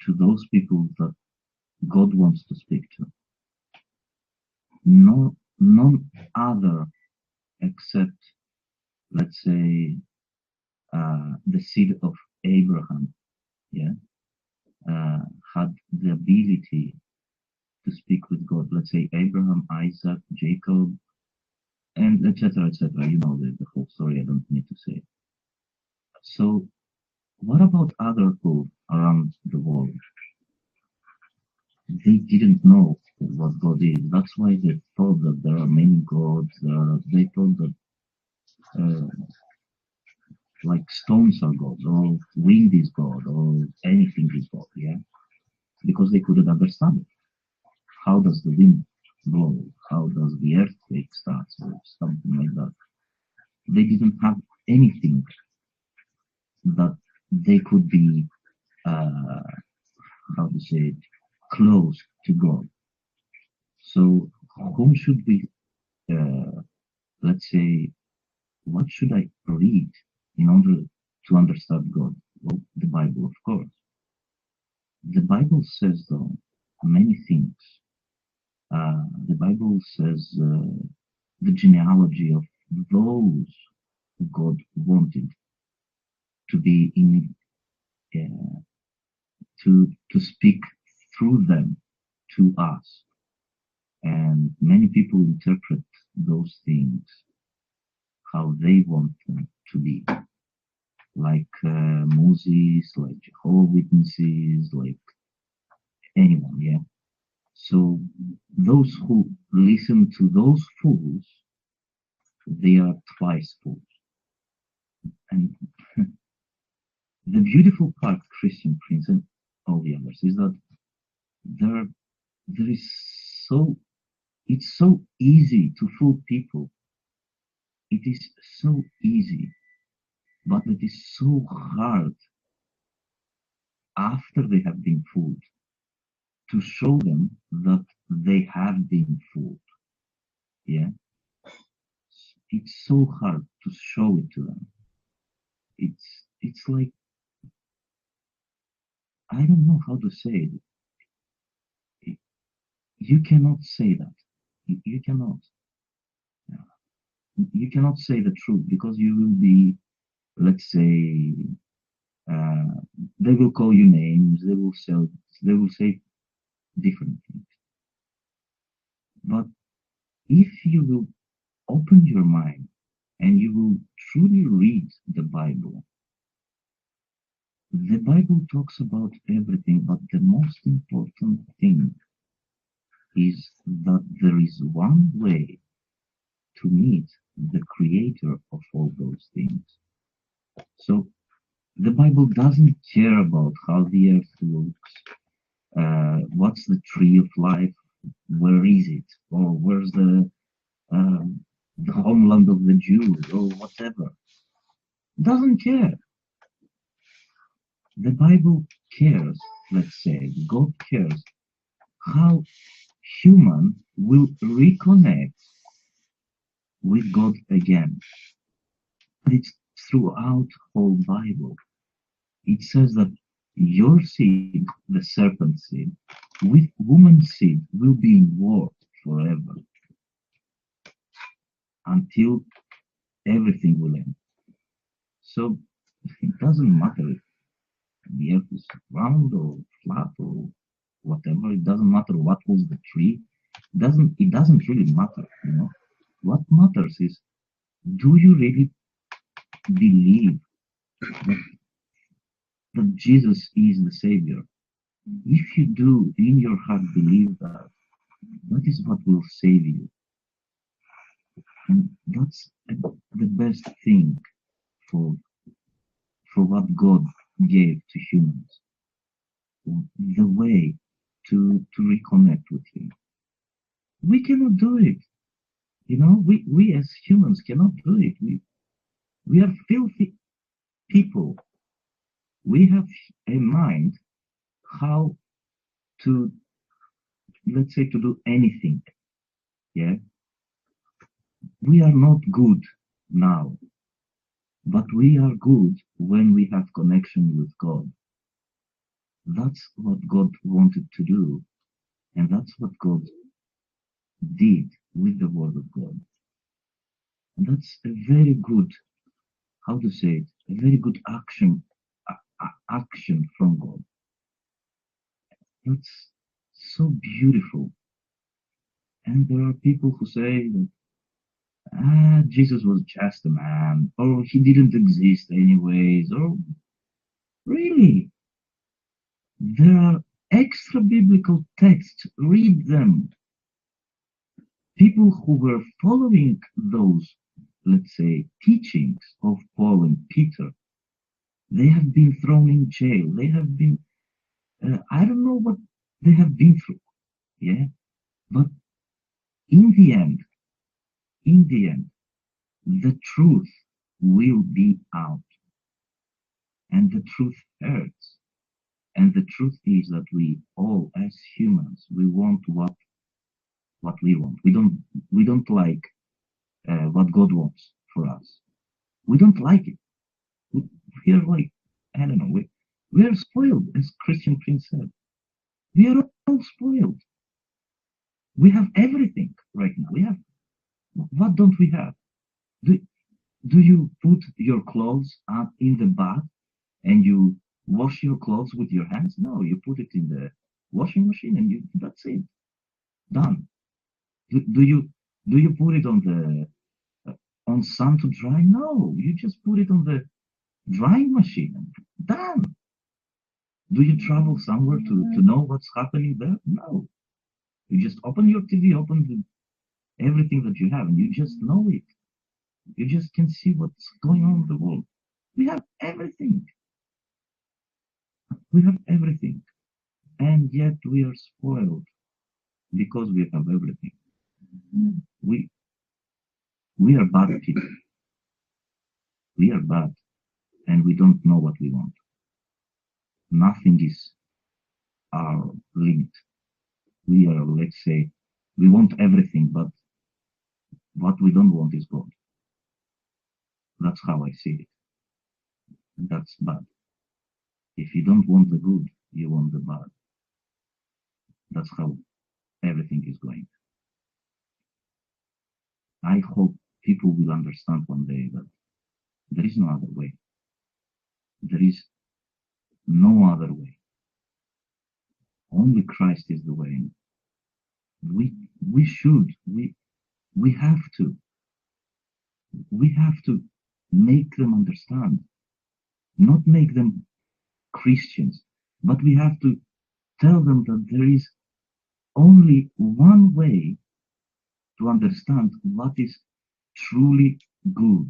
to those people that God wants to speak to. None other except, let's say, the seed of Abraham, had the ability to speak with God. Let's say Abraham, Isaac, Jacob, and etc., etc. You know the whole story. I don't need to say. So, what about other people around the world? They didn't know what God is. That's why they thought that there are many gods. They thought that like stones are God, or wind is God, or anything is God, because they couldn't understand it. How does the wind blow? How does the earthquake start, or something like that? They didn't have anything that they could be, how to say it, close to God. So whom should we, let's say, what should I read in order to understand God? Well, the Bible, of course. The Bible says, though, many things. The Bible says the genealogy of those who God wanted to be in, to speak through them to us. And many people interpret those things how they want them to be. Like Moses, like Jehovah's Witnesses, like anyone, yeah. So those who listen to those fools, they are twice fools. And the beautiful part, Christian Prince and all the others, is that there is it's so easy to fool people. It is so easy, but it is so hard after they have been fooled to show them that they have been fooled. Yeah, it's so hard to show it to them. It's like, I don't know how to say it. You cannot say that. You cannot. You cannot say the truth because you will be, let's say, they will call you names. They will say different things. But if you will open your mind and you will truly read the Bible talks about everything, but the most important thing is that there is one way to meet the creator of all those things. So the Bible doesn't care about how the earth looks, what's the tree of life, where is it, or where's the homeland of the Jews, or whatever. Doesn't care. The Bible cares, let's say, God cares how human will reconnect with God again. It's throughout whole Bible. It says that your seed, the serpent seed, with woman's seed will be in war forever until everything will end. So it doesn't matter if the earth is round or flat or whatever. It doesn't matter what was the tree. It doesn't really matter, you know. What matters is, do you really believe that Jesus is the Savior? If you do, in your heart believe that, that is what will save you. And that's the best thing for what God gave to humans. The way to reconnect with Him. We cannot do it. You know, we as humans cannot do it. We are filthy people. We have a mind how to, let's say, to do anything. Yeah. We are not good now, but we are good when we have connection with God. That's what God wanted to do, and that's what God did with the Word of God. And that's a very good, how to say it, a very good action from God. That's so beautiful. And there are people who say that Jesus was just a man, or he didn't exist anyways, or really, there are extra biblical texts, read them. People who were following those, let's say, teachings of Paul and Peter, they have been thrown in jail. They have been, I don't know what they have been through, yeah? But in the end, the truth will be out. And the truth hurts. And the truth is that we all, as humans, we want what we want. We don't like what God wants for us. We don't like it. We are like, I don't know, we are spoiled, as Christian Prince said. We are all spoiled. We have everything right now. We have, what don't we have? Do you put your clothes up in the bath and you wash your clothes with your hands? No, you put it in washing machine, and that's it. Done. Do you put it on the on sun to dry? No, you just put it on the drying machine. Done. Do you travel somewhere to know what's happening there? No. You just open your TV, open everything that you have, and you just know it. You just can see what's going on in the world. We have everything. We have everything. And yet we are spoiled because we have everything. We are bad people. We are bad, and we don't know what we want. Nothing is linked. We are, let's say, we want everything, but what we don't want is God. That's how I see it. That's bad. If you don't want the good, you want the bad. That's how everything is going. I hope people will understand one day that there is no other way. There is no other way. Only Christ is the way. We have to make them understand, not make them Christians, but we have to tell them that there is only one way to understand what is truly good.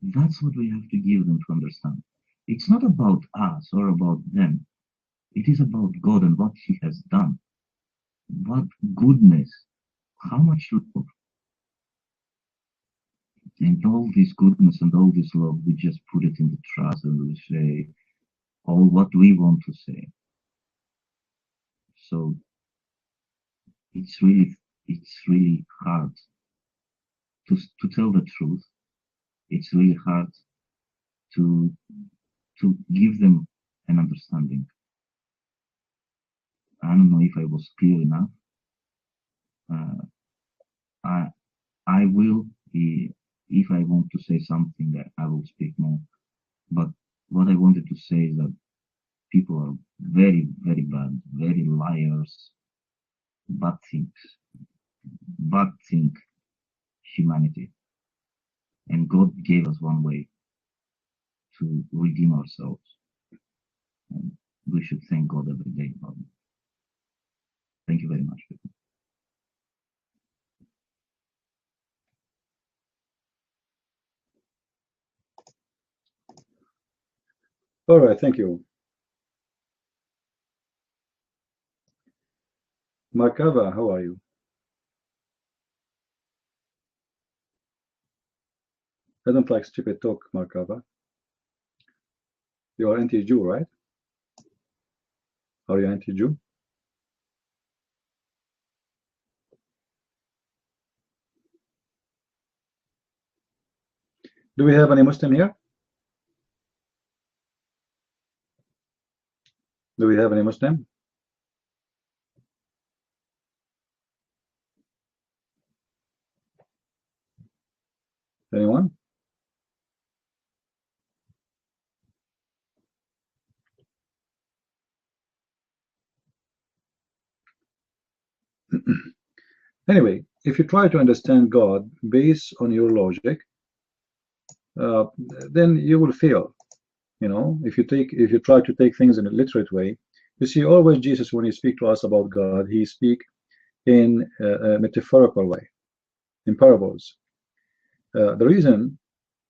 That's what we have to give them to understand. It's not about us or about them. It is about God and what He has done. What goodness, how much love. And all this goodness and all this love, we just put it in the trash and we say all what we want to say. So it's really hard to tell the truth. It's really hard to give them an understanding. I don't know if I was clear enough. I will, if I want to say something, I will speak more. But what I wanted to say is that people are very, very bad, very liars, bad think humanity. And God gave us one way to redeem ourselves. And we should thank God every day about it. Thank you very much, people. All right, thank you. Markava, how are you? I don't like stupid talk, Markava. You are anti-Jew, right? Are you anti-Jew? Do we have any Muslim here? Do we have any Muslim? Anyone? Anyway, if you try to understand God based on your logic, then you will fail. You know, if you try to take things in a literate way, you see, always Jesus, when he speaks to us about God, he speaks in a metaphorical way, in parables. The reason,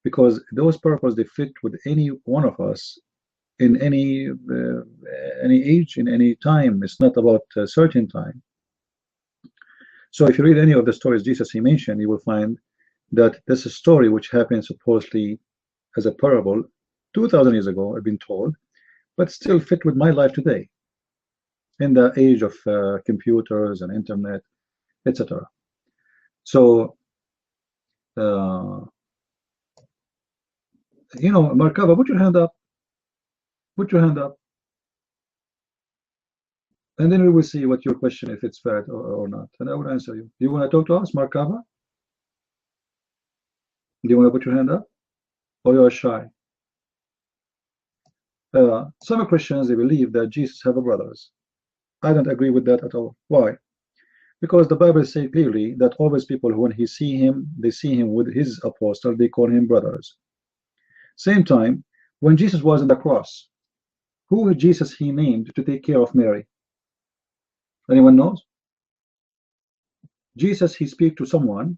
because those parables, they fit with any one of us in any age, in any time. It's not about a certain time. So if you read any of the stories Jesus he mentioned, you will find that this is a story which happened supposedly as a parable 2,000 years ago, I've been told, but still fit with my life today in the age of computers and internet, etc. So you know, Markava, put your hand up. Put your hand up. And then we will see what your question, if it's fair or not. And I will answer you. Do you want to talk to us, Markava? Do you want to put your hand up? Or you are shy? Some Christians, they believe that Jesus have brothers. I don't agree with that at all. Why? Because the Bible says clearly that always people, when they see him with his apostles, they call him brothers. Same time, when Jesus was on the cross, who Jesus he named to take care of Mary? Anyone knows? Jesus, he speak to someone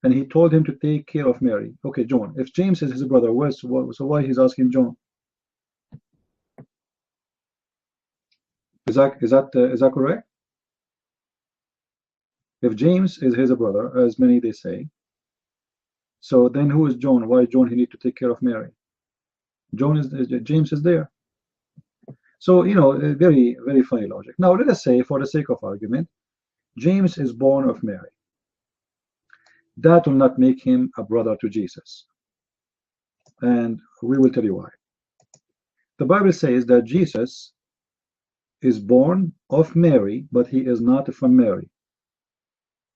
and he told him to take care of Mary. Okay, John. If James is his brother, so why he's asking John? Is that correct? If James is his brother, as many they say, so then who is John? Why John he need to take care of Mary? James is there. So very, very funny logic. Now let us say, for the sake of argument, James is born of Mary. That will not make him a brother to Jesus, and we will tell you why. The Bible says that Jesus is born of Mary, but he is not from Mary.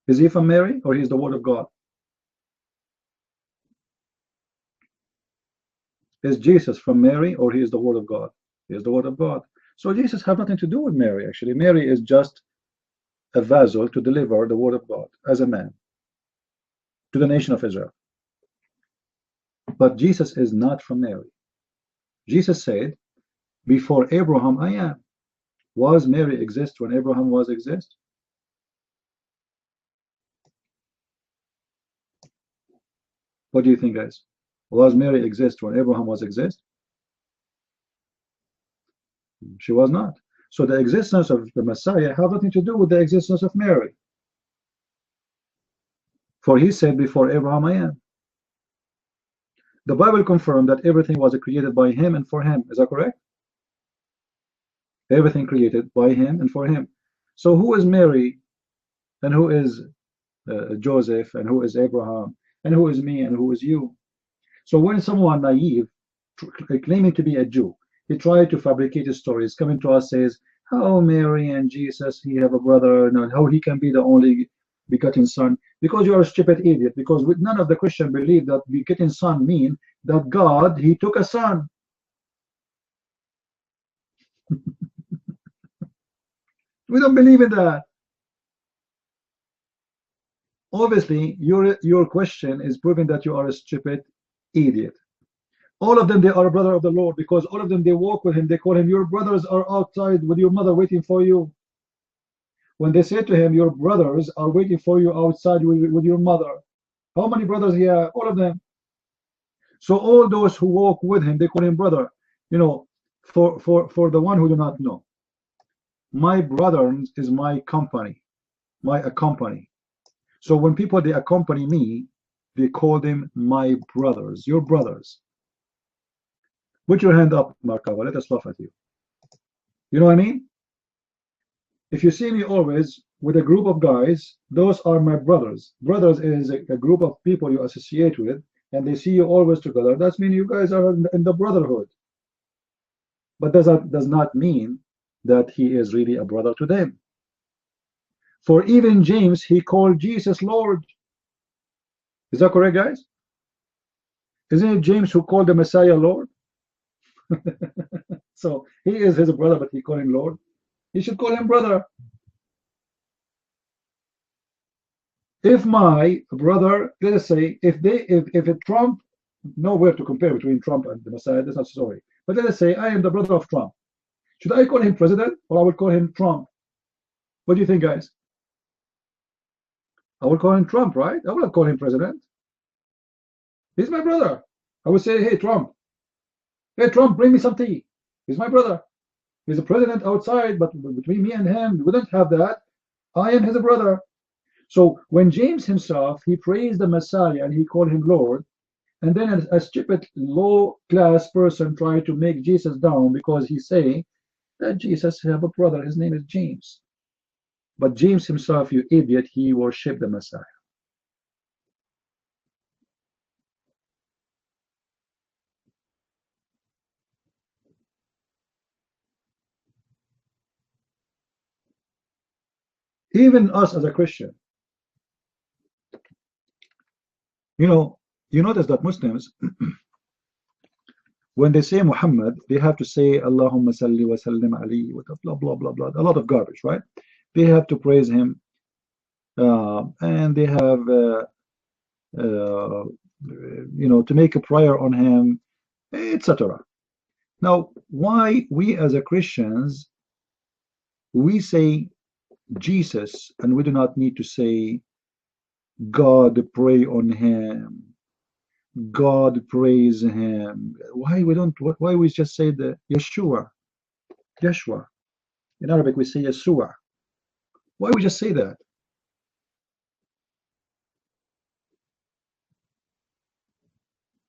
Is he from Mary, or he is the Word of God? Is Jesus from Mary, or he is the Word of God? He is the Word of God. So Jesus has nothing to do with Mary, actually. Mary is just a vessel to deliver the Word of God as a man to the nation of Israel. But Jesus is not from Mary. Jesus said, before Abraham I am. Was Mary exist when Abraham was exist? What do you think, guys? Was Mary exist when Abraham was exist? She was not. So the existence of the Messiah has nothing to do with the existence of Mary. For he said, before Abraham I am. The Bible confirmed that everything was created by him and for him. Is that correct? Everything created by him and for him. So who is Mary, and who is Joseph, and who is Abraham, and who is me, and who is you? So when someone naive, claiming to be a Jew, he tried to fabricate stories, coming to us says, how Mary and Jesus, he have a brother, and how he can be the only begotten son? Because you are a stupid idiot, because none of the Christians believe that begotten son mean that God, he took a son. We don't believe in that. Obviously, your question is proving that you are a stupid idiot. All of them, they are a brother of the Lord, because all of them, they walk with him. They call him, your brothers are outside with your mother waiting for you. When they say to him, your brothers are waiting for you outside with your mother. How many brothers he have? All of them. So all those who walk with him, they call him brother. For the one who do not know, my brother is my company, my accompany. So when people, they accompany me, they call them my brothers, your brothers. Put your hand up, Markava. Let us laugh at you. You know what I mean? If you see me always with a group of guys, those are my brothers. Brothers is a group of people you associate with, and they see you always together. That means you guys are in the brotherhood. But that does not mean that he is really a brother to them. For even James, he called Jesus Lord. Is that correct, guys? Isn't it James who called the Messiah Lord? So he is his brother, but he called him Lord. He should call him brother. If my brother, let us say, if Trump, nowhere to compare between Trump and the Messiah, that's not sorry. But let us say I am the brother of Trump. Should I call him president, or I would call him Trump? What do you think, guys? I would call him Trump, right? I would not call him president. He's my brother. I would say, hey, Trump. Hey, Trump, bring me some tea. He's my brother. He's a president outside, but between me and him, we don't have that. I am his brother. So when James himself, he praised the Messiah and he called him Lord, and then a stupid low-class person tried to make Jesus down because he say that Jesus have a brother, his name is James. But James himself, you idiot, he worshiped the Messiah. Even us as a Christian, you notice that Muslims, when they say Muhammad, they have to say Allahumma salli wa sallim ali, blah blah blah blah, a lot of garbage, right? They have to praise him, and they have to make a prayer on him, etc. Now, why we as a Christians, we say Jesus and we do not need to say God pray on him, God praise him? Why we don't? Why we just say the Yeshua? Yeshua. In Arabic we say Yeshua. Why we just say that?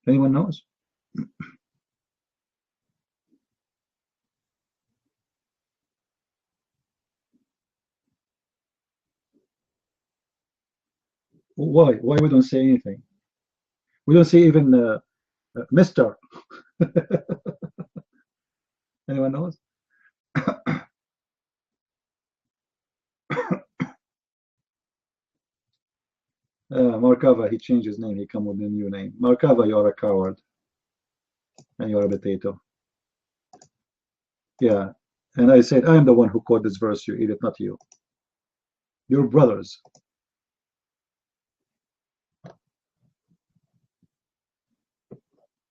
Anyone knows? Why? Why we don't say anything? We don't say even Mr. Anyone knows? Markava, he changed his name. He come with a new name. Markava, you're a coward. And you're a potato. Yeah. And I said, I am the one who quote this verse, you idiot, not you. Your brothers.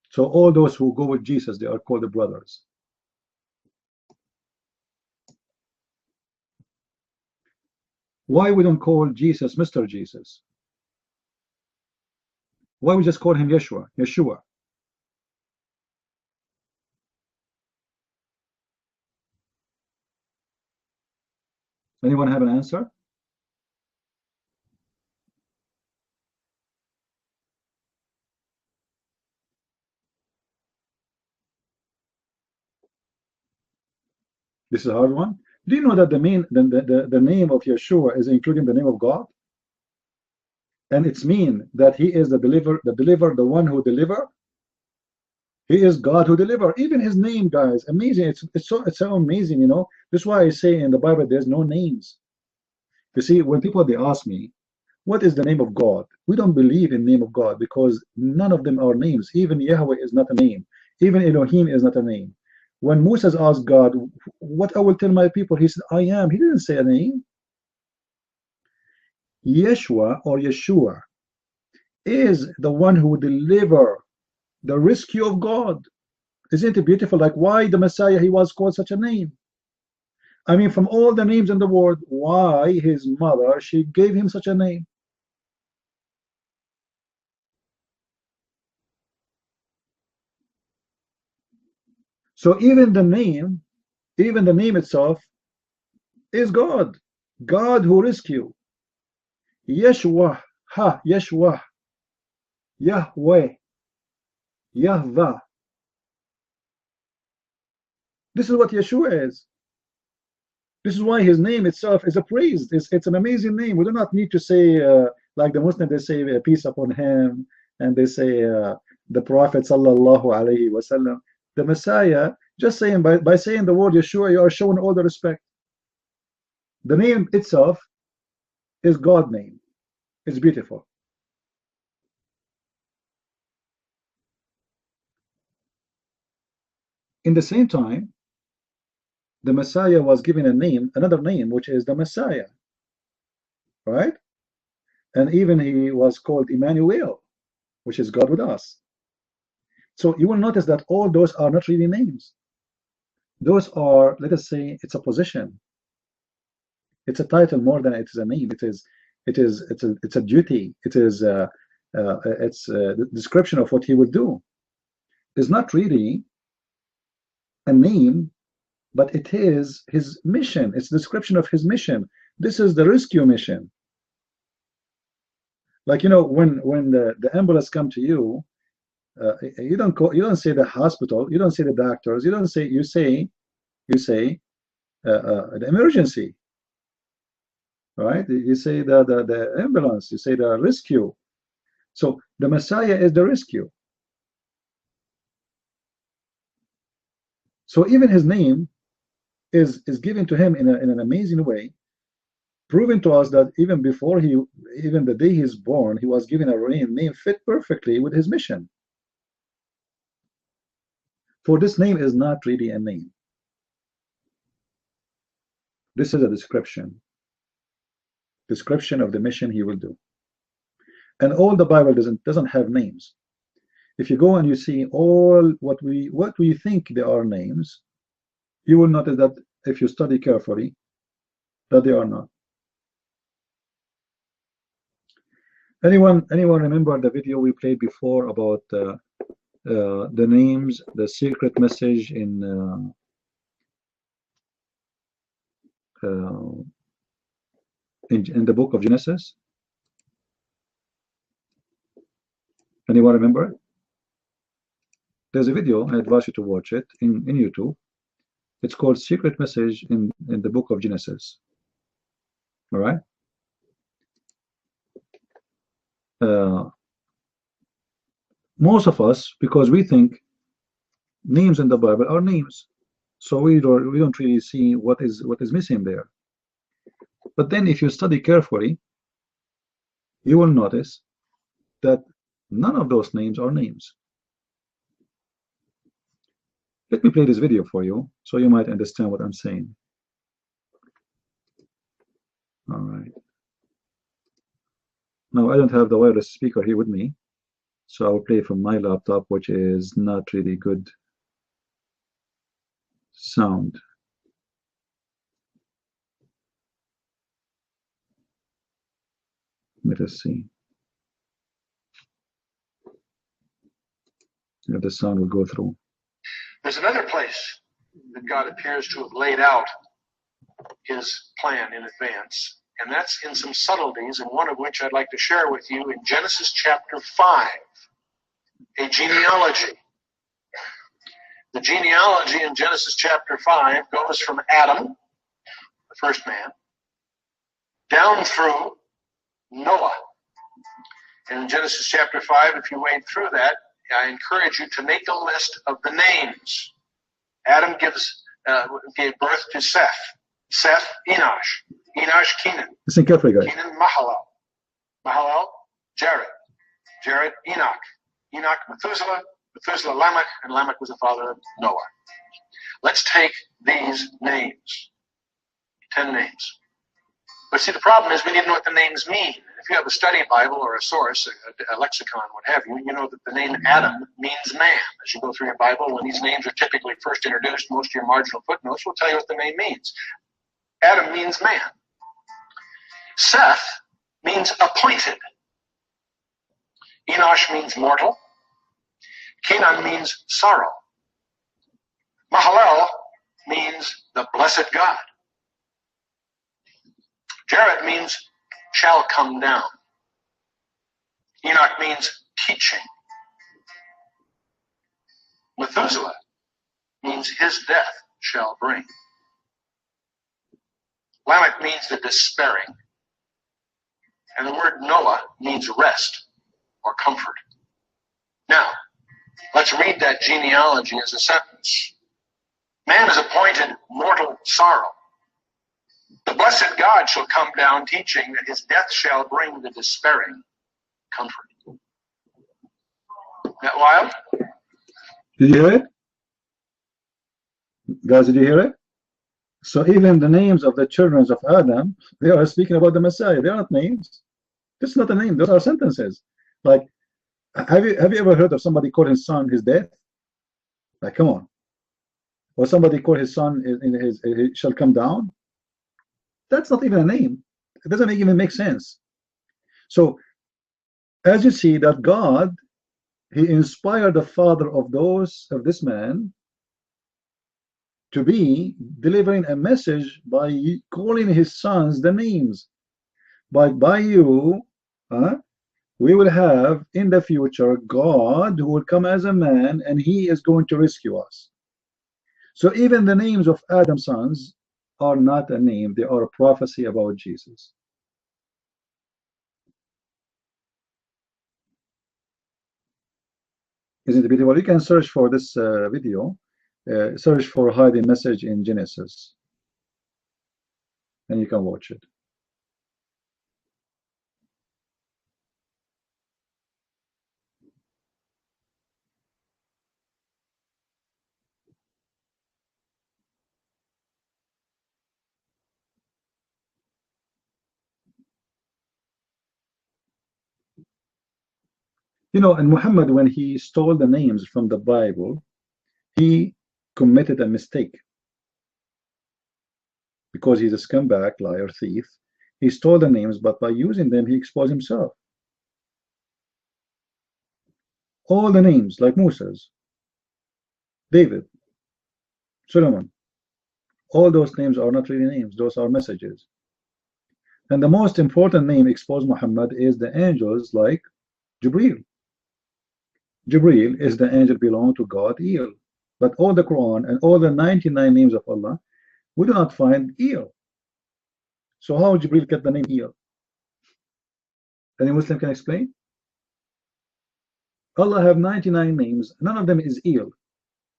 So all those who go with Jesus, they are called the brothers. Why we don't call Jesus Mr. Jesus? Why we just call him Yeshua? Yeshua. Anyone have an answer? This is a hard one. Do you know that the name of Yeshua is including the name of God? And it's mean that he is the deliver, the one who deliver. He is God who deliver. Even his name, guys, amazing. It's so amazing, you know. That's why I say in the Bible there's no names. You see, when people they ask me, what is the name of God? We don't believe in the name of God because none of them are names. Even Yahweh is not a name. Even Elohim is not a name. When Moses asked God, what I will tell my people, he said, I am. He didn't say a name. Yeshua or Yeshua is the one who deliver the rescue of God. Isn't it beautiful? Like why the Messiah, he was called such a name. I mean, from all the names in the world, why his mother, she gave him such a name. So even the name itself is God. God who rescue. Yeshua, Yeshua, Yahweh, Yahweh. This is what Yeshua is. This is why his name itself is a praise. It's an amazing name. We do not need to say, like the Muslims, they say peace upon him, and they say the Prophet sallallahu alaihi wasallam. The Messiah, just saying by saying the word Yeshua, you are showing all the respect. The name itself is God name. It's beautiful. In the same time, the Messiah was given a name, another name, which is the Messiah, right? And even he was called Emmanuel, which is God with us. So you will notice that all those are not really names. Those are, let us say, it's a position. It's a title more than it is a name. It's a duty. It's the description of what he would do. It's not really a name, but it is his mission. It's the description of his mission. This is the rescue mission. Like, you know, when the ambulance come to you, you don't say the hospital, you don't say the doctors, you say the emergency, right? You say the ambulance, you say the rescue. So the Messiah is the rescue. So even his name is given to him in an amazing way, proving to us that even before even the day he's born, he was given a name fit perfectly with his mission. For this name is not really a name. This is a description of the mission he will do. And all the Bible doesn't have names. If you go and you see all what we think they are names, you will notice that if you study carefully, that they are not. Anyone remember the video we played before about the names, the secret message in the book of Genesis? Anyone remember it? There's a video, I advise you to watch it in YouTube. It's called Secret Message in the book of Genesis. All right. Most of us, because we think names in the Bible are names, so we don't really see what is missing there. But then if you study carefully, you will notice that none of those names are names. Let me play this video for you so you might understand what I'm saying. All right. Now I don't have the wireless speaker here with me, so I'll play from my laptop, which is not really good sound. Let us see if the sound will go through. There's another place that God appears to have laid out his plan in advance, and that's in some subtleties, and one of which I'd like to share with you in Genesis chapter 5, a genealogy. The genealogy in Genesis chapter 5 goes from Adam, the first man, down through Noah. And in Genesis chapter 5, if you wade through that, I encourage you to make a list of the names. Adam gave birth to Seth. Seth, Enosh. Enosh, Kenan. Listen carefully, guys. Kenan, Mahalalel. Mahalalel, Jared. Jared, Enoch. Enoch, Methuselah. Methuselah, Lamech. And Lamech was the father of Noah. Let's take these names. 10 names. But see, the problem is we need to know what the names mean. If you have a study Bible or a source, a lexicon, what have you, you know that the name Adam means man. As you go through your Bible, when these names are typically first introduced, most of your marginal footnotes will tell you what the name means. Adam means man. Seth means appointed. Enosh means mortal. Kenan means sorrow. Mahalalel means the blessed God. Jared means shall come down. Enoch means teaching. Methuselah means his death shall bring. Lamech means the despairing. And the word Noah means rest or comfort. Now, let's read that genealogy as a sentence. Man is appointed mortal sorrow. The blessed God shall come down, teaching that his death shall bring the despairing comfort. Isn't that wild? Did you hear it? Guys, did you hear it? So even the names of the children of Adam, they are speaking about the Messiah. They are not names. This is not a name. Those are sentences. Like, have you ever heard of somebody calling his son his death? Like, come on. Or somebody call his son he shall come down? That's not even a name. It doesn't even make sense. So, as you see that God, he inspired the father of this man to be delivering a message by calling his sons the names. By you, we will have in the future God who will come as a man, and he is going to rescue us. So even the names of Adam's sons are not a name, they are a prophecy about Jesus. Isn't it beautiful? You can search for this video, search for hiding message in Genesis, and you can watch it. You know, and Muhammad, when he stole the names from the Bible, he committed a mistake because he's a scumbag, liar, thief. He stole the names, but by using them, he exposed himself. All the names, like Moses, David, Solomon, all those names are not really names, those are messages. And the most important name exposed Muhammad is the angels like Jibreel. Jibreel is the angel belong to God, El. But all the Quran and all the 99 names of Allah, we do not find El. So how Jibreel get the name El? Any Muslim can explain? Allah have 99 names, none of them is El.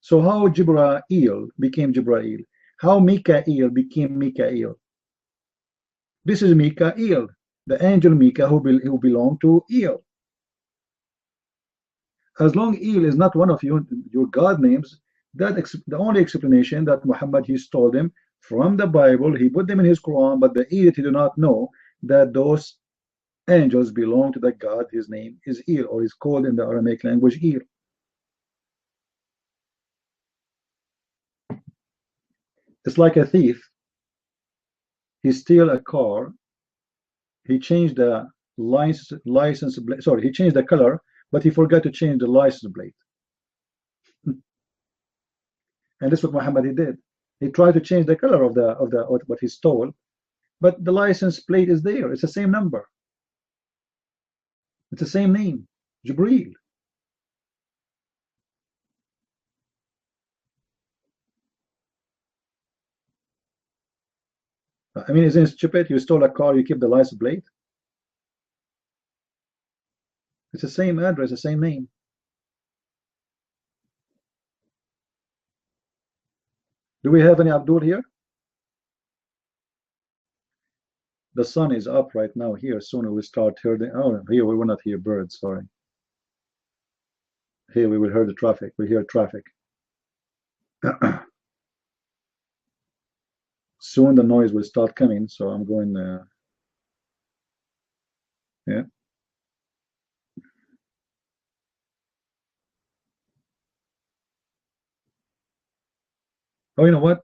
So how Jibreel became Jibrail? How Mikael became Mikael? This is Mikael, the angel Mika who belong to El. As long El is not one of your God names, the only explanation that Muhammad, he stole them from the Bible, he put them in his Quran, but the deity do not know that those angels belong to the God. His name is El, or is called in the Aramaic language El. It's like a thief. He steal a car, he changed the license plate, sorry, he changed the color, but he forgot to change the license plate. And that's what Muhammad did. He tried to change the color of what he stole, but the license plate is there. It's the same number. It's the same name, Jibreel. I mean, isn't it stupid? You stole a car, you keep the license plate. It's the same address, the same name. Do we have any Abdul here? The sun is up right now here. Soon we will start hearing. Oh, here we will not hear birds. Sorry. Here we will hear the traffic. We hear traffic. Soon the noise will start coming. So I'm going. Yeah. Oh, you know what?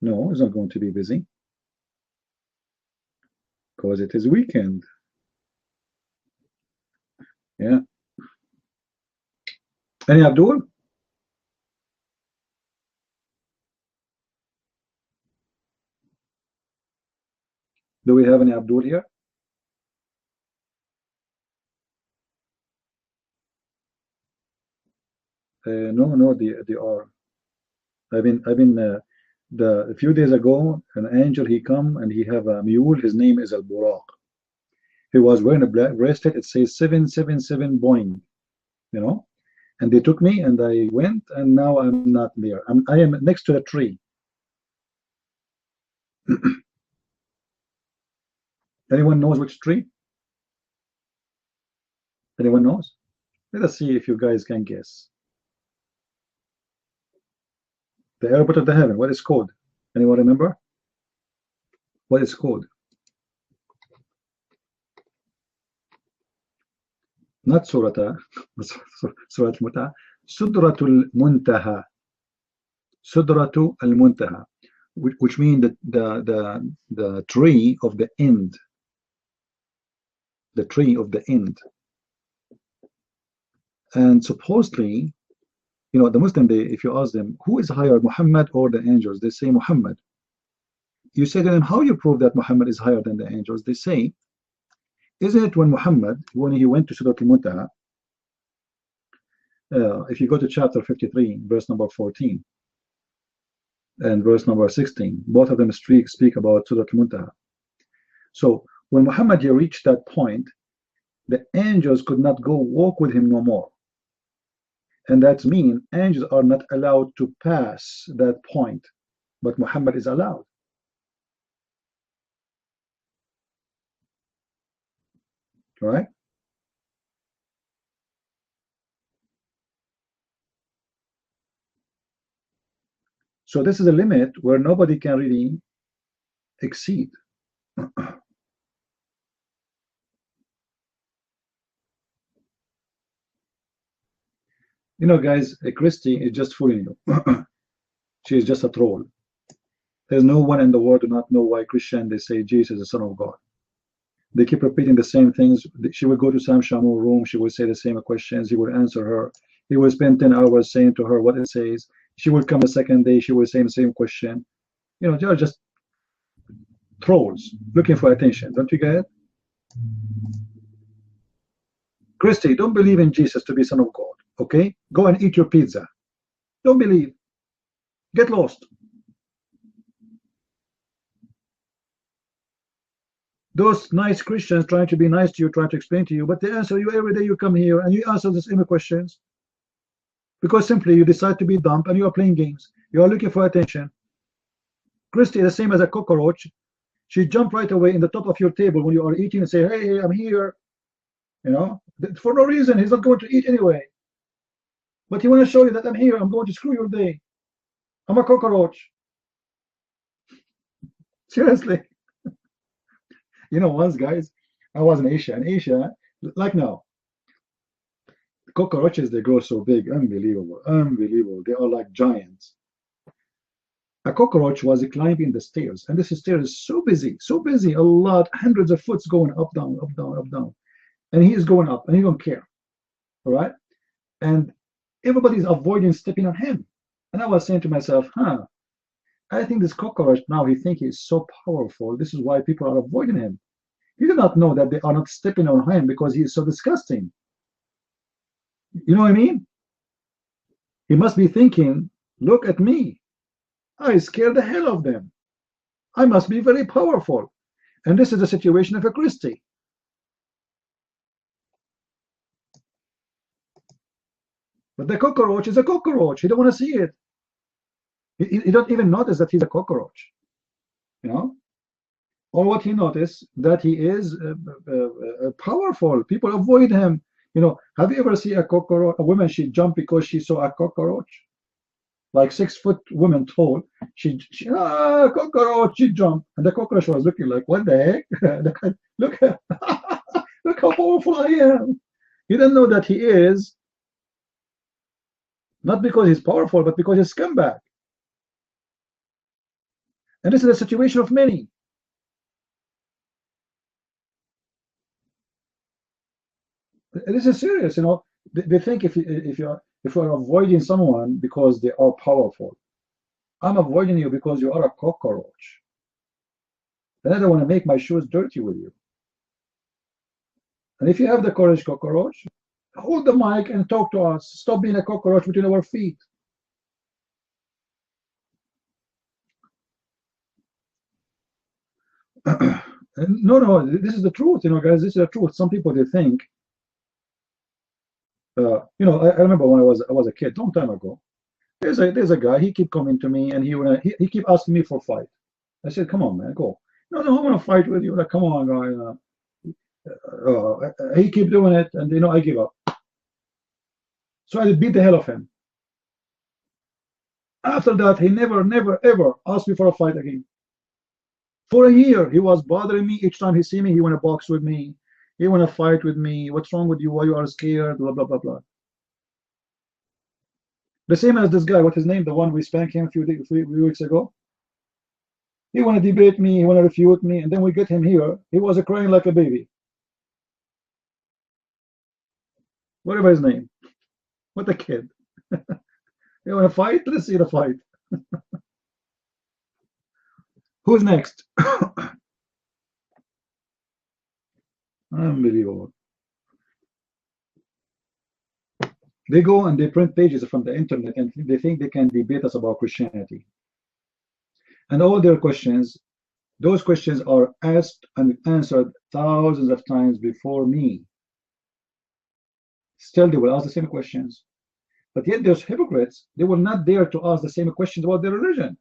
No, it's not going to be busy because it is weekend. Yeah. Any Abdul? Do we have any Abdul here? No, they are. I've been a few days ago, an angel, he come and he have a mule. His name is Al Buraq. He was wearing a black bracelet. It says 777 Boeing, you know. And they took me, and I went, and now I'm not there. I am next to a tree. Anyone knows which tree? Anyone knows? Let us see if you guys can guess. The airport of the heaven. What is called? Anyone remember? What is called? Not Surata, Surat Muta, Sudratul Muntaha. Sudratul Muntaha, which means the tree of the end. The tree of the end. And supposedly, you know, the Muslim, if you ask them, who is higher, Muhammad or the angels? They say Muhammad. You say to them, how you prove that Muhammad is higher than the angels? They say, isn't it when Muhammad, when he went to Surat al-Muntaha, if you go to chapter 53, verse number 14, and verse number 16, both of them speak about Surat al-Muntaha. So when Muhammad he reached that point, the angels could not go walk with him no more. And that means angels are not allowed to pass that point, but Muhammad is allowed. Right? So this is a limit where nobody can really exceed. You know, guys, a Christian is just fooling you. She is just a troll. There's no one in the world do not know why Christian they say Jesus is the Son of God. They keep repeating the same things. She would go to Sam Shamour room. She would say the same questions. He would answer her. He would spend 10 hours saying to her what it says. She would come the second day. She would say the same question. You know, they are just trolls looking for attention. Don't you get it? Christy, don't believe in Jesus to be Son of God. Okay? Go and eat your pizza. Don't believe. Get lost. Those nice Christians trying to be nice to you, trying to explain to you, but they answer you every day you come here and you answer the same questions. Because simply you decide to be dumb and you are playing games. You are looking for attention. Christy is the same as a cockroach. She jump right away in the top of your table when you are eating and say, hey, I'm here. You know, for no reason. He's not going to eat anyway. But he want to show you that I'm here. I'm going to screw your day. I'm a cockroach. Seriously. You know, once, guys, I was in Asia. In Asia, like now, cockroaches, they grow so big, unbelievable, unbelievable. They are like giants. A cockroach was climbing the stairs, and this stairs is so busy, a lot, hundreds of foot going up, down, up, down, up, down. And he is going up, and he don't care. All right? And everybody's avoiding stepping on him. And I was saying to myself, I think this cockroach now, he thinks he's so powerful. This is why people are avoiding him. He do not know that they are not stepping on him because he is so disgusting. You know what I mean? He must be thinking, look at me. I scare the hell of them. I must be very powerful. And this is the situation of a Christy. But the cockroach is a cockroach. He don't want to see it. He don't even notice that he's a cockroach. You know? Or what he noticed, that he is powerful. People avoid him. You know, have you ever seen a cockroach? A woman, she jumped because she saw a cockroach? Like 6 foot woman tall. She cockroach, she jumped. And the cockroach was looking like, what the heck? Look, look how powerful I am. He didn't know that he is, not because he's powerful, but because he's a scumbag. And this is the situation of many. This is serious, you know. They think if you're avoiding someone because they are powerful, I'm avoiding you because you are a cockroach. And I don't want to make my shoes dirty with you. And if you have the courage, cockroach, hold the mic and talk to us. Stop being a cockroach between our feet. No, this is the truth, you know, guys. This is the truth. Some people, they think. You know, I remember when I was a kid, long time ago. There's a guy. He keep coming to me, and he keep asking me for a fight. I said, "Come on, man, go." No, I want to fight with you. Like, come on, guy. He keep doing it, and you know, I give up. So I beat the hell of him. After that, he never, ever asked me for a fight again. For a year, he was bothering me. Each time he see me, he want to box with me. He want to fight with me. What's wrong with you? Why you are scared? Blah, blah, blah, blah. The same as this guy. What's his name? The one we spanked him a few weeks ago. He want to debate me. He want to refute me. And then we get him here. He was crying like a baby. Whatever his name. What a kid. You want to fight? Let's see the fight. Who's next? Unbelievable. They go and they print pages from the internet and they think they can debate us about Christianity. And all their questions, those questions are asked and answered thousands of times before me. Still, they will ask the same questions. But yet those hypocrites, they will not dare to ask the same questions about their religion.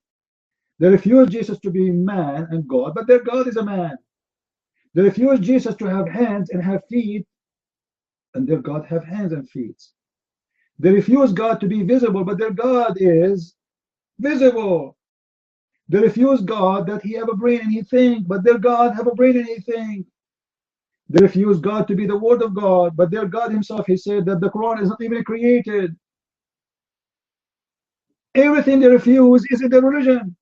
They refuse Jesus to be man and God, but their God is a man. They refuse Jesus to have hands and have feet, and their God have hands and feet. They refuse God to be visible, but their God is visible. They refuse God that he have a brain and he think, but their God have a brain and he think. They refuse God to be the word of God, but their God himself, he said that the Quran is not even created. Everything they refuse is in their religion.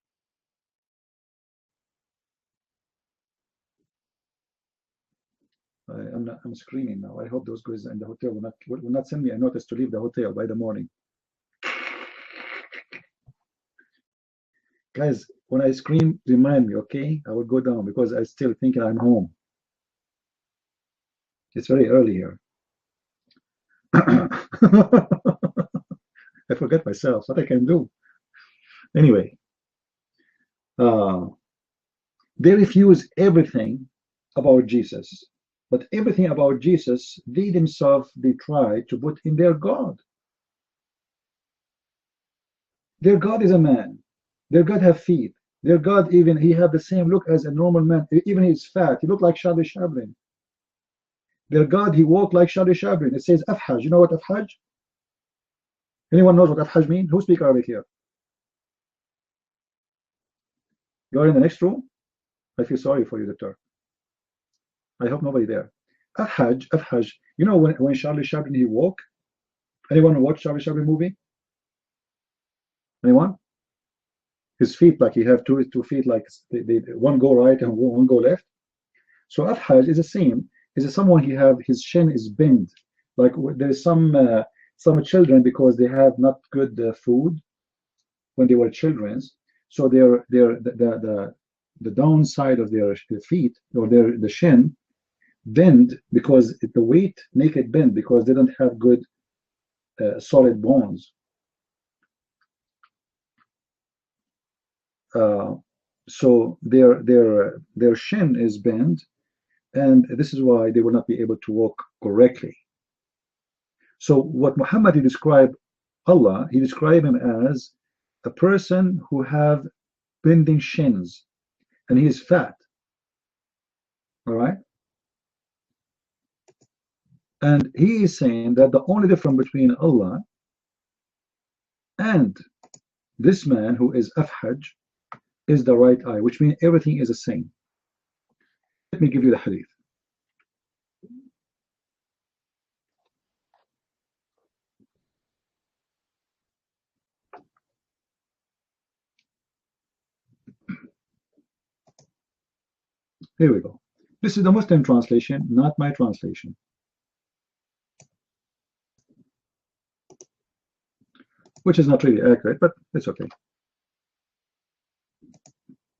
I'm screaming now. I hope those guys in the hotel will not send me a notice to leave the hotel by the morning. Guys, when I scream, remind me, okay? I will go down because I still thinking I'm home. It's very early here. I forget myself what I can do. Anyway, they refuse everything about Jesus, but everything about Jesus, they themselves, they try to put in their God. Their God is a man. Their God have feet. Their God, even he have the same look as a normal man. Even he's fat. He look like Charlie Chaplin. Their God, he walked like Charlie Chaplin. It says Afhaj. You know what Afhaj? Anyone knows what Afhaj means? Who speaks Arabic here? You're in the next room? I feel sorry for you, doctor. I hope nobody there. Afhaj. You know when Charlie Chaplin, he walk? Anyone watch Charlie Chaplin movie? Anyone? His feet, like he have two feet, like one go right and one go left. So Afhaj is the same. Is someone he have his chin is bent. Like there's some children, because they have not good food when they were children, so the downside of their feet or the shin bend because the weight make it bend because they don't have good solid bones. So their shin is bent, and this is why they will not be able to walk correctly. So what Muhammad, he described Allah, he described him as a person who have bending shins, and he is fat. All right, and he is saying that the only difference between Allah and this man who is Afhaj is the right eye, which means everything is the same. Let me give you the hadith. Here we go. This is the Muslim translation, not my translation. Which is not really accurate, but it's okay.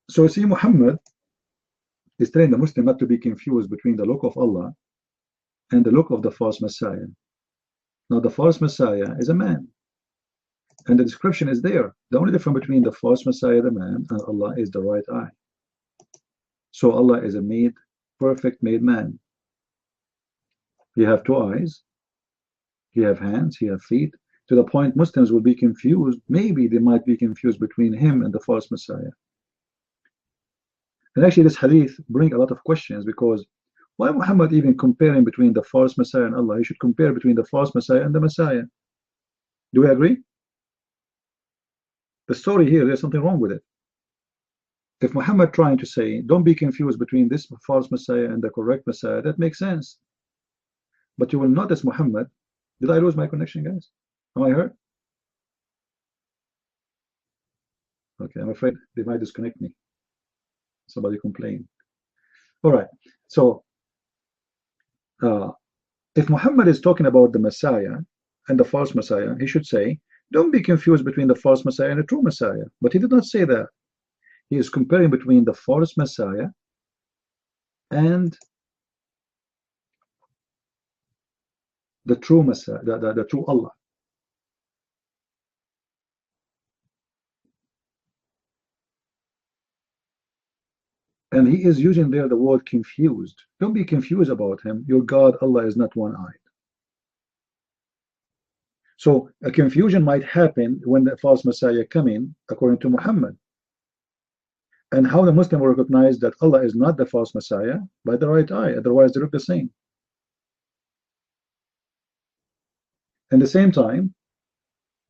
So see, Muhammad is telling the Muslim not to be confused between the look of Allah and the look of the false Messiah. Now the false Messiah is a man, and the description is there. The only difference between the false Messiah, the man, and Allah is the right eye. So Allah is a perfect made man. He have two eyes, he have hands, he have feet, to the point Muslims will be confused. Maybe they might be confused between him and the false Messiah. And actually this hadith bring a lot of questions, because why Muhammad even comparing between the false Messiah and Allah? He should compare between the false Messiah and the Messiah. Do we agree? The story here, there's something wrong with it. If Muhammad trying to say, don't be confused between this false Messiah and the correct Messiah, that makes sense. But you will notice Muhammad, did I lose my connection, guys? Am I heard? Okay, I'm afraid they might disconnect me. Somebody complained. All right, so if Muhammad is talking about the Messiah and the false Messiah, he should say, don't be confused between the false Messiah and the true Messiah. But he did not say that. He is comparing between the false Messiah and the true Messiah, the true Allah. And he is using there the word confused. Don't be confused about him. Your God, Allah, is not one-eyed. So a confusion might happen when the false Messiah come in, according to Muhammad. And how the Muslim will recognize that Allah is not the false Messiah? By the right eye, otherwise they look the same. At the same time,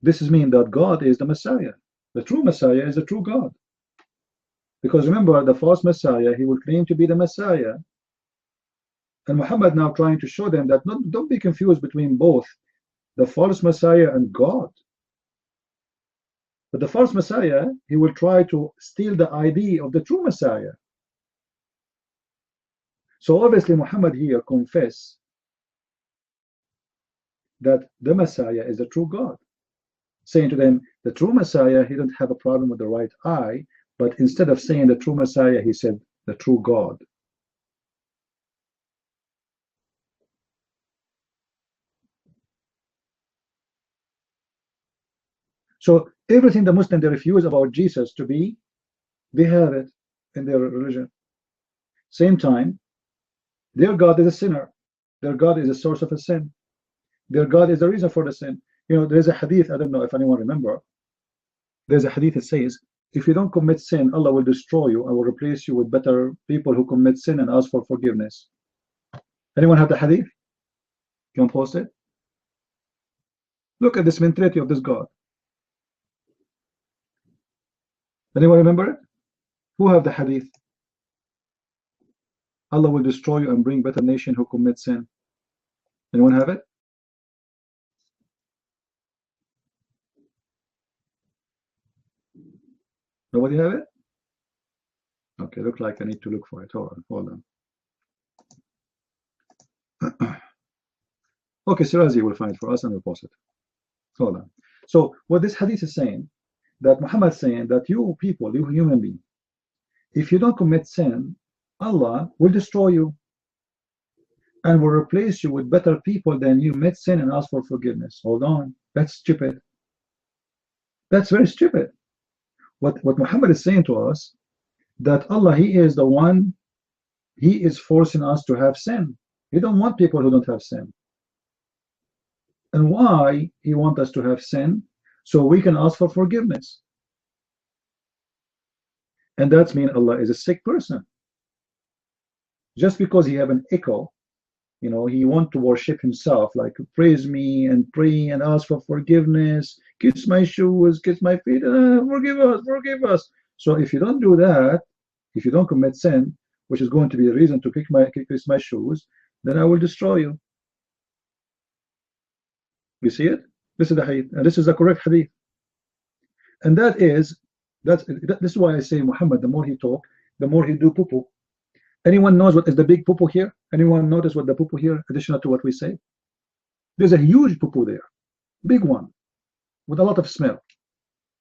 this is mean that God is the Messiah. The true Messiah is the true God. Because remember, the false Messiah, he will claim to be the Messiah. And Muhammad now trying to show them that don't be confused between both the false Messiah and God. But the false Messiah, he will try to steal the ID of the true Messiah. So obviously Muhammad here confess that the Messiah is the true God, saying to them, the true Messiah, he didn't have a problem with the right eye, but instead of saying the true Messiah, he said the true God. So everything the Muslims they refuse about Jesus to be, they have it in their religion. Same time, their God is a sinner. Their God is a source of a sin. Their God is the reason for the sin. You know, there's a hadith, I don't know if anyone remember. There's a hadith that says, if you don't commit sin, Allah will destroy you and will replace you with better people who commit sin and ask for forgiveness. Anyone have the hadith? Can you post it? Look at this mentality of this God. Anyone remember it? Who have the hadith? Allah will destroy you and bring better nation who commit sin. Anyone have it? Nobody have it? Okay, look like I need to look for it. Hold on. Okay, Sirazi will find it for us and we'll post it. Hold on. So what this hadith is saying, that Muhammad is saying that you people, you human beings, if you don't commit sin, Allah will destroy you and will replace you with better people than you commit sin and ask for forgiveness. Hold on, that's stupid. That's very stupid. What Muhammad is saying to us, that Allah, he is the one, he is forcing us to have sin. He don't want people who don't have sin. And why he wants us to have sin? So we can ask for forgiveness. And that means Allah is a sick person. Just because he have an echo, you know, he want to worship himself, like praise me and pray and ask for forgiveness, kiss my shoes, kiss my feet, forgive us, forgive us. So if you don't do that, if you don't commit sin, which is going to be a reason to kiss my shoes, then I will destroy you. You see it? This is the hadith, and this is the correct hadith. And this is why I say Muhammad, the more he talk, the more he do poo-poo. Anyone knows what is the big poo-poo here? Anyone notice what the poo-poo here, additional to what we say? There's a huge poo-poo there, big one, with a lot of smell.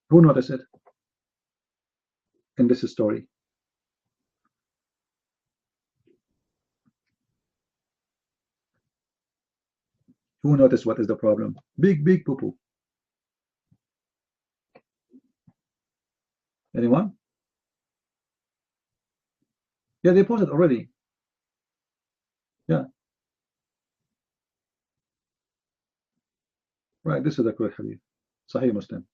Who noticed it in this story? Who noticed what is the problem? Big poo-poo. Anyone? Yeah, they posted already. Yeah. Right, this is the correct hadith. Sahih Muslim.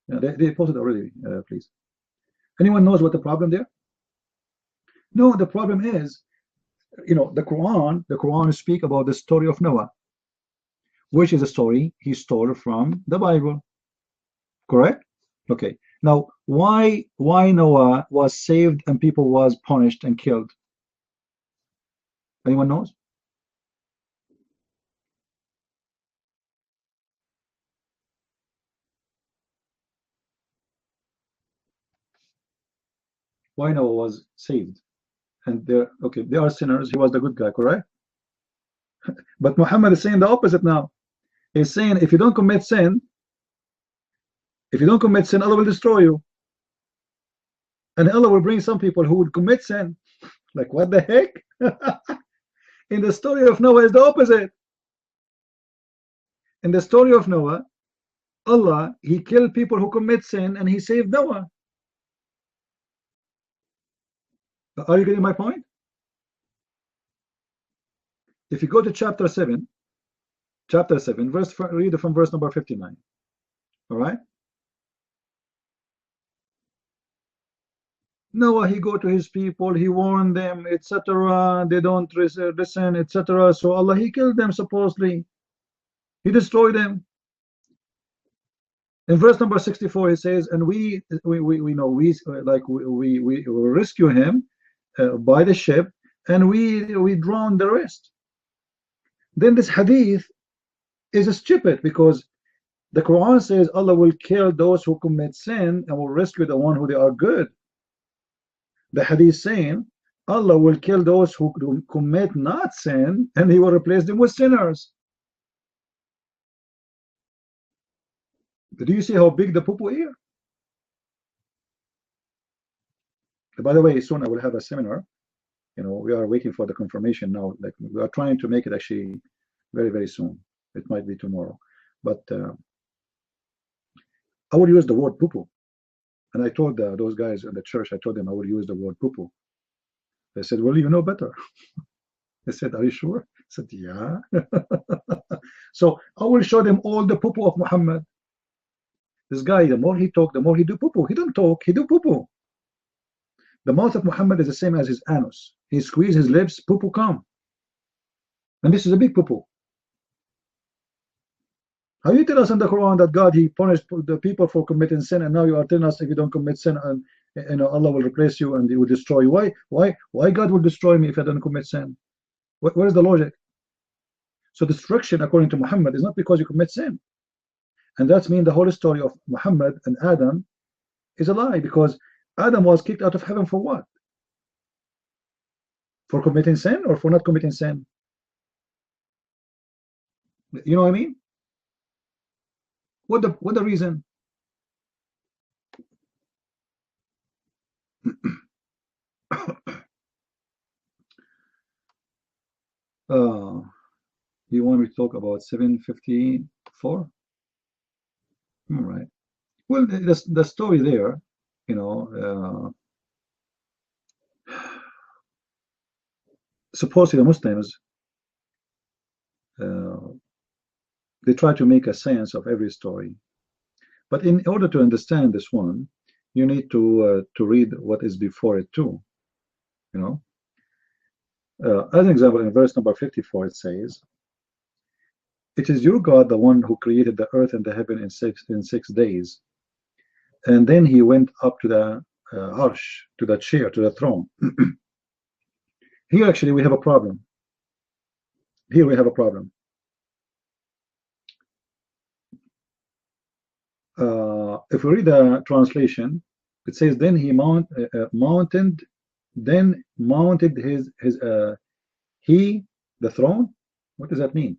Yeah, they posted already, please. Anyone knows what the problem there? No, the problem is, you know, the Quran speak about the story of Noah, which is a story he stole from the Bible. Correct? Okay. Now, why Noah was saved and people was punished and killed? Anyone knows? Why Noah was saved? And they are sinners. He was the good guy, correct? But Muhammad is saying the opposite now. He's saying if you don't commit sin, Allah will destroy you. And Allah will bring some people who would commit sin. Like, what the heck? In the story of Noah is the opposite. In the story of Noah, Allah, he killed people who commit sin and he saved Noah. Are you getting my point? If you go to chapter 7, read from verse number 59. All right? Noah, he go to his people, he warned them, etc. They don't listen, etc. So Allah, he killed them supposedly. He destroyed them. In verse number 64, he says, and we rescue him by the ship, and we drown the rest. Then this hadith is stupid, because The Quran says Allah will kill those who commit sin and will rescue the one who they are good. The hadith saying Allah will kill those who commit not sin and he will replace them with sinners. Do you see how big the poo-poo here? By the way, soon I will have a seminar. You know, we are waiting for the confirmation now. Like, we are trying to make it actually very, very soon. It might be tomorrow, but I will use the word poo-poo. And I told those guys in the church, I told them I would use the word poo-poo. They said, well, you know better. I said, are you sure? I said, yeah. So I will show them all the poo-poo of Muhammad. This guy, the more he talk, the more he do poo-poo. He don't talk, he do poo-poo. The mouth of Muhammad is the same as his anus. He squeezes his lips, poo-poo come. And this is a big poo-poo. How you tell us in the Quran that God, he punished the people for committing sin, and now you are telling us if you don't commit sin, and you know, Allah will replace you and he will destroy you. Why God will destroy me if I don't commit sin? Where is the logic? So destruction, according to Muhammad, is not because you commit sin. And that's mean the whole story of Muhammad and Adam is a lie, because Adam was kicked out of heaven for what? For committing sin or for not committing sin? You know what I mean? What the reason? You want me to talk about 754? All right. Well, the story there, you know, supposedly the Muslims, they try to make a science of every story. But in order to understand this one, you need to read what is before it too. You know, as an example, in verse number 54, it says, "It is your God, the one who created the earth and the heaven in 6 days, and then he went up to the arsh, to the chair, to the throne." Here, actually, we have a problem. Here we have a problem. If we read the translation, it says, "Then he mounted he the throne." What does that mean?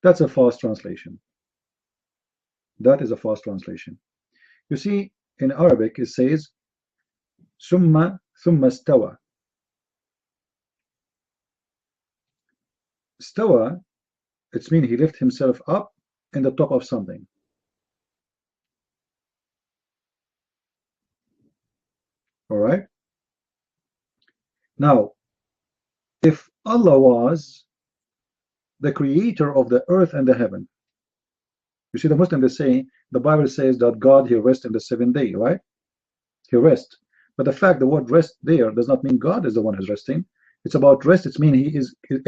That's a false translation. That is a false translation. You see, in Arabic it says summa stawa. Stawa, it's mean he lifted himself up in the top of something. All right. Now, if Allah was the creator of the earth and the heaven, you see, the Muslim, they say, the Bible says that God, he rests in the 7th day, right? He rests. But the fact the word rest there does not mean God is the one who's resting. It's about rest. It's mean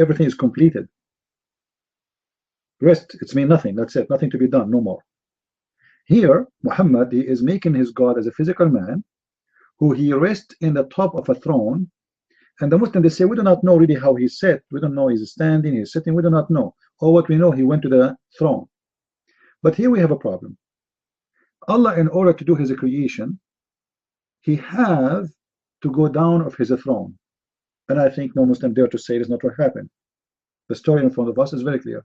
everything is completed. Rest, it's mean nothing. That's it. Nothing to be done. No more. Here, Muhammad, he is making his God as a physical man, who he rests in the top of a throne. And the Muslims, they say, we do not know really how he sat. We don't know he's standing, he's sitting. We do not know. Or what we know, he went to the throne. But here we have a problem. Allah, in order to do his creation, he have to go down of his throne. And I think no Muslim dare to say it is not what happened. The story in front of us is very clear.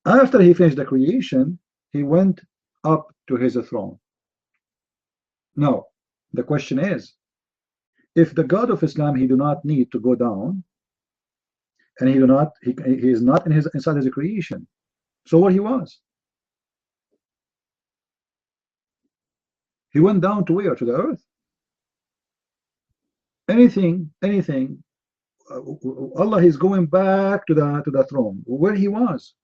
After he finished the creation, he went up to his throne. Now, the question is, if the God of Islam, he do not need to go down, and he is not inside his creation, so where he was? He went down to where? To the earth. Anything. Allah is going back to the throne, where he was.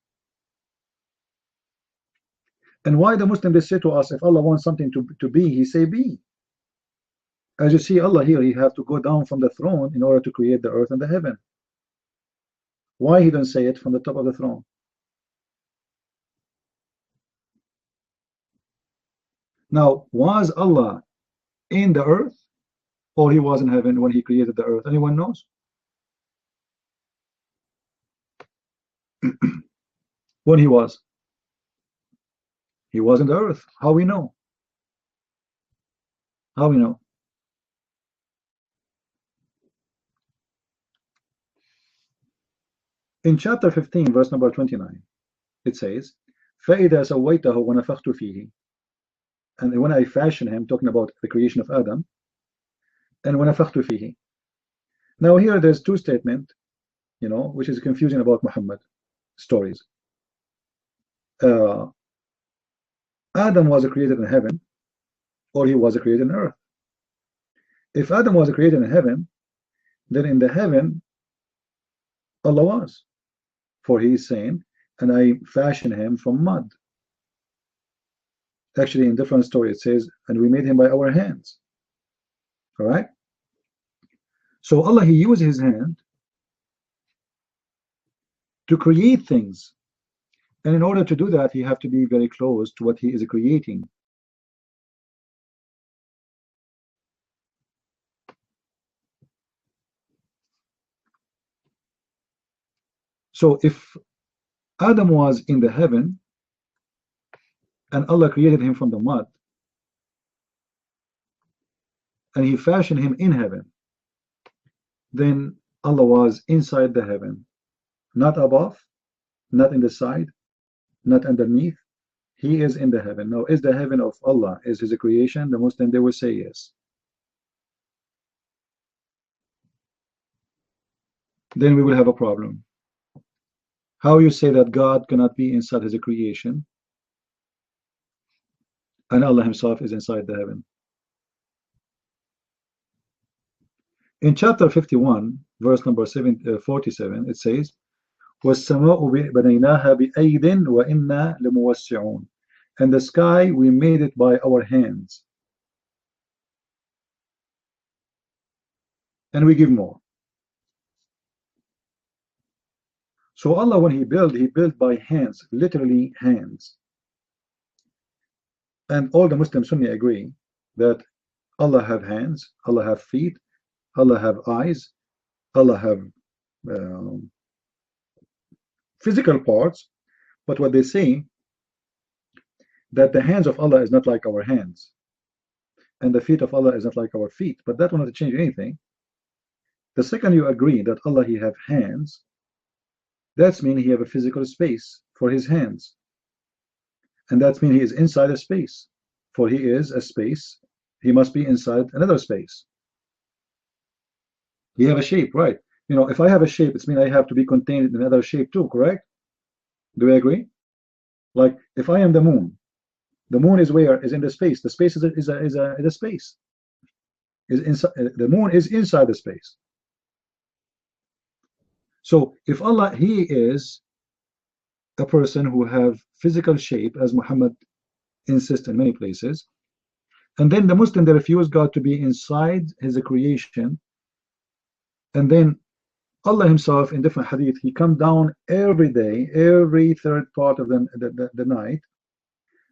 And why the Muslim, they say to us, if Allah wants something to be, he say be. As you see, Allah here, he have to go down from the throne in order to create the earth and the heaven. Why he don't say it from the top of the throne? Now, was Allah in the earth, or he was in heaven when he created the earth? Anyone knows? when he was? He was in the earth. How we know? How we know? In chapter 15, verse number 29, it says, فَإِذَا سَوَّيْتَهُ وَنَفَخْتُ فِيهِ. And when I fashion him, talking about the creation of Adam, and وَنَفَخْتُ فِيهِ. Now here there's two statements, you know, which is confusing about Muhammad stories. Adam was created in heaven, or he was created in earth. If Adam was created in heaven, then in the heaven Allah was, for he is saying, and I fashioned him from mud. Actually, in different story it says, and we made him by our hands. All right. So Allah, he used his hand to create things, and in order to do that, he have to be very close to what he is creating. So if Adam was in the heaven and Allah created him from the mud and he fashioned him in heaven, then Allah was inside the heaven, not above, not in the side, not underneath. He is in the heaven. Now, is the heaven of Allah, is his creation? The Muslim, they will say yes. Then we will have a problem. How you say that God cannot be inside his creation and Allah himself is inside the heaven? In chapter 51, verse number 47, it says, وَالسَّمَاءُ بَنَيْنَاهَا بِأَيْدٍ وَإِنَّا لَمُوَسِّعُونَ. And the sky, we made it by our hands, and we give more. So Allah, when he built by hands, literally hands. And all the Muslim Sunni agree that Allah have hands, Allah have feet, Allah have eyes, Allah have physical parts. But what they say, that the hands of Allah is not like our hands, and the feet of Allah is not like our feet. But that will not change anything. The second you agree that Allah, he have hands, that's mean he have a physical space for his hands, and that's mean he is inside a space, for he is a space, he must be inside another space. He have a shape, right? You know, if I have a shape, it's mean I have to be contained in another shape too, correct? Do we agree? Like if I am the moon is where? Is in the space. The space is a space. Is inside, the moon is inside the space. So if Allah, he is a person who have physical shape, as Muhammad insists in many places, and then the Muslim, they refuse God to be inside his creation, and then Allah himself in different hadith, he come down every day, every third part of the night,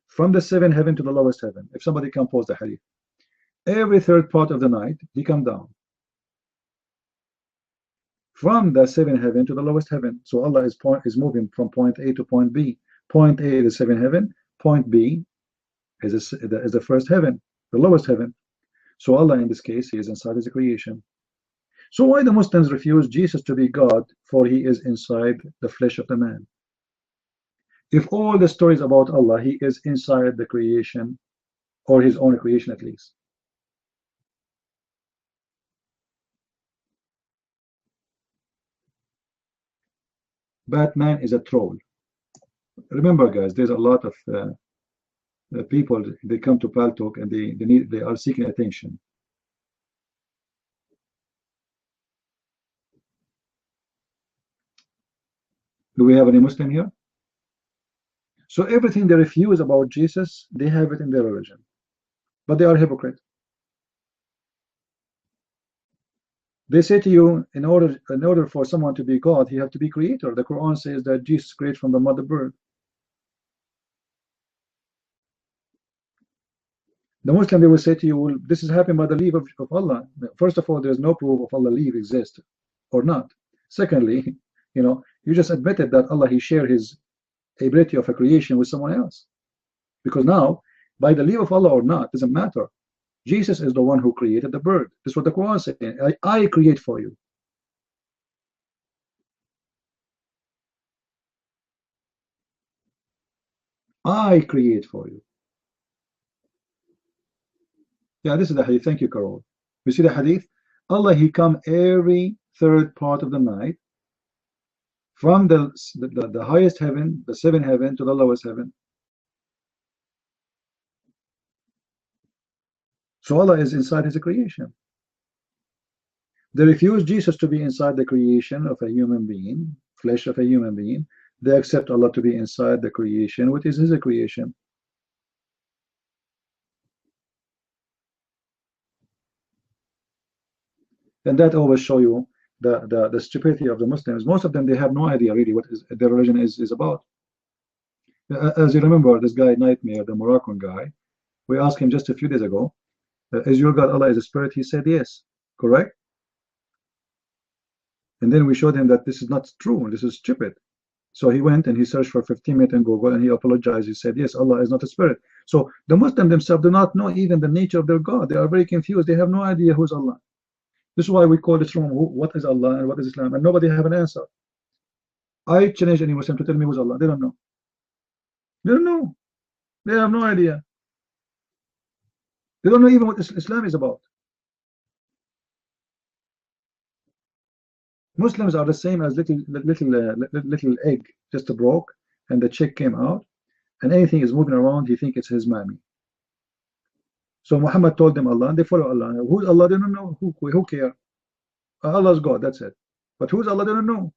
from the seventh heaven to the lowest heaven. If somebody can post the hadith, every third part of the night he come down from the seventh heaven to the lowest heaven. So Allah is moving from point A to point B. Point A is the seventh heaven, point B is the first heaven, the lowest heaven. So Allah in this case, he is inside his creation. So why the Muslims refuse Jesus to be God, for he is inside the flesh of the man? If all the stories about Allah, he is inside the creation, or his own creation at least. Batman is a troll. Remember, guys, there's a lot of people, they come to Paltalk and they are seeking attention. Do we have any Muslim here? So everything they refuse about Jesus, they have it in their religion, but they are hypocrite. They say to you, in order for someone to be God, he have to be creator. The Quran says that Jesus created from the mother bird. The Muslim, they will say to you, well, this is happened by the leave of Allah. First of all, there's no proof of Allah leave exists or not. Secondly, you know, you just admitted that Allah, he shared his ability of a creation with someone else. Because now, by the leave of Allah or not, doesn't matter. Jesus is the one who created the bird. This is what the Quran is saying. I create for you. I create for you. Yeah, this is the hadith. Thank you, Carol. You see the hadith? Allah, He come every third part of the night from the highest heaven, the seventh heaven, to the lowest heaven. So Allah is inside His creation. They refuse Jesus to be inside the creation of a human being, flesh of a human being. They accept Allah to be inside the creation, which is His creation. And that always show you the stupidity of the Muslims. Most of them, they have no idea really what their religion is about. As you remember, this guy Nightmare, the Moroccan guy, we asked him just a few days ago, is your God Allah is a spirit? He said yes, correct? And then we showed him that this is not true, this is stupid. So he went and he searched for 15 minutes in Google and he apologized. He said, yes, Allah is not a spirit. So the Muslims themselves do not know even the nature of their God. They are very confused. They have no idea who's Allah. This is why we call this room, what is Allah and what is Islam? And nobody have an answer. I challenge any Muslim to tell me who's Allah. They don't know. They don't know. They have no idea. They don't know even what Islam is about. Muslims are the same as little egg, just broke, and the chick came out, and anything is moving around, he think it's his mommy. So Muhammad told them Allah, and they follow Allah. Who's Allah? They don't know. Who care? Allah's God. That's it. But who's Allah? They don't know.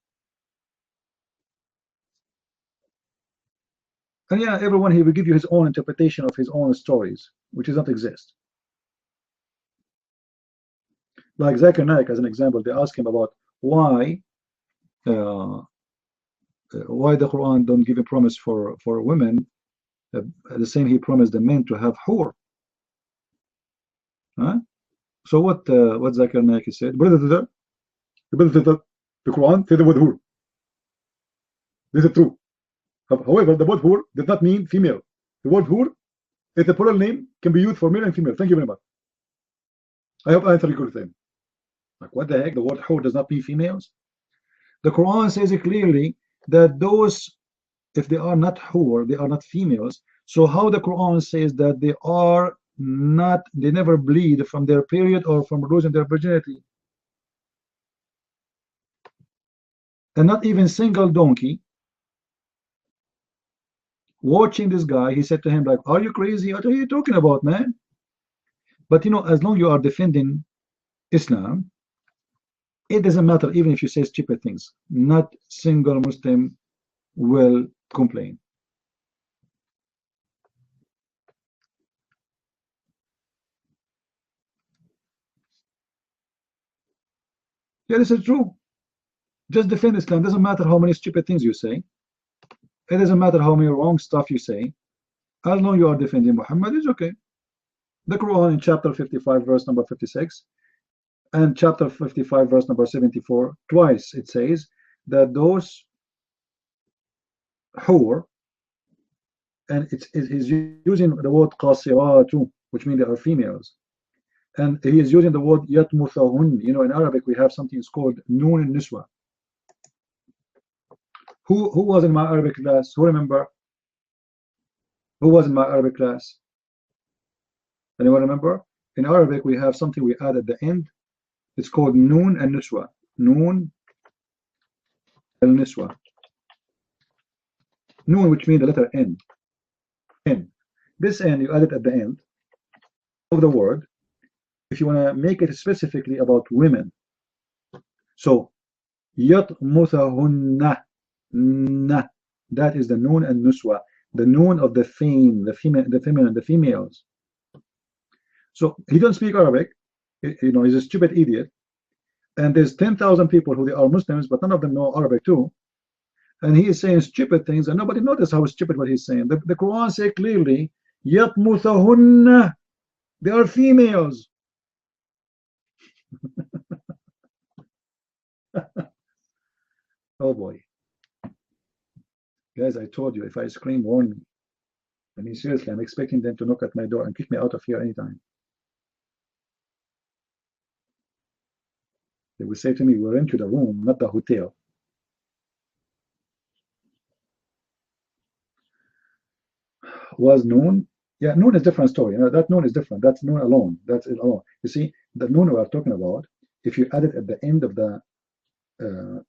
And yeah, everyone he will give you his own interpretation of his own stories, which does not exist. Like Zakir Naik, as an example, they ask him about why the Quran don't give a promise for women the same he promised the men to have hur. Huh? So what Zakir Naik said, the Quran said the word hur. This is true. However, the word hur does not mean female. The word hur is a plural name, can be used for male and female. Thank you very much. I hope I answered your question. Like, what the heck? The word hur does not mean females. The Quran says it clearly that those, if they are not hur, they are not females. So how the Quran says that they are not, they never bleed from their period or from losing their virginity? And not even single donkey. Watching this guy, he said to him, like, are you crazy? What are you talking about, man? But you know, as long as you are defending Islam, it doesn't matter even if you say stupid things. Not single Muslim will complain. Yeah, this is true. Just defend Islam. Doesn't matter how many stupid things you say. It doesn't matter how many wrong stuff you say. As long as you are defending Muhammad, it's okay. The Quran in chapter 55, verse number 56, and chapter 55, verse number 74, twice it says that those hur, and it's using the word qasiratu, which means they are females, and he is using the word yatmuthahun. You know, in Arabic we have something called noon and niswa. Who was in my Arabic class? Who remember? Who was in my Arabic class? Anyone remember? In Arabic we have something we add at the end. It's called noon and niswa. Noon and niswa. Noon, which means the letter N. N. This N you add it at the end of the word if you want to make it specifically about women. So yatmuthahunna. That is the noon and nuswa, the noon of the fame, the females. So he don't speak Arabic, you know, he's a stupid idiot, and there's 10,000 people who they are Muslims, but none of them know Arabic too, and he is saying stupid things, and nobody notices how stupid what he's saying. The Quran says clearly, yatmuthahunna, they are females. Oh boy. Guys, I told you, if I scream, warn me. I mean, seriously, I'm expecting them to knock at my door and kick me out of here anytime. They will say to me, we're into the room, not the hotel. Was noon? Yeah, noon is a different story. You know, that noon is different. That's noon alone. That's it alone. You see, the noon we are talking about, if you add it at the end of the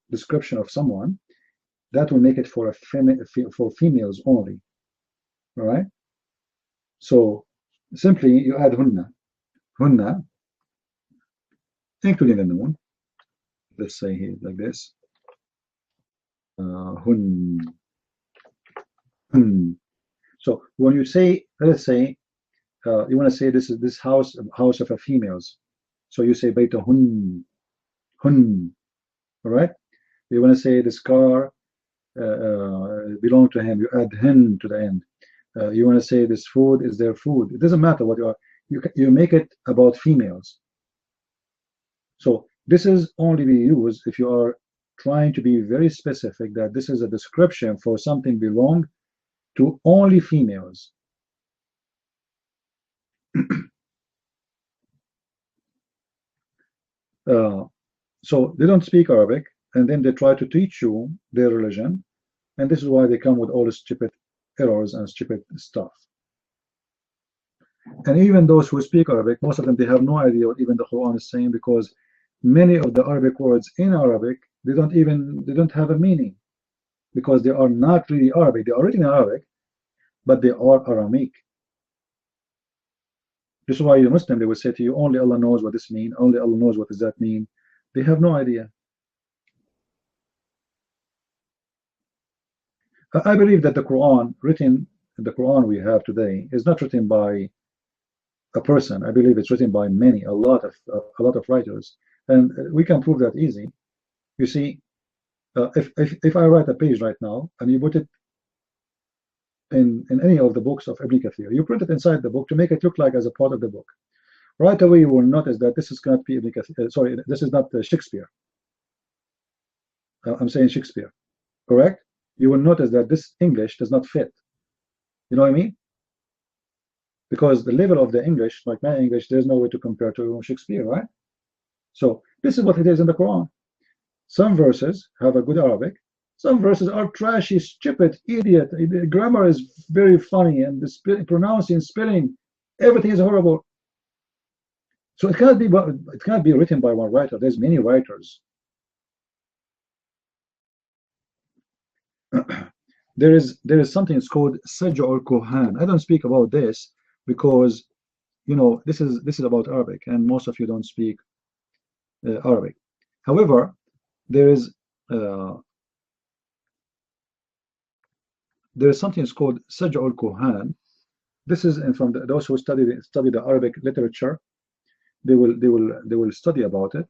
description of someone, that will make it for for females only. All right. So simply you add hunna, including the noon. Let's say here like this. Hun. So when you say, let's say, you want to say this is this house of a females. So you say Bayta hun. All right. You want to say this car belong to him. You add hin to the end. You want to say this food is their food. It doesn't matter what you are. You make it about females. So this is only be used if you are trying to be very specific that this is a description for something belong to only females. So they don't speak Arabic, and then they try to teach you their religion, and this is why they come with all the stupid errors and stupid stuff. And even those who speak Arabic, most of them, they have no idea what even the Quran is saying, because many of the Arabic words in Arabic, they don't have a meaning, because they are not really Arabic. They are written in Arabic, but they are Aramaic. This is why you're Muslim, they will say to you, only Allah knows what this means, only Allah knows what does that mean. They have no idea. I believe that the Quran, written in the Quran we have today, is not written by a person. I believe it's written by many, a lot of writers, and we can prove that easy. You see, if I write a page right now and you put it in any of the books of Ibn Kathir, you print it inside the book to make it look like as a part of the book. Right away, you will notice that this is not Ibn Kathir. Sorry, this is not Shakespeare. I'm saying Shakespeare, correct? You will notice that this English does not fit. You know what I mean? Because the level of the English, like my English, there's no way to compare to Shakespeare, right? So this is what it is in the Quran. Some verses have a good Arabic. Some verses are trashy, stupid, idiot. The grammar is very funny, and the pronouncing, spelling, everything is horrible. So it cannot be written by one writer. There's many writers. There is something it's called Saj'ul Quhan. I don't speak about this because, you know, this is about Arabic, and most of you don't speak Arabic. However, there is something it's called Saj'ul Quhan. This is from those who study the Arabic literature. They will study about it,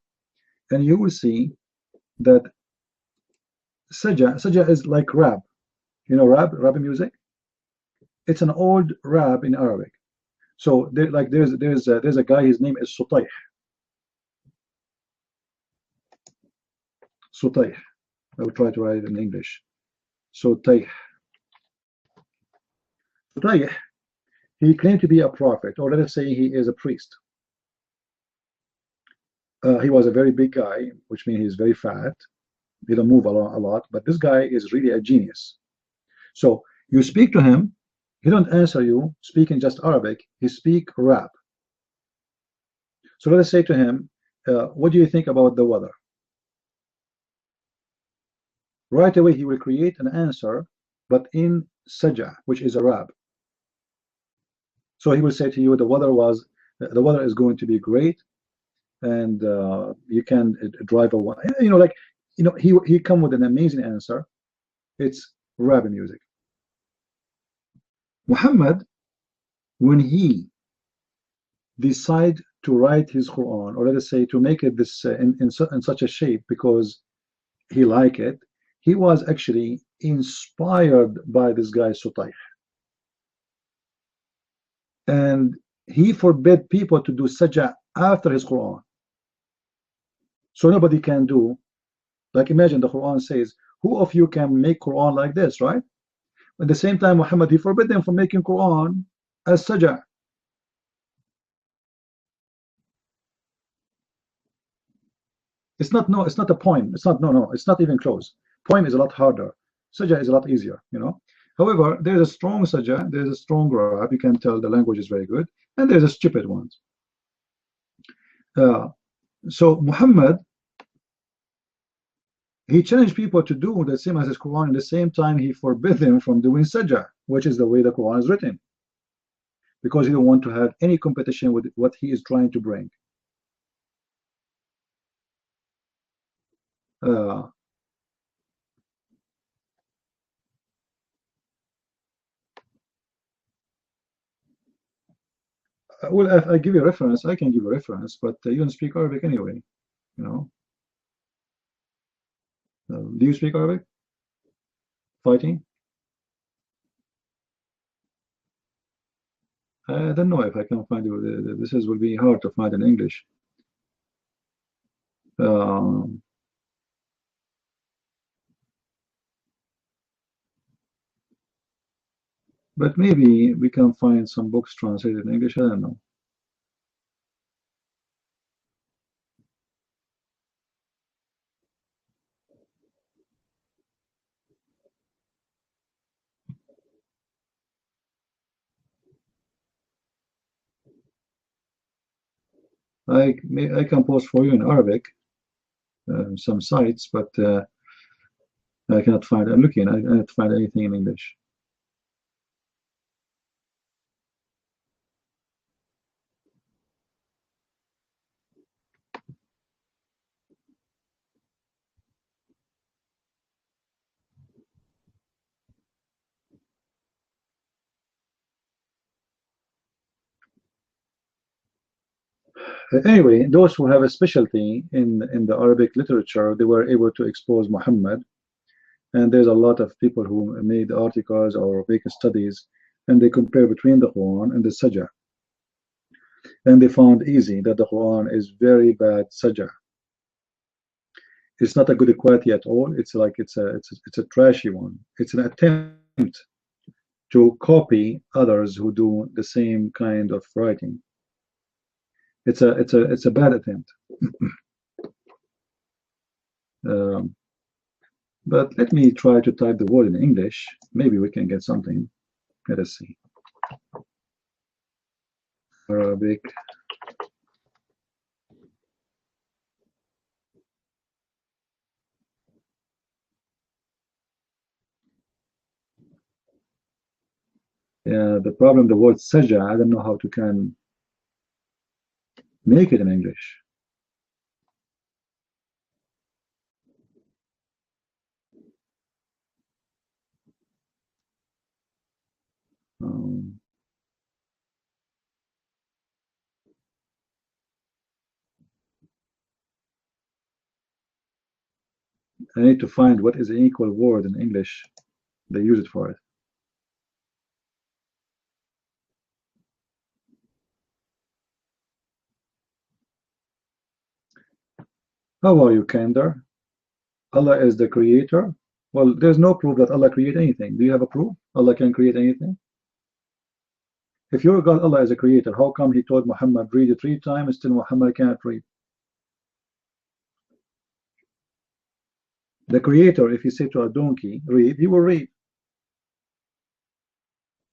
and you will see that Saj'a is like rap. You know rap music? It's an old rap in Arabic. So there's a guy, his name is Sutayh. Sutayh. I will try to write it in English. Sutayh. Sutayh, he claimed to be a prophet, or let us say he is a priest. He was a very big guy, which means he's very fat. He don't move a lot, but this guy is really a genius. So you speak to him, he don't answer you speaking just Arabic, he speak rap. So let us say to him, what do you think about the weather? Right away he will create an answer, but in Saj'a, which is a rap. So he will say to you, the weather is going to be great, and you can drive a, you know, like, you know, he come with an amazing answer. It's rap music. Muhammad, when he decide to write his Quran, or let us say to make it this in such a shape because he like it, he was actually inspired by this guy Sutayh, and he forbid people to do saj'a after his Quran. So nobody can do, like, imagine the Quran says, who of you can make Quran like this, right? At the same time, Muhammad, he forbid them from making Quran as sajah. It's not a poem. It's not even close. Poem is a lot harder. Sajah is a lot easier, you know. However, there's a strong sajah, there's a strong rap. You can tell the language is very good, and there's a stupid ones. So Muhammad, he challenged people to do the same as his Quran. At the same time, he forbid them from doing sajah, which is the way the Quran is written, because he don't want to have any competition with what he is trying to bring. Well, if I give you a reference, I can give a reference, but you don't speak Arabic anyway, you know. Do you speak Arabic? Fighting? I don't know if I can find it. This will be hard to find in English. But maybe we can find some books translated in English. I don't know. I can post for you in Arabic some sites, but I cannot find. I'm looking. I cannot find anything in English. Anyway, those who have a specialty in the Arabic literature, they were able to expose Muhammad. And there's a lot of people who made articles or make studies, and they compare between the Quran and the Sajah. And they found easy that the Quran is very bad Sajah. It's not a good quality at all. It's like it's a trashy one. It's an attempt to copy others who do the same kind of writing. It's a bad attempt. But let me try to type the word in English. Maybe we can get something. Let us see. Arabic. Yeah, the problem, the word sajah, I don't know how to can make it in English. I need to find what is an equal word in English. They use it for it. How are you, Kender? Allah is the creator. Well, there's no proof that Allah created anything. Do you have a proof? Allah can create anything? If your God, Allah is a creator, how come he told Muhammad read it 3 times, still Muhammad can't read? The creator, if you say to a donkey, read, he will read.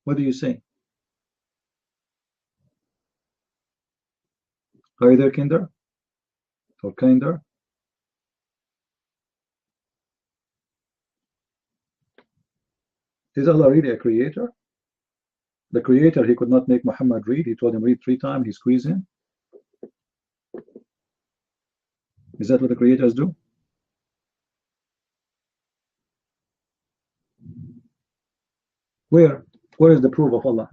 What do you say? Are you there, Kinder? Or Kinder? Is Allah really a creator? The creator, he could not make Muhammad read. He told him read 3 times, he squeezed him. Is that what the creators do? Where is the proof of Allah?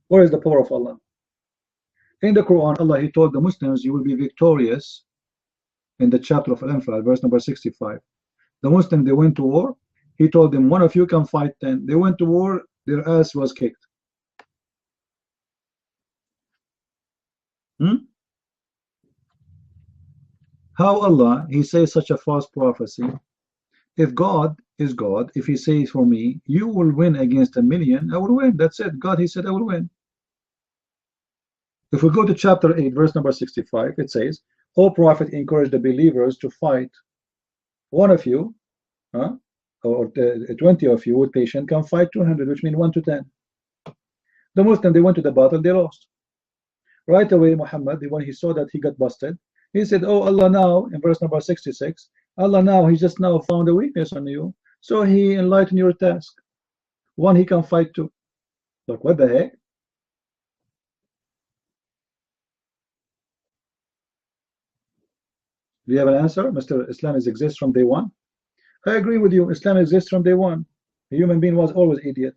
Where is the power of Allah? In the Quran, Allah, he told the Muslims, you will be victorious in the chapter of Al-Anfal, verse number 65. The Muslims, they went to war. He told them, one of you can fight 10. They went to war, their ass was kicked. How Allah, he says such a false prophecy? If God is God. If he says for me, you will win against 1,000,000, I will win. That's it. God, he said, I will win. If we go to chapter 8, verse number 65, it says, O Prophet, encourage the believers to fight. One of you, or 20 of you with patience can fight 200, which means 1 to 10. The Muslim, they went to the battle, they lost. Right away, Muhammad, when he saw that he got busted, he said, oh Allah, now, in verse number 66, Allah now, he just now found a weakness on you, so he enlightened your task. One he can fight two. Look, what the heck? Do you have an answer? Mr. Islam exists from day one. I agree with you. Islam exists from day one. A human being was always idiot.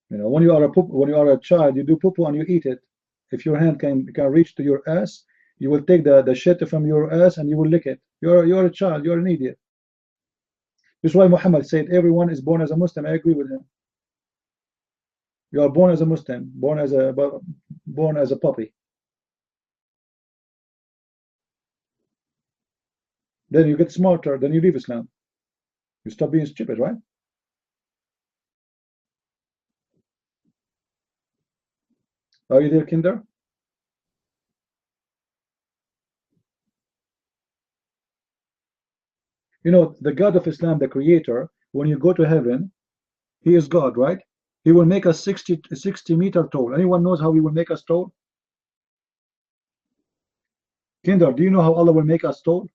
You know, when you are a child, you do poo-poo and you eat it. If your hand can reach to your ass, you will take the shit from your ass and you will lick it. You're a child. You're an idiot. This is why Muhammad said everyone is born as a Muslim. I agree with him. You are born as a Muslim, born as a puppy. Then you get smarter, then you leave Islam. You stop being stupid, right? Are you there, Kinder? You know, the God of Islam, the creator, when you go to heaven, he is God, right? He will make us 60 meter tall. Anyone knows how he will make us tall? Kinder, do you know how Allah will make us tall?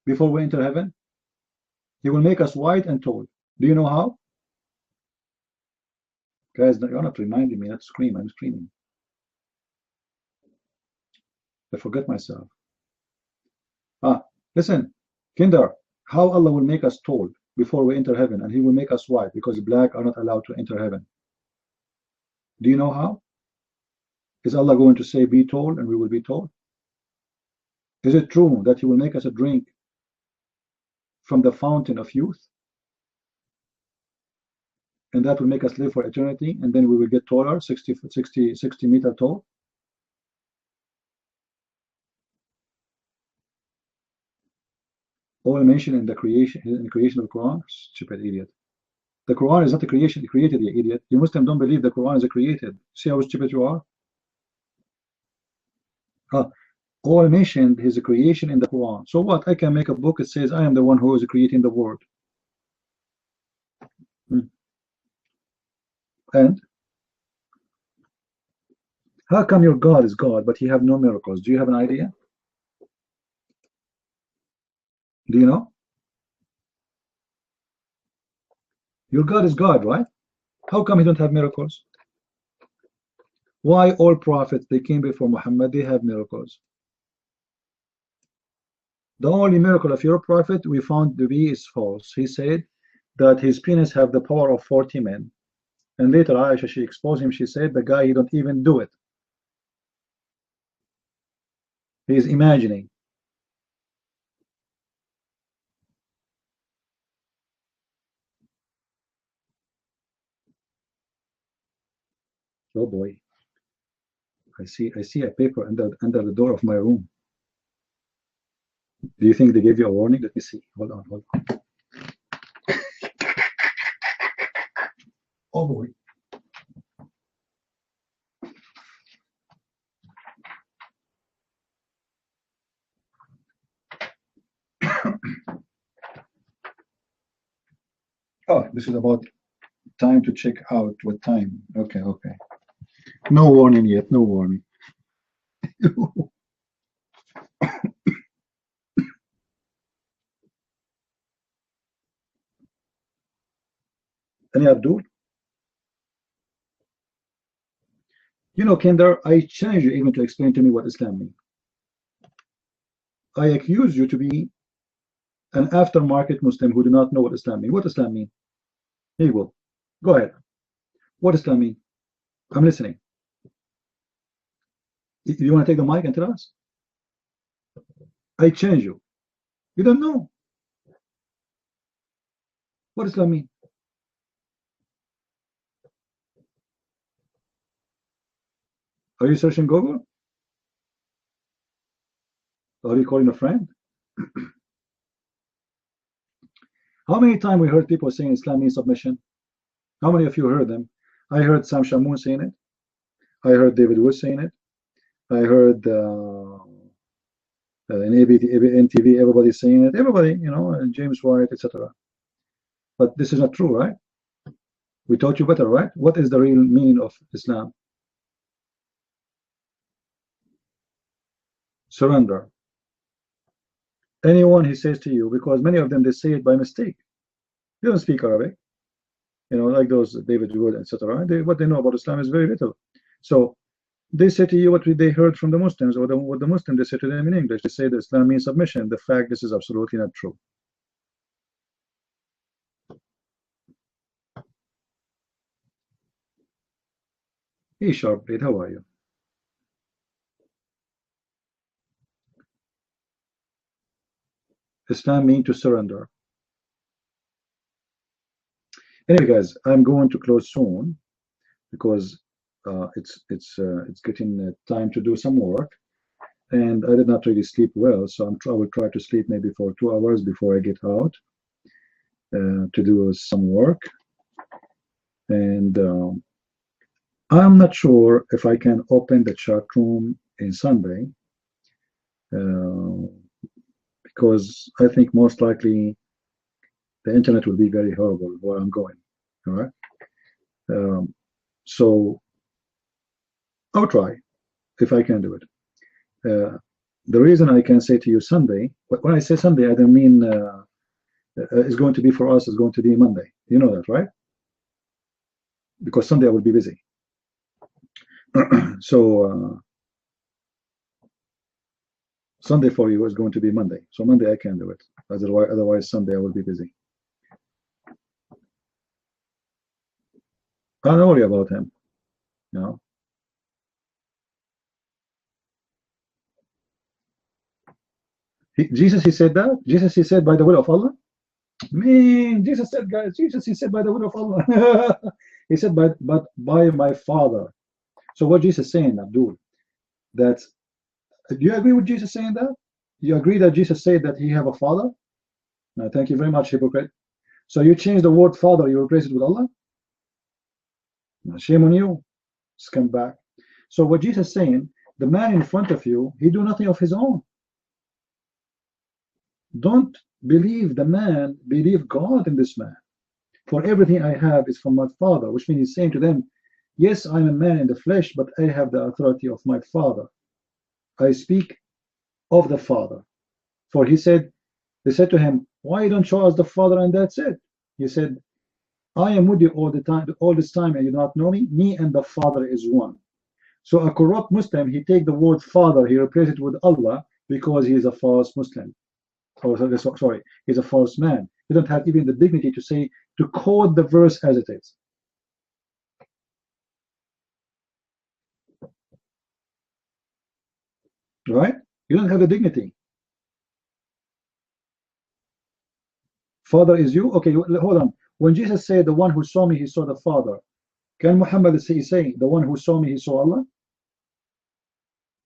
Before we enter heaven? He will make us wide and tall. Do you know how? Guys, you're not reminding me. Not scream. I'm screaming. I forget myself. Listen, Kinder, how Allah will make us tall before we enter heaven, and he will make us white because black are not allowed to enter heaven. Do you know how? Is Allah going to say be tall and we will be tall? Is it true that he will make us a drink from the fountain of youth, and that will make us live for eternity, and then we will get taller, 60 meter tall? All mentioned in the creation of the Quran. Stupid idiot. The Quran is not a creation, created, you idiot. You Muslims don't believe the Quran is a created. See how stupid you are? All mentioned is a creation in the Quran. So what? I can make a book that says I am the one who is creating the world. And how come your God is God but he have no miracles? Do you have an idea? Do you know? Your God is God, right? How come he don't have miracles? Why all prophets they came before Muhammad, they have miracles? The only miracle of your prophet we found to be is false. He said that his penis have the power of 40 men. And later Aisha, she exposed him, she said the guy, he don't even do it. He is imagining. Oh boy. I see a paper under the door of my room. Do you think they gave you a warning? Let me see. Hold on. Oh boy. Oh, this is about time to check out. What time? Okay. No warning yet. No warning. Any Abdul? You know, Kinder, I challenge you even to explain to me what Islam means. I accuse you to be an aftermarket Muslim who do not know what Islam means. What Islam means? Here you go. Go ahead. What Islam means? I'm listening. You want to take the mic and tell us? I challenge you. You don't know. What Islam means? Are you searching Google? Are you calling a friend? How many times we heard people saying Islam means submission? How many of you heard them? I heard Sam Shamoun saying it. I heard David Wood saying it. I heard in NTV, everybody saying it. Everybody, you know, and James White, etc. But this is not true, right? We taught you better, right? What is the real meaning of Islam? Surrender. Anyone he says to you, because many of them, they say it by mistake. They don't speak Arabic. You know, like those David Wood, etc. What they know about Islam is very little. So they say to you what they heard from the Muslims, or what the Muslims, they say to them in English. They say that Islam means submission. The fact, this is absolutely not true. Hey, Sharpblade, how are you? Islam means to surrender. Anyway, guys, I'm going to close soon because it's getting time to do some work, and I did not really sleep well, so I will try to sleep maybe for 2 hours before I get out to do some work. And I'm not sure if I can open the chat room in Sunday because I think most likely the internet will be very horrible where I'm going. All right. So I'll try if I can do it. The reason I can say to you Sunday, when I say Sunday, I don't mean it's going to be for us, it's going to be Monday. You know that, right? Because Sunday I will be busy. So Sunday for you is going to be Monday. So Monday I can do it. Otherwise Sunday I will be busy. Don't worry about him. You know. Jesus, he said that. Jesus, he said by the will of Allah. Man, Jesus said, guys. Jesus, he said by the will of Allah. He said, but by my Father. So what Jesus is saying, Abdul, that do you agree with Jesus saying that? You agree that Jesus said that he have a father? No, thank you very much, hypocrite. So you change the word father, you replace it with Allah? No, shame on you, scumbag. So what Jesus is saying, the man in front of you, he do nothing of his own. Don't believe the man, believe God in this man. For everything I have is from my Father, which means he's saying to them, yes, I'm a man in the flesh, but I have the authority of my Father. I speak of the Father. For he said, they said to him, why don't you show us the Father and that's it? He said, I am with you all the time, all this time, and you do not know me. Me and the Father is one. So a corrupt Muslim, he take the word Father, he replace it with Allah because he is a false Muslim. Oh, sorry, he's a false man. He don't have even the dignity to say, to quote the verse as it is. Right? You don't have the dignity. Father is you? Okay, hold on. When Jesus said, the one who saw me, he saw the Father. Can Muhammad say, the one who saw me, he saw Allah?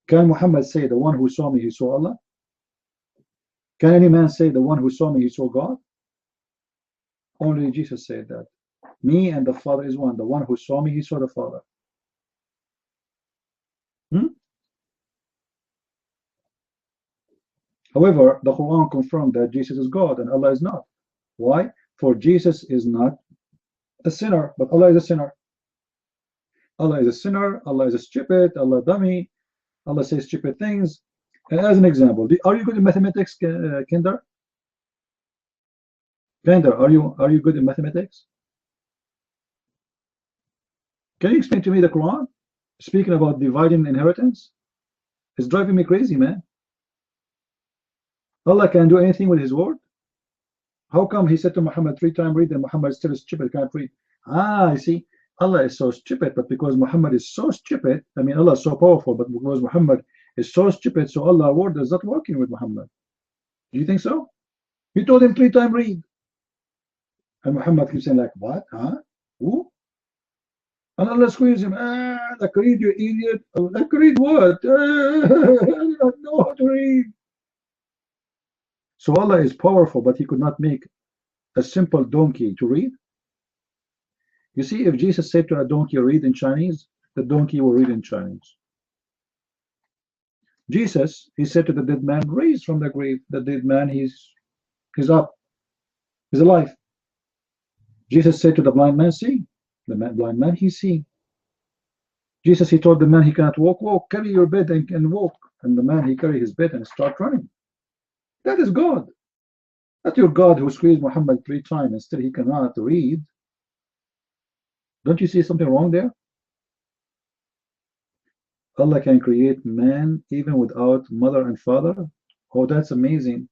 Can Muhammad say, the one who saw me, he saw Allah? Can any man say, the one who saw me, he saw God? Only Jesus said that. Me and the Father is one. The one who saw me, he saw the Father. However, the Quran confirmed that Jesus is God and Allah is not. Why? For Jesus is not a sinner, but Allah is a sinner. Allah is a sinner, Allah is a stupid, Allah dummy, Allah says stupid things. And as an example, are you good in mathematics, Kinder? Kinder, are you good in mathematics? Can you explain to me the Quran? Speaking about dividing inheritance? It's driving me crazy, man. Allah can do anything with his word? How come he said to Muhammad 3 times read and Muhammad still is stupid, can't read? Ah, I see. Allah is so stupid, but because Muhammad is so stupid, I mean Allah is so powerful, but because Muhammad is so stupid, so Allah's word is not working with Muhammad. Do you think so? He told him 3 times read. And Muhammad keeps saying like, what? Huh? Who? And Allah squeezes him. Like read, you idiot. Like read what? I don't know how to read. So Allah is powerful, but He could not make a simple donkey to read. You see, if Jesus said to a donkey, read in Chinese, the donkey will read in Chinese. Jesus, He said to the dead man, raise from the grave. The dead man, he's up. He's alive. Jesus said to the blind man, see. The blind man, he see. Jesus, He told the man he cannot walk, carry your bed and walk. And the man, he carry his bed and start running. That is God. Not your God who squeezed Muhammad 3 times and still he cannot read. Don't you see something wrong there? Allah can create man even without mother and father. Oh, that's amazing.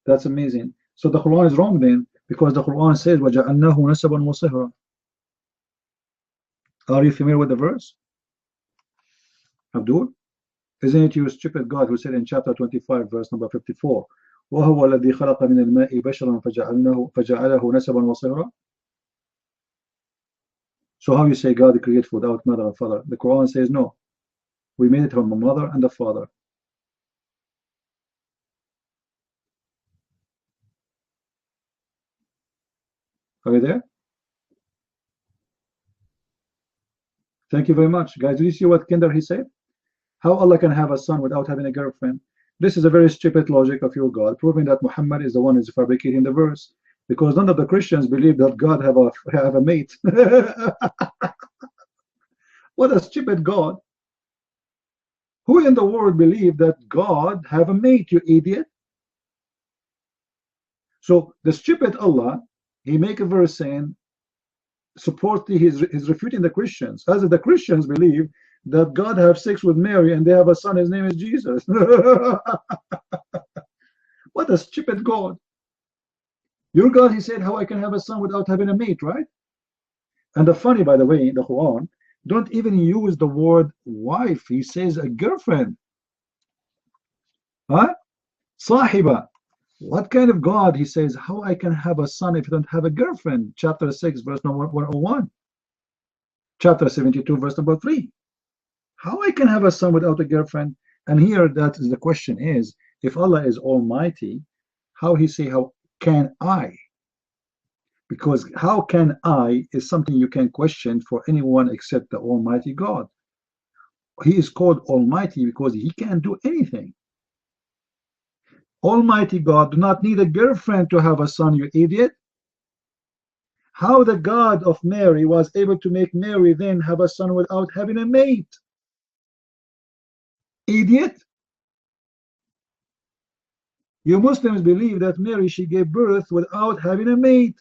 That's amazing. So the Quran is wrong then, because the Quran says وَجَعَلْنَاهُ نَسَبًا وَصِهْرًا. Are you familiar with the verse? Abdul? Isn't it you stupid God who said in chapter 25 verse number 54 وَهُوَ الَّذِي خَلَقَ مِنَ الْمَاءِ بَشَرًا فَجَعَلَهُ نَسَبًا وَصِهْرًا. So how you say God created without mother and father? The Quran says no. We made it from a mother and a father. Are you there? Thank you very much. Guys, did you see what Kinder he said? How Allah can have a son without having a girlfriend? This is a very stupid logic of your God, proving that Muhammad is the one who is fabricating the verse. Because none of the Christians believe that God have a mate. What a stupid God. Who in the world believe that God have a mate, you idiot? So the stupid Allah, He make a verse saying, he's refuting the Christians, as if the Christians believe that God have sex with Mary and they have a son, his name is Jesus. What a stupid God. Your God, He said, how I can have a son without having a mate, right? And the funny, by the way, in the Quran, don't even use the word wife. He says a girlfriend. Huh? Sahiba. What kind of God? He says, how I can have a son if you don't have a girlfriend? Chapter 6, verse number 101. Chapter 72, verse number 3. How I can have a son without a girlfriend? And here, that is the question is, if Allah is Almighty, how He say, how can I? Because how can I is something you can question for anyone except the Almighty God. He is called Almighty because He can't do anything. Almighty God do not need a girlfriend to have a son, you idiot. How the God of Mary was able to make Mary then have a son without having a mate? Idiot. You Muslims believe that Mary, she gave birth without having a mate.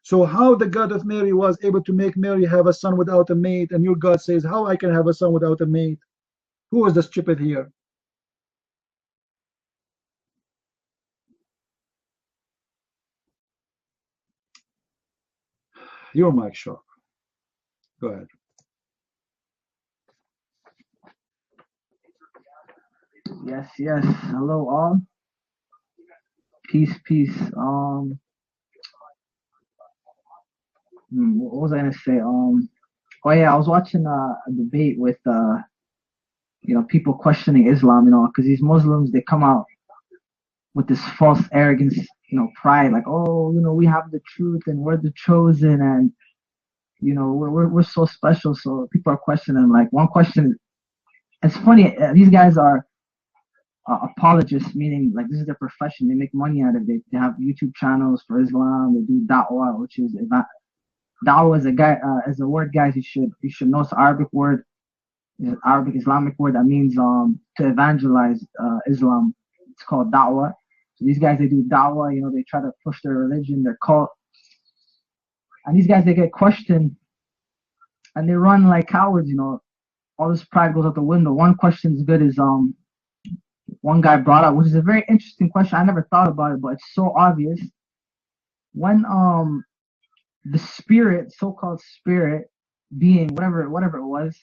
So how the God of Mary was able to make Mary have a son without a mate, and your God says, how I can have a son without a mate? Who is the stupid here? Your mic, Sharp. Go ahead. Yes. Hello, all. Peace. What was I gonna say? Oh yeah, I was watching a debate with people questioning Islam, because these Muslims, they come out with this false arrogance, pride, like, oh, we have the truth and we're the chosen, and we're so special. So people are questioning, like, one question. It's funny, these guys are apologists, meaning like this is their profession. They make money out of it. They have YouTube channels for Islam. They do da'wah, which is da'wah is a word, guys. You should know it's an Arabic word, Arabic Islamic word that means to evangelize Islam. It's called da'wah. So these guys, they do da'wah. They try to push their religion, their cult. And these guys, they get questioned, and they run like cowards. All this pride goes out the window. One question is good is one guy brought up, which is a very interesting question. I never thought about it, but it's so obvious. When the spirit, so-called spirit being, whatever it was,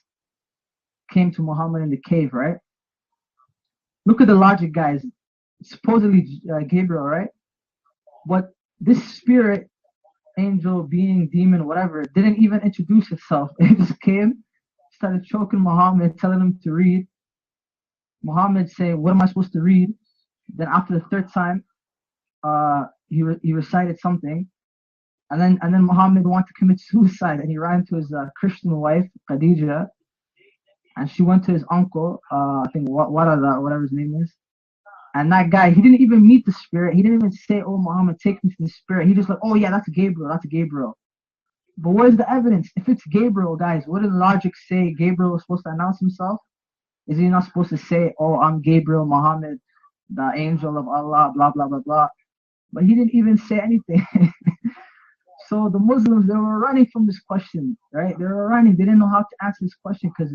came to Muhammad in the cave, right? Look at the logic, guys. Supposedly Gabriel, right? But this spirit angel, being, demon, whatever, didn't even introduce itself. It just came, started choking Muhammad, telling him to read. Muhammad say, what am I supposed to read? Then after the third time, he recited something, and then Muhammad wanted to commit suicide, and he ran to his Christian wife Khadija, and she went to his uncle, I think Warada, whatever his name is, and that guy, he didn't even meet the spirit. He didn't even say, "Oh Muhammad, take me to the spirit." He just like, "Oh yeah, that's Gabriel, that's Gabriel." But where's the evidence? If it's Gabriel, guys, wouldn't logic say Gabriel was supposed to announce himself? Is he not supposed to say, "Oh, I'm Gabriel Muhammad, the angel of Allah, blah blah blah blah"? But he didn't even say anything. So the Muslims, they were running from this question, right? They were running. They didn't know how to answer this question because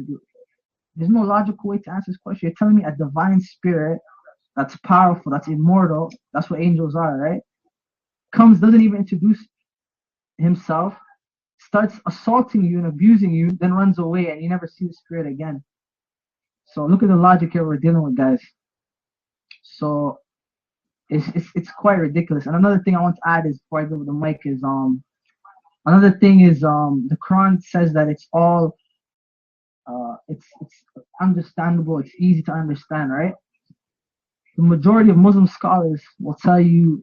there's no logical way to answer this question. You're telling me a divine spirit that's powerful, that's immortal, that's what angels are, right? Comes, doesn't even introduce himself, starts assaulting you and abusing you, then runs away, and you never see the spirit again. So look at the logic here we're dealing with, guys. So it's quite ridiculous. And another thing I want to add is, before I go with the mic, is another thing is the Quran says that it's all it's understandable, it's easy to understand, right? The majority of Muslim scholars will tell you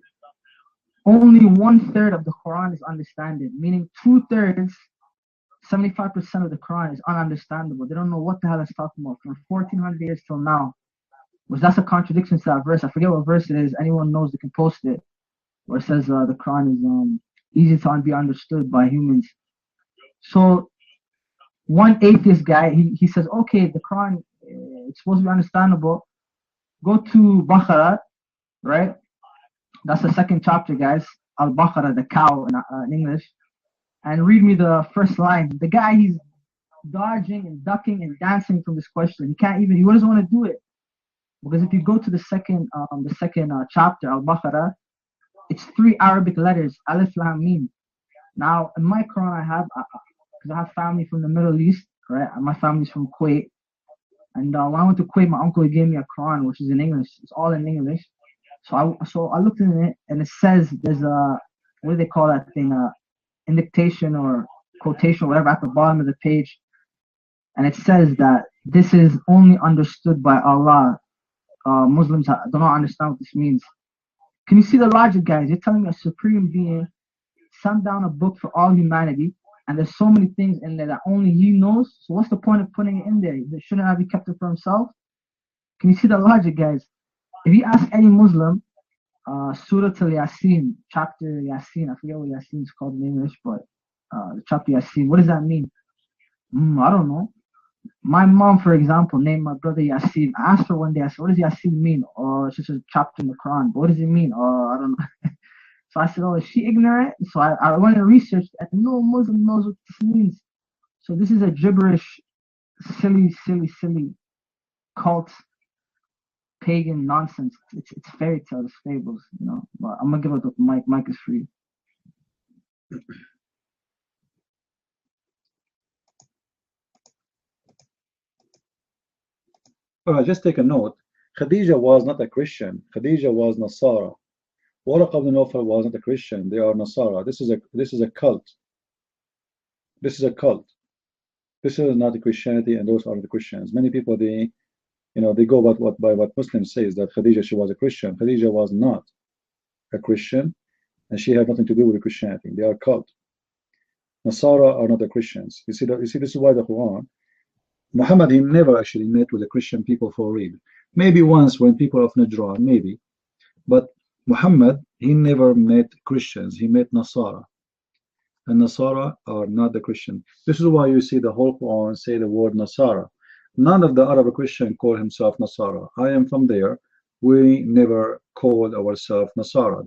only 1/3 of the Quran is understandable, meaning 2/3, 75% of the Quran is ununderstandable. They don't know what the hell it's talking about from 1400 years till now. Which that's a contradiction to that verse. I forget what verse it is. Anyone knows, they can post it. Where it says the Quran is easy to be understood by humans. So one atheist guy, he says, okay, the Quran, it's supposed to be understandable. Go to Baqarah, right? That's the second chapter, guys. Al-Baqarah, the cow in English. And read me the first line. The guy, he's dodging and ducking and dancing from this question. He doesn't want to do it. Because if you go to the second chapter, Al-Baqarah, it's 3 Arabic letters, Alif Lam Mim. Now, in my Quran, because I have family from the Middle East, right? My family's from Kuwait. And when I went to Kuwait, my uncle gave me a Quran, which is in English. It's all in English. So I looked in it, and it says there's what do they call that thing? Indication or quotation, or whatever, at the bottom of the page. And it says that this is only understood by Allah. Muslims do not understand what this means. Can you see the logic, guys? You're telling me a supreme being sent down a book for all humanity, and there's so many things in there that only he knows. So what's the point of putting it in there? Shouldn't have he kept it for himself? Can you see the logic, guys? If you ask any Muslim, Surah Al-Yasin, chapter Yasin, I forget what Yasin is called in English, but the chapter Yasin, what does that mean? I don't know. My mom, for example, named my brother Yasin. I asked her one day, I said, what does Yasin mean? Oh, it's just a chapter in the Quran. But what does it mean? Oh, I don't know. So I said, oh, is she ignorant? So I went and researched, and no Muslim knows what this means. So this is a gibberish, silly cult, pagan nonsense. It's fairy tales, fables, you know. But I'm going to give it the mic. Mic is free. Just take a note. Khadija was not a Christian. Khadija was Nasara. Waraq ibn Nawfal was not a Christian. They are Nasara. This is a cult. This is a cult. This is not a Christianity, and those are the Christians. Many people they go by what Muslims say, is that Khadija, she was a Christian. Khadija was not a Christian, and she had nothing to do with Christianity. They are cult. Nasara are not the Christians. You see this is why the Quran. Muhammad, he never actually met with the Christian people for real. Maybe once when people of Najran, maybe. But Muhammad, he never met Christians. He met Nasara. And Nasara are not the Christian. This is why you see the whole Quran say the word Nasara. None of the Arab Christian call himself Nasara. I am from there. We never called ourselves Nasara.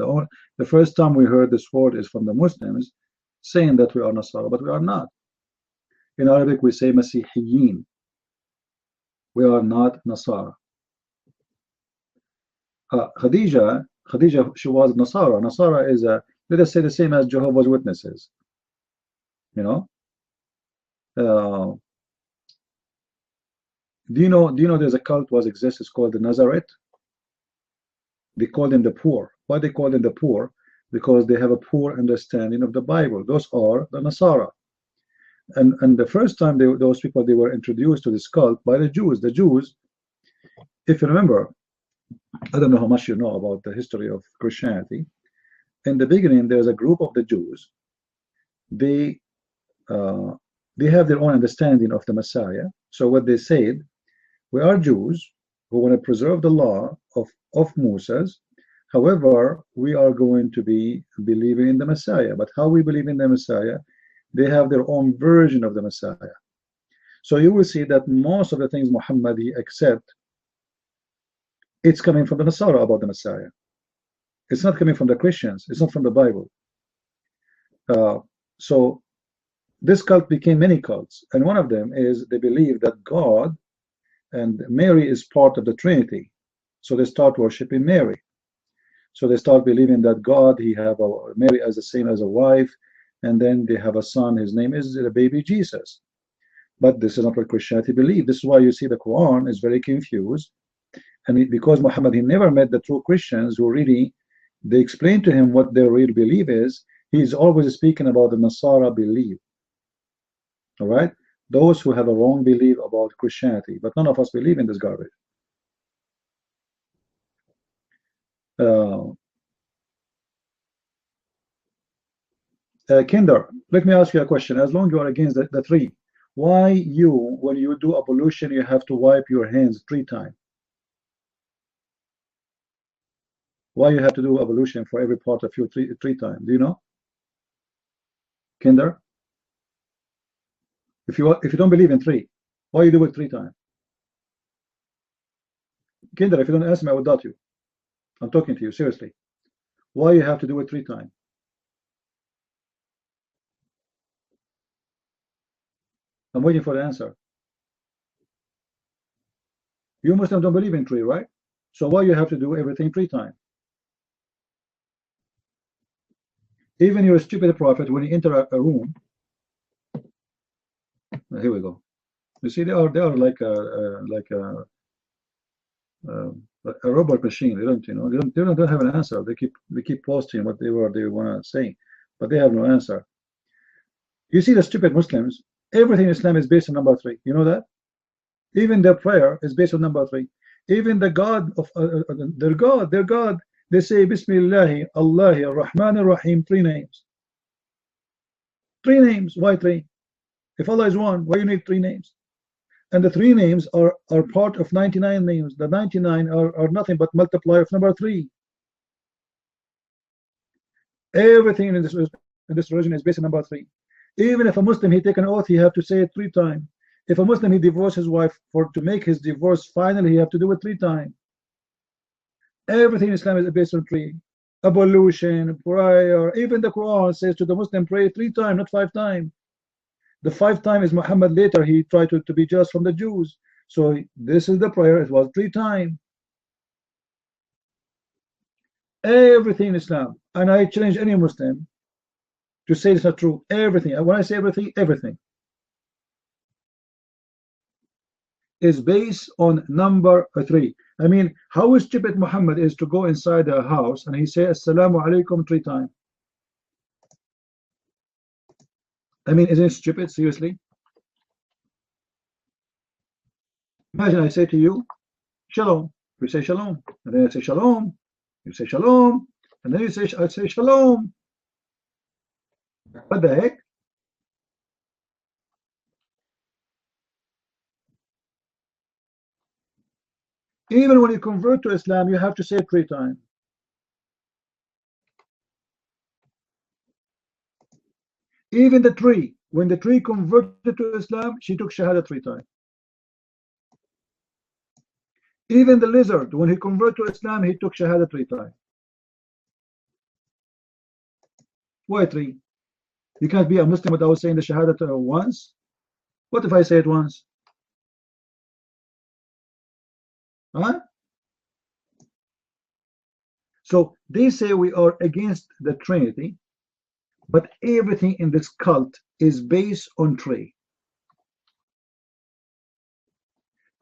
The first time we heard this word is from the Muslims saying that we are Nasara, but we are not. In Arabic, we say Masihiyin. We are not Nasara. Khadija, she was Nasara. Nasara is let us say the same as Jehovah's Witnesses. You know. Do you know there's a cult exists? It's called the Nazareth. They call them the poor. Why they call them the poor? because they have a poor understanding of the Bible. Those are the Nasara. And the first time those people, they were introduced to this cult by the Jews. The Jews, if you remember, I don't know how much you know about the history of Christianity. In the beginning, there's a group of the Jews. They have their own understanding of the Messiah. So what they said, we are Jews who want to preserve the law of Moses. However, we are going to be believing in the Messiah. But how we believe in the Messiah, they have their own version of the Messiah. So you will see that most of the things Muhammad accept, it's coming from the Nasara about the Messiah. It's not coming from the Christians. It's not from the Bible. So this cult became many cults, and one of them is they believe that God and Mary is part of the Trinity. So they start worshiping Mary. So they start believing that God, he have Mary as the same as a wife, and then they have a son, his name is the baby Jesus. But this is not what Christianity believes. This is why you see the Quran is very confused. And because Muhammad, he never met the true Christians who really, they explain to him what their real belief is. He's always speaking about the Nasara belief. All right? Those who have a wrong belief about Christianity. But none of us believe in this garbage. Kinder, let me ask you a question. As long as you are against the three, why when you do ablution, you have to wipe your hands 3 times? Why you have to do ablution for every part of you three times? Do you know? Kinder? If you don't believe in 3, why you do it 3 times? Kinder, if you don't answer me, I will doubt you. I'm talking to you, seriously. Why you have to do it 3 times? I'm waiting for the answer. You Muslims don't believe in 3, right? So why you have to do everything 3 times? Even your stupid prophet, when you enter a room, here we go. You see, they are like a robot machine. They don't, they don't have an answer. They keep posting whatever they want to say, but they have no answer. You see, the stupid Muslims, everything in Islam is based on number 3. You know that? Even their prayer is based on number 3. Even the God of their God, they say Bismillahi, Allahi, Ar-Rahman, Ar-Rahim, 3 names. 3 names. Why 3? If Allah is 1, why you need 3 names? And the 3 names are part of 99 names. The 99 are nothing but multiply of number 3. Everything in this religion is based on number 3. Even if a Muslim, he take an oath, he have to say it 3 times. If a Muslim, he divorce his wife, to make his divorce final, he have to do it 3 times. Everything in Islam is based on 3. Ablution, prayer. Even the Quran says to the Muslim, pray 3 times, not 5 times. The 5th time is Muhammad later. He tried to be just from the Jews. So this is the prayer. It was 3 times. Everything in Islam. And I challenge any Muslim to say it's not true. Everything. And when I say everything is based on number 3. I mean, how stupid Muhammad is to go inside a house and he say Assalamu alaikum 3 times. I mean, isn't it stupid? Seriously? Imagine I say to you, Shalom. You say Shalom. And then I say Shalom. You say Shalom. And then I say Shalom. What the heck? Even when you convert to Islam, you have to say it 3 times. Even the tree, when the tree converted to Islam, she took Shahada 3 times. Even the lizard, when he converted to Islam, he took Shahada 3 times. Why 3? You can't be a Muslim without saying the Shahada once. What if I say it once? Huh? So they say we are against the Trinity, but everything in this cult is based on 3.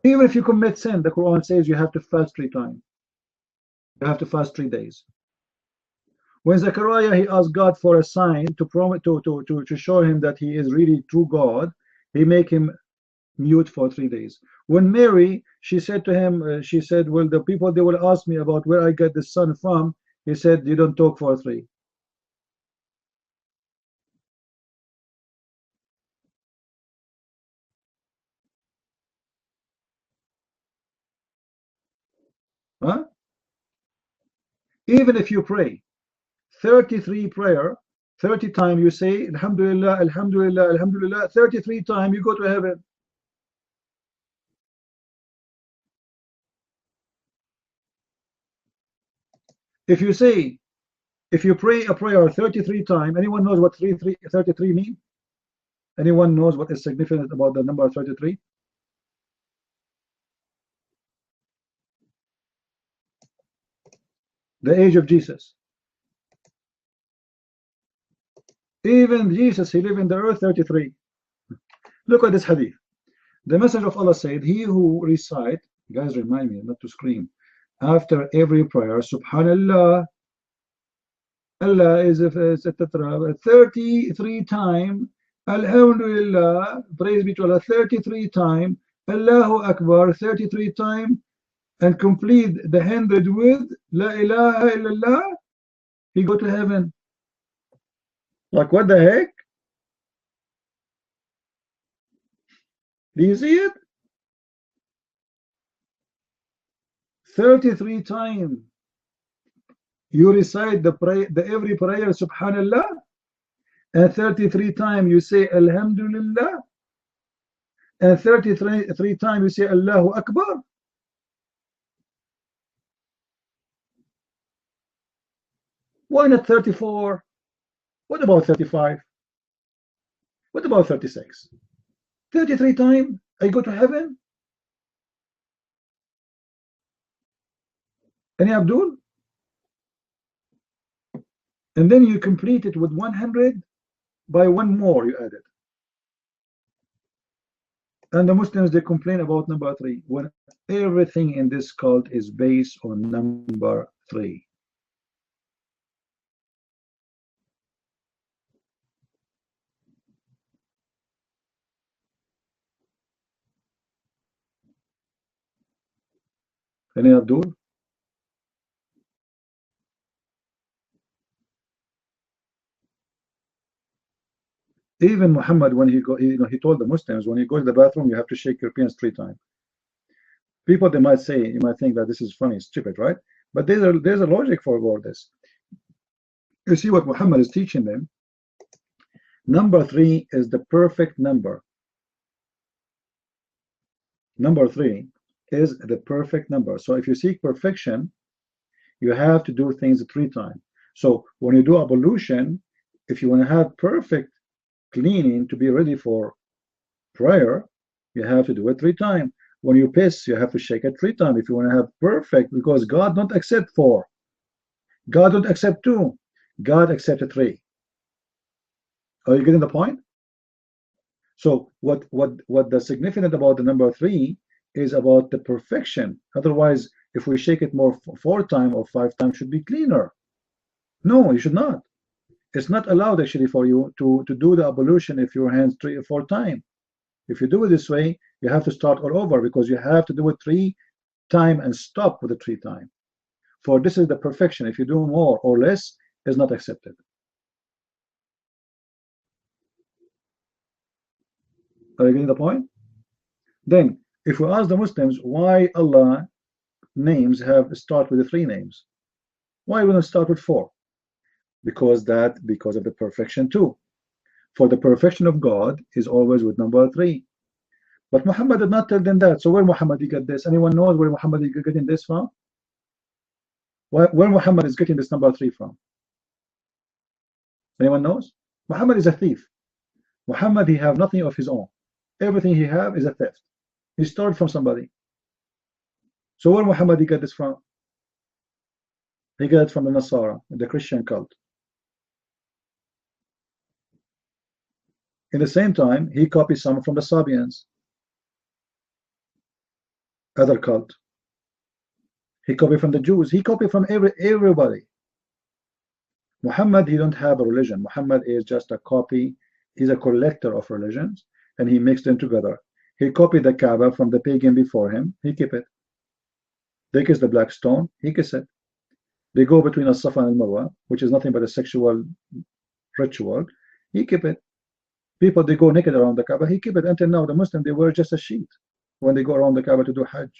Even if you commit sin, the Quran says you have to fast 3 times. You have to fast 3 days. When Zechariah he asked God for a sign to show him that he is really true God, he make him mute for 3 days. When Mary, she said to him, she said, well, the people, they will ask me about where I get the son from. He said, you don't talk for 3. Huh? Even if you pray 33 prayer, 30 times you say Alhamdulillah, Alhamdulillah, Alhamdulillah, 33 times you go to heaven. If you say, if you pray a prayer 33 times, anyone knows what 33 mean? Anyone knows what is significant about the number 33? The age of Jesus. Even Jesus, he lived in the earth 33. Look at this hadith. The Messenger of Allah said, he who recite, guys remind me not to scream, after every prayer, Subhanallah, Allah is etc. 33 times, Alhamdulillah, praise be to Allah, 33 times, Allahu Akbar, 33 times, and complete the 100 with La ilaha illallah, he go to heaven. Like what the heck? Do you see it? 33 times you recite every prayer Subhanallah, and 33 times you say Alhamdulillah, and 33 times you say Allahu Akbar. Why not 34? What about 35? What about 36? 33 times I go to heaven? Any Abdul? And then you complete it with 100 by one more you add it. And the Muslims, they complain about number 3 when everything in this cult is based on number 3. Any Abdul? Even Muhammad, when he told the Muslims, when you go to the bathroom, you have to shake your penis 3 times. People, they might say, you might think that this is funny, stupid, right? But there's a logic for all this. You see what Muhammad is teaching them. Number 3 is the perfect number. Number 3 is the perfect number. So if you seek perfection, you have to do things 3 times. So when you do ablution, if you want to have perfect cleaning to be ready for prayer, you have to do it 3 times. When you piss, you have to shake it 3 times if you want to have perfect, because God don't accept 4. God don't accept 2. God accepted 3. Are you getting the point? So what the significant about the number 3 is about the perfection. Otherwise, if we shake it more 4 times or 5 times, should be cleaner. No, you should not. It's not allowed actually for you to do the ablution if your hands 3 or 4 times. If you do it this way, you have to start all over, because you have to do it 3 times and stop with the 3 times. For this is the perfection. If you do more or less, is not accepted. Are you getting the point? Then, if we ask the Muslims why Allah names have start with the 3 names, why wouldn't start with 4? Because of the perfection too. For the perfection of God is always with number 3. But Muhammad did not tell them that. So where Muhammad did get this? Anyone knows where Muhammad is getting this from? Where Muhammad is getting this number 3 from? Anyone knows? Muhammad is a thief. Muhammad, he have nothing of his own. Everything he have is a theft. He stole from somebody. So where Muhammad he get this from? He got it from the Nasara, the Christian cult. In the same time, he copied some from the Sabians, other cult. He copied from the Jews. He copied from everybody. Muhammad, he don't have a religion. Muhammad is just a copy. He's a collector of religions, and he mixed them together. He copied the Kaaba from the pagan before him. He keep it. They kiss the black stone. He kiss it. They go between a Safa and Marwa, which is nothing but a sexual ritual. He keep it. People, they go naked around the Kaaba. He keep it. Until now, the Muslims, they wear just a sheet when they go around the Kaaba to do Hajj.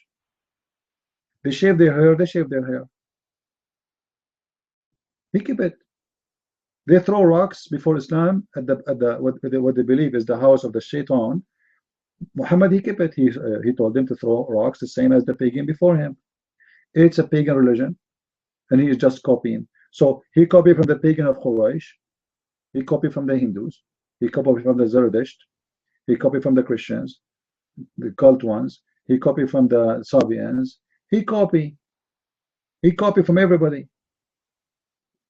They shave their hair. They shave their hair. He keep it. They throw rocks before Islam at what they believe is the house of the Shaitan. Muhammad, he kept it. He told them to throw rocks the same as the pagan before him. It's a pagan religion, and he is just copying. So he copied from the pagan of Quraysh. He copied from the Hindus. He copied from the Zerdusht. He copied from the Christians, the cult ones. He copied from the Sabians. He copied from everybody.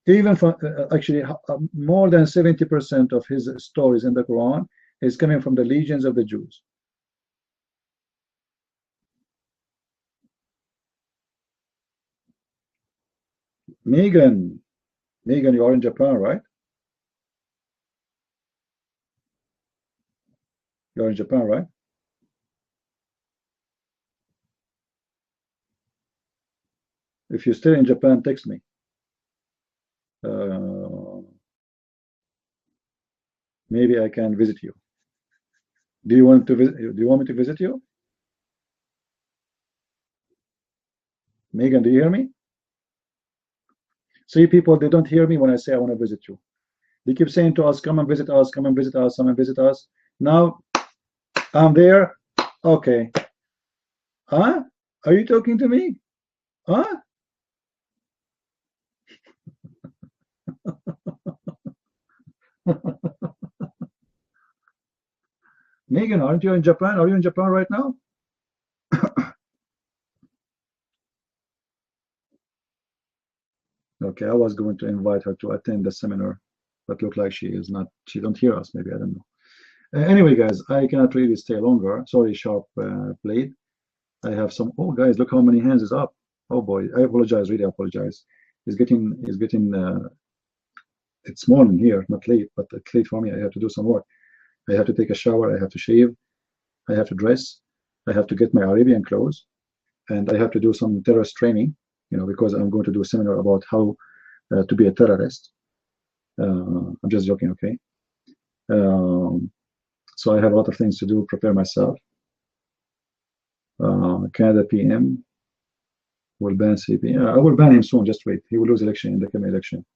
Even from actually more than 70% of his stories in the Quran is coming from the legions of the Jews. Megan, you are in Japan, right? You are in Japan, right? If you're still in Japan, text me. Maybe I can visit you. Do you want to visit? Do you want me to visit you? Megan, do you hear me? See, people, they don't hear me when I say I want to visit you. They keep saying to us, come and visit us, come and visit us, come and visit us. Now, I'm there. Okay. Huh? Are you talking to me? Huh? Megan, aren't you in Japan? Are you in Japan right now? Okay, I was going to invite her to attend the seminar, but look like she is not. She don't hear us. Maybe, I don't know. Anyway, guys, I cannot really stay longer. Sorry, Sharp played. I have some. Oh, guys, look how many hands is up. Oh boy, I apologize. Really apologize. It's getting. It's morning here, not late, but it's late for me. I have to do some work. I have to take a shower. I have to shave. I have to dress. I have to get my Arabian clothes, and I have to do some terrorist training. You know, because I'm going to do a seminar about how to be a terrorist. I'm just joking, okay? So I have a lot of things to do, prepare myself. Canada PM will ban CP. I will ban him soon, just wait. He will lose election in the coming election.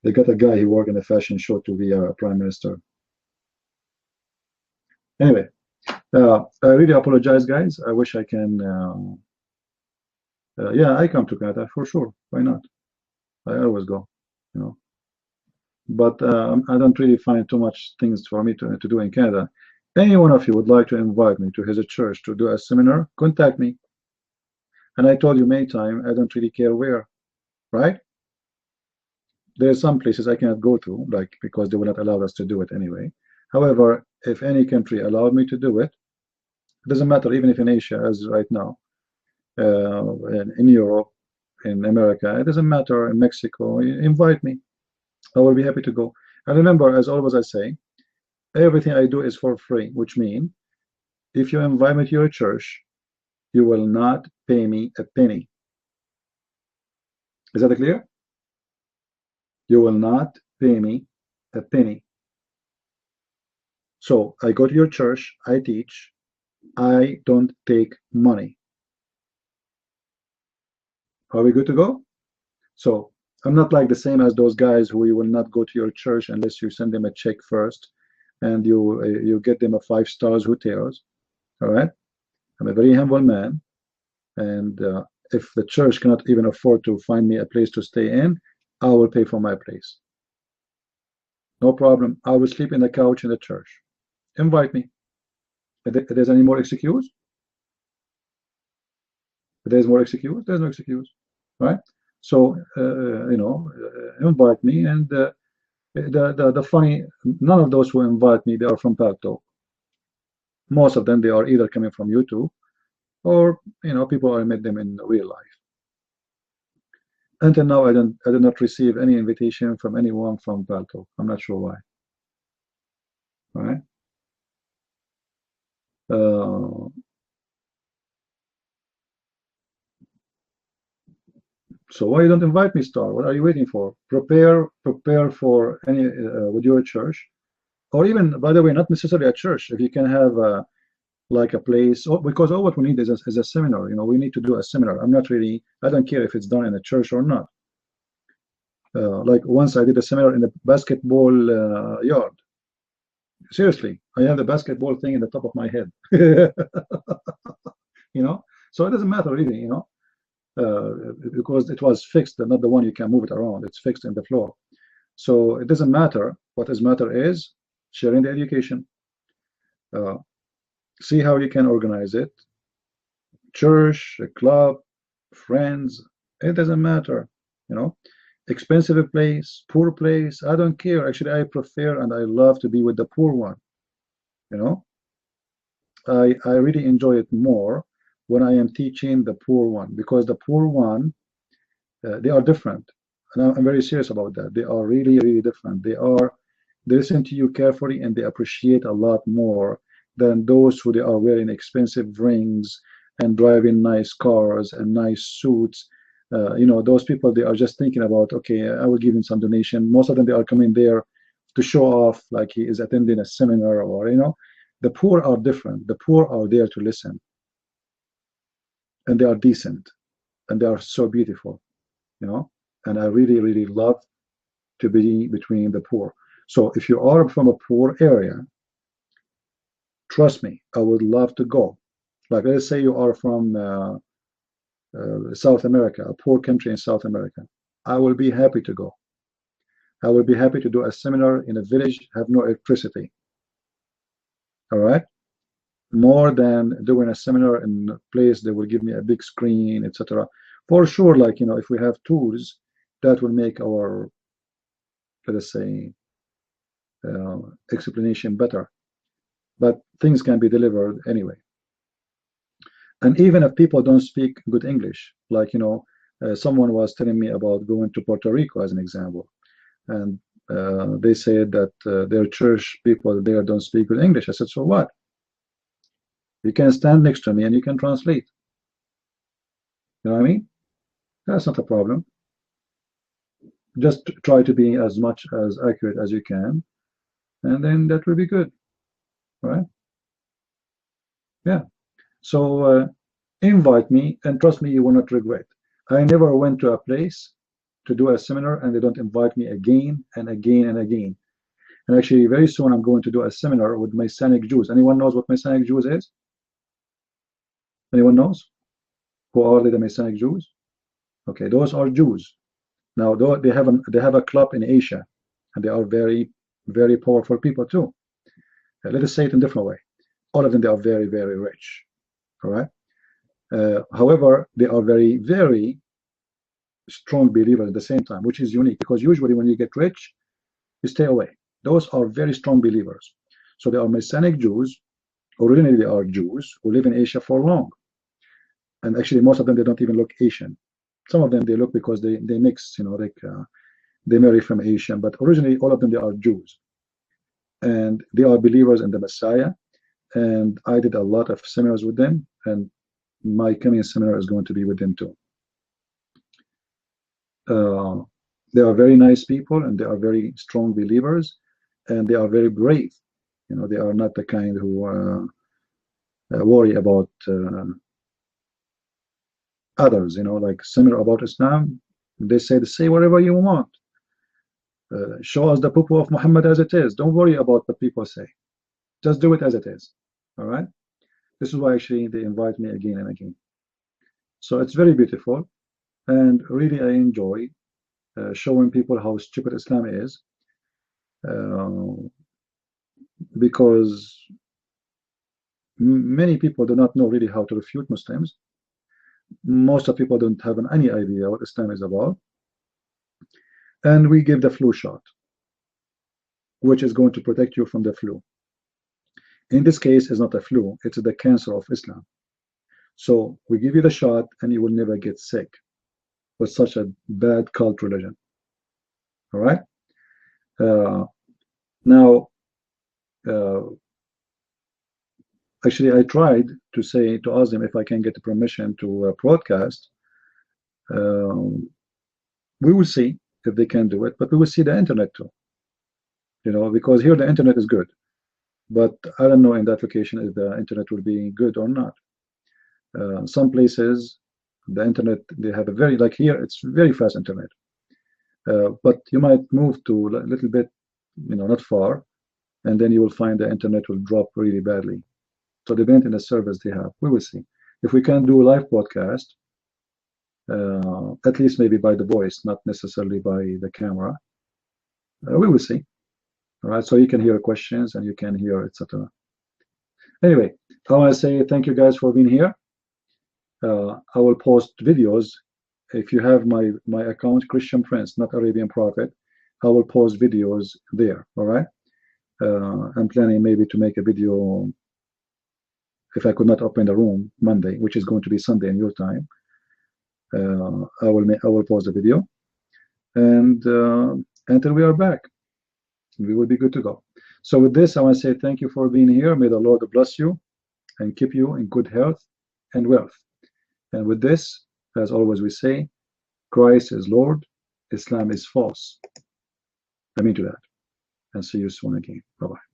They got a guy who worked in a fashion show to be a prime minister. Anyway, I really apologize, guys. I wish I can... yeah, I come to Canada for sure. Why not? I always go, you know. But I don't really find too much things for me to do in Canada. Any one of you would like to invite me to his church to do a seminar, contact me. And I told you many times, I don't really care where, right? There are some places I cannot go to, like because they will not allow us to do it anyway. However, if any country allowed me to do it, it doesn't matter, even if in Asia, as right now, in Europe, in America, it doesn't matter, in Mexico, invite me. I will be happy to go. And remember, as always I say, everything I do is for free, which means if you invite me to your church, you will not pay me a penny. Is that clear? You will not pay me a penny. So I go to your church, I teach, I don't take money. Are we good to go? So I'm not like the same as those guys who you will not go to your church unless you send them a check first and you get them a 5-star hotels. All right? I'm a very humble man, and if the church cannot even afford to find me a place to stay in, I will pay for my place. No problem. I will sleep in the couch in the church. Invite me. If there's any more excuse? If there's more excuse, there's no excuse, right? So you know, invite me, and the funny, none of those who invite me, they are from Paltalk. Most of them, they are either coming from YouTube, or you know, people I met them in real life. Until now, I did not receive any invitation from anyone from Paltalk. I'm not sure why. All right. So why you don't invite me, Star? What are you waiting for? Prepare for any with your church, or even, by the way, not necessarily a church. If you can have like a place, because all what we need is a seminar. You know, we need to do a seminar. I don't care if it's done in a church or not. Like once I did a seminar in the basketball yard. Seriously, I have the basketball thing in the top of my head. You know, so it doesn't matter really, you know, because it was fixed, not the one you can move it around. It's fixed in the floor. So it doesn't matter. What does matter is sharing the education. See how you can organize it. Church, a club, friends, it doesn't matter, you know. Expensive place, poor place, I don't care. Actually, I prefer and I love to be with the poor one, you know. I really enjoy it more when I am teaching the poor one, because the poor one, they are different, and I'm very serious about that. They are really, really different. They listen to you carefully, and they appreciate a lot more than those who they are wearing expensive rings and driving nice cars and nice suits. You know, those people, they are just thinking about, okay, I will give him some donation. Most of them, they are coming there to show off, like he is attending a seminar, or, you know. The poor are different. The poor are there to listen, and they are decent, and they are so beautiful, you know. And I really, really love to be between the poor. So if you are from a poor area, trust me, I would love to go. Like, let's say you are from South America, a poor country in South America. I will be happy to go. I will be happy to do a seminar in a village, have no electricity. All right? More than doing a seminar in a place that will give me a big screen, etc. For sure, like, you know, if we have tools, that will make our, let us say, explanation better. But things can be delivered anyway. And even if people don't speak good English, like, you know, someone was telling me about going to Puerto Rico as an example, and they said that their church people there don't speak good English. I said, so what? You can stand next to me and you can translate. You know what I mean? That's not a problem. Just try to be as much as accurate as you can, and then that will be good, right? Yeah. So invite me, and trust me, you will not regret. I never went to a place to do a seminar and they don't invite me again and again and again. And actually, very soon I'm going to do a seminar with Messianic Jews. Anyone knows what Messianic Jews is? Anyone knows? Who are the Messianic Jews? Okay, those are Jews. Now, they have a club in Asia, and they are very, very powerful people too. Let us say it in a different way. All of them, they are very, very rich. All right. However, they are very, very strong believers at the same time, which is unique, because usually when you get rich, you stay away. Those are very strong believers. So they are Messianic Jews. Originally, they are Jews who live in Asia for long. And actually, most of them, they don't even look Asian. Some of them, they look because they mix, you know, like they marry from Asian. But originally, all of them, they are Jews. And they are believers in the Messiah. And I did a lot of seminars with them. And my coming seminar is going to be with them too. They are very nice people, and they are very strong believers, and they are very brave. You know, they are not the kind who worry about others. You know, like similar about Islam, they say whatever you want. Show us the purpose of Muhammad as it is. Don't worry about what people say. Just do it as it is. All right. This is why actually they invite me again and again. So it's very beautiful, and really I enjoy showing people how stupid Islam is, because many people do not know really how to refute Muslims. Most of people don't have any idea what Islam is about. And we give the flu shot, which is going to protect you from the flu. In this case, it's not a flu, it's the cancer of Islam. So we give you the shot and you will never get sick. with such a bad cult religion. All right. Now, actually, I tried to say to ask them if I can get the permission to broadcast. We will see if they can do it, but we will see the internet too. You know, because here the internet is good, but I don't know in that location if the internet will be good or not. Some places the internet, they have a very, like here it's very fast internet, but you might move to a little bit, you know, not far, and then you will find the internet will drop really badly. So depending on the service they have, we will see if we can do a live broadcast, at least maybe by the voice, not necessarily by the camera. We will see. All right, so you can hear questions and you can hear etc. Anyway, I want to say thank you guys for being here. I will post videos. If you have my account, Christian Prince, not Arabian Prophet, I will post videos there. All right. I'm planning maybe to make a video if I could not open the room Monday, which is going to be Sunday in your time. I will post the video, and until we are back, we will be good to go. So with this, I want to say thank you for being here. May the Lord bless you and keep you in good health and wealth. And with this, as always we say, Christ is Lord, Islam is false. Amen to that. And see you soon again. Bye-bye.